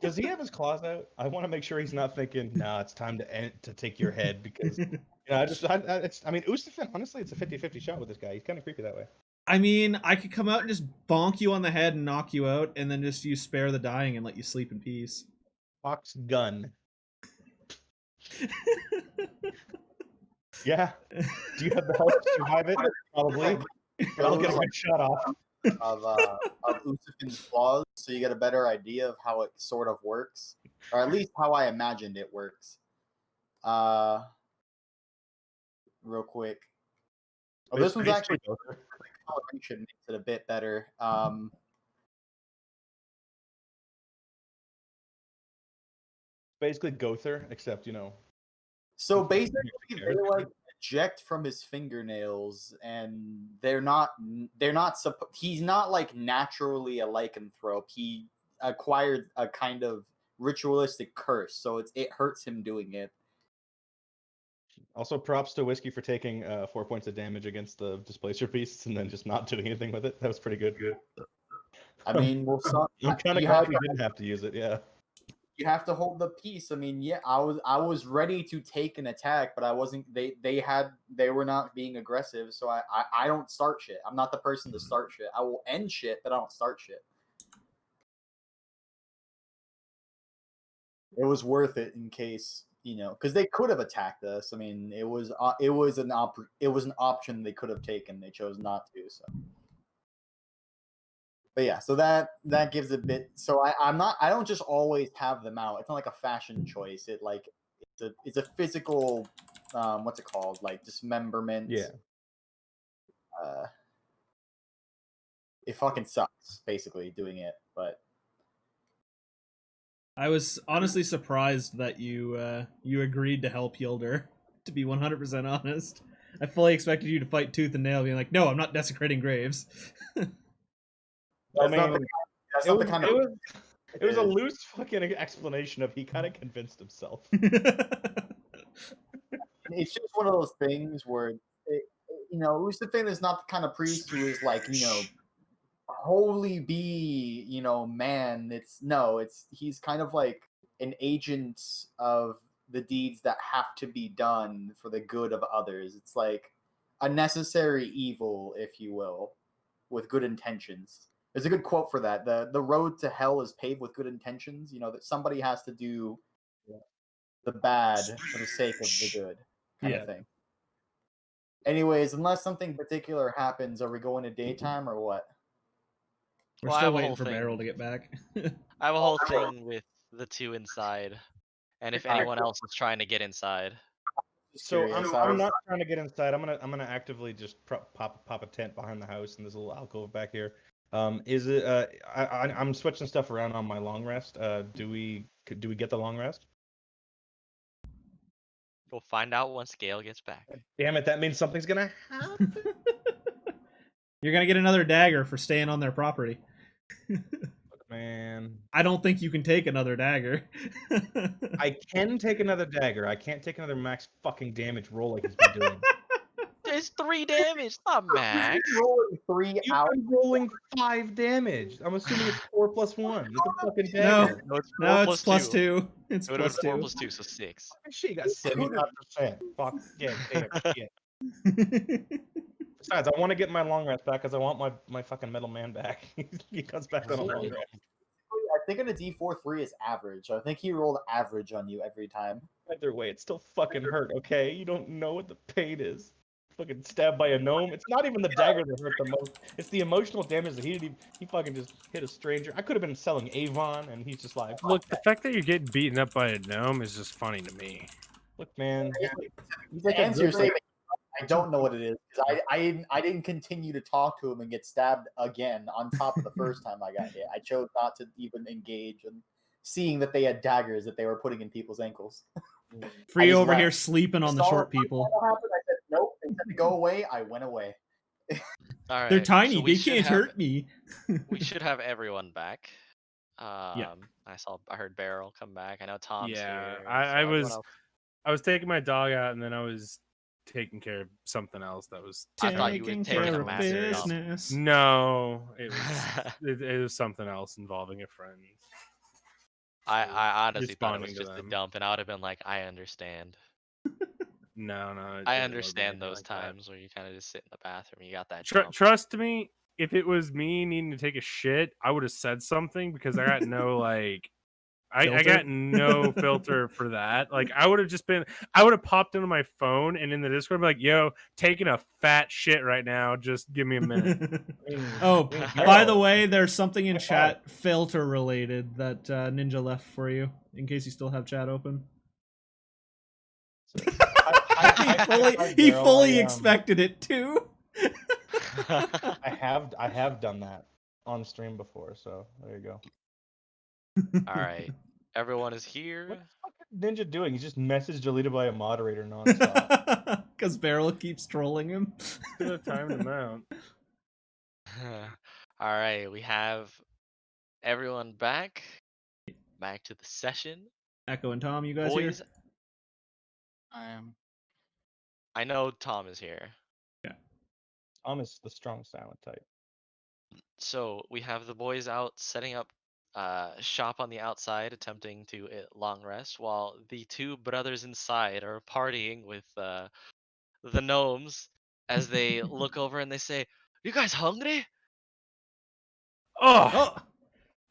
Does he have his claws out? I want to make sure he's not thinking, "Nah, it's time to take your head," because I mean, Usafin. Honestly, it's a 50-50 shot with this guy. He's kind of creepy that way. I mean, I could come out and just bonk you on the head and knock you out, and then just use spare the dying and let you sleep in peace. Fox gun. Yeah. Do you have the health to survive it? Probably. But I'll get a good shot off. Of Usafin's claws, so you get a better idea of how it sort of works, or at least how I imagined it works. Real quick. Oh, this one's actually coloration makes it a bit better. Basically Gother, except So basically, they like eject from his fingernails, and they're not. He's not like naturally a lycanthrope. He acquired a kind of ritualistic curse, so it hurts him doing it. Also, props to Whiskey for taking 4 points of damage against the Displacer Beasts and then just not doing anything with it. That was pretty good. I mean, I'm kind of glad we didn't have to use it. Yeah. You have to hold the peace. I mean, yeah, I was ready to take an attack, but I wasn't. They were not being aggressive, so I don't start shit. I'm not the person to start shit. I will end shit, but I don't start shit. It was worth it in case, because they could have attacked us. I mean, it was an option they could have taken. They chose not to. So. But yeah, so that gives a bit. So I don't just always have them out. It's not like a fashion choice. It's a physical, what's it called? Like dismemberment. Yeah. It fucking sucks, basically doing it. But I was honestly surprised that you agreed to help Yelder. To be 100% honest, I fully expected you to fight tooth and nail, being like, "No, I'm not desecrating graves." I mean, it was a is. loose fucking explanation of he kind of convinced himself. It's just one of those things where, Lucifin is not the kind of priest who is like, holy be, man. He's kind of like an agent of the deeds that have to be done for the good of others. It's like a necessary evil, if you will, with good intentions. There's a good quote for that. The road to hell is paved with good intentions. You know, that somebody has to do the bad for the sake of the good kind of thing. Anyways, unless something particular happens, are we going to daytime or what? We're Well, I still have a waiting whole for thing. Beryl to get back. I have a whole thing with the two inside, and if Alright, anyone else is trying to get inside. Just So curious. I'm not trying to get inside. I'm gonna actively just pop a tent behind the house, and there's a little alcove back here. Is it? I'm switching stuff around on my long rest. Do we get the long rest? We'll find out once Gale gets back. Damn it! That means something's gonna happen. You're gonna get another dagger for staying on their property. Man, I don't think you can take another dagger. I can take another dagger. I can't take another max fucking damage roll like he's been doing. There's 3 damage, not max. Rolling 3 You've out. been rolling 5 damage. I'm assuming it's 4 plus 1. It's a fucking No. dagger. No, it's 4 No, it's plus plus 2. two. It's It would have plus been 4 two. plus 2, so 6. Shit, you got 75%. Fuck yeah, damn shit. Besides, I want to get my long rest back because I want my fucking metal man back. He comes back on a long rest. I think in a D4-3 is average. So I think he rolled average on you every time. Either way, it's still fucking hurt, okay? You don't know what the pain is. Fucking stabbed by a gnome. It's not even the dagger that hurt the most. It's the emotional damage that he fucking just hit a stranger. I could have been selling Avon, and he's just like, Look, the fact that you're getting beaten up by a gnome is just funny to me. look, man. He's To like a answer your good, statement, I don't know what it is. 'Cause I didn't continue to talk to him and get stabbed again on top of the first time I got hit. I chose not to even engage, and seeing that they had daggers that they were putting in people's ankles. Free just over left. here sleeping on the Saw short what people. happened, I said nope. They said to go away. I went away. All right. They're tiny. so we They should can't have- hurt me. We should have everyone back. Yeah. I heard Beryl come back. I know Tom's Yeah, here. I so everyone was- else- I was taking my dog out, and then I was taking care of something else that was. I thought you were Taking taking care a of massive dump. business. No, it was it was something else involving a friend. I honestly thought it was Responding to just a them. dump, and I would have been like, I understand. No, I it wasn't understand anything those like that. times where you kind of just sit in the bathroom. You got that. Tr- dump. trust me, if it was me needing to take a shit, I would have said something because I got no like. I Filter? got no filter for that. Like I would have popped into my phone and in the Discord be like, "Yo, taking a fat shit right now. Just give me a minute." Oh, by the way, there's something in chat filter related that Ninja left for you in case you still have chat open. He fully expected it too. I have done that on stream before, so there you go. All right, everyone is here. What the fuck is Ninja doing? He's just message deleted by a moderator nonstop. Because Beryl keeps trolling him. Should have timed him out. All right, we have everyone back to the session. Echo and Tom, you guys Boys, here? I am. I know Tom is here. Tom is the strong silent type. So we have the boys out setting up shop on the outside, attempting to long rest, while the two brothers inside are partying with the gnomes as they look over and they say, "You guys hungry?" Oh, Oh,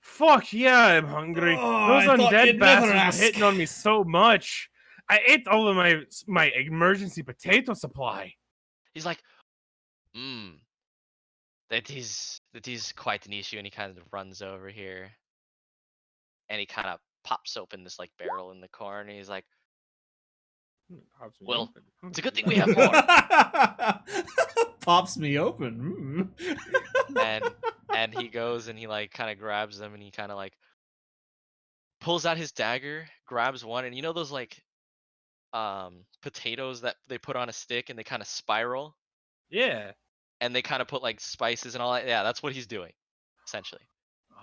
fuck yeah, I'm hungry. Oh, Those I thought undead you'd never bastards ask. were hitting on me so much. I ate all of my emergency potato supply. He's like, that is quite an issue," and he kind of runs over here and he kind of pops open this like barrel in the corner and he's like, "Well, it's a good thing we have more." Pops me open. and he goes and he like kind of grabs them and he kind of like pulls out his dagger, grabs one, and you know those like potatoes that they put on a stick and they kind of spiral Yeah. and they kind of put like spices and all that. Yeah, that's what he's doing essentially.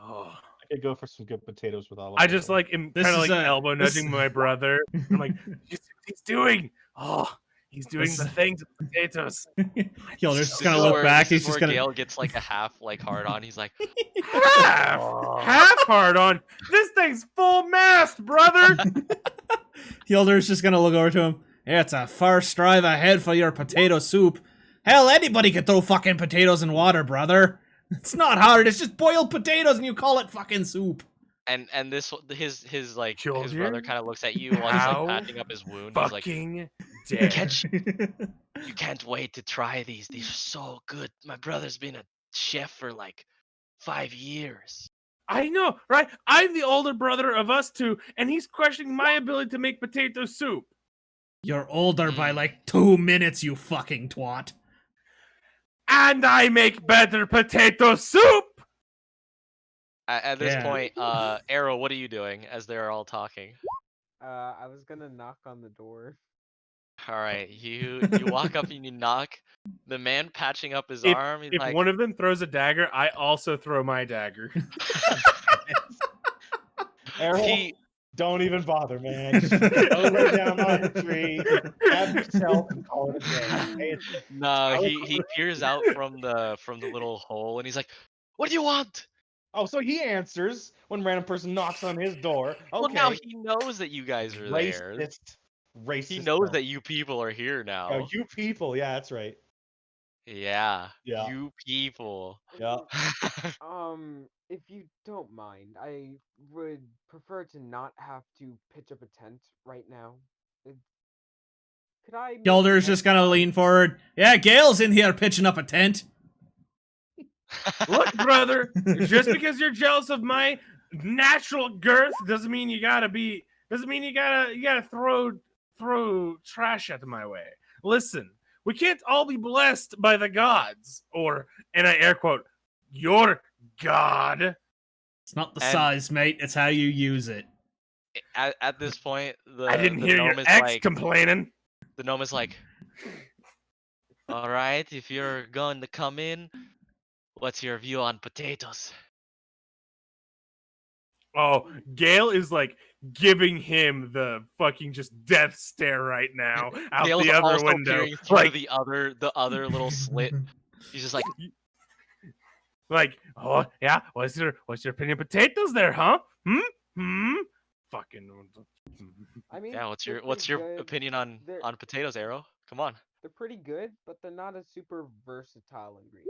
Oh. I could go for some good potatoes with olive I oil. just like am This kind of is like a- elbow this- nudging my brother. I'm like, "You see what he's doing? Oh, he's doing This- the thing to the potatoes." He'll This just is kind of look where- back. this He's is just where gonna. Gale gets like a half like hard on. He's like, Half hard on. This thing's full mast, brother. Hilder's just gonna look over to him. It's a first strive ahead for your potato soup. Hell, anybody can throw fucking potatoes in water, brother. It's not hard. It's just boiled potatoes, and you call it fucking soup. And his his brother Children? kind of looks at you while he's like How patching up his wound. He's like, fucking dead. Catch, you can't wait to try these. These are so good. My brother's been a chef for like 5 years. I know, right? I'm the older brother of us two, and he's questioning my ability to make potato soup. You're older by like 2 minutes, you fucking twat. And I make better potato soup! At this Yeah. point, Arrow, what are you doing as they're all talking? I was gonna knock on the door. All right, you walk up and you knock. The man patching up his If, arm, he's if like, one of them throws a dagger, I also throw my dagger. Errol, he don't even bother, man. Just go lay down on the tree, stab yourself, and call it a day. Okay? no, he peers out from the little hole and he's like, "What do you want?" Oh, so he answers when random person knocks on his door. Okay. Well, now he knows that you guys are there. Racist. He knows no. that you people are here now. Oh, you people. Yeah, that's right. Yeah, Yeah. you people. Yeah. If you don't mind, I would prefer to not have to pitch up a tent right now. Could I? make Hilder's tent just gonna out- lean forward. Yeah, Gail's in here pitching up a tent. Look, brother, just because you're jealous of my natural girth doesn't mean you gotta throw trash at my way. Listen, we can't all be blessed by the gods, or, and I air quote, your god. It's not the And- size, mate. It's how you use it. At this point, I didn't hear your gnome is ex like, complaining. the gnome is like, "All right, if you're going to come in, what's your view on potatoes?" Oh, Gail is like giving him the fucking just death stare right now out Gale's the other also window. peering through Like, the other little slit. He's just like, oh yeah, what's your opinion of potatoes there, huh? Fucking. I mean, "Yeah, what's they're your pretty good. opinion on They're- potatoes, Arrow? Come on." They're pretty good, but they're not a super versatile ingredient.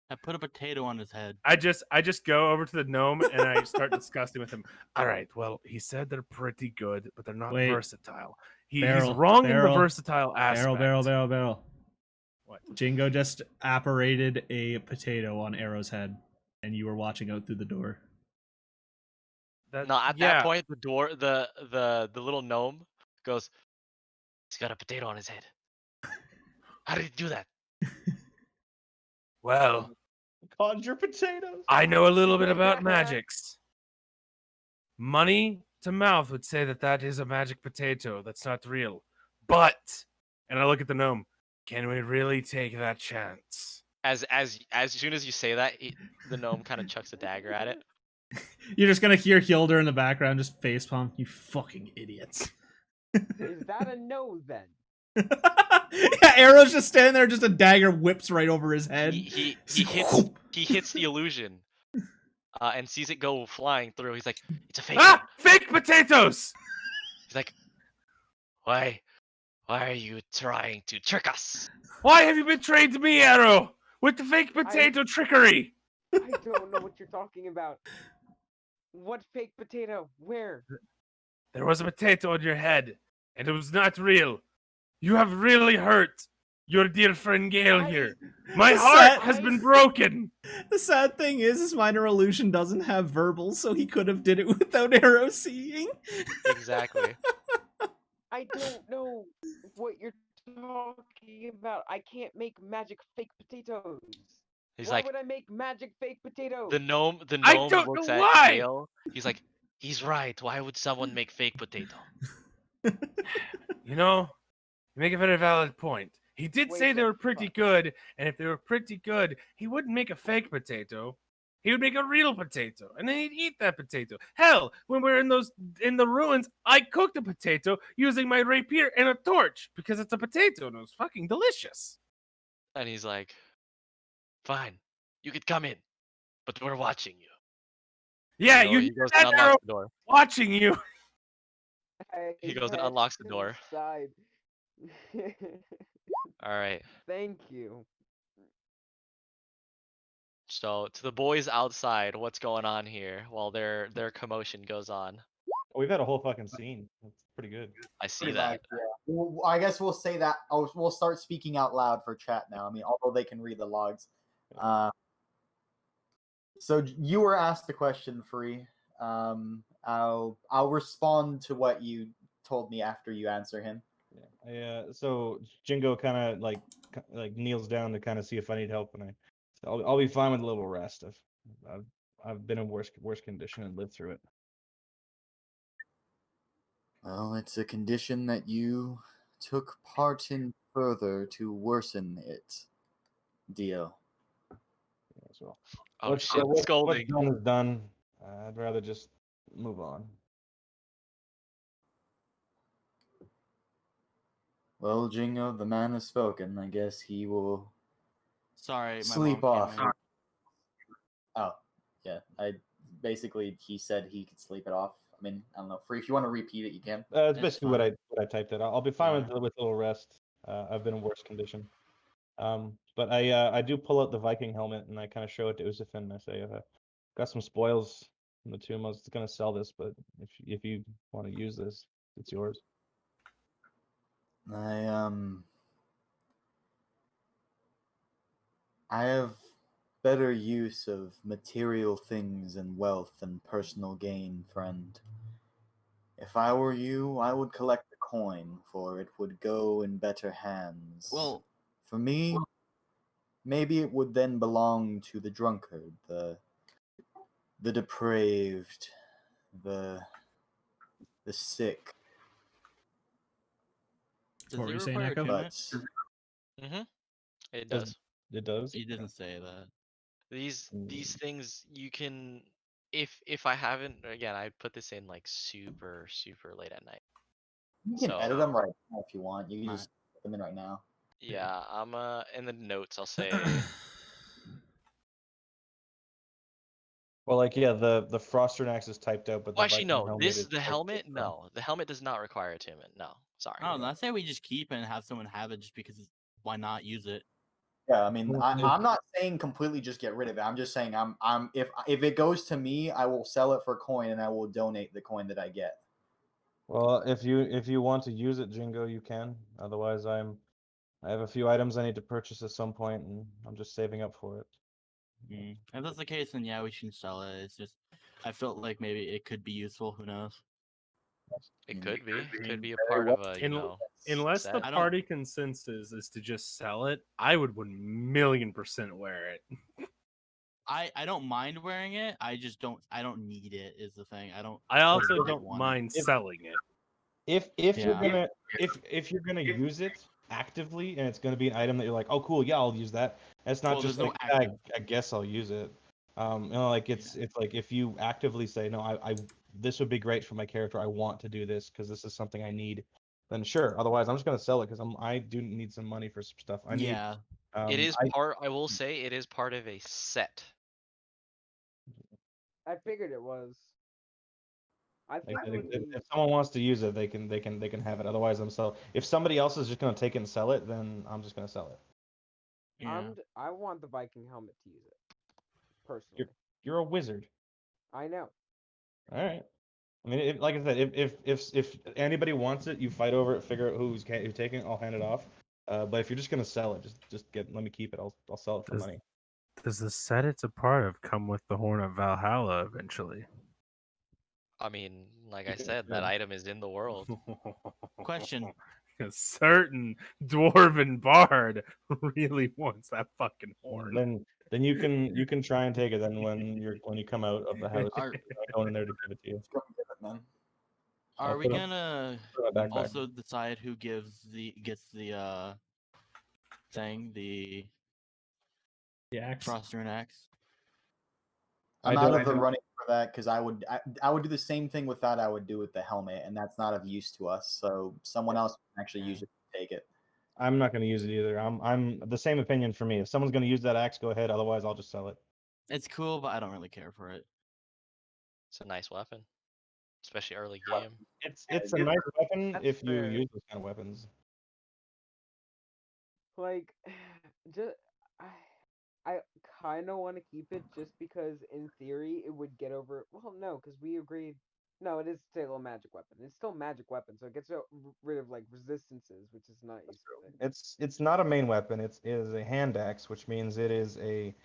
I put a potato on his head. I just go over to the gnome and I start discussing with him. All right, well, he said they're pretty good, but they're not Wait. versatile. He's Barrel, wrong in the barrel, versatile aspect. Barrel. What? Jingo just apparated a potato on Arrow's head, and you were watching out through the door. No, at that point, the little gnome goes, "He's got a potato on his head. How did he do that?" Well, Conjure potatoes. I know a little bit about magics. Money to mouth would say that is a magic potato. That's not real. But, and I look at the gnome, can we really take that chance? As soon as you say that, the gnome kind of chucks a dagger at it. You're just gonna hear Hilder in the background just facepalm. You fucking idiots. Is that a no then? Yeah, Arrow's just standing there, just a dagger whips right over his head. He hits the illusion, and sees it go flying through. He's like, "It's a fake one." Fake potatoes! He's like, Why are you trying to trick us?" Why have you betrayed me, Arrow? With the fake potato trickery? I don't know what you're talking about. What fake potato? Where? There was a potato on your head, and it was not real. You have really hurt your dear friend Gale here. My heart has been broken. The sad thing is minor illusion doesn't have verbal, so he could have did it without Arrow seeing. Exactly. I don't know what you're talking about. I can't make magic fake potatoes. He's Why like, would I make magic fake potatoes? the gnome I don't looks know at why. Gale. He's like, "He's right. Why would someone make fake potato?" You know, you make a very valid point. He did Wait say they the were pretty fuck. good, and if they were pretty good, he wouldn't make a fake potato. He would make a real potato, and then he'd eat that potato. Hell, when we were in the ruins, I cooked a potato using my rapier and a torch because it's a potato and it was fucking delicious. And he's like, "Fine, you could come in, but we're watching you." Yeah, So you he hear goes that, and unlocks Arrow? the door. Watching you. He goes and head unlocks the to door. side. All right. Thank you. So to the boys outside, what's going on here while their commotion goes on? We've had a whole fucking scene. That's pretty good. I see Pretty that. much, yeah. I guess we'll say that. We'll start speaking out loud for chat now. I mean, although they can read the logs. So you were asked the question, Free. I'll respond to what you told me after you answer him. Yeah. So Jingo kind of like kneels down to kind of see if I need help, and I'll be fine with a little rest. I've been in worse condition and lived through it. Well, it's a condition that you took part in further to worsen it. Deal. Yeah, as well. Oh shit! Scolding. What's done is done. I'd rather just move on. Well, Jingo, the man has spoken. I guess he will Sorry, my sleep mom off. came in. Oh, yeah. He said he could sleep it off. I mean, I don't know. Free, if you want to repeat it, you can. It's It's basically what fine. I typed it. I'll be fine Yeah. with a little rest. I've been in worse condition. But I do pull out the Viking helmet and I kind of show it to Usif and I say, got some spoils from the tomb. I was gonna sell this, but if you want to use this, it's yours. I have better use of material things and wealth and personal gain, friend. If I were you, I would collect the coin, for it would go in better hands. Well, for me, maybe it would then belong to the drunkard, the depraved, the sick. does What were it you saying, require Echo? attunement? Mm-hmm. It Does- does. It does. He doesn't say that. These things you can, if I haven't, again, I put this in like super late at night. You can So edit them right now if you want. You can Right. just put them in right now. yeah, I'm in the notes I'll say. Well, like yeah, the Froster axe is typed out, but the Well, actually, Viking no. helmet This is the typed helmet. out. No, the helmet does not require attunement. No, sorry. I don't know. I say we just keep it and have someone have it just because why not use it? Yeah, I mean, Well, I'm not saying completely just get rid of it. I'm just saying if it goes to me, I will sell it for coin and I will donate the coin that I get. Well, if you want to use it, Jingo, you can. Otherwise, I have a few items I need to purchase at some point, and I'm just saving up for it. If that's the case, then yeah, we can sell it. It's just I felt like maybe it could be useful. Who knows? It could be. It could be a very part well. of a Unless the set. I don't- party consensus is to just sell it, I would 1,000,000% wear it. I don't mind wearing it. I just don't. I don't need it. Is the thing. I don't. I also really don't want it. mind selling it. If you're Yeah. gonna if you're gonna use it actively and it's gonna be an item that you're like, oh cool, yeah, I'll use that. That's not Well, just there's no like "Yeah, active. I guess I'll use it. Like it's like if you actively say no, I this would be great for my character. I want to do this because this is something I need. Then sure. Otherwise, I'm just gonna sell it because I do need some money for some stuff. I need. Yeah. It is I part. I will say it is part of a set. I figured it was. I like think that when if someone wants to use it, they can have it. Otherwise, I'm sell. If somebody else is just gonna take it and sell it, then I'm just gonna sell it. Yeah. I want the Viking helmet to use it personally. You're a wizard. I know. All right. I mean, like I said, if anybody wants it, you fight over it, figure out who's taking it. I'll hand it off. But if you're just gonna sell it, just let me keep it. I'll sell it for money. Does the set it's a part of come with the Horn of Valhalla eventually? I mean, like I Yeah, said, that good. item is in the world. Question. A certain dwarven bard really wants that fucking horn. Then you can try and take it. Then when you come out of the house, Are I'm going in there to give it to you. Just go and get it, man. Are I'll we put it- gonna put it in my backpack. also decide who gets the thing, the The axe. Froster and axe? I'm I out don't- of the running for that because I would do the same thing with that I would do with the helmet, and that's not of use to us. So someone else can actually use it to take it. I'm not gonna use it either. I'm the same opinion for me. If someone's gonna use that axe, go ahead. Otherwise, I'll just sell it. It's cool, but I don't really care for it. It's a nice weapon. especially early game. It's a nice weapon That's if you fair. use those kind of weapons. Like, just I kind of want to keep it just because in theory it would get over. Well, no, because we agreed. No, it is still a magic weapon. It's still a magic weapon, so it gets rid of like resistances, which is nice. It's not a main weapon. It is a hand axe, which means it is a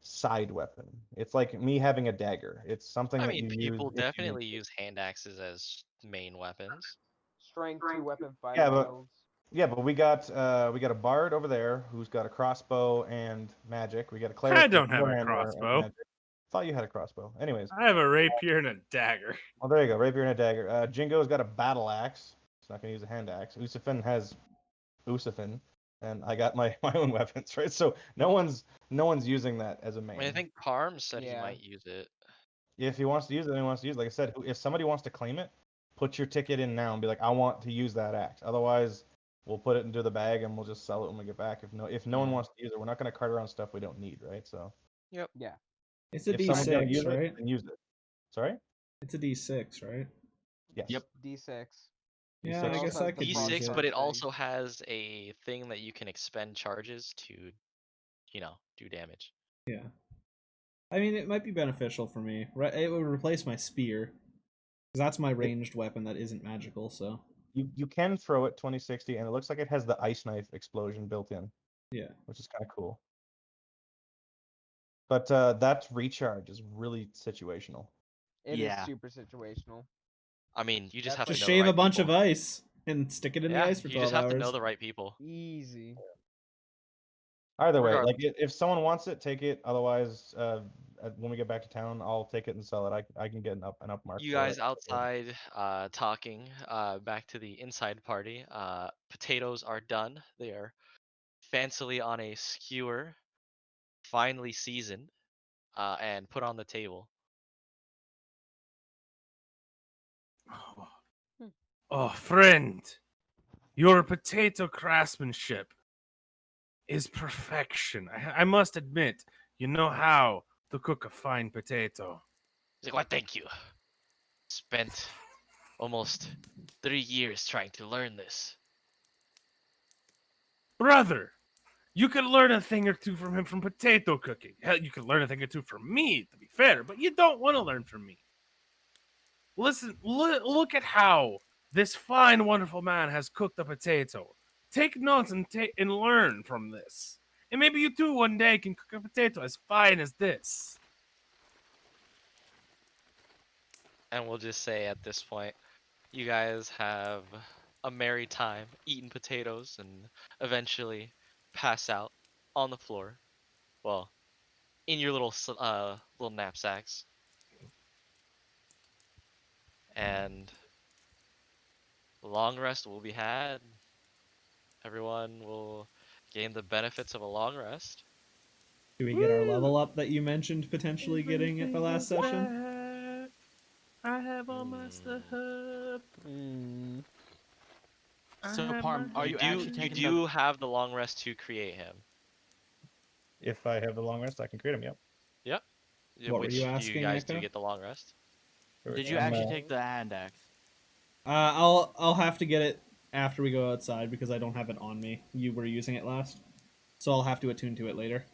side weapon. It's like me having a dagger. It's something I that mean, you use people if you need definitely to. use hand axes as main weapons. Strength 2 weapon Yeah, fighting but builds. we got a bard over there who's got a crossbow and magic. We got a I cleric with don't have a warhammer and crossbow. magic. Thought you had a crossbow. Anyways, I have a rapier and a dagger. well there you go, rapier and a dagger. Jingo's got a battle axe. He's not gonna use a hand axe. Usafin has Usafin, and I got my my own weapons, right? So no one's using that as a I main. mean, I think Parm said he Yeah. might use it. If he wants to use it, then he wants to use it. Like I said, if somebody wants to claim it, put your ticket in now and be like, I want to use that axe. Otherwise, we'll put it into the bag and we'll just sell it when we get back. If no one wants to use it, we're not going to cart around stuff we don't need, right? So Yep. Yeah. It's a if someone's going to D6, use right? it, then use it. Sorry? It's a D6, right? Yes. Yep. D6. Yeah, D6. I guess I could use D6, it. but it thing. also has a thing that you can expend charges to, do damage. Yeah. I mean, it might be beneficial for me. It would replace my spear. Because that's my ranged weapon that isn't magical, so. You can throw it 2060, and it looks like it has the ice knife explosion built in. Yeah. Which is kind of cool. But that recharge is really situational. It is Yeah. super situational. I mean, you just That's have to Just know shave the right a bunch people. of ice and stick it in the ice for you 12 just have hours. to know the right people. Easy. Either way, like Regardless. if someone wants it, take it. Otherwise, when we get back to town, I'll take it and sell it. I can get an up mark. You for guys it. outside talking, back to the inside party. Potatoes are done. They are fancily on a skewer, finely seasoned, and put on the table. Oh, friend, your potato craftsmanship is perfection. I must admit, you know how to cook a fine potato. He's like, "Why, thank you. Spent almost 3 years trying to learn this." Brother, you could learn a thing or two from him from potato cooking. Hell, you could learn a thing or two from me, to be fair, but you don't want to learn from me. Listen, look at how this fine, wonderful man has cooked a potato. Take notes and learn from this. And maybe you too one day can cook a potato as fine as this. And we'll just say at this point, you guys have a merry time eating potatoes and eventually pass out on the floor. Well, in your little knapsacks. And a long rest will be had. Everyone will gain the benefits of a long rest. Do we get our level up that you mentioned potentially getting at the last session? I have all my stuff. So, Parm, are you actually You taking do have the long rest to create him. If I have the long rest, I can create them. Yep. Yep. What were Which you you asking, guys do Echo? get the long rest. Did you actually take the hand axe? I'll have to get it after we go outside because I don't have it on me. You were using it last, so I'll have to attune to it later.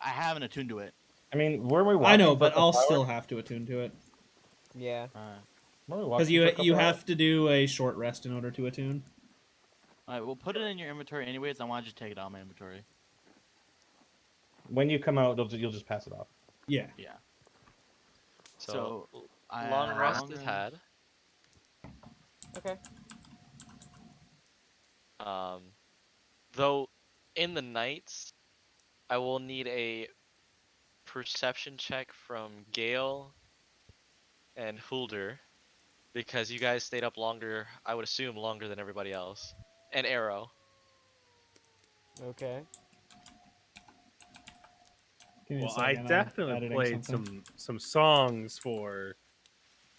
I haven't attuned to it. I mean, were we walking? I know, for but a couple I'll hours? still have to attune to it Yeah. Were we walking because for a you couple hours? have to do a short rest in order to attune. Alright, we'll put it in your inventory anyways. I want you to take it out of my inventory. When you come out, you'll just pass it off. Yeah. Yeah. So, I long rest long is rest. had. Okay. Though in the nights, I will need a perception check from Gale and Hulder because you guys stayed up longer. I would assume longer than everybody else. And Arrow. Okay. Give me a Well, I second, I'm definitely editing played something. some songs for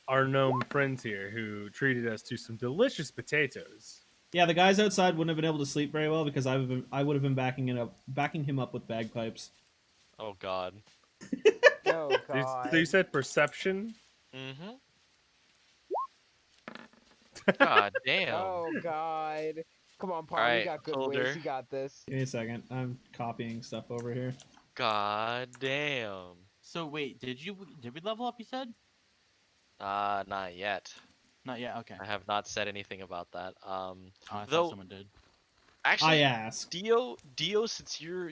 our gnome friends here who treated us to some delicious potatoes. Yeah, the guys outside wouldn't have been able to sleep very well because I would have been backing him up with bagpipes. Oh god. Oh So god. you said perception? Mm-hmm. God damn. Oh God. Come on, All Parm. You right, got good Holder. ways. You got this. Give me a second. I'm copying stuff over here. God damn. So wait, did we level up? You said Not yet. not yet. Okay. I have not said anything about that. Oh, I thought Though someone did. actually, I asked. Dio, since you're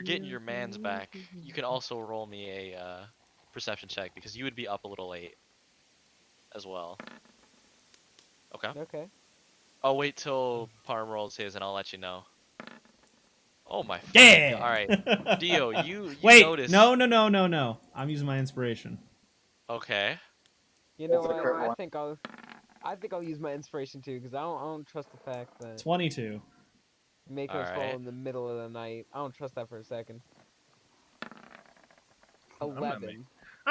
getting your mans back, you can also roll me a perception check because you would be up a little late as well. Okay. Okay. I'll wait till Parm rolls his and I'll let you know. Oh my. Yeah. All right, Dio, you Wait. notice. No. I'm using my inspiration. Okay. You know That's a what? crit I one. think I'll use my inspiration too, because I don't trust the fact that 22. making us fall Alright. in the middle of the night. I don't trust that for a second. I'm 11.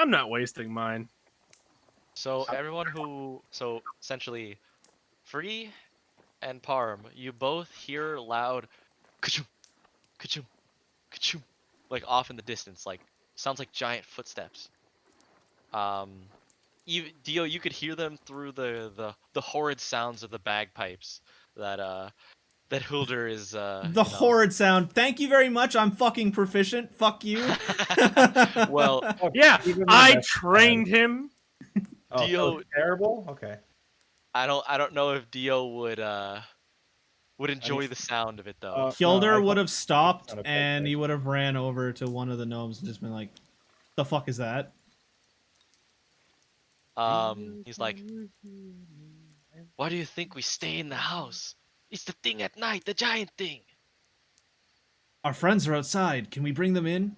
not wasting mine. So so essentially, Free and Parm, you both hear loud, ka-choom, ka-choom, ka-choom, like off in the distance, like sounds like giant footsteps. Dio, you could hear them through the horrid sounds of the bagpipes that Hildur is The horrid sound. Thank you very much. I'm fucking proficient. Fuck you. Well, Yeah, Even the I best trained him. Oh, so Dio- it's terrible. Okay. I don't know if Dio would enjoy the sound of it though. Hildur I would thought- have stopped Sound effect, and right? he would have ran over to one of the gnomes and just been like, "The fuck is that?" He's like, why do you think we stay in the house? It's the thing at night, the giant thing. Our friends are outside. Can we bring them in?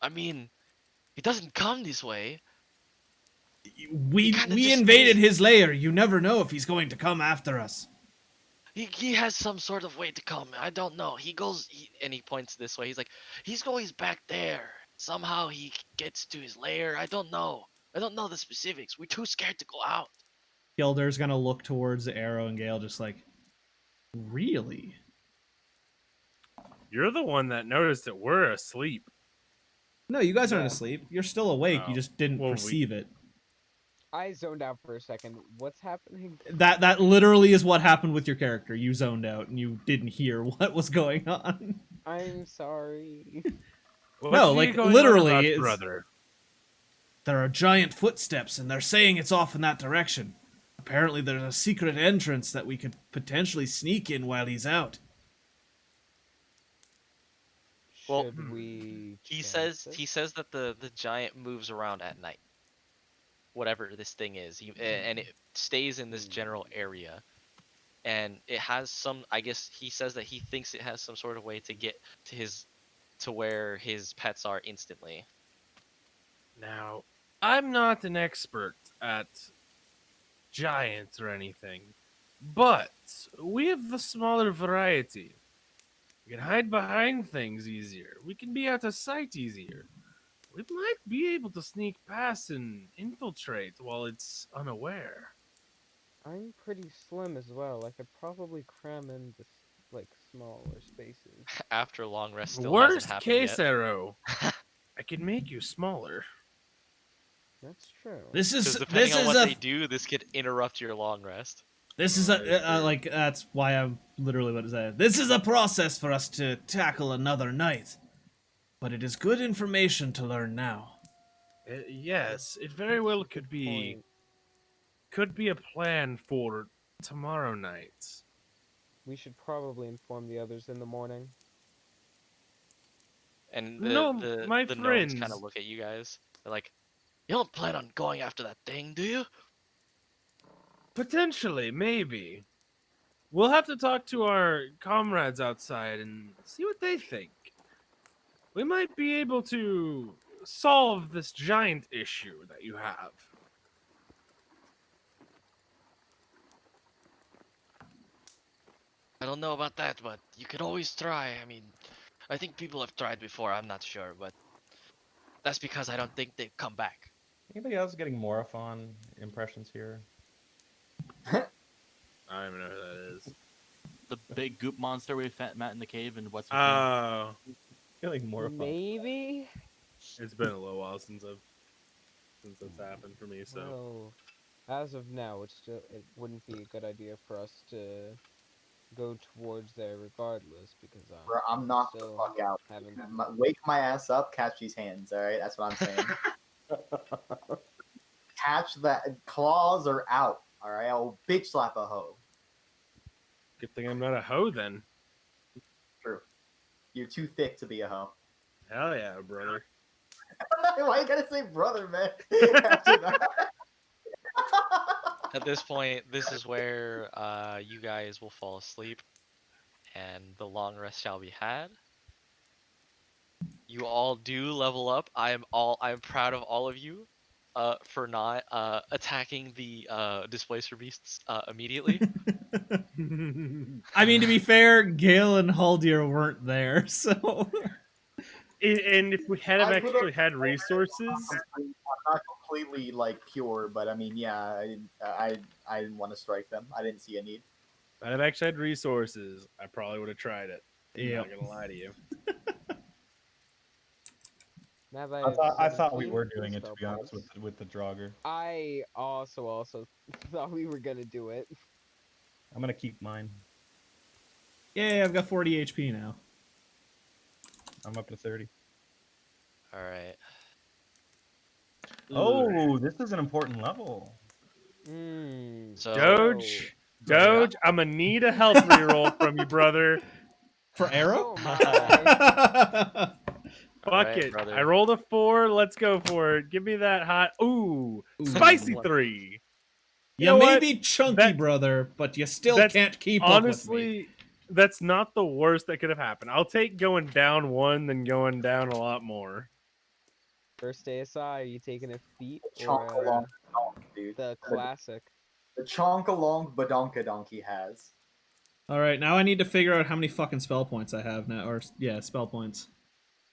I mean, he doesn't come this way. We kinda we just invaded stays- his lair. You never know if he's going to come after us. He has some sort of way to come. I don't know. And he points this way. He's like, he's always back there. Somehow he gets to his lair. I don't know. I don't know the specifics. We're too scared to go out. Hildur's gonna look towards the arrow and Gale, just like, really? You're the one that noticed that we're asleep. No, you guys aren't Yeah. asleep. You're still awake. You Oh. just didn't Well, we- perceive it. I zoned out for a second. What's happening? That literally is what happened with your character. You zoned out and you didn't hear what was going on. I'm sorry. What's No, he like, going on literally, about, it's- brother. There are giant footsteps, and they're saying it's off in that direction. Apparently, there's a secret entrance that we could potentially sneak in while he's out. Well, Should we? He chance says it? that the giant moves around at night. Whatever this thing is, and it stays in this general area, and it has some. I guess he says that he thinks it has some sort of way to get to where his pets are instantly. Now, I'm not an expert at giants or anything, but we have the smaller variety. We can hide behind things easier. We can be out of sight easier. We might be able to sneak past and infiltrate while it's unaware. I'm pretty slim as well. I could probably cram into like smaller spaces. After long rest still Worst hasn't happened case, yet. Arrow, I can make you smaller. That's true. This Because is depending this on is what a they do, this could interrupt your long rest. this is a like that's why I'm literally what it said. This is a process for us to tackle another night, but it is good information to learn now. Yes, it very well could be. Point. Could be a plan for tomorrow night. We should probably inform the others in the morning. And No, my the gnomes friends. kind of look at you guys. They're like, you don't plan on going after that thing, do you? Potentially, maybe. We'll have to talk to our comrades outside and see what they think. We might be able to solve this giant issue that you have. I don't know about that, but you could always try. I mean, I think people have tried before. I'm not sure, but that's because I don't think they've come back. Anybody else getting Morophon impressions here? I don't even know who that is. The big goop monster we met in the cave and what's his name? Oh, I feel like Morophon. Maybe. it's been a little while since that's happened for me. So Oh. As of now, it wouldn't be a good idea for us to go towards there regardless because Bro, I'm we knocked the still fuck out. haven't. Wake my ass up, catch these hands. All right, that's what I'm saying. Catch that. Claws are out. All right, I'll bitch slap a hoe. Good thing I'm not a hoe then. True. You're too thick to be a hoe. Hell yeah, brother. Why you gotta say brother, man? After that. At this point, this is where you guys will fall asleep, and the long rest shall be had. You all do level up. I'm proud of all of you, for not attacking the displacer beasts immediately. I mean, to be fair, Gale and Haldir weren't there, so. And if we had have I put actually up- had resources, I'm not completely like pure, but I mean, yeah, I didn't want to strike them. I didn't see a need. if I'd have actually had resources, I probably would have tried it. I'm Yep. not gonna lie to you. Now that I have thought we 17 were doing it, to spell be honest, points, with the Draugr. I also thought we were gonna do it. I'm gonna keep mine. Yay, I've got 40 HP now. I'm up to 30. All right. Oh, this is an important level. So Doge, Oh, yeah? Doge, I'm gonna need a health reroll from you, brother. For arrow? Oh my. Fuck Alright, it. brother. I rolled a 4. Let's go for it. Give me that hot. Ooh, spicy 3. You know may what? be chunky, That- brother, but you still that's can't keep up with me. Honestly, that's not the worst that could have happened. I'll take going down 1 than going down a lot more. First ASI, are you taking a feat Chonk or along badonk, dude. the classic? The chonk along badonkadonk he has. Alright, now I need to figure out how many fucking spell points I have now. Or, yeah, spell points.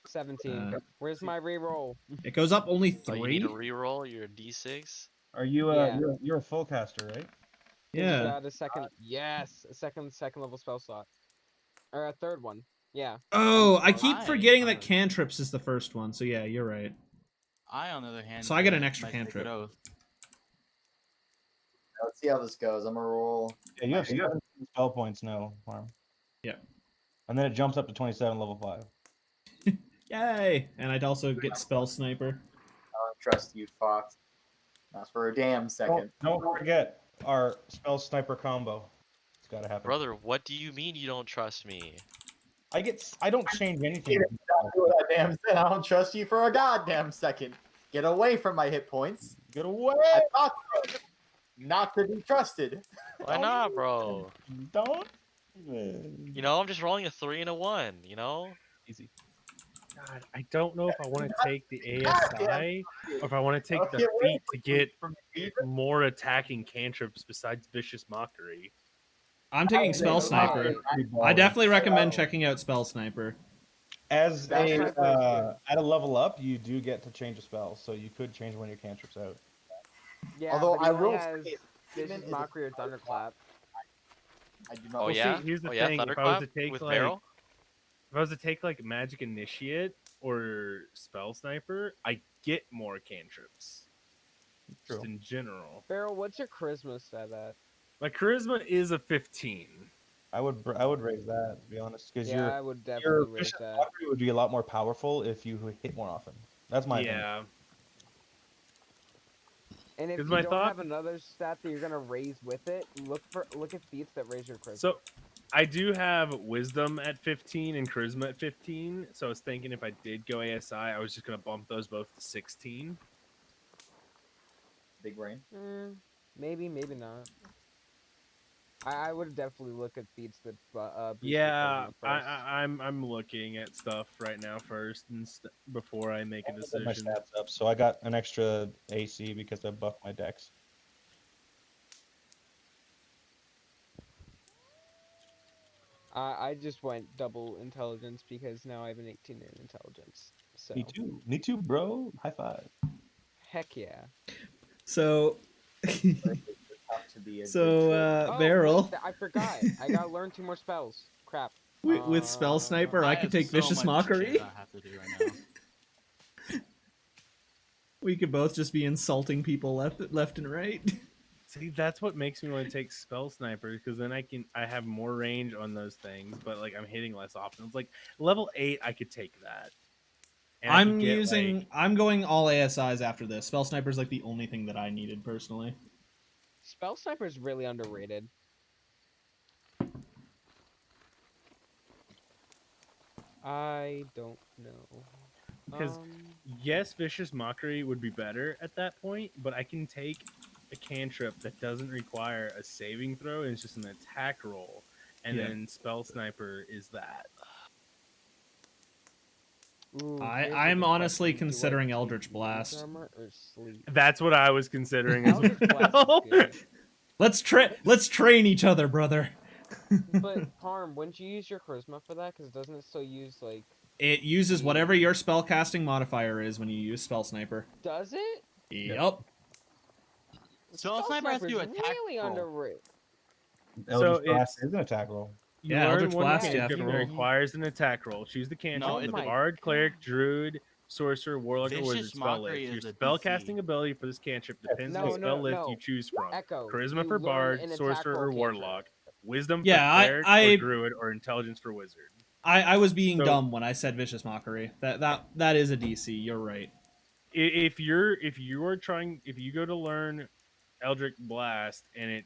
17. Where's my reroll? It goes up only Oh, 3? you need to reroll your d6. Are you Yeah. you're a full caster, right? You Yeah. got a second. Yes, a second level spell slot, or a third one. Yeah. Oh, I keep I- forgetting that I- cantrips is the first one, so yeah, you're right. I, on the other hand, So I get an might extra take an cantrip. oath. Let's see how this goes. I'm gonna roll. Yeah, you have 17 spell points now, Farm. Yeah. And then it jumps up to 27 level 5. Yay! And I'd also get spell sniper. I don't trust you, Fox. Not for a damn second. Don't forget our spell sniper combo. It's gotta happen. Brother, what do you mean you don't trust me? I don't change anything. Exactly what I damn said. I don't trust you for a goddamn second. Get away from my hit points. Get away! I thought so. Not to be trusted. Why not, bro? Don't. You know, I'm just rolling a 3 and a 1, you know? Easy. God, I don't know if I want to take the ASI or if I want to take Okay, the wait. feat to get From the more attacking cantrips besides Vicious Mockery. I'm taking spell Okay, sniper. I definitely recommend checking out spell sniper. As That's my first at a level up, you do get to change a spell, so you could change one of your cantrips out. Yeah. Although but he I only will has say, Vicious Demon is a- Mockery or Thunderclap. I do not. Oh, Well, see, yeah? here's the oh, yeah, thing, if I was Thunderclap to take, with like- barrel? If I was to take like Magic Initiate or Spell Sniper, I get more cantrips. Just True. in general. Farrell, what's your charisma stat at? My charisma is a 15. I would raise that, to be honest, because Yeah, I would your definitely raise vicious that. mockery would be a lot more powerful if you hit more often. That's my opinion. Yeah. And if you Is my don't thought- have another stat that you're gonna raise with it, look at feats that raise your charisma. So I do have Wisdom at 15 and Charisma at 15. So I was thinking if I did go ASI, I was just gonna bump those both to 16. Big brain. Maybe not. I would definitely look at feats that boost your Yeah, charisma first. I'm looking at stuff right now first and before I make a I put my decision. stats up, so I got an extra AC because I buffed my dex. I just went double intelligence because now I have an 18 in intelligence. So Me too, bro. High five. heck yeah. So, Tough to be a so Oh, Beryl, wait, I forgot. I gotta learn 2 more spells. Crap. with spell sniper, I could have take so vicious much shit mockery. I have to do right now. We could both just be insulting people left and right. See, that's what makes me want to take Spell Sniper, because then I have more range on those things, but like I'm hitting less often. It's like level 8, I could take that. And I could get, like, I'm going all ASIs after this. Spell Sniper's like the only thing that I needed personally. Spell Sniper is really underrated. I don't know. because yes, Vicious Mockery would be better at that point, but I can take a cantrip that doesn't require a saving throw and it's just an attack roll, and then Spell Sniper is that. Ooh, I'm honestly considering Eldritch Blast. Armor or sleep? That's what I was considering as Eldritch Blast well. is good. Let's train each other, brother. But Parm, wouldn't you use your charisma for that? Because doesn't it still use like? It uses whatever your spellcasting modifier is when you use Spell Sniper. Does it? Yep. Spell Sniper has to do is attack really roll. underrated. Eldritch So Blast is an attack roll. You Yeah, learn Eldritch one Blast, cantrip yeah. that requires an attack roll. Choose the cantrip. No, The it's- Bard, Cleric, Druid, Sorcerer, Warlock, or Wizard Vicious spell Mockery list. Your is a spellcasting DC. ability for this cantrip depends on No, the spell no, list no. you choose from. Echo. Charisma you for learn Bard, an attack Sorcerer, roll or cantrip. Warlock. Wisdom Yeah, for Cleric I or Druid, or Intelligence for Wizard. I was being So- dumb when I said Vicious Mockery. That is a DC. You're right. If you go to learn Eldritch Blast and it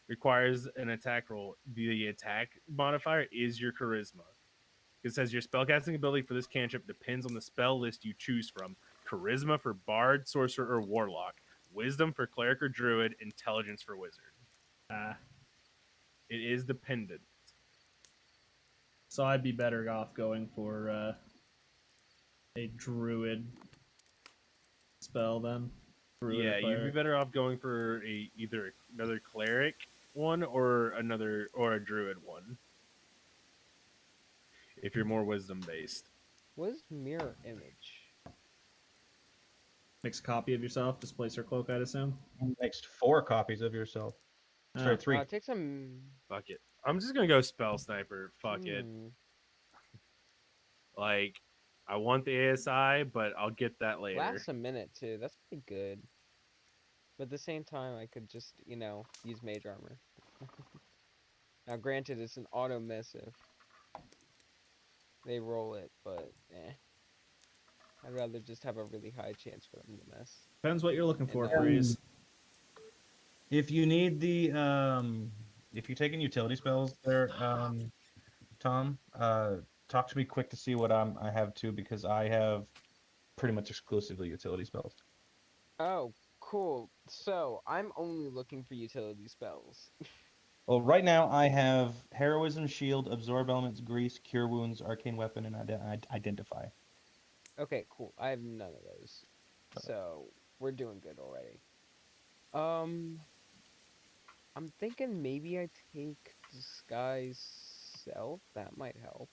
requires an attack roll, the attack modifier is your charisma. It says your spellcasting ability for this cantrip depends on the spell list you choose from. Charisma for Bard, Sorcerer, or Warlock. Wisdom for Cleric or Druid. Intelligence for Wizard. It is dependent. So I'd be better off going for a Druid spell then. Druid Yeah, you'd be cleric. better off going for either another Cleric one or a Druid one. If you're more Wisdom based. What is mirror image? Makes a copy of yourself, displace your cloak, I'd assume. Makes 4 copies of yourself. Sorry, 3. Take some. Fuck it. I'm just gonna go Spell Sniper. Fuck it. Like, I want the ASI, but I'll get that later. Lasts a minute too. That's pretty good. But at the same time, I could just, use mage armor. Now, granted, it's an auto miss if they roll it, but I'd rather just have a really high chance for them to miss. Depends what you're looking for, And, Freeze. If you need the if you're taking utility spells there, Tom, talk to me quick to see what I have too, because I have pretty much exclusively utility spells. Oh, cool. So I'm only looking for utility spells. Well, right now I have Heroism, Shield, Absorb Elements, Grease, Cure Wounds, Arcane Weapon, and Identify. Okay, cool. I have none of those. So we're doing good already. I'm thinking maybe I take Disguise Self. That might help.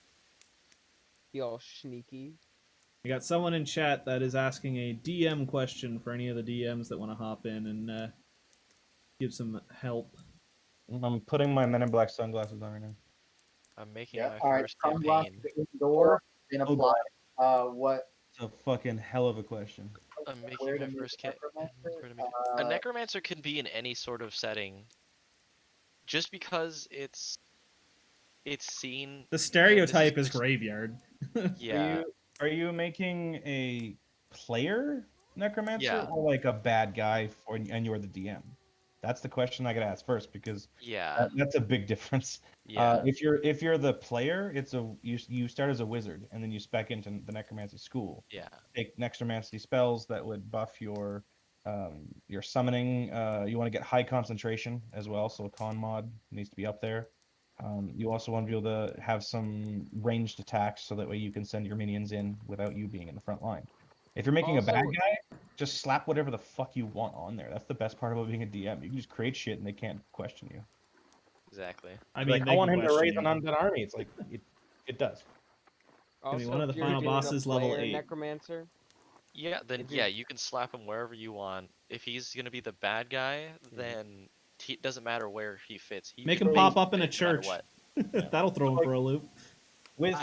Be all sneaky. You got someone in chat that is asking a DM question for any of the DMs that want to hop in and give some help. I'm putting my Men in Black sunglasses on right now. I'm making Yeah. my All right. first Sunglasses campaign. indoor. Then apply. What? It's a fucking hell of a question. I'm making Where my to make first a campaign. necromancer? A necromancer can be in any sort of setting. Just because it's seen. The stereotype this is graveyard. Yeah. Are you making a player necromancer Yeah. or like a bad guy and you're the DM? That's the question I gotta ask first, because Yeah. that's a big difference. Yeah. If you're the player, you start as a wizard and then you spec into the necromancy school. Yeah. Take necromancy spells that would buff your summoning. You want to get high concentration as well, so a con mod needs to be up there. You also want to be able to have some ranged attacks, so that way you can send your minions in without you being in the front line. If you're making a bad Also- guy, just slap whatever the fuck you want on there. That's the best part about being a DM. You can just create shit and they can't question you. Exactly. I Like, mean, I they want can him to raise question an you. undead army. It's like it does. Gonna be Also, one of if the you're final doing a bosses, level player 8. Necromancer. Yeah. Then If you- yeah, you can slap him wherever you want. If he's gonna be the bad guy, then it doesn't matter where he fits. He Make can him be pop up in a no matter church. what. That'll throw him for a loop. With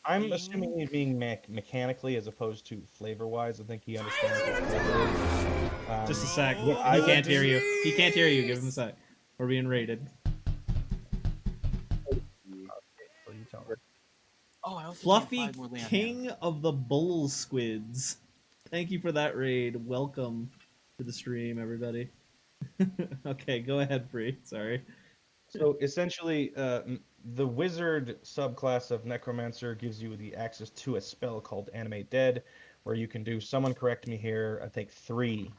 I'm think- assuming he's being mechanically as opposed to flavor wise. I think he understands what flavor is. Just a sec. what He I can't would hear do- you. He can't hear you. Give him a sec. We're being raided. Oh, you tell me. Oh, I also Fluffy gained 5 more land King hands. of the Bull Squids. Thank you for that raid. Welcome to the stream, everybody. Okay, go ahead, Free. Sorry. So essentially, the wizard subclass of necromancer gives you the access to a spell called Animate Dead, where you can do, someone correct me here, I think 3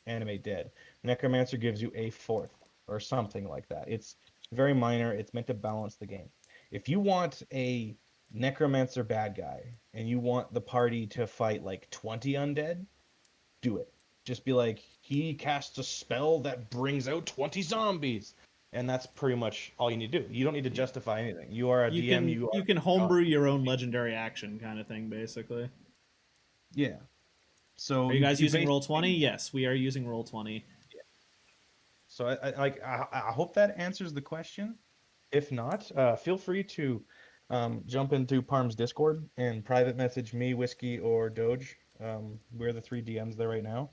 Animate Dead. Necromancer gives you a 4th or something like that. It's very minor. It's meant to balance the game. If you want a necromancer bad guy and you want the party to fight like 20 undead, do it. Just be like, he casts a spell that brings out 20 zombies. And that's pretty much all you need to do. You don't need to justify anything. You are a DM. You can homebrew your own legendary action kind of thing, basically. Yeah. So Are you guys using basically- Roll20? Yes, we are using Roll20. So I hope that answers the question. If not, feel free to jump into Parm's Discord and private message me, Whiskey, or Doge. We're the 3 DMs there right now.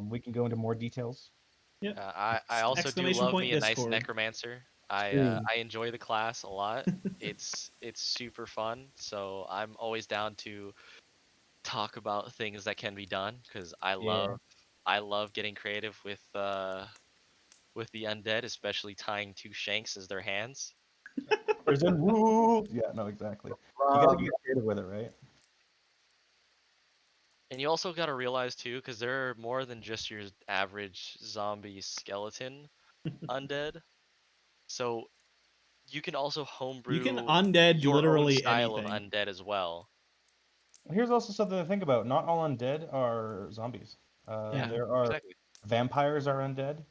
We can go into more details. I also do Exclamation love point me a nice Discord. necromancer. I enjoy the class a lot. It's super fun. So I'm always down to talk about things that can be done because I love getting creative with the undead, especially tying 2 shanks as their hands. Prison rules. Yeah, no, exactly. You gotta get creative with it, right? And you also got to realize too, because there are more than just your average zombie skeleton undead. So you can also homebrew You can undead your literally own style anything. of undead as well. Here's also something to think about. Not all undead are zombies. Yeah, There are exactly. vampires are undead.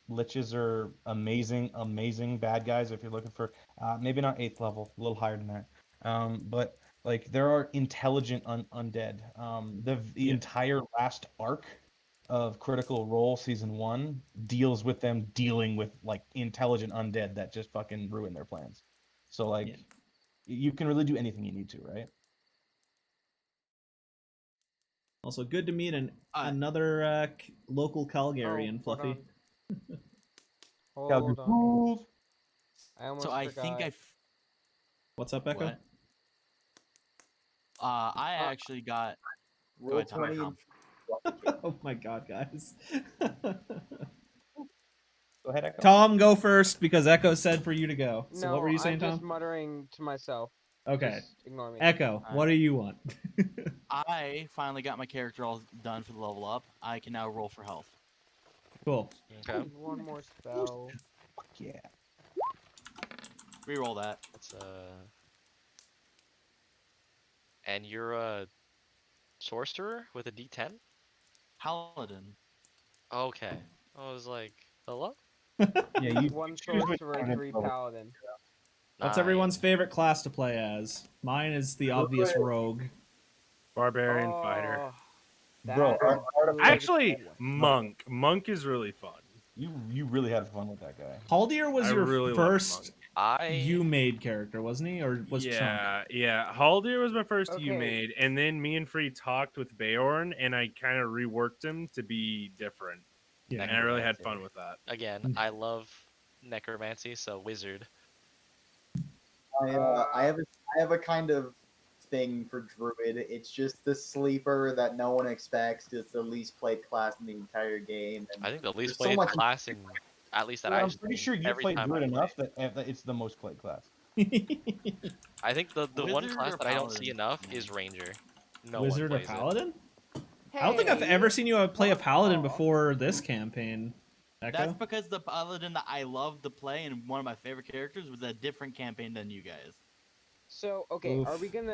Liches are amazing bad guys if you're looking for maybe not 8th level, a little higher than that. But like there are intelligent undead. The entire last arc of Critical Role season 1 deals with them dealing with like intelligent undead that just fucking ruin their plans. So like you can really do anything you need to, right? Also, good to meet another local Calgarian, Fluffy. Hold on. Rules. I almost So I forgot. think What's up, Echo? What? I actually got. Go ahead, Tom. Roll20. Oh my god, guys. Go ahead, Echo. Tom, go first because Echo said for you to go. So No, what were you saying, I'm just Tom? muttering to myself. Okay. Just ignore me. Echo, what do you want? I finally got my character all done for the level up. I can now roll for health. Cool. Okay. One more spell. Fuck yeah. Reroll that. That's and you're a sorcerer with a D10? Paladin. Okay. I was like, hello? Yeah, you One choose which sorcerer, one 3 to roll. paladin. What's Nice. everyone's favorite class to play as? Mine is the obvious rogue. Barbarian fighter. Oh, Bro, that's a good Actually, one. monk. Monk is really fun. You really had fun with that guy. Haldir was I your really love first I you made character, wasn't he? Or was Chunk? Yeah. Haldir was my first you Okay. made, and then me and Free talked with Beorn, and I kind of reworked him to be different. Yeah. And I really had fun with that. again, I love necromancy, so wizard. I have a kind of thing for druid. It's just the sleeper that no one expects. It's the least played class in the entire game. And I think the there's least so played much- class in at least that Well, I've I'm pretty seen sure you every played time Druid I play. enough that it's the most played class. I think the one Wizard class or that I don't see paladin? enough is ranger. No Wizard or one plays paladin? I don't think I've Hey, ever seen you play a paladin Aw. before this campaign. Echo? That's because the paladin that I love to play and one of my favorite characters was a different campaign than you guys. So, okay, are Oof. we gonna,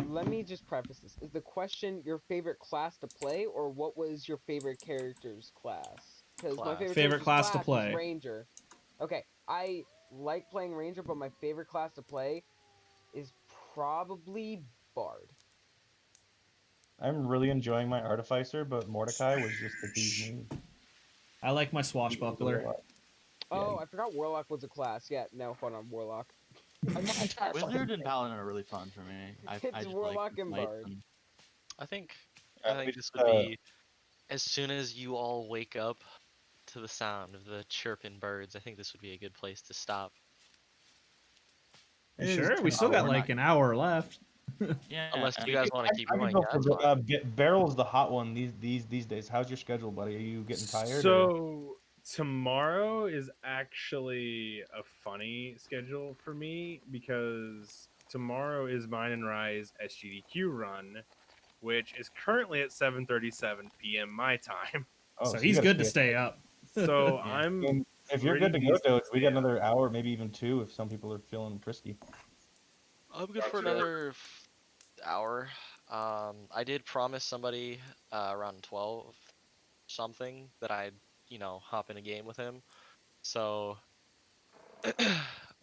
let me just preface this. Is the question your favorite class to play, or what was your favorite character's class? Because my Class. favorite, Favorite character's class to is play. Ranger. Okay, I like playing Ranger, but my favorite class to play is probably Bard. I'm really enjoying my Artificer, but Mordecai was just the bee's knees. I like my swashbuckler. Oh, I forgot Warlock was a class. Yeah, no, hold on, Warlock. Wizard and paladin are really fun for me. I It's just Warlock like and knights Bard. and- I think Let me this just, would be as soon as you all wake up to the sound of the chirping birds, I think this would be a good place to stop. You It is sure? We 10 still got we're like not- an hour left. Yeah. Unless you guys want to keep I could going, go yeah, for that's fine. Barrel's the hot one these days. How's your schedule, buddy? Are you getting tired? Or? So tomorrow is actually a funny schedule for me because tomorrow is mine and Rye's SGDQ run, which is currently at 7:37 p.m. my time. Oh, So so you he's gotta good to stay. stay up. So Yeah. I I'm mean, if you're good to pretty go, decent Doge, we got stay up. another hour, maybe even 2 if some people are feeling frisky. I'm good for another hour. I did promise somebody around 12 something that I'd, hop in a game with him. So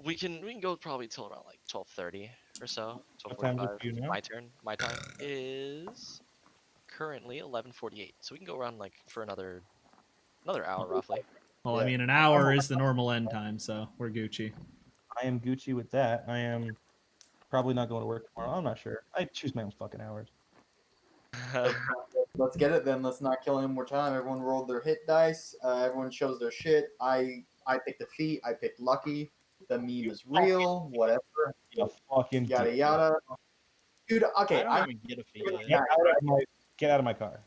we can go probably till around like 12:30 or so. What time is it 12:45. for you now? My turn. My time is currently 11:48. So we can go around like for another hour roughly. Well, I Yeah. mean, an hour is the normal end time, so we're Gucci. I am Gucci with that. I am probably not going to work tomorrow. I'm not sure. I choose my own fucking hours. Let's get it then. Let's not kill any more time. Everyone rolled their hit dice. Everyone shows their shit. I picked defeat. I picked lucky. The meme is real. Whatever. You fucking Yada dick. yada. Dude, okay. I don't even get a feeling. Get out of my car.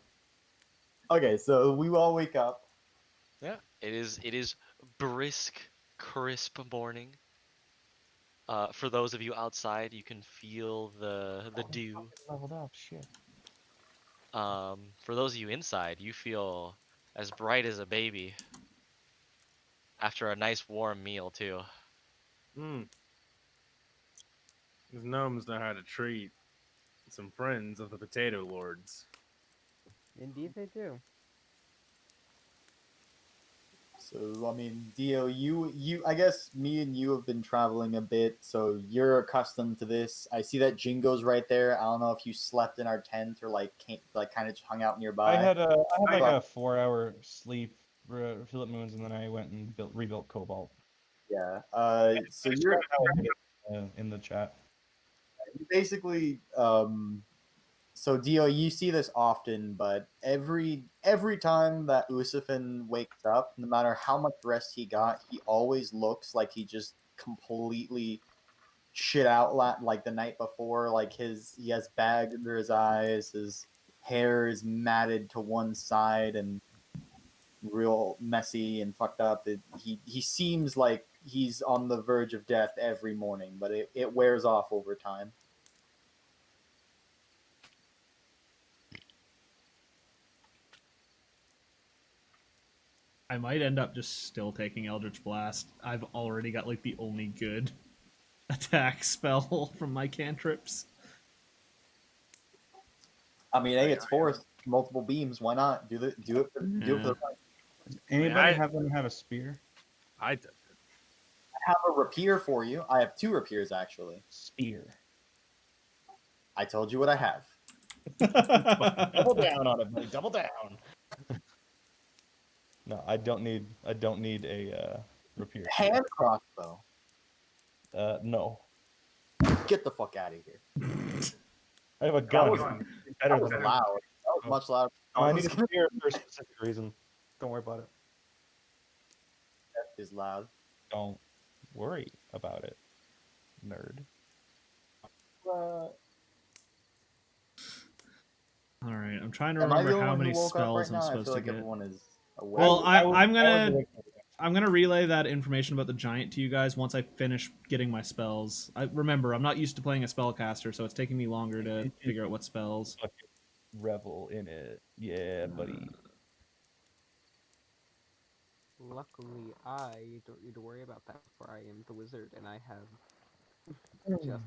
Okay, so we all wake up. Yeah, it is brisk, crisp morning. For those of you outside, you can feel the dew. Leveled up, shit. For those of you inside, you feel as bright as a baby after a nice warm meal too. These gnomes know how to treat some friends of the potato lords. Indeed, they do. So I mean, Dio, you I guess me and you have been traveling a bit, so you're accustomed to this. I see that Jingo's right there. I don't know if you slept in our tent or like kind of just hung out nearby. I had like a 4-hour sleep for Philip Moons, and then I went and rebuilt Cobalt. Yeah. So I you're described how I did it, in the chat. basically so Dio, you see this often, but every time that Usufin wakes up, no matter how much rest he got, he always looks like he just completely shit out like the night before. Like he has bags under his eyes, his hair is matted to one side and real messy and fucked up. He seems like he's on the verge of death every morning, but it wears off over time. I might end up just still taking Eldritch Blast. I've already got like the only good attack spell from my cantrips. I mean, hey, it's forced. Multiple beams. Why not do it for the fun. Anybody have a spear? I did. I have a rapier for you. I have 2 rapiers actually. Spear. I told you what I have. Double down on it, buddy. Double down. No, I don't need a rapier. Hand crossbow. No. Get the fuck out of here. I have a That gun. was, Better that was than loud. That was much louder. Oh, I need a spear for a specific reason. Don't worry about it. That is loud. Don't worry about it, nerd. All right, I'm trying to Am I the remember only how one many who woke up spells right I'm now? I supposed feel to like get. everyone is awake. Well, I'm gonna awake. I'm gonna relay that information about the giant to you guys once I finish getting my spells. Remember, I'm not used to playing a spellcaster, so it's taking me longer to figure out what spells. Revel in it. Yeah, buddy. Luckily, I don't need to worry about that, for I am the wizard, and I have just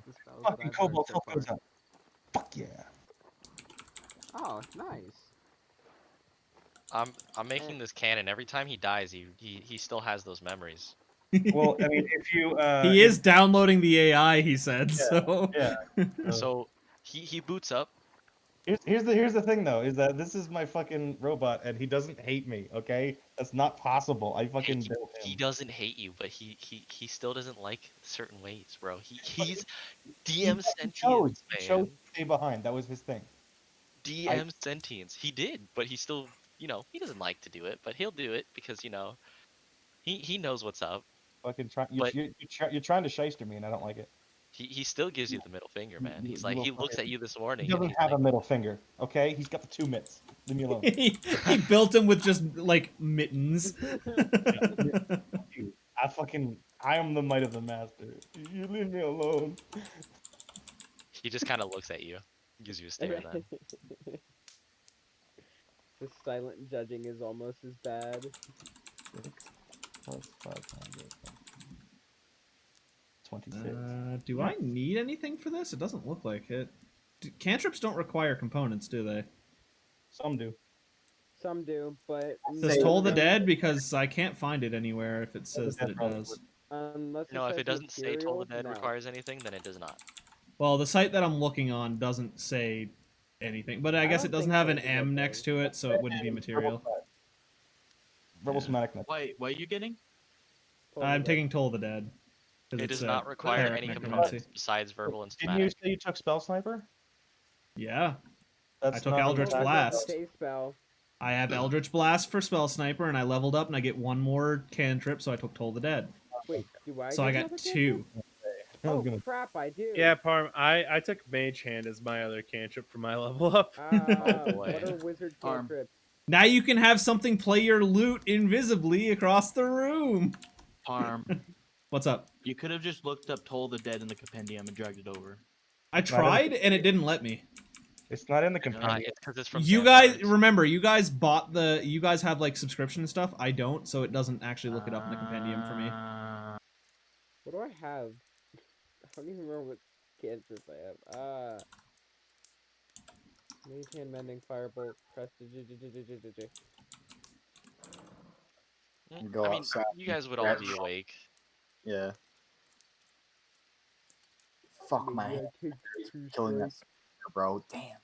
the spells that Fucking I've learned Cobalt so goes far. up. Fuck yeah. Oh, nice. I'm making this canon. Every time he dies, he still has those memories. Well, I mean, if you He is downloading the AI, he said. So yeah. So he boots up. Here's the thing though, is that this is my fucking robot and he doesn't hate me, okay? That's not possible. I fucking built him. He doesn't hate you, but he still doesn't like certain ways, bro. He's DM sentience, He chose man. to stay behind. That was his thing. DM sentience. He did, but he still he doesn't like to do it, but he'll do it because he knows what's up. Fucking try, But you're trying to shyster me, and I don't like it. he still gives you the middle finger, man. You- He's you like, little he looks at you this He morning and doesn't he's have like, a middle finger, okay? He's got the 2 mitts. Leave me alone. He built him with just like mittens. Dude, I am the might of the master. You leave me alone. he just kind of looks at you, gives you a stare. Then The silent judging is almost as bad. 6 plus 500. 26. Do I need anything for this? It doesn't look like it. Cantrips don't require components, do they? Some do. Some do, but Does Say Toll the that- Dead? Because I can't find it anywhere if it says that it probably does. unless no, if says it doesn't say Toll the materials, Dead no. requires anything, then it does not. Well, the site that I'm looking on doesn't say anything, but I guess don't it doesn't think have Toll an the Dead M does. next to it, so it wouldn't be material. Rebel Yeah. Somatic Net. What are you getting? I'm taking Toll the Dead. 'cause It it's does a not require cleric any necromancy. components besides verbal and Didn't you schematic. say you took Spell Sniper? Yeah, That's I took not Eldritch exactly- Blast. Stay spell. I have Eldritch Blast for Spell Sniper, and I leveled up and I get one more cantrip, so I took Toll the Dead. Wait, do I? So get I another got 2. I was Oh gonna- crap! I do. Yeah, Parm. I took Mage Hand as my other cantrip for my level up. Ah, boy. what are wizard Arm. cantrips? Now you can have something play your loot invisibly across the room. Parm. What's up? You could have just looked up Toll the Dead in the compendium and dragged it over. I tried and it didn't let me. It's not in the compendium. It's because it's from You Sam guys Barnes. remember, you guys have like subscription and stuff. I don't, so it doesn't actually look it up in the compendium for me. What do I have? I don't even remember what cantrips I have. Mage hand, mending, firebolt, prestige. Go I mean, outside. you guys would all be awake. Yeah. Fuck my head. Killing that bro. Damn.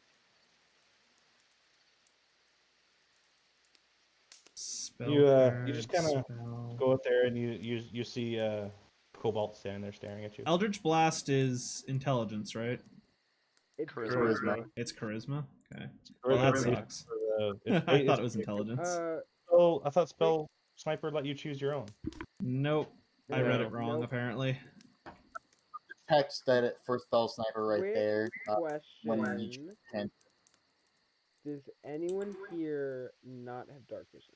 You just kind of go out there and you see Cobalt standing there staring at you. Eldritch Blast is intelligence, right? It's Charisma. It's charisma. Okay. Or Well, that it's- sucks. it's- I thought it's- it was intelligence. I thought Spell Sniper let you choose your own. Nope. I read it No. wrong, Nope. apparently. Text that it for Spell Sniper right Quick there. When question: you can. Does anyone here not have dark vision?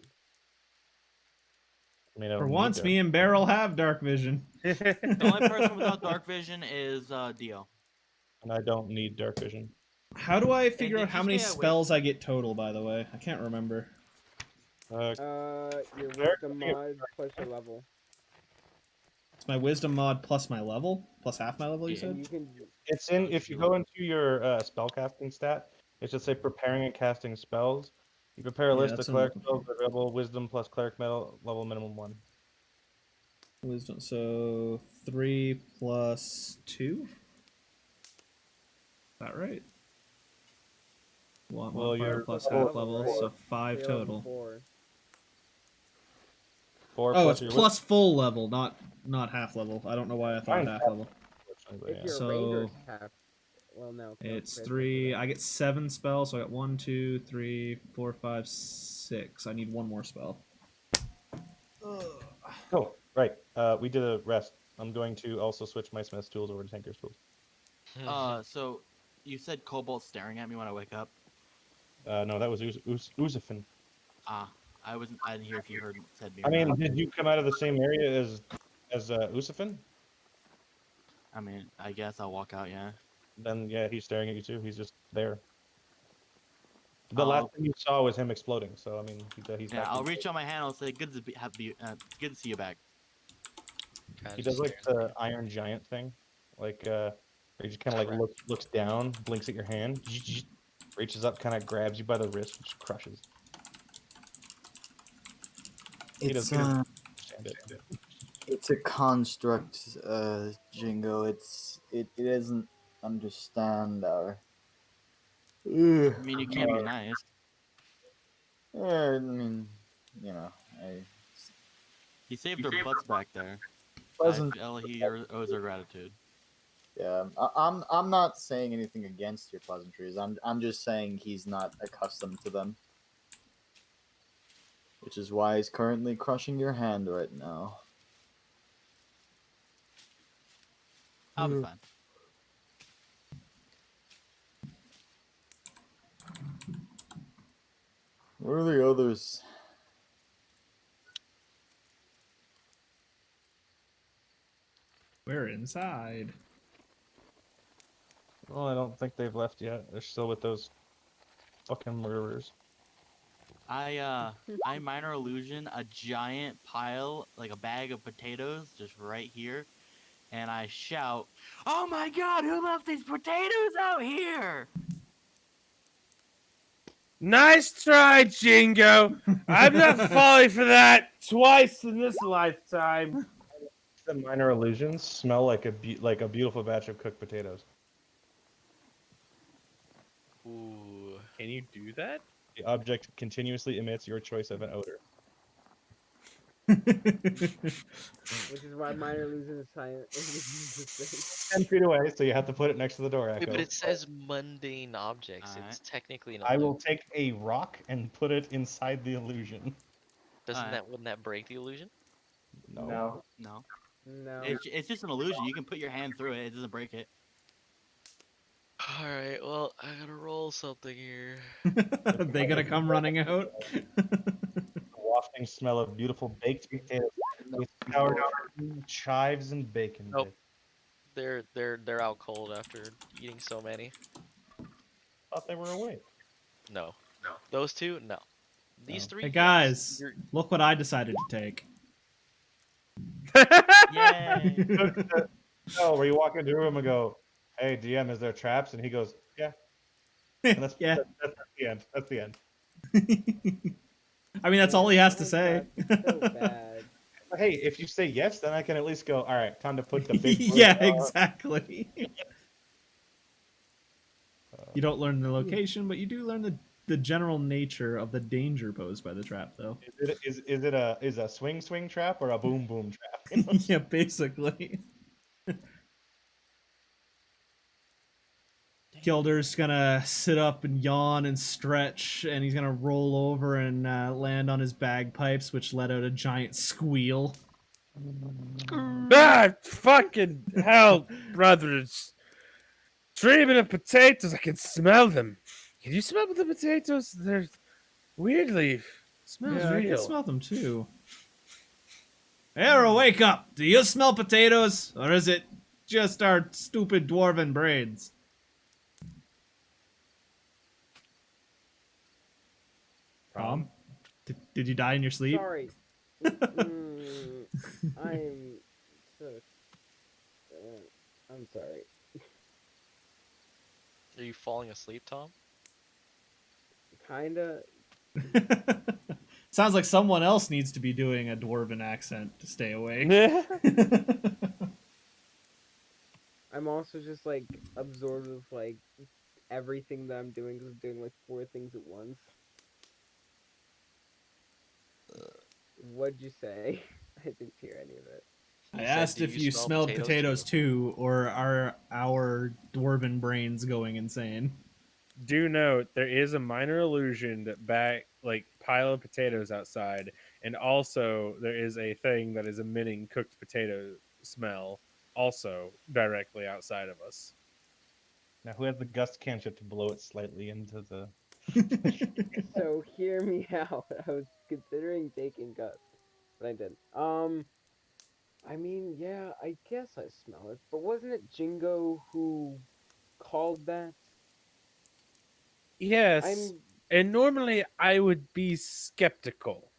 I mean, I For don't need once, to. me and Beryl have dark vision. The only person without dark vision is Dio. And I don't need dark vision. How do I figure did out how you many say I wait- spells I get total, by the way? I can't remember. Your Derek, wisdom mod plus your level. It's my wisdom mod plus my level? Plus half my level, you Yeah. said? And you can It's in if you go into your spellcasting stat, it should say preparing and casting spells. You prepare a Yeah, list of that's what I'm cleric looking spells available, wisdom plus cleric level minimum 1. Wisdom, so 3 plus 2? Is that right? One Well, modifier you're plus level half level, four. so 5 you're level total. 4. 4 Oh, plus it's your plus full level, not half level. I don't know why I thought Mine's half half. level. wisdom, but If yeah. you're So, a ranger, it's half. Well, no. It's charisma 3. for I get 7 spells, so I got 1, 2, 3, 4, 5, 6. I need one more spell. Oh, right. We did a rest. I'm going to also switch my Smith's tools over to Tinker's tools. So you said Cobalt staring at me when I wake up. No, that was Uzafin. I didn't hear if you said me. I or mean, not. did you come out of the same area as Uzafin? I mean, I guess I'll walk out. Yeah. Then yeah, he's staring at you too. He's just there. The Oh. last thing you saw was him exploding. So I mean, he's Yeah, back I'll in- reach out my hand. I'll say, "Good to good to see you back." He does like the Iron Giant thing, like where he just kind of like looks down, blinks at your hand, reaches up, kind of grabs you by the wrist, and just crushes. He It's doesn't understand it. it's a construct, Jingo. It doesn't understand our. I mean, you can't be nice. I mean, you know, He saved our butts back there. Doesn't- I feel he owes our gratitude. yeah. I'm not saying anything against your pleasantries. I'm just saying he's not accustomed to them. Which is why he's currently crushing your hand right now. I'll be fine. Where are the others? We're inside. Well, I don't think they've left yet. They're still with those fucking murderers. I minor illusion a giant pile, like a bag of potatoes, just right here, and I shout, "Oh my God! Who left these potatoes out here?" Nice try, Jingo. I'm not falling for that twice in this lifetime. The minor illusions smell like a beautiful batch of cooked potatoes. Ooh. Can you do that? The object continuously emits your choice of an odor. Which is why minor illusion is silent. 10 feet away, so you have to put it next to the door, Wait, Echo. but it says mundane objects. Alright. It's technically an I will illusion. take a rock and put it inside the illusion. Wouldn't that break the illusion? No. No, No. it's just an illusion. You can put your hand through it; it doesn't break it. All right. Well, I gotta roll something here. They gonna come running out? Wafting smell of beautiful baked potatoes with scoured chives and bacon. Nope. They're out cold after eating so many. Thought they were awake. No. Those two, no. These three. Hey yes. guys, You're- look what I decided to take. Yay! Oh, where you walk into a room and go, "Hey, DM, is there traps?" And he goes, "Yeah." And that's, Yeah. that's the end. That's the end. I mean, that's all he has to Oh my say. God, so bad. But hey, if you say yes, then I can at least go, "All right, time to put the big." Yeah, exactly. You don't learn the location, but you do learn the general nature of the danger posed by the trap, though. Is it a swing trap or a boom trap? Yeah, basically. Kilder's gonna sit up and yawn and stretch, and he's gonna roll over and land on his bagpipes, which let out a giant squeal. Ah, fucking hell, brothers. Dreaming of potatoes, I can smell them. Can you smell the potatoes? They're weirdly smells Yeah, I real. can smell them too. Arrow, wake up! Do you smell potatoes, or is it just our stupid dwarven brains? Tom, did you die in your sleep? Sorry. I'm so. I'm sorry. Are you falling asleep, Tom? Kinda. Sounds like someone else needs to be doing a dwarven accent to stay awake. I'm also just like absorbed with like everything that I'm doing because I'm doing like 4 things at once. What'd you say? I didn't hear any of it. I He said, asked "Do if you smelled potatoes too, or are our dwarven brains going insane? Do note there is a minor illusion that pile of potatoes outside, and also there is a thing that is emitting cooked potato smell also directly outside of us. Now, who has the gust cantrip to blow it slightly into the? So hear me out. I was considering taking guts, but I didn't. I mean, yeah, I guess I smell it, but wasn't it Jingo who called that? Yes, and normally I would be skeptical,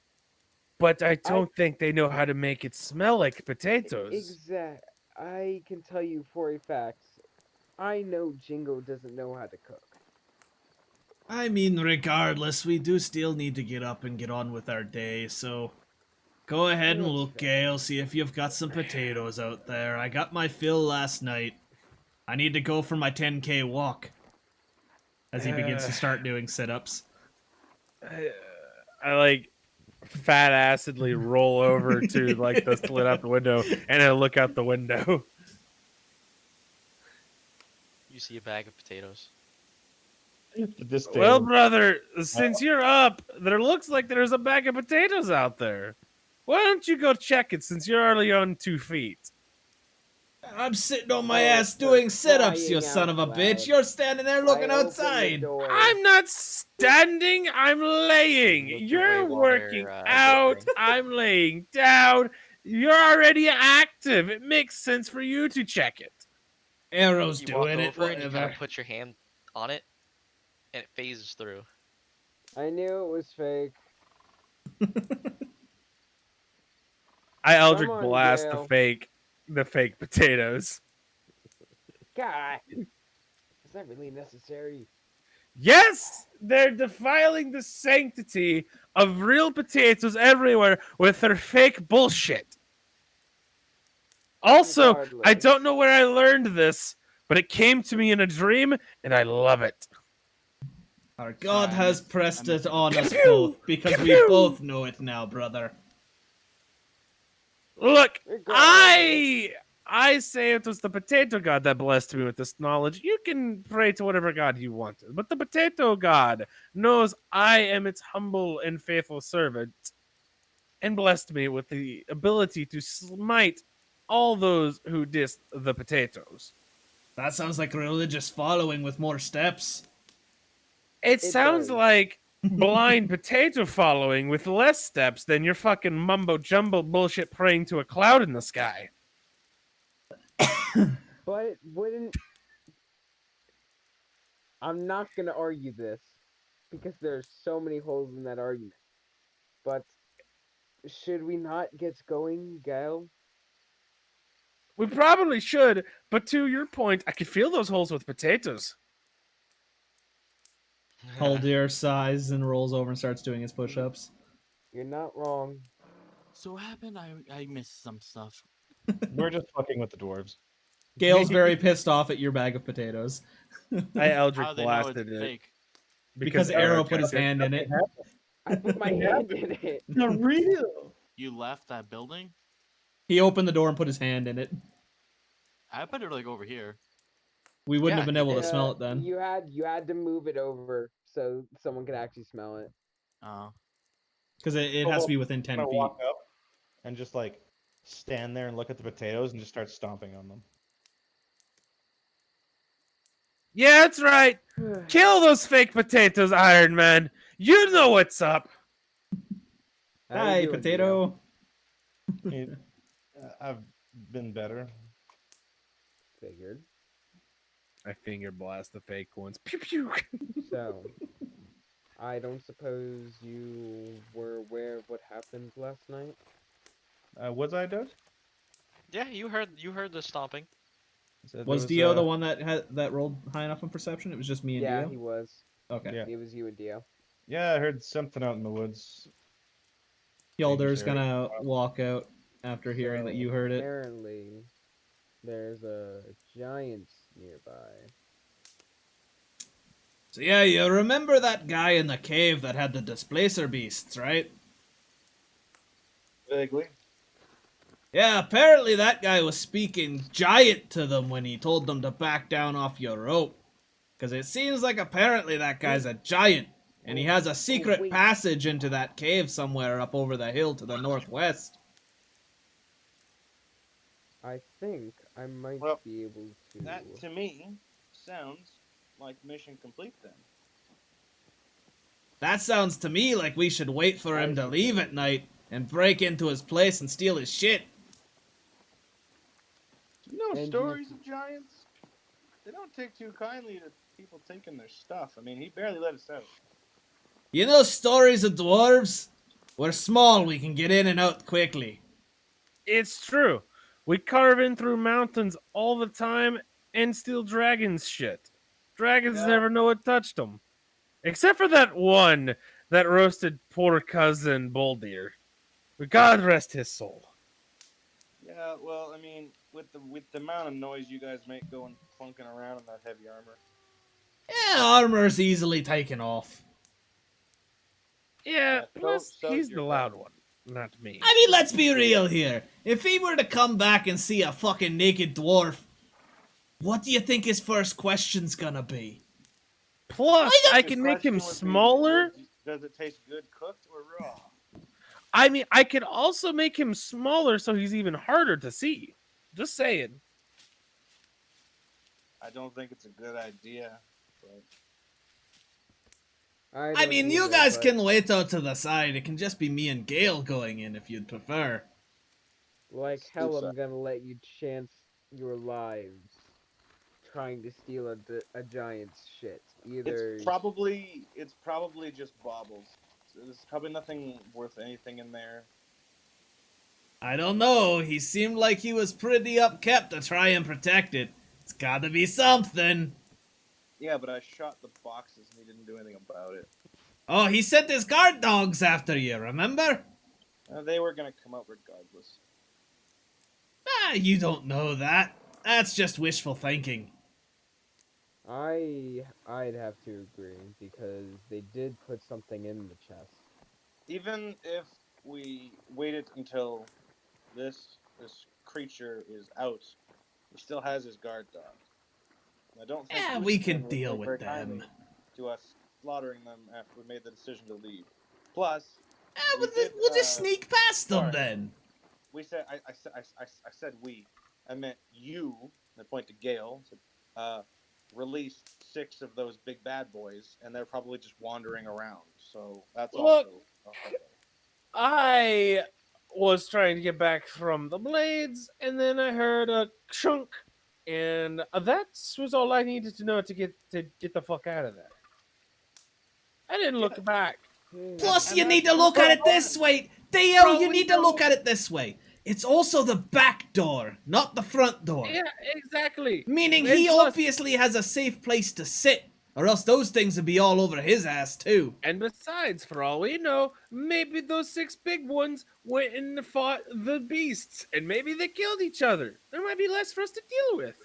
but I don't think they know how to make it smell like potatoes. Exact. I can tell you for a fact. I know Jingo doesn't know how to cook. I mean, regardless, we do still need to get up and get on with our day, so go ahead and That's look, fair. Gale, see if you've got some potatoes out there. I got my fill last night. I need to go for my 10K walk. As he begins to start doing sit-ups. I like fat acidly roll over to like the slit out the window, and I look out the window. You see a bag of potatoes. Well, brother, since you're up, there looks like there's a bag of potatoes out there. Why don't you go check it since you're already on 2 feet? I'm sitting on my Oh, ass for doing sit-ups, you crying son of a out bitch. loud. You're standing there looking I opened the outside. door. I'm not standing, I'm laying. Looked You're away while working they're, out, dipping. I'm laying down. You're already active. It makes sense for you to check it. Arrow's You walk doing it, over and you kind whatever. of put your hand on it, and it phases through. I knew it was fake. I Eldritch Come on, blast Gale. the fake potatoes. God, is that really necessary? Yes, they're defiling the sanctity of real potatoes everywhere with their fake bullshit. Also, I Regardless. don't know where I learned this, but it came to me in a dream, and I love it. Our God Sorry, I has missed- pressed I missed it on Pew us pew! both because we Pew! both know it now, brother. Look, Regardless. I say it was the potato god that blessed me with this knowledge. You can pray to whatever god you want, but the potato god knows I am its humble and faithful servant, and blessed me with the ability to smite all those who diss the potatoes. That sounds like a religious following with more steps. It sounds does. like blind potato following with less steps than your fucking mumbo jumbo bullshit praying to a cloud in the sky. But it wouldn't. I'm not gonna argue this because there's so many holes in that argument. But should we not get going, Gail? We probably should, but to your point, I could feel those holes with potatoes. Haldir sighs and rolls over and starts doing his push-ups. You're not wrong. So what happened? I missed some stuff. We're just fucking with the dwarves. Gale's very pissed off at your bag of potatoes. I How Eldritch do they know it's blasted it fake? Because Arrow put his hand in it. I put my hand in it. Not real. You left that building? He opened the door and put his hand in it. I put it like over here. We wouldn't Yeah, have been able to Yeah, smell it then. You had to move it over so someone could actually smell it. Oh. Because it has to be within 10 I'm gonna feet. walk up and just like stand there and look at the potatoes and just start stomping on them. Yeah, that's right. Kill those fake potatoes, Iron Man. You know what's up. How you Hi, doing, potato. I've been better. Gio? Figured. I finger blast the fake ones. Pew pew. So, I don't suppose you were aware of what happened last night? Was I, Dose? Yeah, you heard the stomping. Was Dio the one that rolled high enough on perception? It was just me and Yeah, Dio? he was. Okay. Yeah. It was you and Dio. Yeah, I heard something out in the woods. Yalder's Sure. gonna walk out after hearing that So, you heard it. Apparently, there's a giant nearby. So yeah, you remember that guy in the cave that had the displacer beasts, right? Vaguely. Yeah, apparently that guy was speaking giant to them when he told them to back down off your rope. Because it seems like apparently that guy's a giant, and he has a secret wait. passage into that cave somewhere up over the hill to the northwest. I think I might Well, be able to. That to me sounds like mission complete then. That sounds to me like we should wait for him to leave at night and break into his place and steal his shit. You know And stories of giants? They don't take too kindly to people taking their stuff. I mean, he barely let us out. You know stories of dwarves? We're small, we can get in and out quickly. It's true. We carve in through mountains all the time and steal dragons' shit. Dragons Yeah. never know what touched them. Except for that one that roasted poor cousin Boldir. But God rest his soul. Yeah, well, I mean, with the amount of noise you guys make going plunking around in that heavy armor. Yeah, armor's easily taken off. Yeah, so- plus so he's you're the loud one, not me. I mean, let's be real here. If he were to come back and see a fucking naked dwarf, what do you think his first question's gonna be? Plus, I can The make him question would be, smaller. does it taste good cooked or raw? I mean, I could also make him smaller so he's even harder to see. Just saying. I don't think it's a good idea. But I don't mean, you either, guys but- can wait out to the side. It can just be me and Gale going in if you'd prefer. Like hell, I'm gonna let you chance your lives trying to steal a giant's shit. Either it's probably just baubles. There's probably nothing worth anything in there. I don't know. He seemed like he was pretty upkept to try and protect it. It's gotta be something. Yeah, but I shot the boxes and he didn't do anything about it. Oh, he sent his guard dogs after you, remember? They were gonna come out regardless. Ah, you don't know that. That's just wishful thinking. I'd have to agree because they did put something in the chest. Even if we waited until this creature is out, he still has his guard dogs. I don't think Yeah, we Lucifer can would deal take with very them. kindly to us slaughtering them after we made the decision to leave. Plus, We'll just sneak past them sorry. then. We said I said we. I meant you. And I point to Gale. Said, release 6 of those big bad boys, and they're probably just wandering around. So that's Look, also. I was trying to get back from the blades, and then I heard a chunk, and that was all I needed to know to get the fuck out of there. I didn't look back. Plus, And you need to that's look at it important. this way. Theo, Bro, you we need to know- look at it this way. It's also the back door, not the front door. Yeah, exactly. Meaning And he plus- obviously has a safe place to sit, or else those things would be all over his ass too. And besides, for all we know, maybe those 6 big ones went and fought the beasts, and maybe they killed each other. There might be less for us to deal with.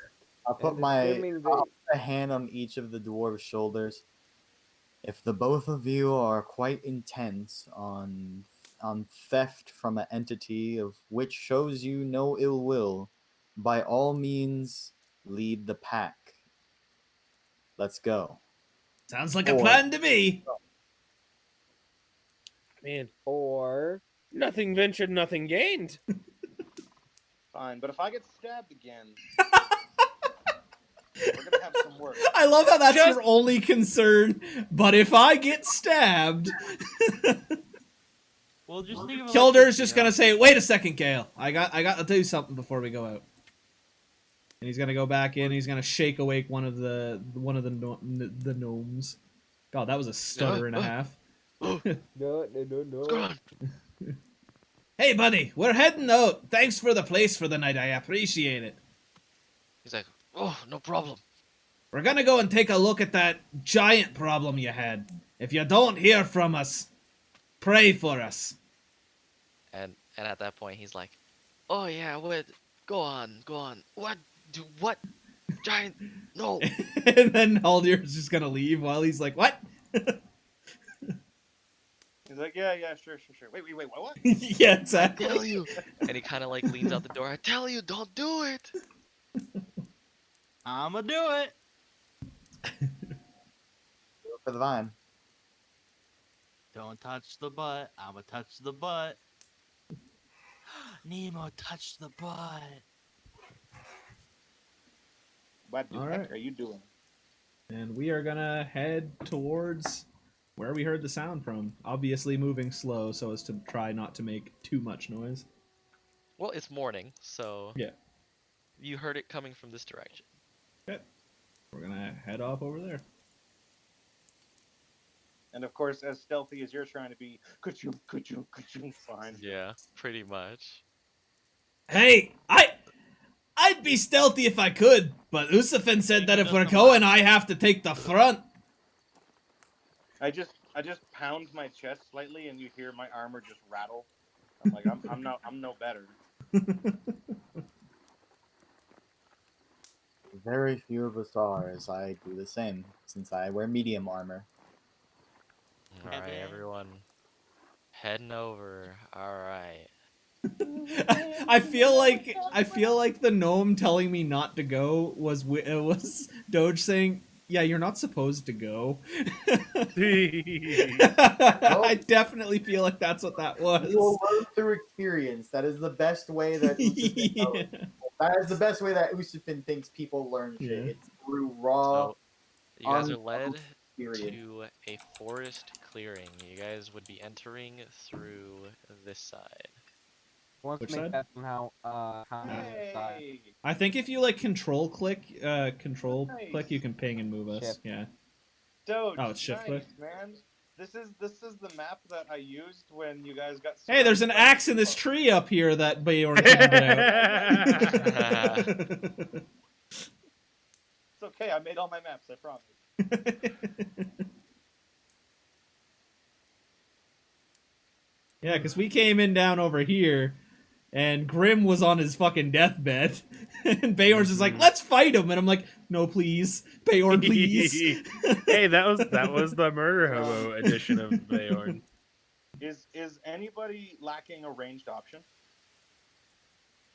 I'll put And my assuming they- I'll put a hand on each of the dwarves' shoulders. If the both of you are quite intent on theft from an entity of which shows you no ill will, by all means lead the pack. Let's go. Sounds like a Or- plan to me. Man, Or nothing ventured, nothing gained. Fine, but if I get stabbed again, we're gonna have some work. I love how that's Just- your only concern. But if I get stabbed, We'll just leave it like Kilder's this, just you know? gonna say, "Wait a second, Gale. I got to do something before we go out." And he's gonna go back in. He's gonna shake awake one of the gnomes. God, that was a stutter and a half. no. What's going on? Hey, buddy, we're heading out. Thanks for the place for the night. I appreciate it. He's like, oh, no problem. We're gonna go and take a look at that giant problem you had. If you don't hear from us, pray for us. And at that point, he's like, oh yeah, what? Go on. What? Giant? No. And then Haldir's just gonna leave while he's like, "What?" He's like, yeah, sure. Wait, what? Yeah, I exactly. tell you. And he kind of like leans out the door. I tell you, don't do it. I'ma do it. Go for the vine. Don't touch the butt. I'ma touch the butt. Nemo, touch the butt. What the All heck right. are you doing? And we are gonna head towards where we heard the sound from. Obviously moving slow so as to try not to make too much noise. Well, it's morning, so Yeah. you heard it coming from this direction. We're gonna head off over there. And of course, as stealthy as you're trying to be, could you, fine. Yeah, pretty much. Hey, I'd be stealthy if I could, but Usafin said that if Just we're a going, I have to take the front. I just pound my chest slightly, and you hear my armor just rattle. I'm like, I'm no better. Very few of us are, as I do the same, since I wear medium armor. All right, Okay. everyone, heading over. All right. I feel like the gnome telling me not to go was Doge saying, yeah, you're not supposed to go. Jeez. I definitely feel like that's what that was. You will learn through experience. That is the best way that Usufin knows. That is the best way that Usufin thinks people learn shit. Yeah. It's through raw. So you guys are untold led experience. to a forest clearing. You guys would be entering through this side. Let's Which make side? that somehow side. Hey, I think if you like control click, Nice. click, you can ping and move us. Shift. Yeah. Doge, Oh, it's shift nice, click. man. This is the map that I used when you guys got. Hey, there's an surrounded by axe in this people. tree up here that Bayorn handed out. It's okay. I made all my maps. I promise. Yeah, because we came in down over here, and Grim was on his fucking deathbed, and Bayorn's just like, "Let's fight him," and I'm like, "No, please, Bayorn, please." Hey, that was the murder hobo edition of Bayorn. Is anybody lacking a ranged option?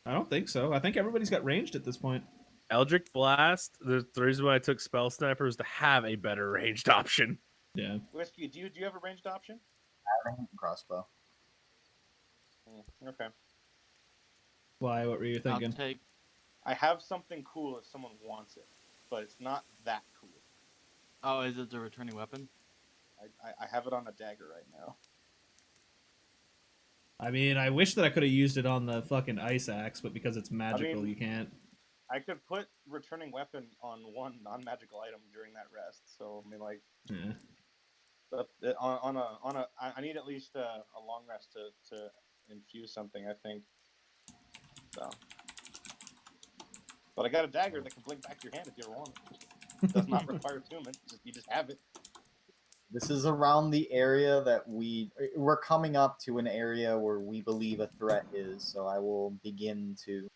I don't think so. I think everybody's got ranged at this point. Eldritch Blast. The reason why I took Spell Sniper was to have a better ranged option. Yeah. Whiskey, do you have a ranged option? Crossbow. Okay. Why? What were you I'll thinking? take. I have something cool if someone wants it, but it's not that cool. Oh, is it the returning weapon? I have it on a dagger right now. I mean, I wish that I could have used it on the fucking ice axe, but because it's magical, mean- you can't. I could put returning weapon on one non-magical item during that rest. So I mean, like, Yeah. but I need at least a long rest to infuse something. I think. So, but I got a dagger that can blink back your hand if you ever want it. It does not require attunement. You just have it. This is around the area that we're coming up to an area where we believe a threat is. So I will begin to,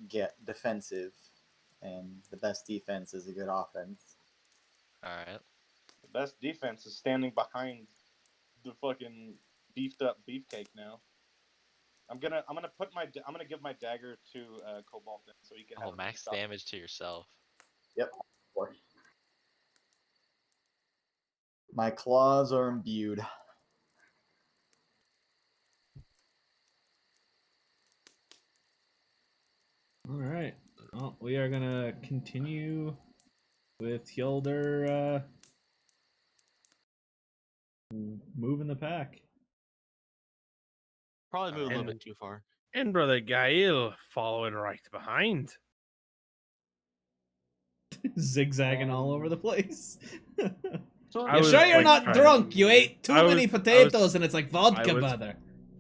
get defensive, and the best defense is a good offense. All right. The best defense is standing behind the fucking beefed up beefcake. Now, I'm gonna give my dagger to Cobalt then, so he can. Oh, have max stuff. damage to yourself. Yep. My claws are imbued. All right. Well, we are gonna continue with Hjolder moving the pack. Probably move a little And- bit too far. And Brother Gael following right behind. Zigzagging all over the place. I You was, sure you're like, not trying- drunk? You ate too I many was- potatoes and it's like vodka, I was- brother.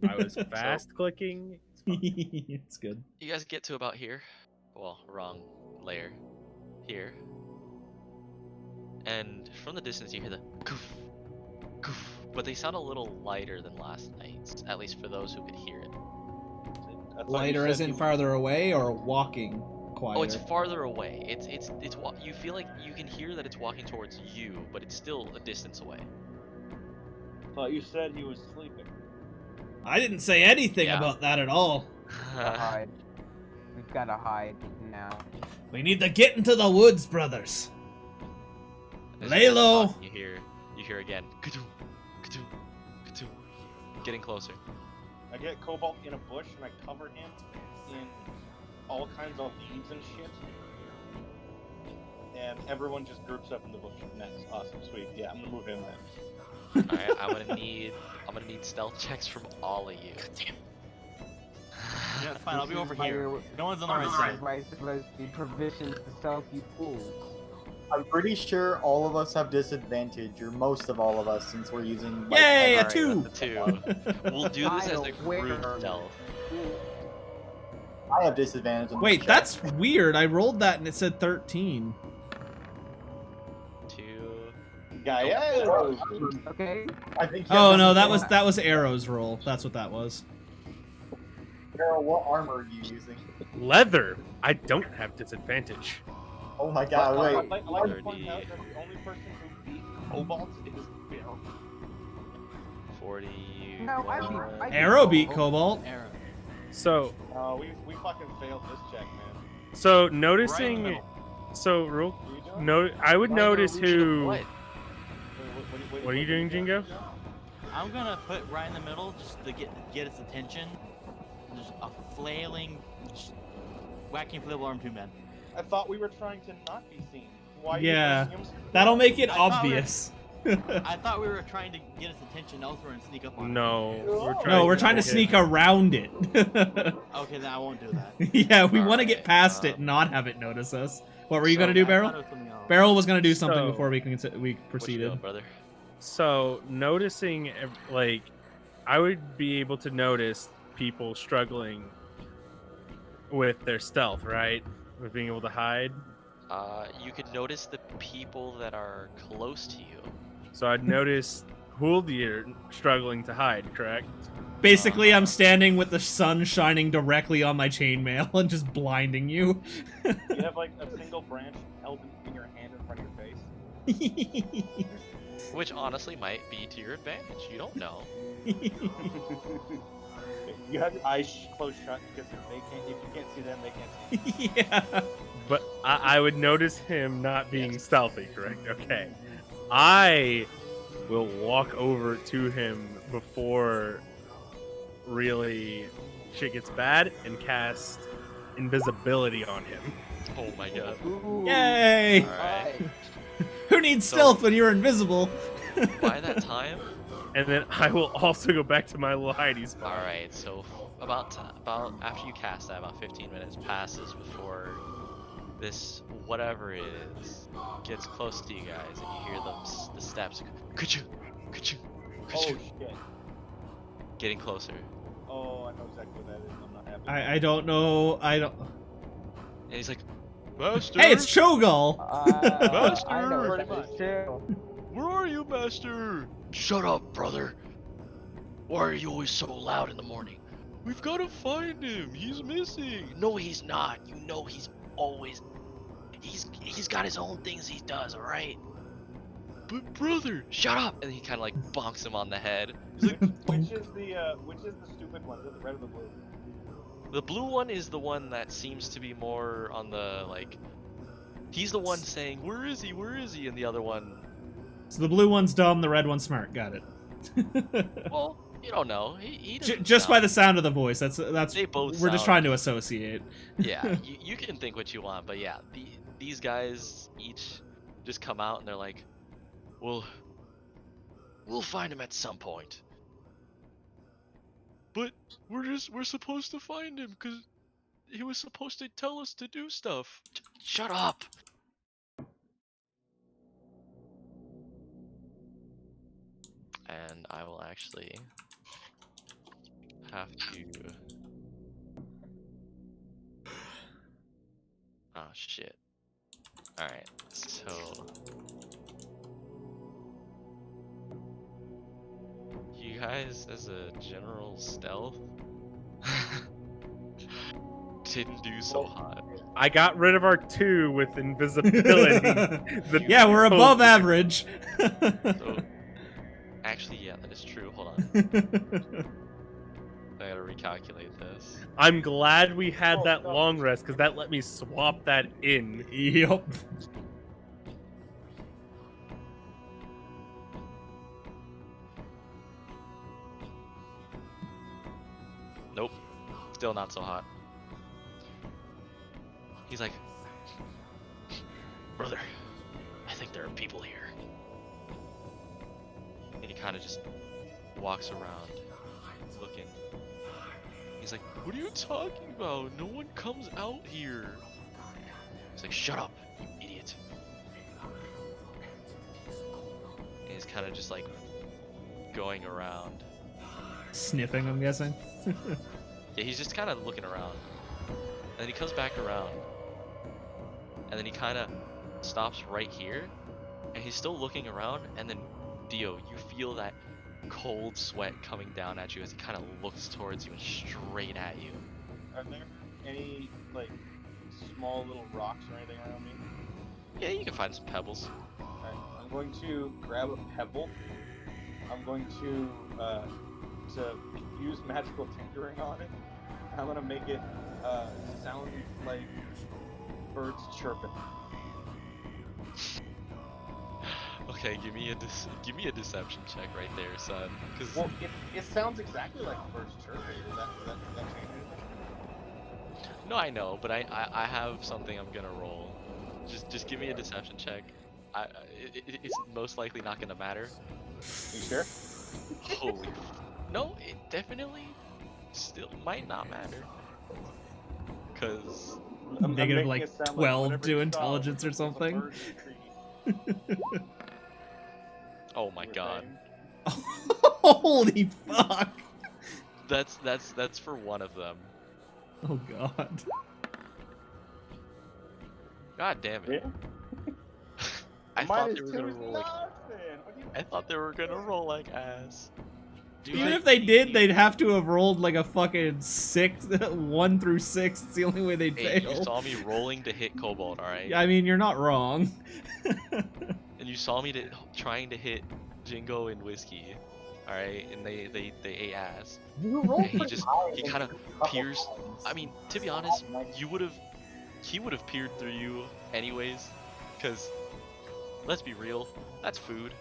I was fast clicking. It's good. You guys get to about here. Well, wrong layer. Here. And from the distance you hear the goof, goof. But they sound a little lighter than last night's, at least for those who could hear it. I thought you Lighter said as in you- farther away or walking quieter? Oh, it's farther away. It's you feel like you can hear that it's walking towards you, but it's still a distance away. I thought you said he was sleeping. I didn't say anything Yeah. about that at all. Gotta hide. We've gotta hide now. We need to get into the woods, brothers. As Lay you guys low. talk, You hear again. Ka-doom, ka-doom, ka-doom. Getting closer. I get Cobalt in a bush and I cover him in all kinds of leaves and shit. And everyone just groups up in the bush. Next, awesome, sweet. Yeah, I'm gonna move him then. Alright, I'm gonna need stealth checks from all of you. Yeah, it's fine. I'll be This over is why here. we're- No one's on the right side. Why is supposed to be provisions to sell you fools? I'm pretty sure all of us have disadvantage, or most of all of us, since we're using. Yay, a Alright, 2! the 2. We'll do this as a group stealth. I have disadvantage. On the Wait, check. that's weird. I rolled that and it said 13. 2. Gael! Okay. I think. you Oh have no, disadvantage. that was Arrow's roll. That's what that was. Carol, what armor are you using? Leather. I don't have disadvantage. Oh my god, wait. I'd like to 30. point out that the only person who beat Cobalt is Bill. 40. No, I beat Arrow beat Cobalt. Arrow. So, We fucking failed this check, man. so Right in the noticing. middle. So real. What are you doing? No, I would Why no notice illusion of who. what? What are you doing, Jingo? I'm gonna put right in the middle just to get its attention. Just a flailing, just whacking flailing arm 2 men. I thought we were trying to not be seen. Why are Yeah, you bringing him? that'll make it I thought obvious. I thought we were trying to get its attention elsewhere and sneak up on it. No, No, we're trying to hit sneak him. around it. Okay, then I won't do that. Yeah, we want to get Alright, past it, and not have it notice us. What were you so- gonna do, I thought Beryl? it was something else. Beryl was gonna do something So- before we What you proceeded. doing, brother? So noticing, like, I would be able to notice people struggling with their stealth, right? With being able to hide. You could notice the people that are close to you. So I'd notice Huldir struggling to hide, correct? Basically, I'm standing with the sun shining directly on my chainmail and just blinding you. You have like a single branch held in your hand in front of your face. Which honestly might be to your advantage. You don't know. You have your eyes closed shut because they can't. If you can't see them, they can't see you. Yeah. But I would notice him not being Yes. stealthy, correct? Okay. I will walk over to him before really shit gets bad and cast invisibility on him. Oh my god. Yay! Alright. Who needs So- stealth when you're invisible? By that time, And then I will also go back to my little hidey spot. alright, so about after you cast that, about 15 minutes passes before this whatever it is gets close to you guys, and you hear the steps. Ka-choo, ka-choo, Oh ka-choo, shit! getting closer. Oh, I know exactly what that is. I'm not happy. I don't know. I don't. And he's like, Master! Hey, it's Cho'Gall. Master! I know Pretty what much. that is too. Where are you, Master? Shut up, brother. Why are you always so loud in the morning? We've got to find him. He's missing. No, he's not. You know he's always... He's got his own things he does, alright? But brother, shut up! And he kind of like bonks him on the head. He's like, Which is the stupid one? Is it the red or the blue? the blue one is the one that seems to be more on the, like... He's the one saying, where is he? Where is he? And the other one... So the blue one's dumb, the red one's smart. Got it. Well, you don't know. He doesn't Just by sound- the sound of the voice. That's. They both We're just sound- trying to associate. Yeah, you can think what you want, but yeah, these guys each just come out and they're like, we'll find him at some point. But we're supposed to find him because he was supposed to tell us to do stuff. Shut up. And I will actually have to... Oh shit. Alright, so... You guys, as a general stealth, didn't do so hot. I got rid of our 2 with invisibility. The Yeah, we're above Huldir. average. So, actually, yeah, that is true. Hold on. I gotta recalculate this. I'm glad we had Oh, that no. long rest because that let me swap that in. Yup. Nope. Still not so hot. He's like, brother, I think there are people here. And he kind of just walks around, looking. He's like, what are you talking about? No one comes out here. He's like, shut up, you idiot. And he's kind of just like going around. Sniffing, I'm guessing. Yeah, he's just kind of looking around. And then he comes back around. And then he kind of stops right here. And he's still looking around. And then, Dio, you feel that cold sweat coming down at you as he kind of looks towards you and straight at you. Are there any like small little rocks or anything around me? Yeah, you can find some pebbles. Alright, I'm going to grab a pebble. I'm going to use magical tinkering on it. I'm gonna make it sound like birds chirping. Okay, give me a deception check right there, son. Cause Well, it sounds exactly like the bird's chirping. Does that change anything? no, I know, but I have something I'm gonna roll. Just give me a deception check. It's most likely not gonna matter. You sure? Holy, no, it definitely still might not matter. Cause I'm Negative making like it sound 12 whatever to you saw intelligence or was a something. bird in a tree, oh my you were god, saying? Holy fuck! that's for one of them. Oh god. God damn it. Yeah. I thought Minus they were 2 gonna is roll like nothing. What do you I thought they were gonna think? roll like ass. Do Even I if they see- did, they'd have to have rolled like a fucking 6, 1 through 6. It's the only way they'd Hey, fail. you saw me rolling to hit Cobalt, alright? Yeah, I mean, you're not wrong. And you saw me trying to hit Jingo and Whiskey, alright? And they ate ass. You rolled And he pretty just high. he against kind of me a couple pierced. times. I mean, to be honest, he would have peered through you anyways, cause let's be real, that's food.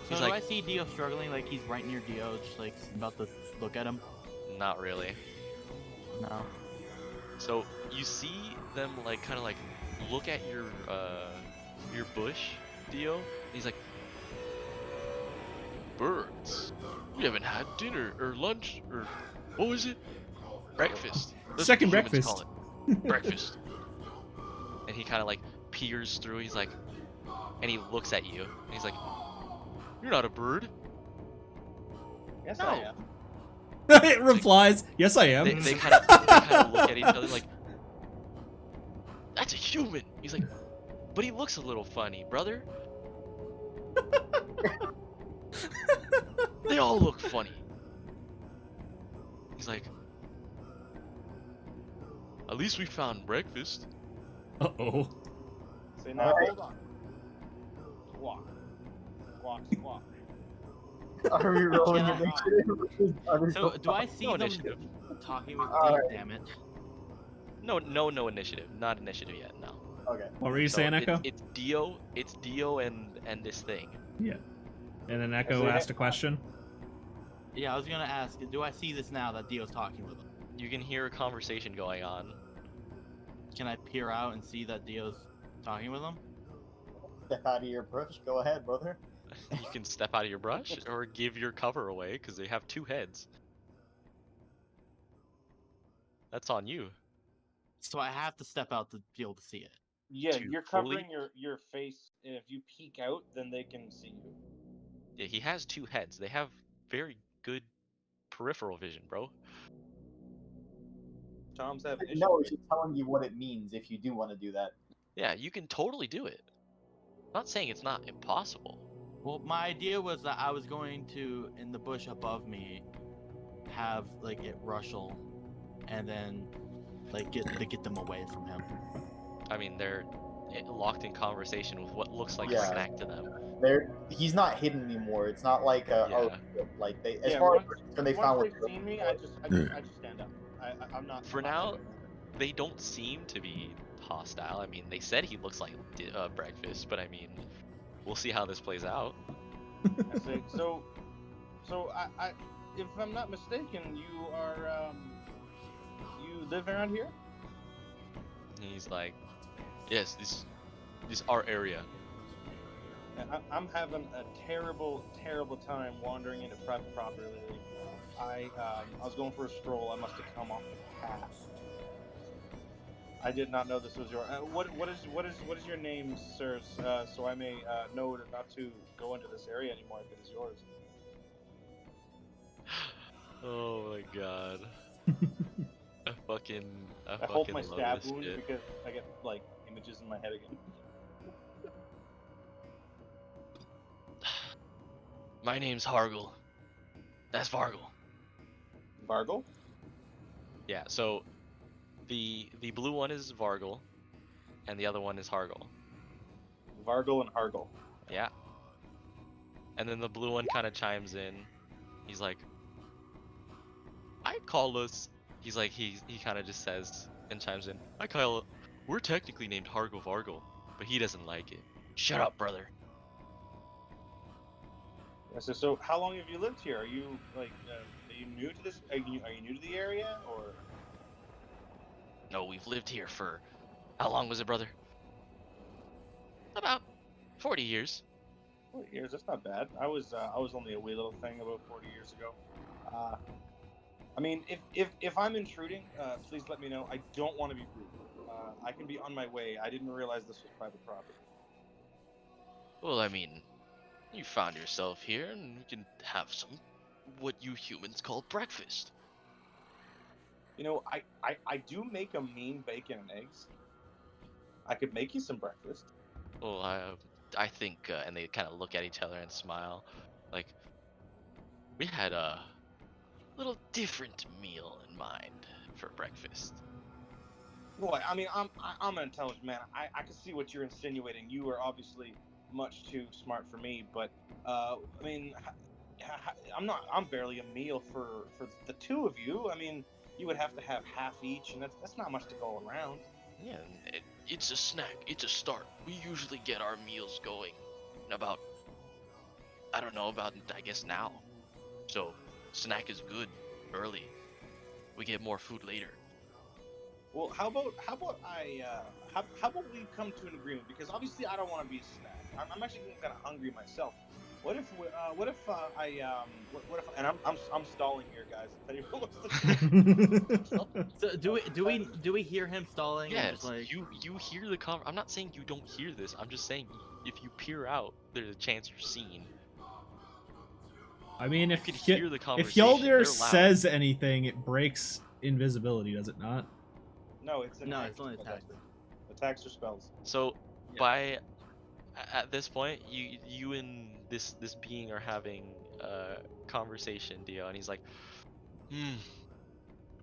So He's do like, I see Dio struggling? Like he's right near Dio, just like about to look at him? not really. No. So you see them like kind of like look at your bush, Dio. And he's like, birds. We haven't had dinner or lunch or what was it? Breakfast. That's what Second humans breakfast. call it. Breakfast. And he kind of like peers through. He's like, and he looks at you. And he's like, "You're not a bird." Yes, No. I am. It replies, yes I am. They kind of look at each other like, "That's a human." He's like, "But he looks a little funny, brother." They all look funny. He's like, "At least we found breakfast." Uh-oh. Say now, hold on. Squawk. Squawk, squawk. Are we rolling Yeah. initiative? Are we So rolling- do I see No them initiative. talking with Alright. Dio? Damn it. No initiative. Not initiative yet. No. Okay. What were you So saying, Echo? It's Dio and this thing. Yeah. And then Echo So- asked a question. Yeah, I was gonna ask, do I see this now that Dio's talking with him? You can hear a conversation going on. Can I peer out and see that Dio's talking with him? Step out of your brush. Go ahead, brother. You can step out of your brush or give your cover away because they have two heads. That's on you. So I have to step out to be able to see it. Yeah, To you're fully- covering your face, and if you peek out, then they can see you. Yeah, he has two heads. They have very good peripheral vision, bro. Tom's have issues. No, it's just telling you what it means if you do want to do that. Yeah, you can totally do it. I'm not saying it's not impossible. Well, my idea was that I was going to, in the bush above me, have like it rustle, and then like get them away from him. I mean, they're locked in conversation with what looks like a Yeah. snack to them. He's not hidden anymore. It's not like like they as Yeah, far once- as when they Once found they've what seen me, I just stand up. I'm not. For I'm not now, hiding. they don't seem to be hostile. I mean, they said he looks like breakfast, but I mean, we'll see how this plays out. I say, so I, if I'm not mistaken, you are you live around here? And he's like, yes, this our area. I'm having a terrible time wandering into private property lately. I was going for a stroll. I must have come off the path. I did not know this was your. What is your name, sirs? So I may know not to go into this area anymore if it is yours. Oh my god. I fucking hold my love stab this wound shit. because I get like images in my head again. My name's Hargle. That's Vargle. Vargle? Yeah, so the blue one is Vargle, and the other one is Hargle. Vargle and Hargle. Yeah. And then the blue one kind of chimes in. He's like, I call us. He's like he kind of just says and chimes in. I We're technically named Hargle Vargle, but he doesn't like it. Shut up, brother. So how long have you lived here? Are you like are you new to this? Are you new to the area or? No, we've lived here for how long was it, brother? About 40 years. 40 years. That's not bad. I was only a wee little thing about 40 years ago. I mean, if I'm intruding, please let me know. I don't want to be rude. I can be on my way. I didn't realize this was private property. Well, I mean, you found yourself here, and we can have some what you humans call breakfast. You know, I do make a mean bacon and eggs. I could make you some breakfast. Well, I think, and they kind of look at each other and smile, like we had a little different meal in mind for breakfast. Boy, I mean, I'm an intelligent man. I can see what you're insinuating. You are obviously much too smart for me, but I mean, I'm barely a meal for the two of you. I mean, you would have to have half each, and that's not much to go around. Yeah, it's a snack. It's a start. We usually get our meals going in about, I don't know, about, I guess now. So, snack is good early. We get more food later. Well, how about we come to an agreement? Because obviously I don't want to be a snack. I'm actually getting kind of hungry myself. What if and I'm stalling here, guys. If anyone wants to So do we hear him stalling? And Yes, just like you hear the I'm not saying you don't hear this. I'm just saying if you peer out, there's a chance you're seen. I mean, You if can hear the if conversation. Hjaldir They're loud. says anything, it breaks invisibility, does it not? No, it's no, it's only attacks. attack. Attacks or spells. So Yeah. at this point, you and this being are having a conversation, Dio, and he's like,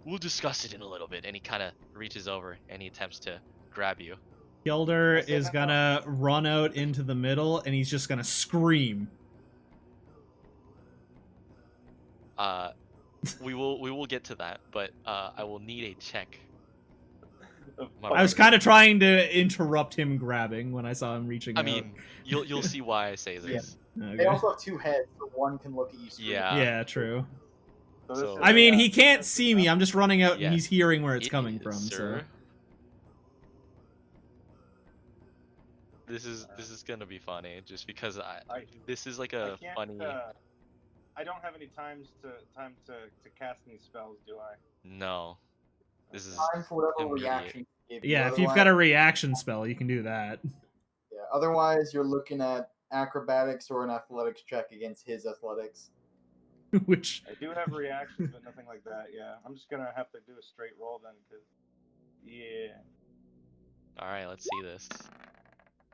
we'll discuss it in a little bit. And he kind of reaches over and he attempts to grab you. Hjaldir is gonna run out into the middle, and he's just gonna scream. We will get to that, but I will need a check. I was kind of trying to interrupt him grabbing when I saw him reaching I out. mean, you'll see why I say this. Okay. They also have two heads, so one can look at you. Scream. Yeah. Yeah, true. So I mean, he can't see me. I'm just running out, Yeah. and he's hearing where it's It coming is, from. sir. So This is gonna be funny, just because this is like I a can't, funny. I don't have any time to cast any spells, do I? No, this is Time for whatever immediate. reaction. you give you. yeah, if you've got a reaction spell, you can do that. Yeah. Otherwise, you're looking at acrobatics or an athletics check against his athletics. Which I do have reactions, but nothing like that. Yeah, I'm just gonna have to do a straight roll then, because yeah. All right, let's see this.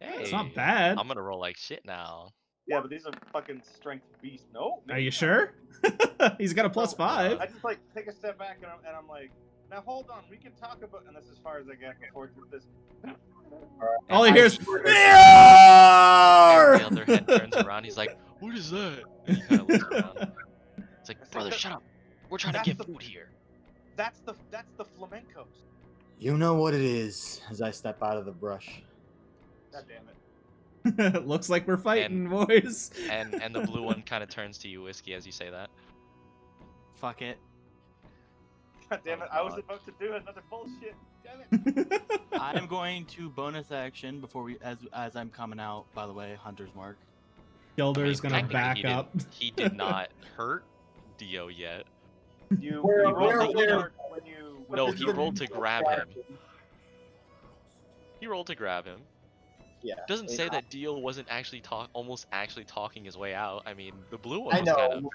Hey, it's not bad. I'm gonna roll like shit now. Yeah, but these are fucking strength beasts. No. Are you sure? He's got a plus 5. I just like take a step back and I'm like, now hold on, we can talk about, and that's as far as I get before this. All he hears. And the other head turns around. He's like, "What is that?" And he kind of looks around. It's like, "Brother, shut up. We're trying to get food here." That's the flamencos. You know what it is, as I step out of the brush. God damn it. Looks like we're fighting, boys. And the blue one kind of turns to you, Whiskey, as you say that. fuck it. God damn it! Oh, I was God. about to do another bullshit. Damn it! I'm going to bonus action before we as I'm coming out. By the way, Hunter's Mark. Hjaldir's gonna technically back up. He did not hurt Dio yet. You Where- rolled where- the where- alert when you. No, This he is the- rolled to grab him. He rolled to grab him. Yeah. Doesn't they- say that Dio wasn't actually almost actually talking his way out. I mean, the blue one I was know. kind of.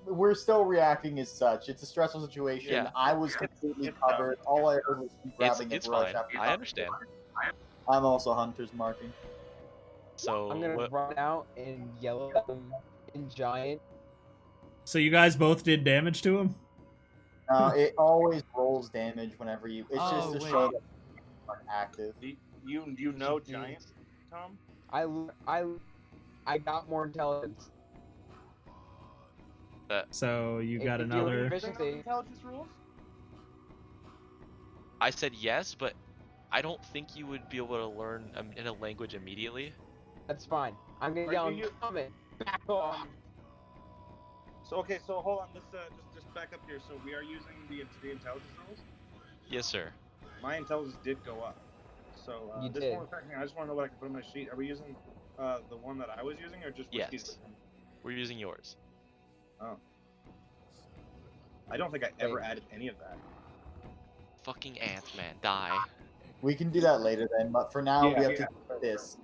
We're still reacting as such. It's a stressful situation. Yeah. I was completely it's covered. All I heard was him grabbing It's a brush fine. after I understand. I'm also Hunter's marking. So I'm gonna what? run out and yell at them in giant. So you guys both did damage to him? It always rolls damage whenever you. It's Oh, just to wait. show that you are active. You know giant, Tom? I got more intelligence. So you got If you another. efficiency. Intelligence rules? I said yes, but I don't think you would be able to learn in a language immediately. That's fine. I'm gonna Are yell you- comment. Back off. So okay, so hold on. Let's just back up here. So we are using the intelligence rolls. Yes, sir. My intelligence did go up. So You this did. one second, I just want to know what I can put on my sheet. Are we using the one that I was using, or just whiskey? Yes. We're using yours. Oh. I don't think I ever added any of that. Fucking Ant-Man, die. We can do that later then, but for now Yeah, we have yeah. to do this.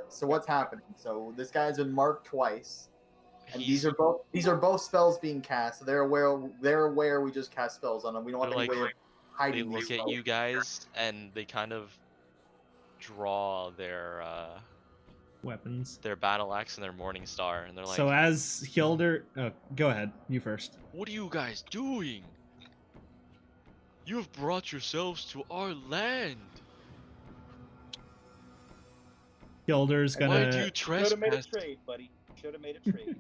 So what's happening? So this guy's been marked twice, and these are both spells being cast. So they're aware we just cast spells on them. We don't have They're any way of They hiding look these at spells. you guys and they kind of draw Weapons. their battle axe and their morning star, and they're like, So as Hilder, go ahead. You first. "What are you guys doing? You have brought yourselves to our land. Hilder's Why do you gonna. Should have made a trespass? trade, buddy. Should have made a trade.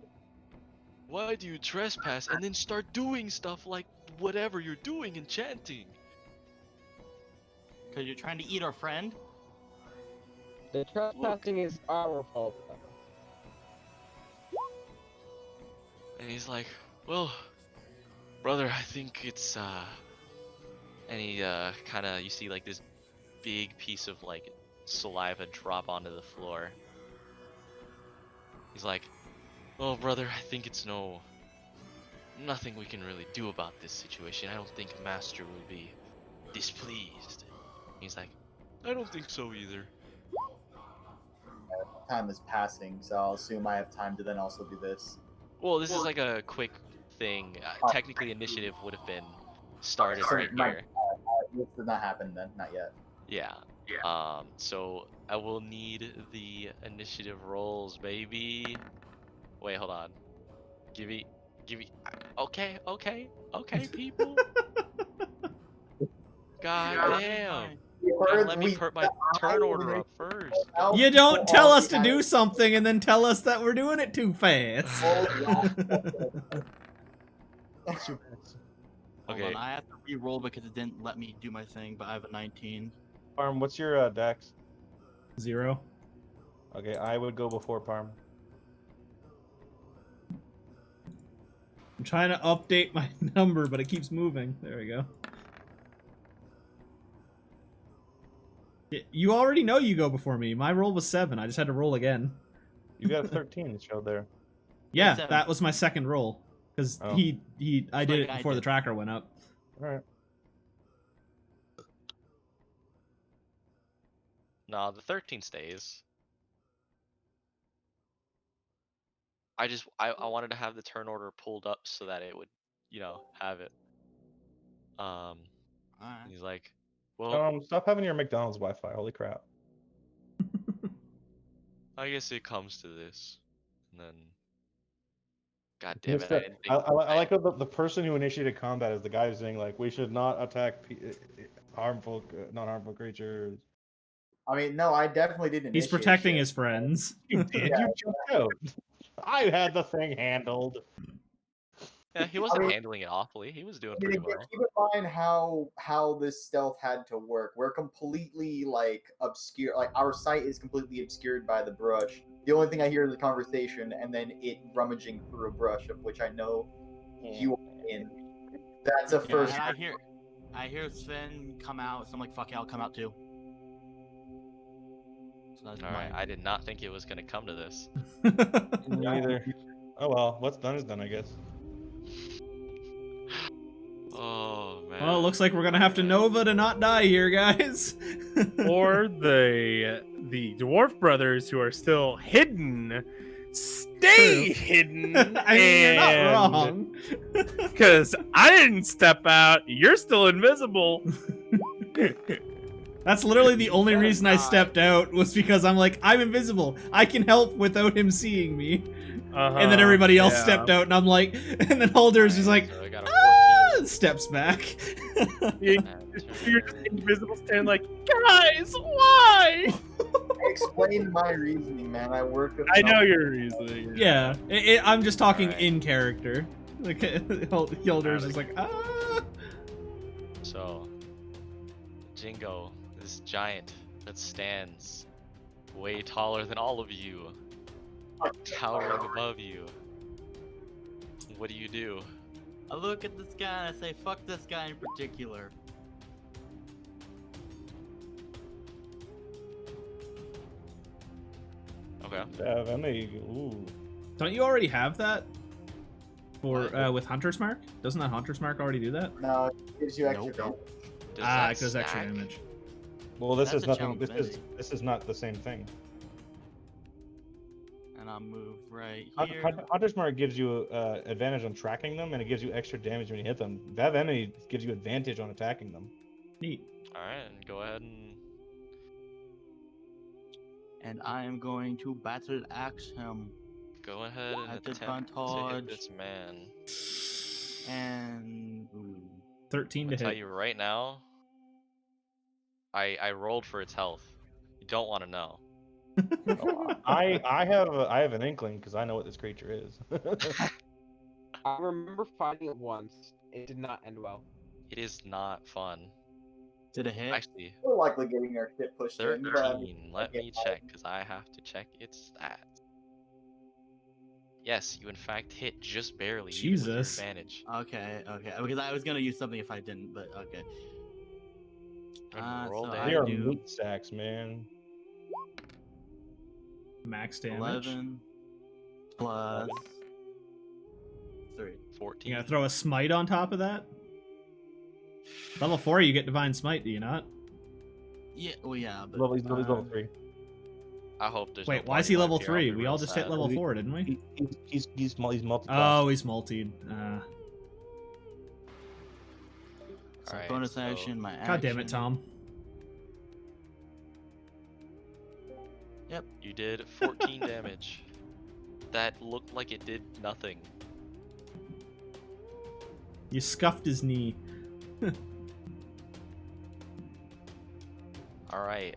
Why do you trespass and then start doing stuff like whatever you're doing and chanting?" Because you're trying to eat our friend? The trespassing is our fault. And he's like, "Well, brother, I think it's and he kind of, you see like this big piece of like saliva drop onto the floor. He's like, "Oh, brother, I think it's nothing we can really do about this situation. I don't think Master will be displeased." He's like, "I don't think so either." Time is passing, so I'll assume I have time to then also do this. Well, this is like a quick thing. Technically, initiative would have been started So right my- here. This did not happen then, not yet. Yeah. So I will need the initiative rolls, baby. Wait, hold on. Give me. Okay, people. God damn. Let me put my turn order up first. You don't tell us to do something and then tell us that we're doing it too fast. Okay. Hold on, I have to re-roll because it didn't let me do my thing, but I have a 19. Parm, what's your dex? 0. Okay, I would go before Parm. I'm trying to update my number, but it keeps moving. There we go. You already know you go before me. My roll was 7. I just had to roll again. You got a 13 showed there. Yeah, 7. that was my second roll. Because Oh. I did it I before the did. tracker went up. Alright. No, the 13 stays. I wanted to have the turn order pulled up so that it would, have it. Alright. He's like, "Well, Stop having your McDonald's Wi-Fi. Holy crap. I guess it comes to this." And then, God damn it, It's I the- didn't I, think. I like how the person who initiated combat is the guy who's saying like we should not attack non-harmful creatures. I mean, no, I definitely didn't. He's protecting his friends. You did. You jumped out. I had the thing handled. Yeah, he wasn't mean- handling it awfully. He was doing I mean, pretty again, well. keep in mind how this stealth had to work. We're completely like obscure. Like our sight is completely obscured by the brush. The only thing I hear is the conversation, and then it rummaging through a brush, of which I know you are in. That's a Yeah, first. and I hear Sven come out, so I'm like, fuck yeah, I'll come out too. So that's Alright, my... I did not think it was gonna come to this. Neither. Oh well, what's done is done, I guess. Oh man. Well, it looks like we're gonna have to Nova to not die here, guys. Or the dwarf brothers who are still hidden, stay True. hidden. I mean, you're not wrong. Because I didn't step out. You're still invisible. That's literally the only reason I stepped out was because I'm like, I'm invisible. I can help without him seeing me. And then everybody else stepped out, and I'm like, and then Halder's just like, So I got a ah, steps back. You're just invisible, standing like, guys, why? I explained my reasoning, man. I worked with. I know your reasoning. Yeah, I'm just talking Alright. in character. Like, Halder's just like, ah. So, Jingo this giant that stands way taller than all of you, towering above you. What do you do? I look at this guy and I say, fuck this guy in particular. Okay. Ooh. Don't you already have that? For with Hunter's Mark? Doesn't that Hunter's Mark already do that? No, it gives you extra Nope. damage. Does Ah, that it does extra stack? damage. Well, this That's is a nothing. challenge, This is not the same thing. And I'll move right Hun- here. Hunter's Mark gives you advantage on tracking them, and it gives you extra damage when you hit them. Vav Enemy gives you advantage on attacking them. Neat. Alright, and go ahead and And I am going to battle axe him. go ahead and At attempt to hit disadvantage. this man. And ooh. 13 I'm to gonna tell hit. you right now. I rolled for its health. You don't want to know. I have an inkling because I know what this creature is. I remember fighting it once. It did not end well. It is not fun. Did it hit? Actually, We're likely getting our shit pushed in, but 13. Let me check because I have to check its stats. Yes, you in fact hit just barely. even with your Jesus. advantage. Okay, okay. Because I was gonna use something if I didn't, but okay. And roll So damage. They are do- meat sacks, man. Max damage. 11 plus 3. 14. You gotta throw a smite on top of that? Level 4, you get Divine Smite, do you not? Yeah, well, yeah, but He's level 3. I hope there's. Wait, no why is he party level wipe here, I'll 3? be We real all just hit sad. level 4, didn't we? He's multi. Oh, he's multied. so Alright, bonus so- action, my action. God damn it, Tom. You did 14 damage. That looked like it did nothing. You scuffed his knee. Alright.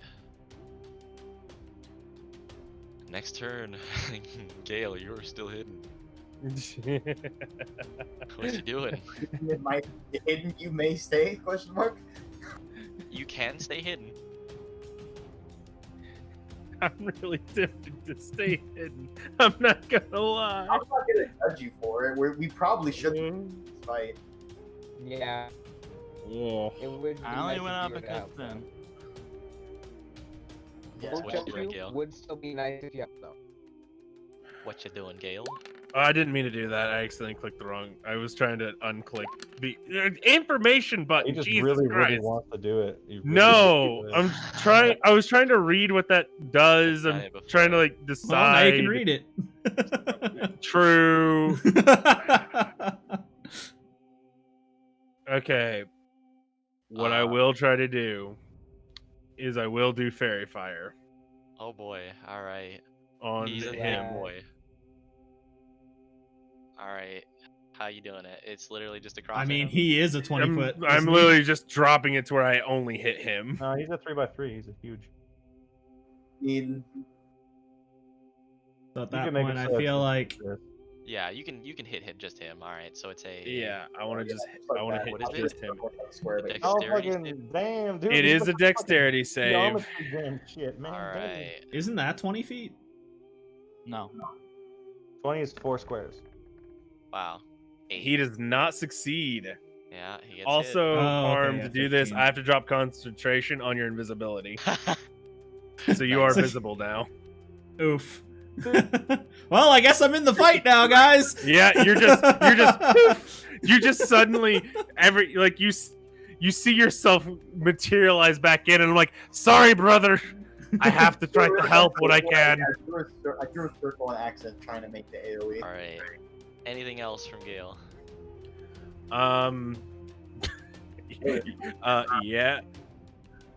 Next turn. Gale, you're still hidden. What you doing? it might hidden. You may stay? Question mark. You can stay hidden. I'm really tempted to stay hidden. I'm not gonna lie. I'm not gonna judge you for it. We probably shouldn't fight. Yeah. Yeah. It would be I only nice went if up you were to because help, then. Yeah. Full What you judge doing, you Gale? would still be nice if you helped though. What you doing, Gale? Oh, I didn't mean to do that. I accidentally clicked the wrong. I was trying to unclick the information He button. just Jesus really Christ. wants to do it. He really No, does. I'm trying. I was trying to read what that does. Done I'm it before. trying to like Well, decide. now you can read it. True. Okay. What I will try to do is I will do Fairy Fire Oh boy. All right. on He's a him. boy. All right. How you doing it? It's literally just across. I mean, him. he is a 20-foot. I'm literally just dropping it to where I only hit him. No, he's a 3x3. He's a huge. I mean, So at You that can make point, it I so it's feel a- like Yeah, you can hit him, just him. All right. So it's a. Yeah, I want to just. fuck I want to that. hit What is just it? him. Square base. Oh Dexterity fucking save? damn, dude! It he's is a fucking dexterity save. geometry damn shit, man. All damn. right. isn't that 20 feet? No. 20 is 4 squares. Wow. 8. He does not succeed. Yeah, he gets Also, Oh, okay, Arm, yeah, to do this, 15. I have to drop concentration on your invisibility. So you are Nice. visible now. Oof. Well, I guess I'm in the fight now, guys. Yeah, you're just you just suddenly you see yourself materialize back in, and I'm like, sorry, brother. I have to try to help what I can. I drew a circle and accent trying to make the AoE. All right. Anything else from Gale?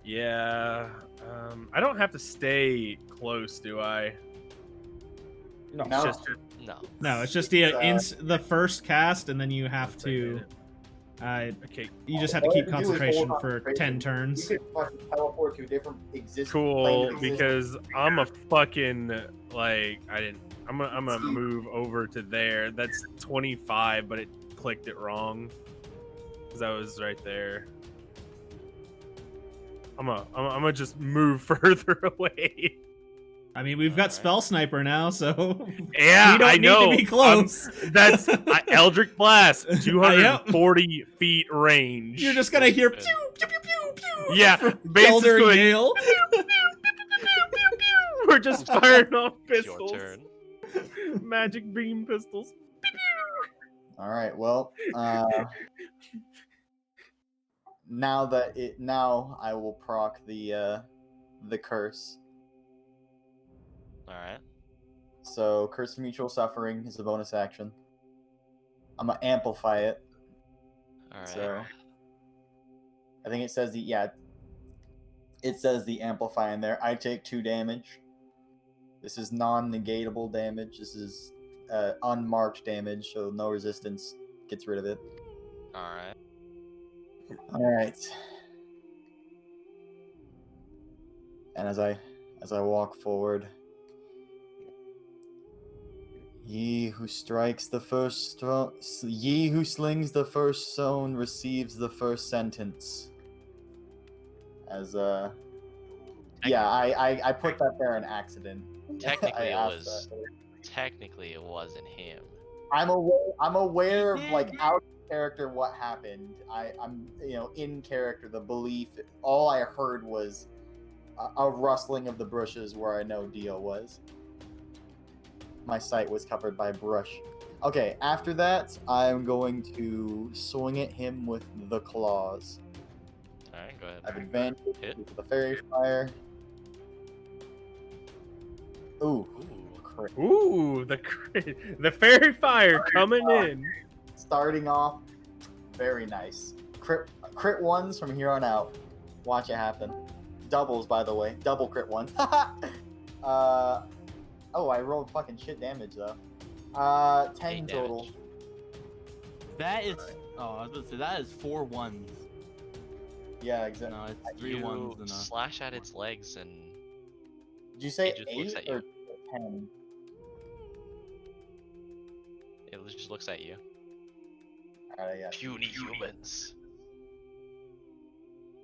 Yeah. I don't have to stay close, do I? No, No. It's just No. No, it's just the first cast, and then you have to. okay. You just have to All keep you have to do is concentration hold for concentration. 10 turns. You could fucking teleport to a different existing Cool, plane of existence. because I'm a fucking I'm gonna move over to there. That's 25, but it clicked it wrong because I was right there. I'm gonna just move further away. I mean, we've got Alright. Spell Sniper now, so Yeah, we don't I need know. to be close. That's Eldritch Blast, Yep. 240 feet range. You're just gonna hear Good. pew pew pew pew pew. Yeah, from basically Kelder and going, Gale. We're just firing off It's your pistols. turn. Magic beam pistols. All right. Well, now I will proc the curse. All right. So curse of mutual suffering is a bonus action. I'm gonna amplify it. All right. So I think it says it says the amplify in there. I take 2 damage. This is non-negatable damage. This is unmarked damage, so no resistance gets rid of it. All right. All right. And as I walk forward, ye who strikes the first ye who slings the first stone receives the first sentence. As I put that there in accident. Technically, I it asked was. that. Technically, it wasn't him. I'm aware of like out of character what happened. I'm in character. The belief. All I heard was a rustling of the bushes where I know Dio was. My sight was covered by brush. Okay, after that, I'm going to swing at him with the claws. All right, go ahead. I have advantage Hit. with the fairy fire. Ooh, Ooh. crit. Ooh, the fairy fire coming in. Starting off, very nice. Crit ones from here on out. Watch it happen. Doubles, by the way. Double crit ones. Oh, I rolled fucking shit damage though. 10 8 total. damage. That is. Oh, I was gonna say that is 4 ones. Yeah, exactly. No, it's 3 You ones and a. slash at its legs and Did you say It just looks 8 at you. or 10? it just looks at you. Alright, yeah. Puny humans.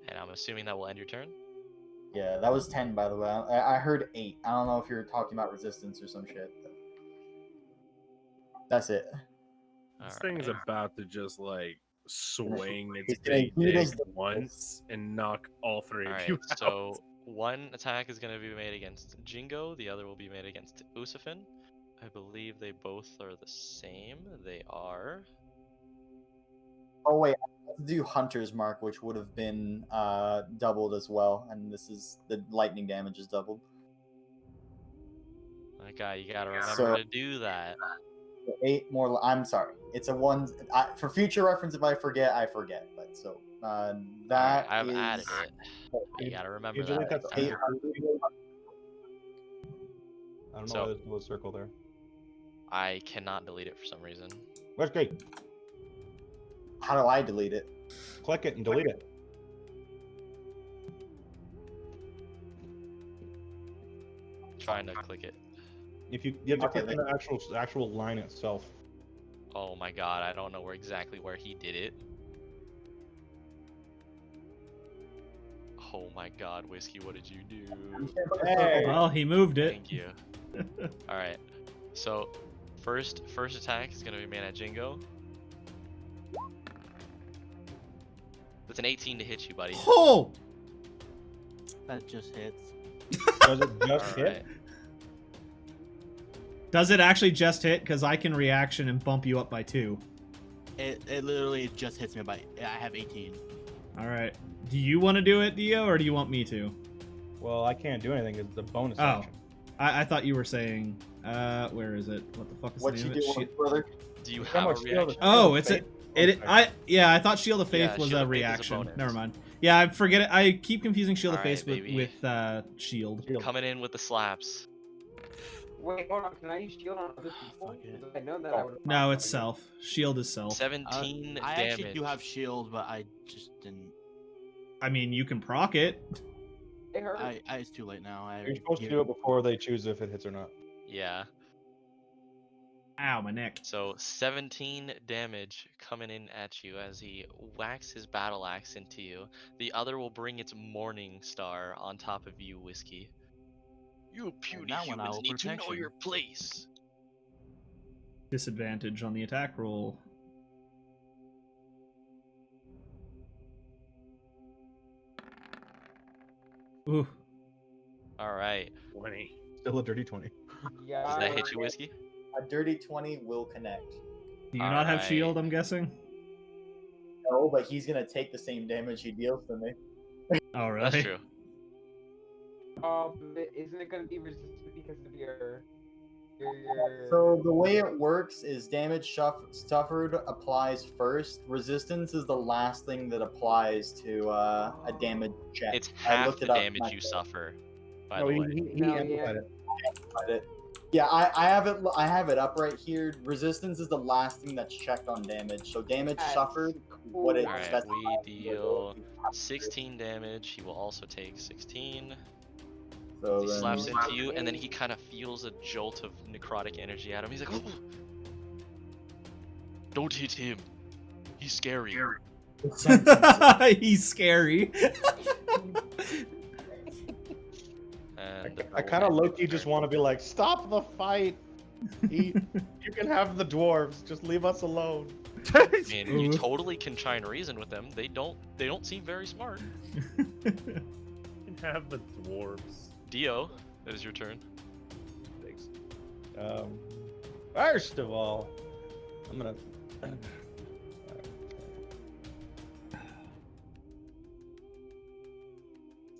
And I'm assuming that will end your turn. Yeah, that was 10 by the way. I heard 8. I don't know if you were talking about resistance or some shit. But... That's it. This All thing's right. about to just like swing its It's gonna big beat dick us to once and knock all 3 All of right. you out. So one attack is going to be made against Jingo. The other will be made against Usafin. I believe they both are the same. They are. Oh wait, I have to do Hunter's Mark, which would have been doubled as well, and this is the lightning damage is doubled. Okay, you gotta remember So- to do that. 8 more. I'm sorry. It's a 1. For future reference, if I forget, I forget. But so that I've is added it. But you gotta remember Usually that. that's 8. I don't know So- why there's a little circle there. I cannot delete it for some reason. Where's Gate? How do I delete it? Click it and delete it. Trying to click it. If you have to Okay, click on the actual line itself. Oh my god, I don't know exactly where he did it. Oh my god, Whiskey, what did you do? Well, he moved it. Thank you. Alright. So first attack is gonna be made at Jingo. That's an 18 to hit you, buddy. Oh! That just hits. Does it just hit? Alright. Does it actually just hit? Because I can reaction and bump you up by 2. It literally just hits me by. I have 18. All right. Do you want to do it, Dio, or do you want me to? Well, I can't do anything. It's a bonus Oh. action. I thought you were saying. Where is it? What the fuck is What the you name of do, it? brother? Do you How have a much shield reaction? Oh, it's a. I thought Shield of Faith Yeah, was Shield a of Faith is a reaction. bonus. Never mind. Yeah, I forget it. I keep confusing Shield of Alright, Faith baby. with Shield. Coming in with the slaps. Wait, hold on. Can I use shield on other people? Fuck it. 'Cause I know that I would. No, it's self. Shield is self. 17 I damage. actually do have shield, but I just didn't. I mean, you can proc it. It hurt. It's too late now. You're supposed to do it before they choose if it hits or not. Yeah. Ow, my neck. So 17 damage coming in at you as he whacks his battle axe into you. The other will bring its morning star on top of you, Whiskey. You puny that one I humans will need to know protection. your place. Disadvantage on the attack roll. Ooh. All right. 20. Still a dirty 20. Yeah. Does that hit you, Whiskey? A dirty 20 will connect. Do you not have Alright. shield, I'm guessing? No, but he's gonna take the same damage he deals to me. Alright. That's true. But isn't it gonna be resistant because of your So the way it works is damage suffered applies first. Resistance is the last thing that applies to a damage check. It's I half looked the it up damage you myself. suffer, by No, the he, way. he No, amplified it. Yeah, I have it. I have it up right here. Resistance is the last thing that's checked on damage. So damage That's suffered. What it Alright, specifies we is deal 16 damage. He will also take 16. So He then, slaps into you, and then he kind of feels a jolt of necrotic energy at him. He's like, "Oh, don't hit him. He's scary." He's scary. And I kind of low-key just want to be like, stop the fight. You can have the dwarves. Just leave us alone. I mean, you Oof. totally can try and reason with them. They don't seem very smart. Can have the dwarves. Dio, it is your turn. Thanks. First of all, I'm gonna.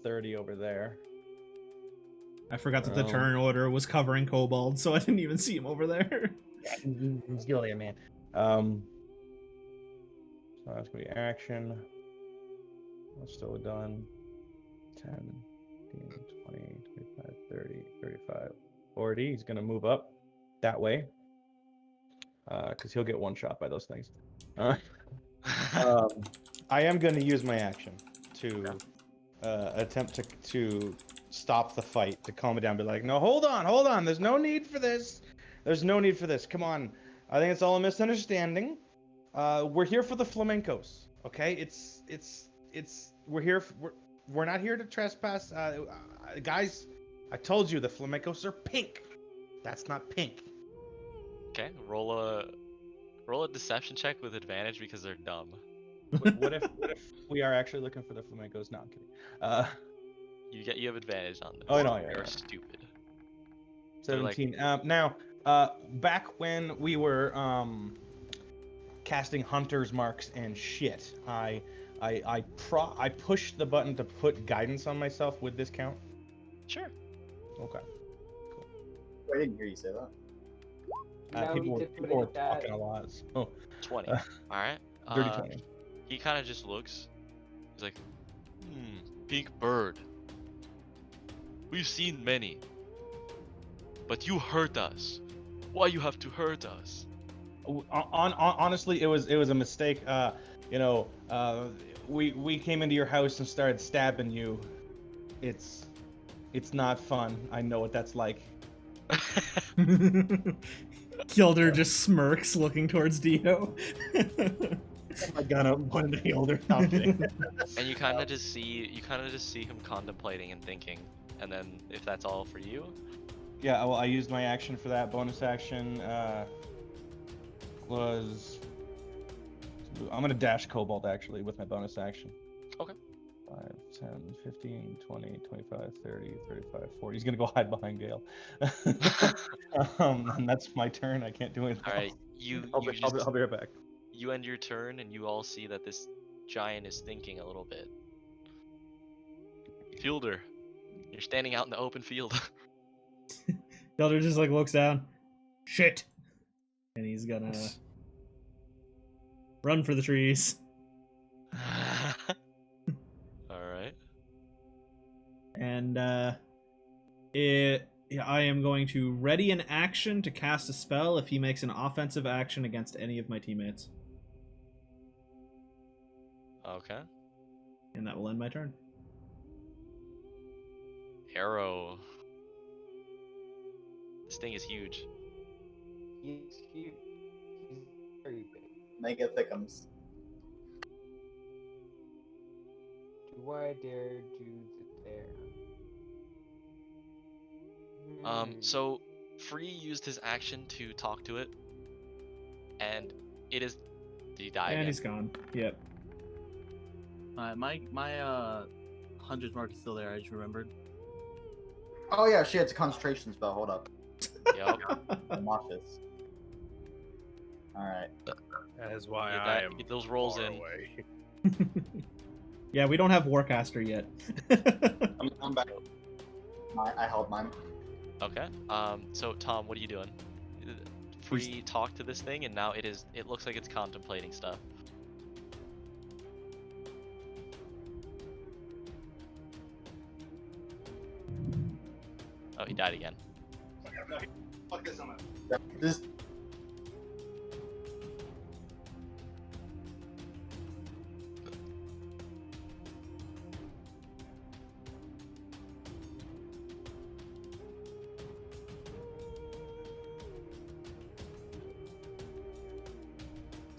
30 over there. I forgot that the turn order was covering Kobold, so I didn't even see him over there. He's Gilead, man. So that's gonna be action. That's still done. 10, 15, 20, 25, 30, 35, 40. He's gonna move up that way. Because he'll get one shot by those things. I am gonna use my action to attempt to stop the fight, to calm it down, be like, no, hold on, there's no need for this. Come on. I think it's all a misunderstanding. We're here for the flamencos, okay? We're not here to trespass. Guys, I told you the flamencos are pink. That's not pink. Okay, roll a deception check with advantage because they're dumb. What if we are actually looking for the flamencos? No, I'm kidding. You have advantage on this. Oh, no, yeah, You're yeah. stupid. They're like- 17. Now, back when we were casting hunter's marks and shit, I pushed the button to put guidance on myself. Would this count? Sure. Okay. I didn't hear you say that. No, People he did put were it that. talking a lot. So, 20. All right. dirty 20. He kind of just looks. He's like, pink bird. We've seen many. But you hurt us. Why you have to hurt us? Honestly, it was a mistake. We came into your house and started stabbing you. It's not fun. I know what that's like. Kilder just smirks, looking towards Dio. My gun up, pointing to the older. No, I'm kidding. And you kind of just see him contemplating and thinking. And then if that's all for you, Yeah, well, I used my action for that. Bonus action was... I'm going to dash Cobalt, actually, with my bonus action. Okay. 5, 10, 15, 20, 25, 30, 35, 40. He's going to go hide behind Gale. And that's my turn. I can't do anything all right. else. I'll be right back. You end your turn, and you all see that this giant is thinking a little bit. Fielder, you're standing out in the open field. Kilder just like looks down. Shit. And he's gonna run for the trees. Alright. And I am going to ready an action to cast a spell if he makes an offensive action against any of my teammates. Okay. And that will end my turn. Arrow. This thing is huge. He's huge. He's very big. Mega thickums. Do I dare do the dare? So Free used his action to talk to it, and it is. Did he die And again? he's gone. Yep. My hunter's mark is still there. I just remembered. Oh yeah, shit, it's a concentration spell. Hold up. Yup. Watch this. Alright. That is why Get I that- am get those rolls far in. away. Yeah, we don't have Warcaster yet. I'm back. I held mine. Okay. So Tom, what are you doing? Free talk to this thing, and now it looks like it's contemplating stuff. Oh, he died again. Fuck this on This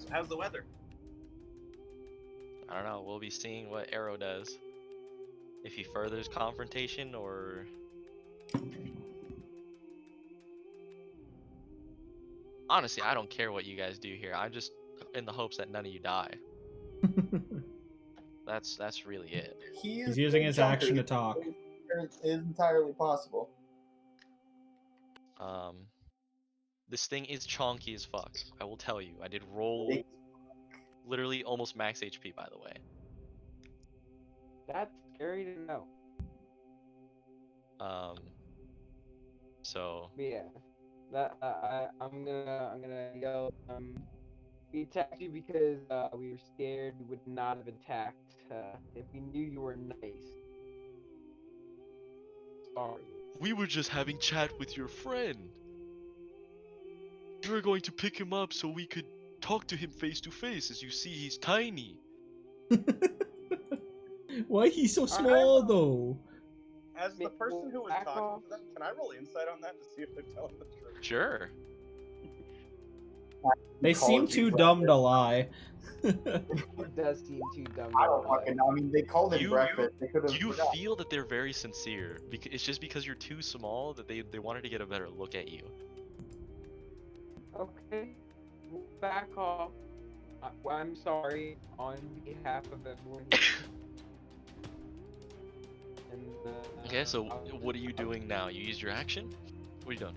How's the weather? I don't know. We'll be seeing what Arrow does. If he furthers confrontation or. Honestly, I don't care what you guys do here. I'm just in the hopes that none of you die. That's really it. He's using his action to talk. It is entirely possible. This thing is chonky as fuck. I will tell you. I did roll literally almost max HP, by the way. That's scary to know. So But yeah, that I'm gonna yell. We attacked you because we were scared. We would not have attacked if we knew you were nice. Sorry. we were just having chat with your friend. You were going to pick him up so we could talk to him face to face. As you see, he's tiny. Why he's so small though? As the person who was Back talking off. to them, can I roll insight on that to see if they're telling the truth? Sure. They seem too dumb to lie. It does seem too dumb. I don't fucking know. I mean, they called it You- breakfast. They could have. You feel that they're very sincere. It's just because you're too small that they wanted to get a better look at you. Okay, back off. I'm sorry on behalf of everyone. And, Okay, so I'll- what are you doing now? You used your action? What are you doing?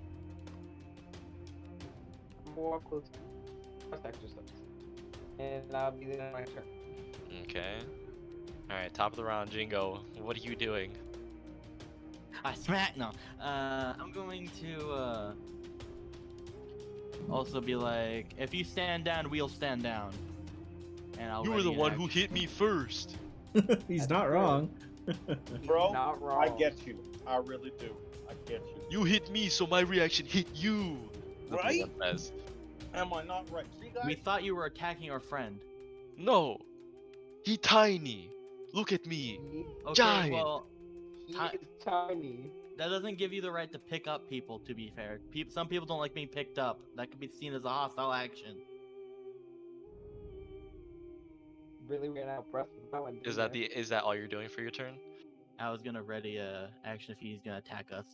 I'm gonna walk close. Cross exercise. And I'll be there on my turn. Okay. Alright, top of the round, Jingo. What are you doing? I smack no. I'm going to also be like, if you stand down, we'll stand down. And I'll. You were ready the an one who action. hit me first. He's That's not true. wrong. Bro, Not wrong. I get you. I really do. I get you. You hit me, so my reaction hit you. That's what Right? that says. Am I not right? See, guys? We thought you were attacking our friend. No. He tiny. Look at me. He, Giant. Well, he Ti- is tiny. that doesn't give you the right to pick up people. To be fair, some people don't like being picked up. That could be seen as a hostile action. Really ran out of breath with that one. Is didn't that I? is that all you're doing for your turn? I was gonna ready a action if he's gonna attack us.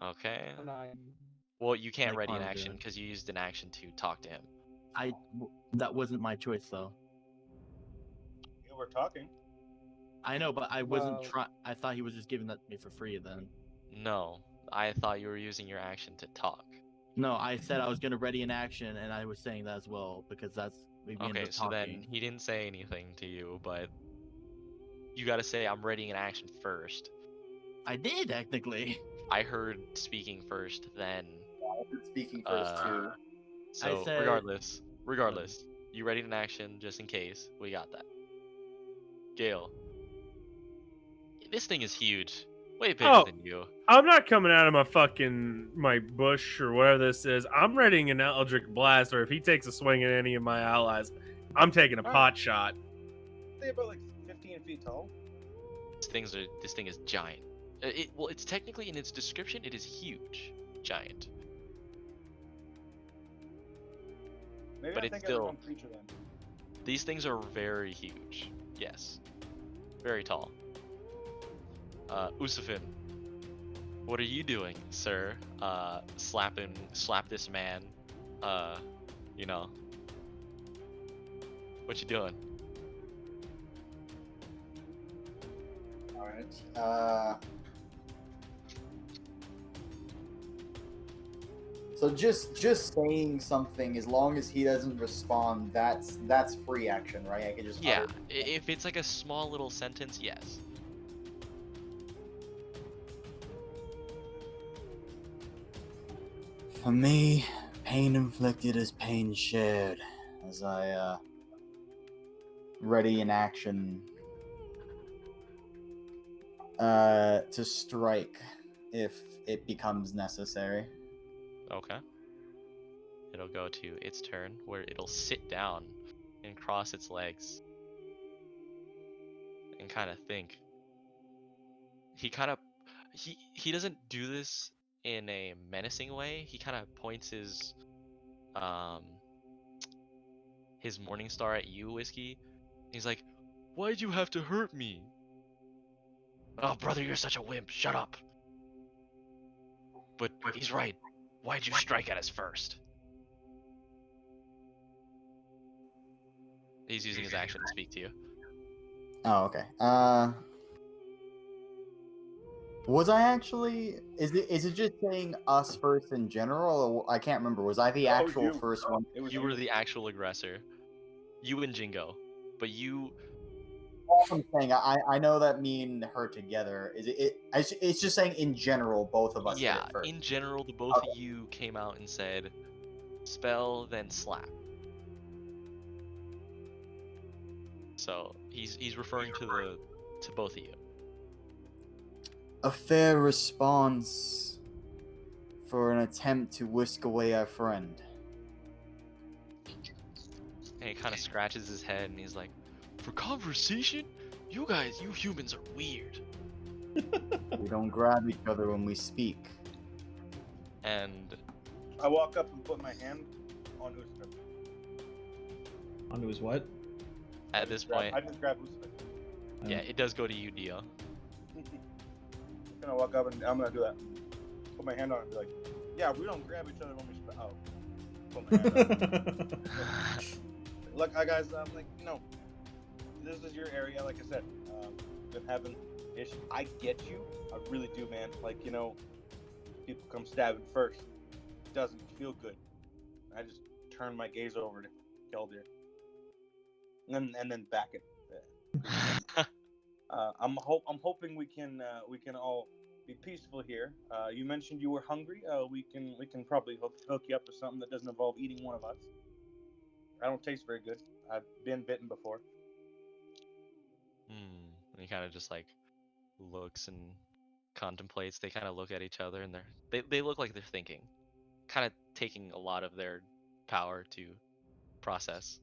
Okay. And I'm- Well, you can't Like ready an Parm action did. because you used an action to talk to him. That wasn't my choice though. You were talking. I know, but I wasn't Well- trying. I thought he was just giving that to me for free. Then No, I thought you were using your action to talk. no, I said I was gonna ready an action, and I was saying that as well because that's we ended Okay, up so then talking. he didn't say anything to you, but you gotta say I'm readying an action first. I did technically. I heard speaking first, then Speaking first too. so said- regardless, you readied an action just in case. We got that. Gale, this thing is huge, way bigger Oh. than you. I'm not coming out of my bush or whatever this is. I'm readying an Eldritch Blast, or if he takes a swing at any of my allies, I'm taking a Alright. pot shot. They're about like 15 feet tall. This thing is giant. Well, it's technically in its description, it is huge, giant. Maybe But I it's think still- of one creature then. These things are very huge. Yes. Very tall. Usufin, what are you doing, sir? Slap this man. You know. What you doing? All right. So just saying something, as long as he doesn't respond, that's free action, right? I can just Yeah, utter- if it's like a small little sentence, yes. For me, pain inflicted is pain shared. As I ready in action to strike if it becomes necessary. Okay. It'll go to its turn, where it'll sit down and cross its legs and kind of think. He doesn't do this in a menacing way. He kind of points his morning star at you, Whiskey. He's like, "Why'd you have to hurt me?" "Oh, brother, you're such a wimp. Shut up." "But he's right. Why'd you strike at us first?" He's using his action to speak to you. Oh, okay. Was I actually? Is it just saying us first in general? Or I can't remember. Was I the actual you. first one? It was You were the actual aggressor. You and Jingo. But you All I'm saying, I know that me and her together. It's just saying in general, both of us did Yeah, it first. in general, the both Okay. of you came out and said, "Spell, then slap." So he's referring to both of you. A fair response for an attempt to whisk away our friend. And he kind of scratches his head and he's like, "For conversation, you humans are weird." We don't grab each other when we speak. And I walk up and put my hand on Usman. Onto his what? at this point, I just grab Usman. yeah, it does go to you, Dio. I'm gonna walk up and I'm gonna do that. Put my hand on it and be like, "Yeah, we don't grab each other when we spell." Oh. Put my hand on it. Look, guys, I'm like, no. This is your area, like I said. Been having issues. I get you. I really do, man. Like, people come stabbing first. It doesn't feel good. I just turn my gaze over to Keldir. And then back it. I'm hoping we can all be peaceful here. You mentioned you were hungry. We can probably hook you up with something that doesn't involve eating one of us. I don't taste very good. I've been bitten before. And he kind of just like looks and contemplates. They kind of look at each other and they look like they're thinking, kind of taking a lot of their power to process.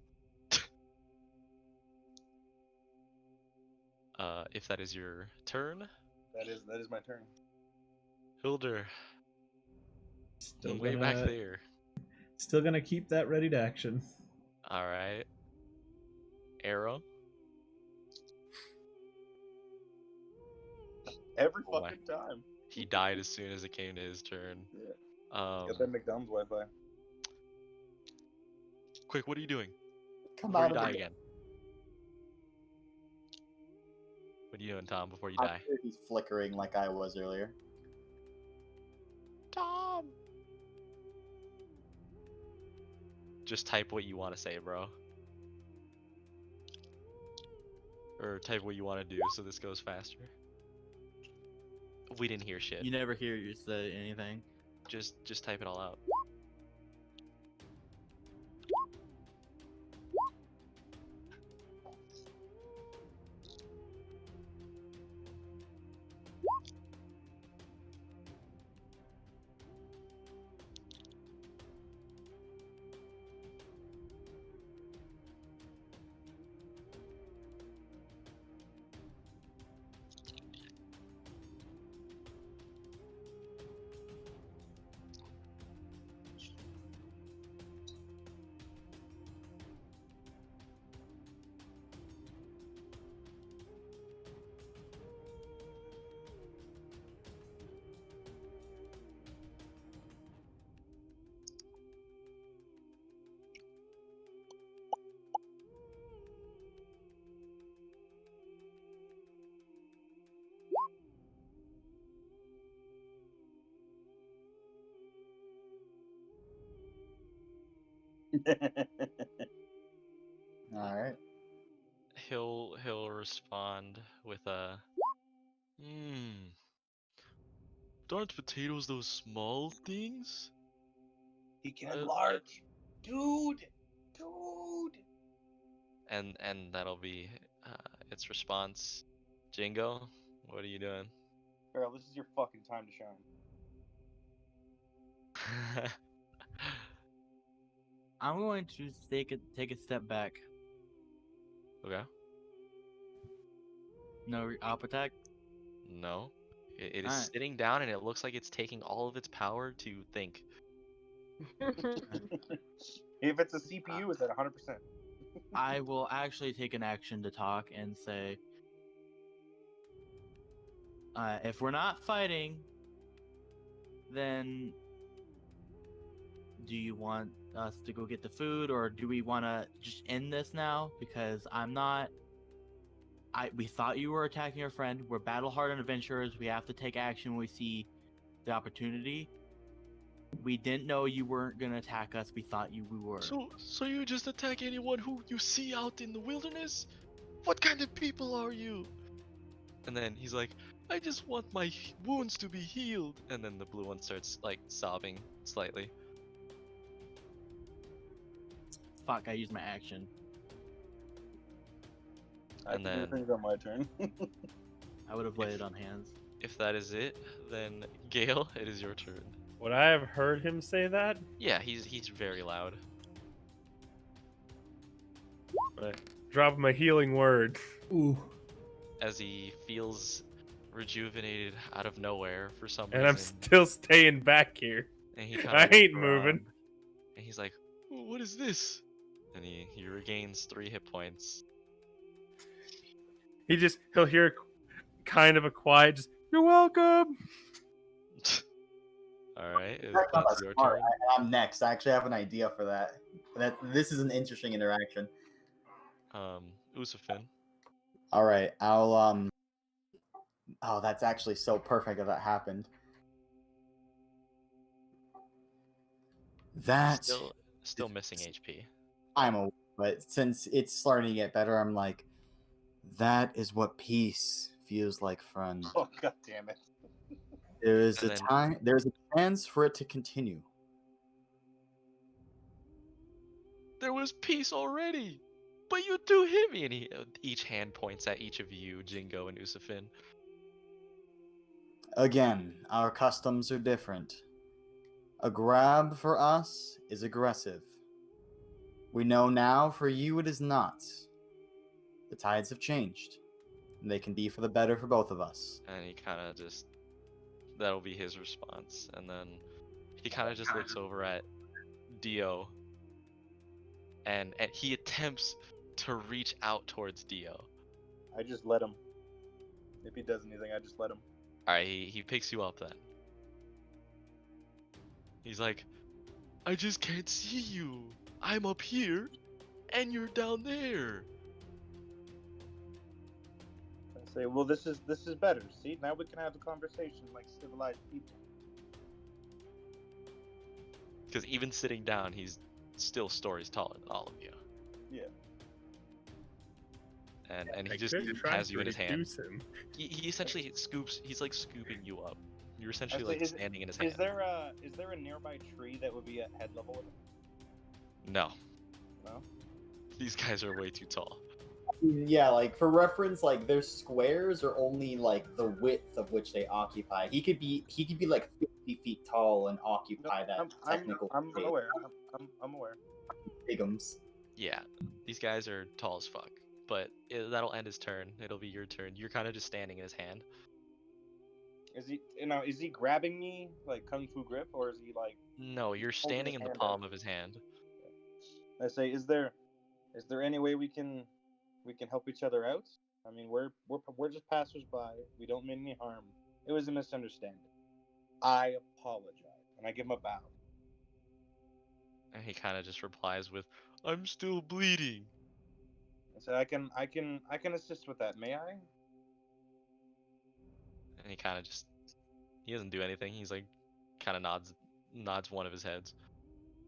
If that is your turn, That is my turn. Hilder, Still way back gonna there. still gonna keep that ready to action. All right, Arrow. Every Oh my. fucking time. He died as soon as it came to his turn. Yeah. Got that McDonald's Wi-Fi. Quick, what are you doing? Come Before out you of die the again. What are you doing, Tom, before you I'm die? sure he's flickering like I was earlier. Tom! Just type what you want to say, bro. Or type what you want to do so this goes faster. We didn't hear shit. You never hear you say anything. Just type it all out. All right. He'll respond with a Aren't potatoes those small things? He can enlarge. Dude! And that'll be its response. Jingo, what are you doing? Girl, this is your fucking time to shine. I'm going to take a step back. Okay. No op attack. No. It is Alright. sitting down and it looks like it's taking all of its power to think. If it's a CPU, it's at 100%. I will actually take an action to talk and say, if we're not fighting, then do you want us to go get the food, or do we want to just end this now? Because we thought you were attacking our friend. We're battle-hardened adventurers. We have to take action when we see the opportunity. We didn't know you weren't gonna attack us. We thought we were. So you just attack anyone who you see out in the wilderness? What kind of people are you? And then he's like, I just want my wounds to be healed. And then the blue one starts like sobbing slightly. Fuck! I used my action. And then it's on my turn. I would have laid it on hands. if that is it, then Gale, it is your turn. Would I have heard him say that? Yeah, he's very loud. I drop him a healing word. Ooh. As he feels rejuvenated out of nowhere for some And I'm reason. still staying back here. And he I kinda ain't looks moving. around, and he's like, what is this? And he regains 3 hit points. He'll hear kind of a quiet, just, you're welcome. Alright, That's not that's your smart. turn. I'm next. I actually have an idea for that. This is an interesting interaction. Usufin. All right, I'll Oh, that's actually so perfect that happened. That Still missing HP. I'm a, but since it's starting to get better, I'm like, that is what peace feels like, friend. Oh, god damn it. There's And a then- time, there's a chance for it to continue. There was peace already! But you do hit me! And each hand points at each of you, Jingo and Usufin. Again, our customs are different. A grab for us is aggressive. We know now for you it is not. The tides have changed. And they can be for the better for both of us. And he kind of just... That'll be his response. And then he kind of just looks over at Dio. And he attempts to reach out towards Dio. I just let him. If he does anything, I just let him. Alright, he picks you up then. He's like, I just can't see you. I'm up here, and you're down there. I say, well, this is better. See, now we can have the conversation like civilized people. Because even sitting down, he's still stories taller than all of you. Yeah. And he I just could try has to you in his hand. reduce him. He essentially scoops. He's like scooping you up. You're essentially I say, like standing in his hand. Is there a nearby tree that would be at head level with him? No, No. these guys are way too tall. Yeah, like for reference, like their squares are only like the width of which they occupy. He could be like 50 feet tall and occupy that technical. I'm space. aware. I'm aware. Bigums. Yeah, these guys are tall as fuck. But that'll end his turn. It'll be your turn. You're kind of just standing in his hand. Is he grabbing me like kung fu grip, or is he like? No, you're standing in the hand palm out. of his hand. I say, is there any way we can help each other out? I mean, we're just passersby. We don't mean any harm. It was a misunderstanding. I apologize, and I give him a bow. And he kind of just replies with, "I'm still bleeding." I said, I can assist with that. May I? And he kind of just, he doesn't do anything. He's like, kind of nods one of his heads.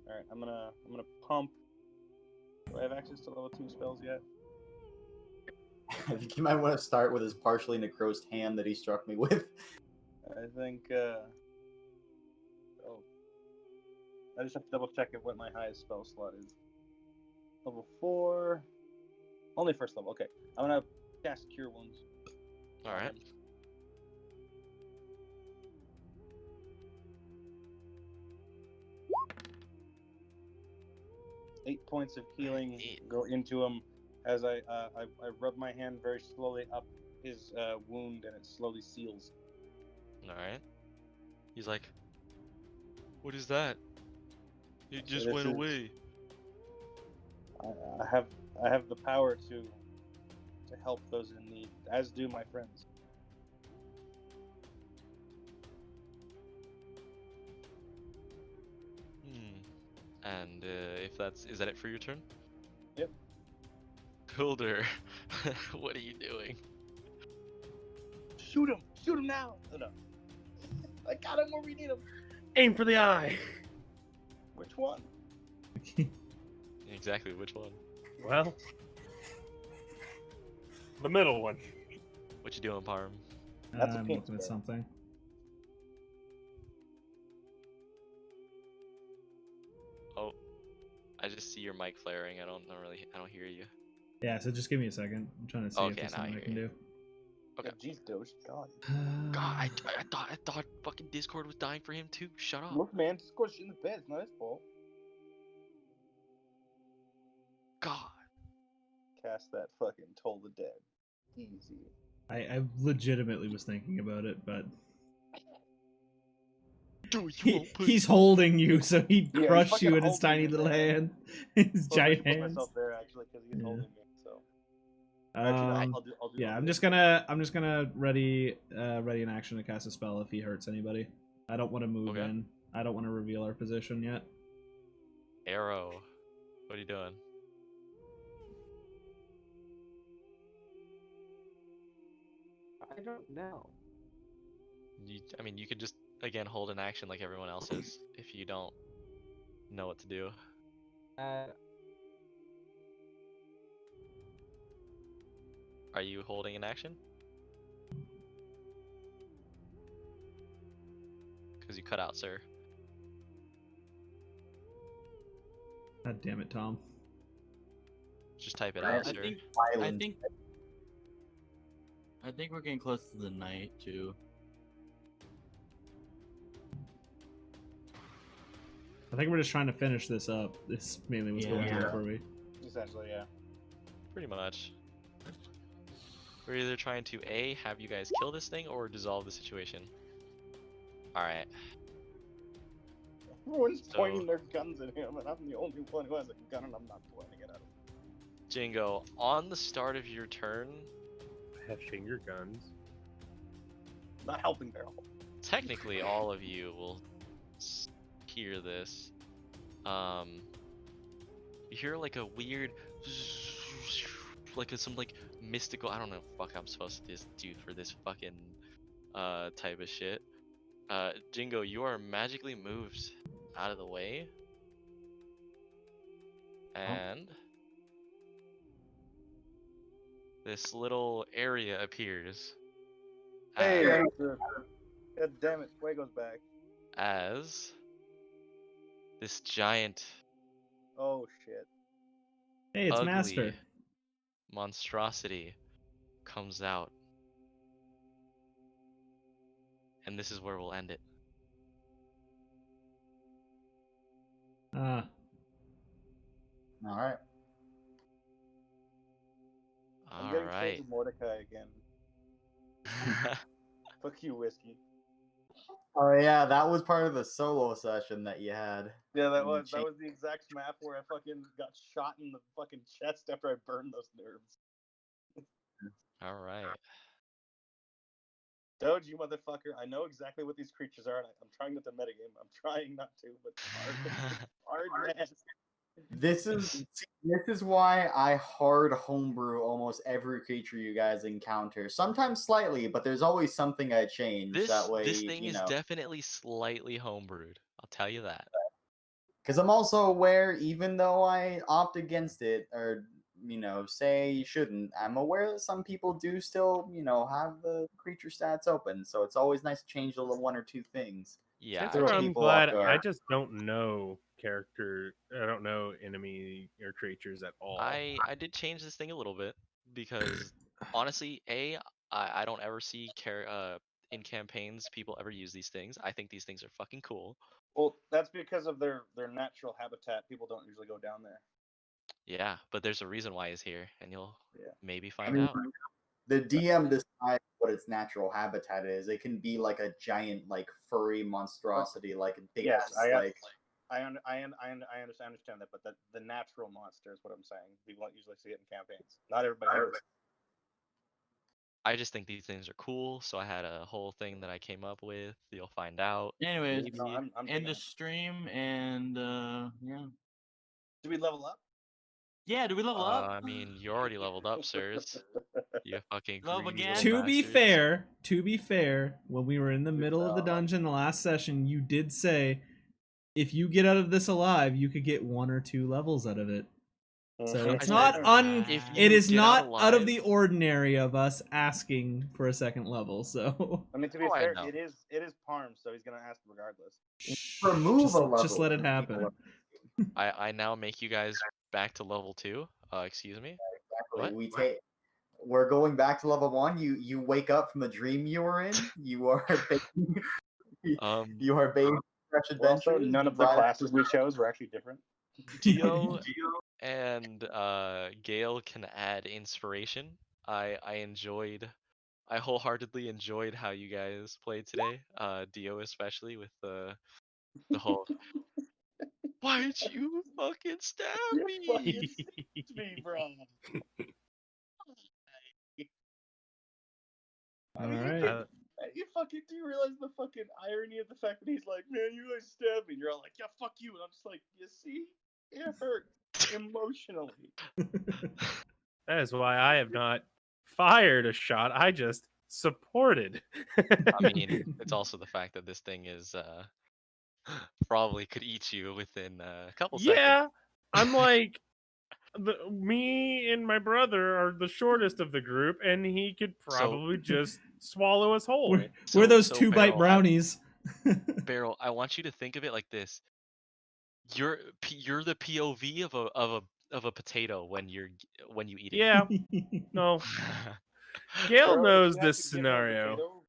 All right, I'm gonna pump. Do I have access to level 2 spells yet? I think you might want to start with his partially necrosed hand that he struck me with. I think. Oh, I just have to double check what my highest spell slot is. Level 4. Only first level. Okay, I'm gonna cast Cure Wounds. All right. 8 points of healing Eight. go into him as I rub my hand very slowly up his wound, and it slowly seals. All right. He's like, "What is that? It just this went is- away." I have the power to help those in need, as do my friends. And if is that it for your turn? Yep. Builder, what are you doing? Shoot him! Shoot him now! Oh, no. I got him where we need him. Aim for the eye. Which one? Exactly, which one? Well, the middle one. What you doing, Parm? That's a I'm pink looking at spell. something. Oh, I just see your mic flaring. I don't hear you. Yeah, so just give me a second. I'm trying to see if Okay, there's now I something I hear can you. do. Okay. Yeah, jeez, Doge. God. God, I thought fucking Discord was dying for him too. Shut up. Look, man, Discord's shit in the bed. It's not his fault. God. Cast that fucking Toll the Dead. Easy. I legitimately was thinking about it, but Dude, you won't put. he's holding you, so he'd Yeah, he's crush fucking you in his holding tiny me, little man. hand, his Well, I giant should put hands. myself there actually because he's Yeah. holding me. So actually, no, I'll do. Yeah, I'll I'm do just it. gonna ready an action to cast a spell if he hurts anybody. I don't want to move Okay. in. I don't want to reveal our position yet. Arrow, what are you doing? I don't know. I mean, you could just again hold an action like everyone else is if you don't know what to do. Are you holding an action? Because you cut out, sir. God damn it, Tom. Just type it I out, sir. I think we're getting close to the night too. I think we're just trying to finish this up. This is mainly what's going on Yeah. for me. Essentially, yeah. Pretty much. We're either trying to A, have you guys kill this thing, or dissolve the situation. Alright. Everyone's So- pointing their guns at him, and I'm the only one who has a gun, and I'm not pointing it at him. Jingo, on the start of your turn, I have finger guns. Not helping Barrel. technically all of you will hear this. You hear like a weird, like some like mystical. I don't know what the fuck I'm supposed to do for this fucking type of shit. Jingo, you are magically moved out of the way, and this little area appears. Hey, as- God damn it, Fuego's back. as this giant Oh shit. Hey, it's ugly Master. monstrosity comes out. And this is where we'll end it. All right. I'm getting Alright. close to Mordecai again. Fuck you, Whiskey. Oh yeah, that was part of the solo session that you had. Yeah, that And you was changed- the exact map where I fucking got shot in the fucking chest after I burned those nerves. Alright. Doge, you motherfucker! I know exactly what these creatures are, and I'm trying not to metagame. I'm trying not to, but it's hard. It's hard, man. This is why I hard homebrew almost every creature you guys encounter. Sometimes slightly, but there's always something I change. This that way, this thing you is know. definitely slightly homebrewed. I'll tell you that. because I'm also aware, even though I opt against it, or say you shouldn't, I'm aware that some people do still, have the creature stats open. So it's always nice to change a little one or two things. Yeah, That's I where throw I'm changed. people off glad. I guard. just don't know character. I don't know enemy or creatures at all. I did change this thing a little bit because honestly, I don't ever see in campaigns people ever use these things. I think these things are fucking cool. Well, that's because of their natural habitat. People don't usually go down there. Yeah, but there's a reason why he's here, and you'll Yeah. maybe I find mean, out. the DM decides what its natural habitat is. It can be like a giant, like furry monstrosity, like a big Yes, ass, like. I understand that, but the natural monster is what I'm saying. We won't usually see it in campaigns. Not everybody knows. I just think these things are cool, so I had a whole thing that I came up with. You'll find out. Anyways, Maybe. No, I'm end digging the it. stream and yeah. Do we level up? Yeah, do we level up? I mean, you already leveled up, sirs. You fucking Level greedy again? little To be fair, when we were in the middle of the dungeon the last session, you did say if you get out of this alive, you could get 1 or 2 levels out of it. So it's I not said, if it you is get not out out of alive- the ordinary of us asking for a second level. So I mean, to be Oh, I fair, know. it is Parm, so he's gonna ask regardless. Remove a level. just let it happen. I now make you guys back to level 2. Excuse me. Exactly. What? We're going back to level 1. You wake up from the dream you were in. You are you are being fresh adventures. Also, none of the classes we chose were actually different. Dio and Gale can add inspiration. I wholeheartedly enjoyed how you guys played today. Dio especially with the whole why'd you fucking stab me? Fucking me, bro. All right. You fucking do you realize the fucking irony of the fact that he's like, man, you guys stabbed me. And you're all like, yeah, fuck you. And I'm just like, you see, it hurt emotionally. That is why I have not fired a shot. I just supported. I mean, it's also the fact that this thing is probably could eat you within a couple seconds. Yeah, I'm like, me and my brother are the shortest of the group, and he could probably just swallow us whole. We're those So 2-bite Beryl, brownies. Beryl, I want you to think of it like this: you're the POV of a potato when you eat it. Yeah, no. Gale Bro, knows if you have this to give him a scenario. potato,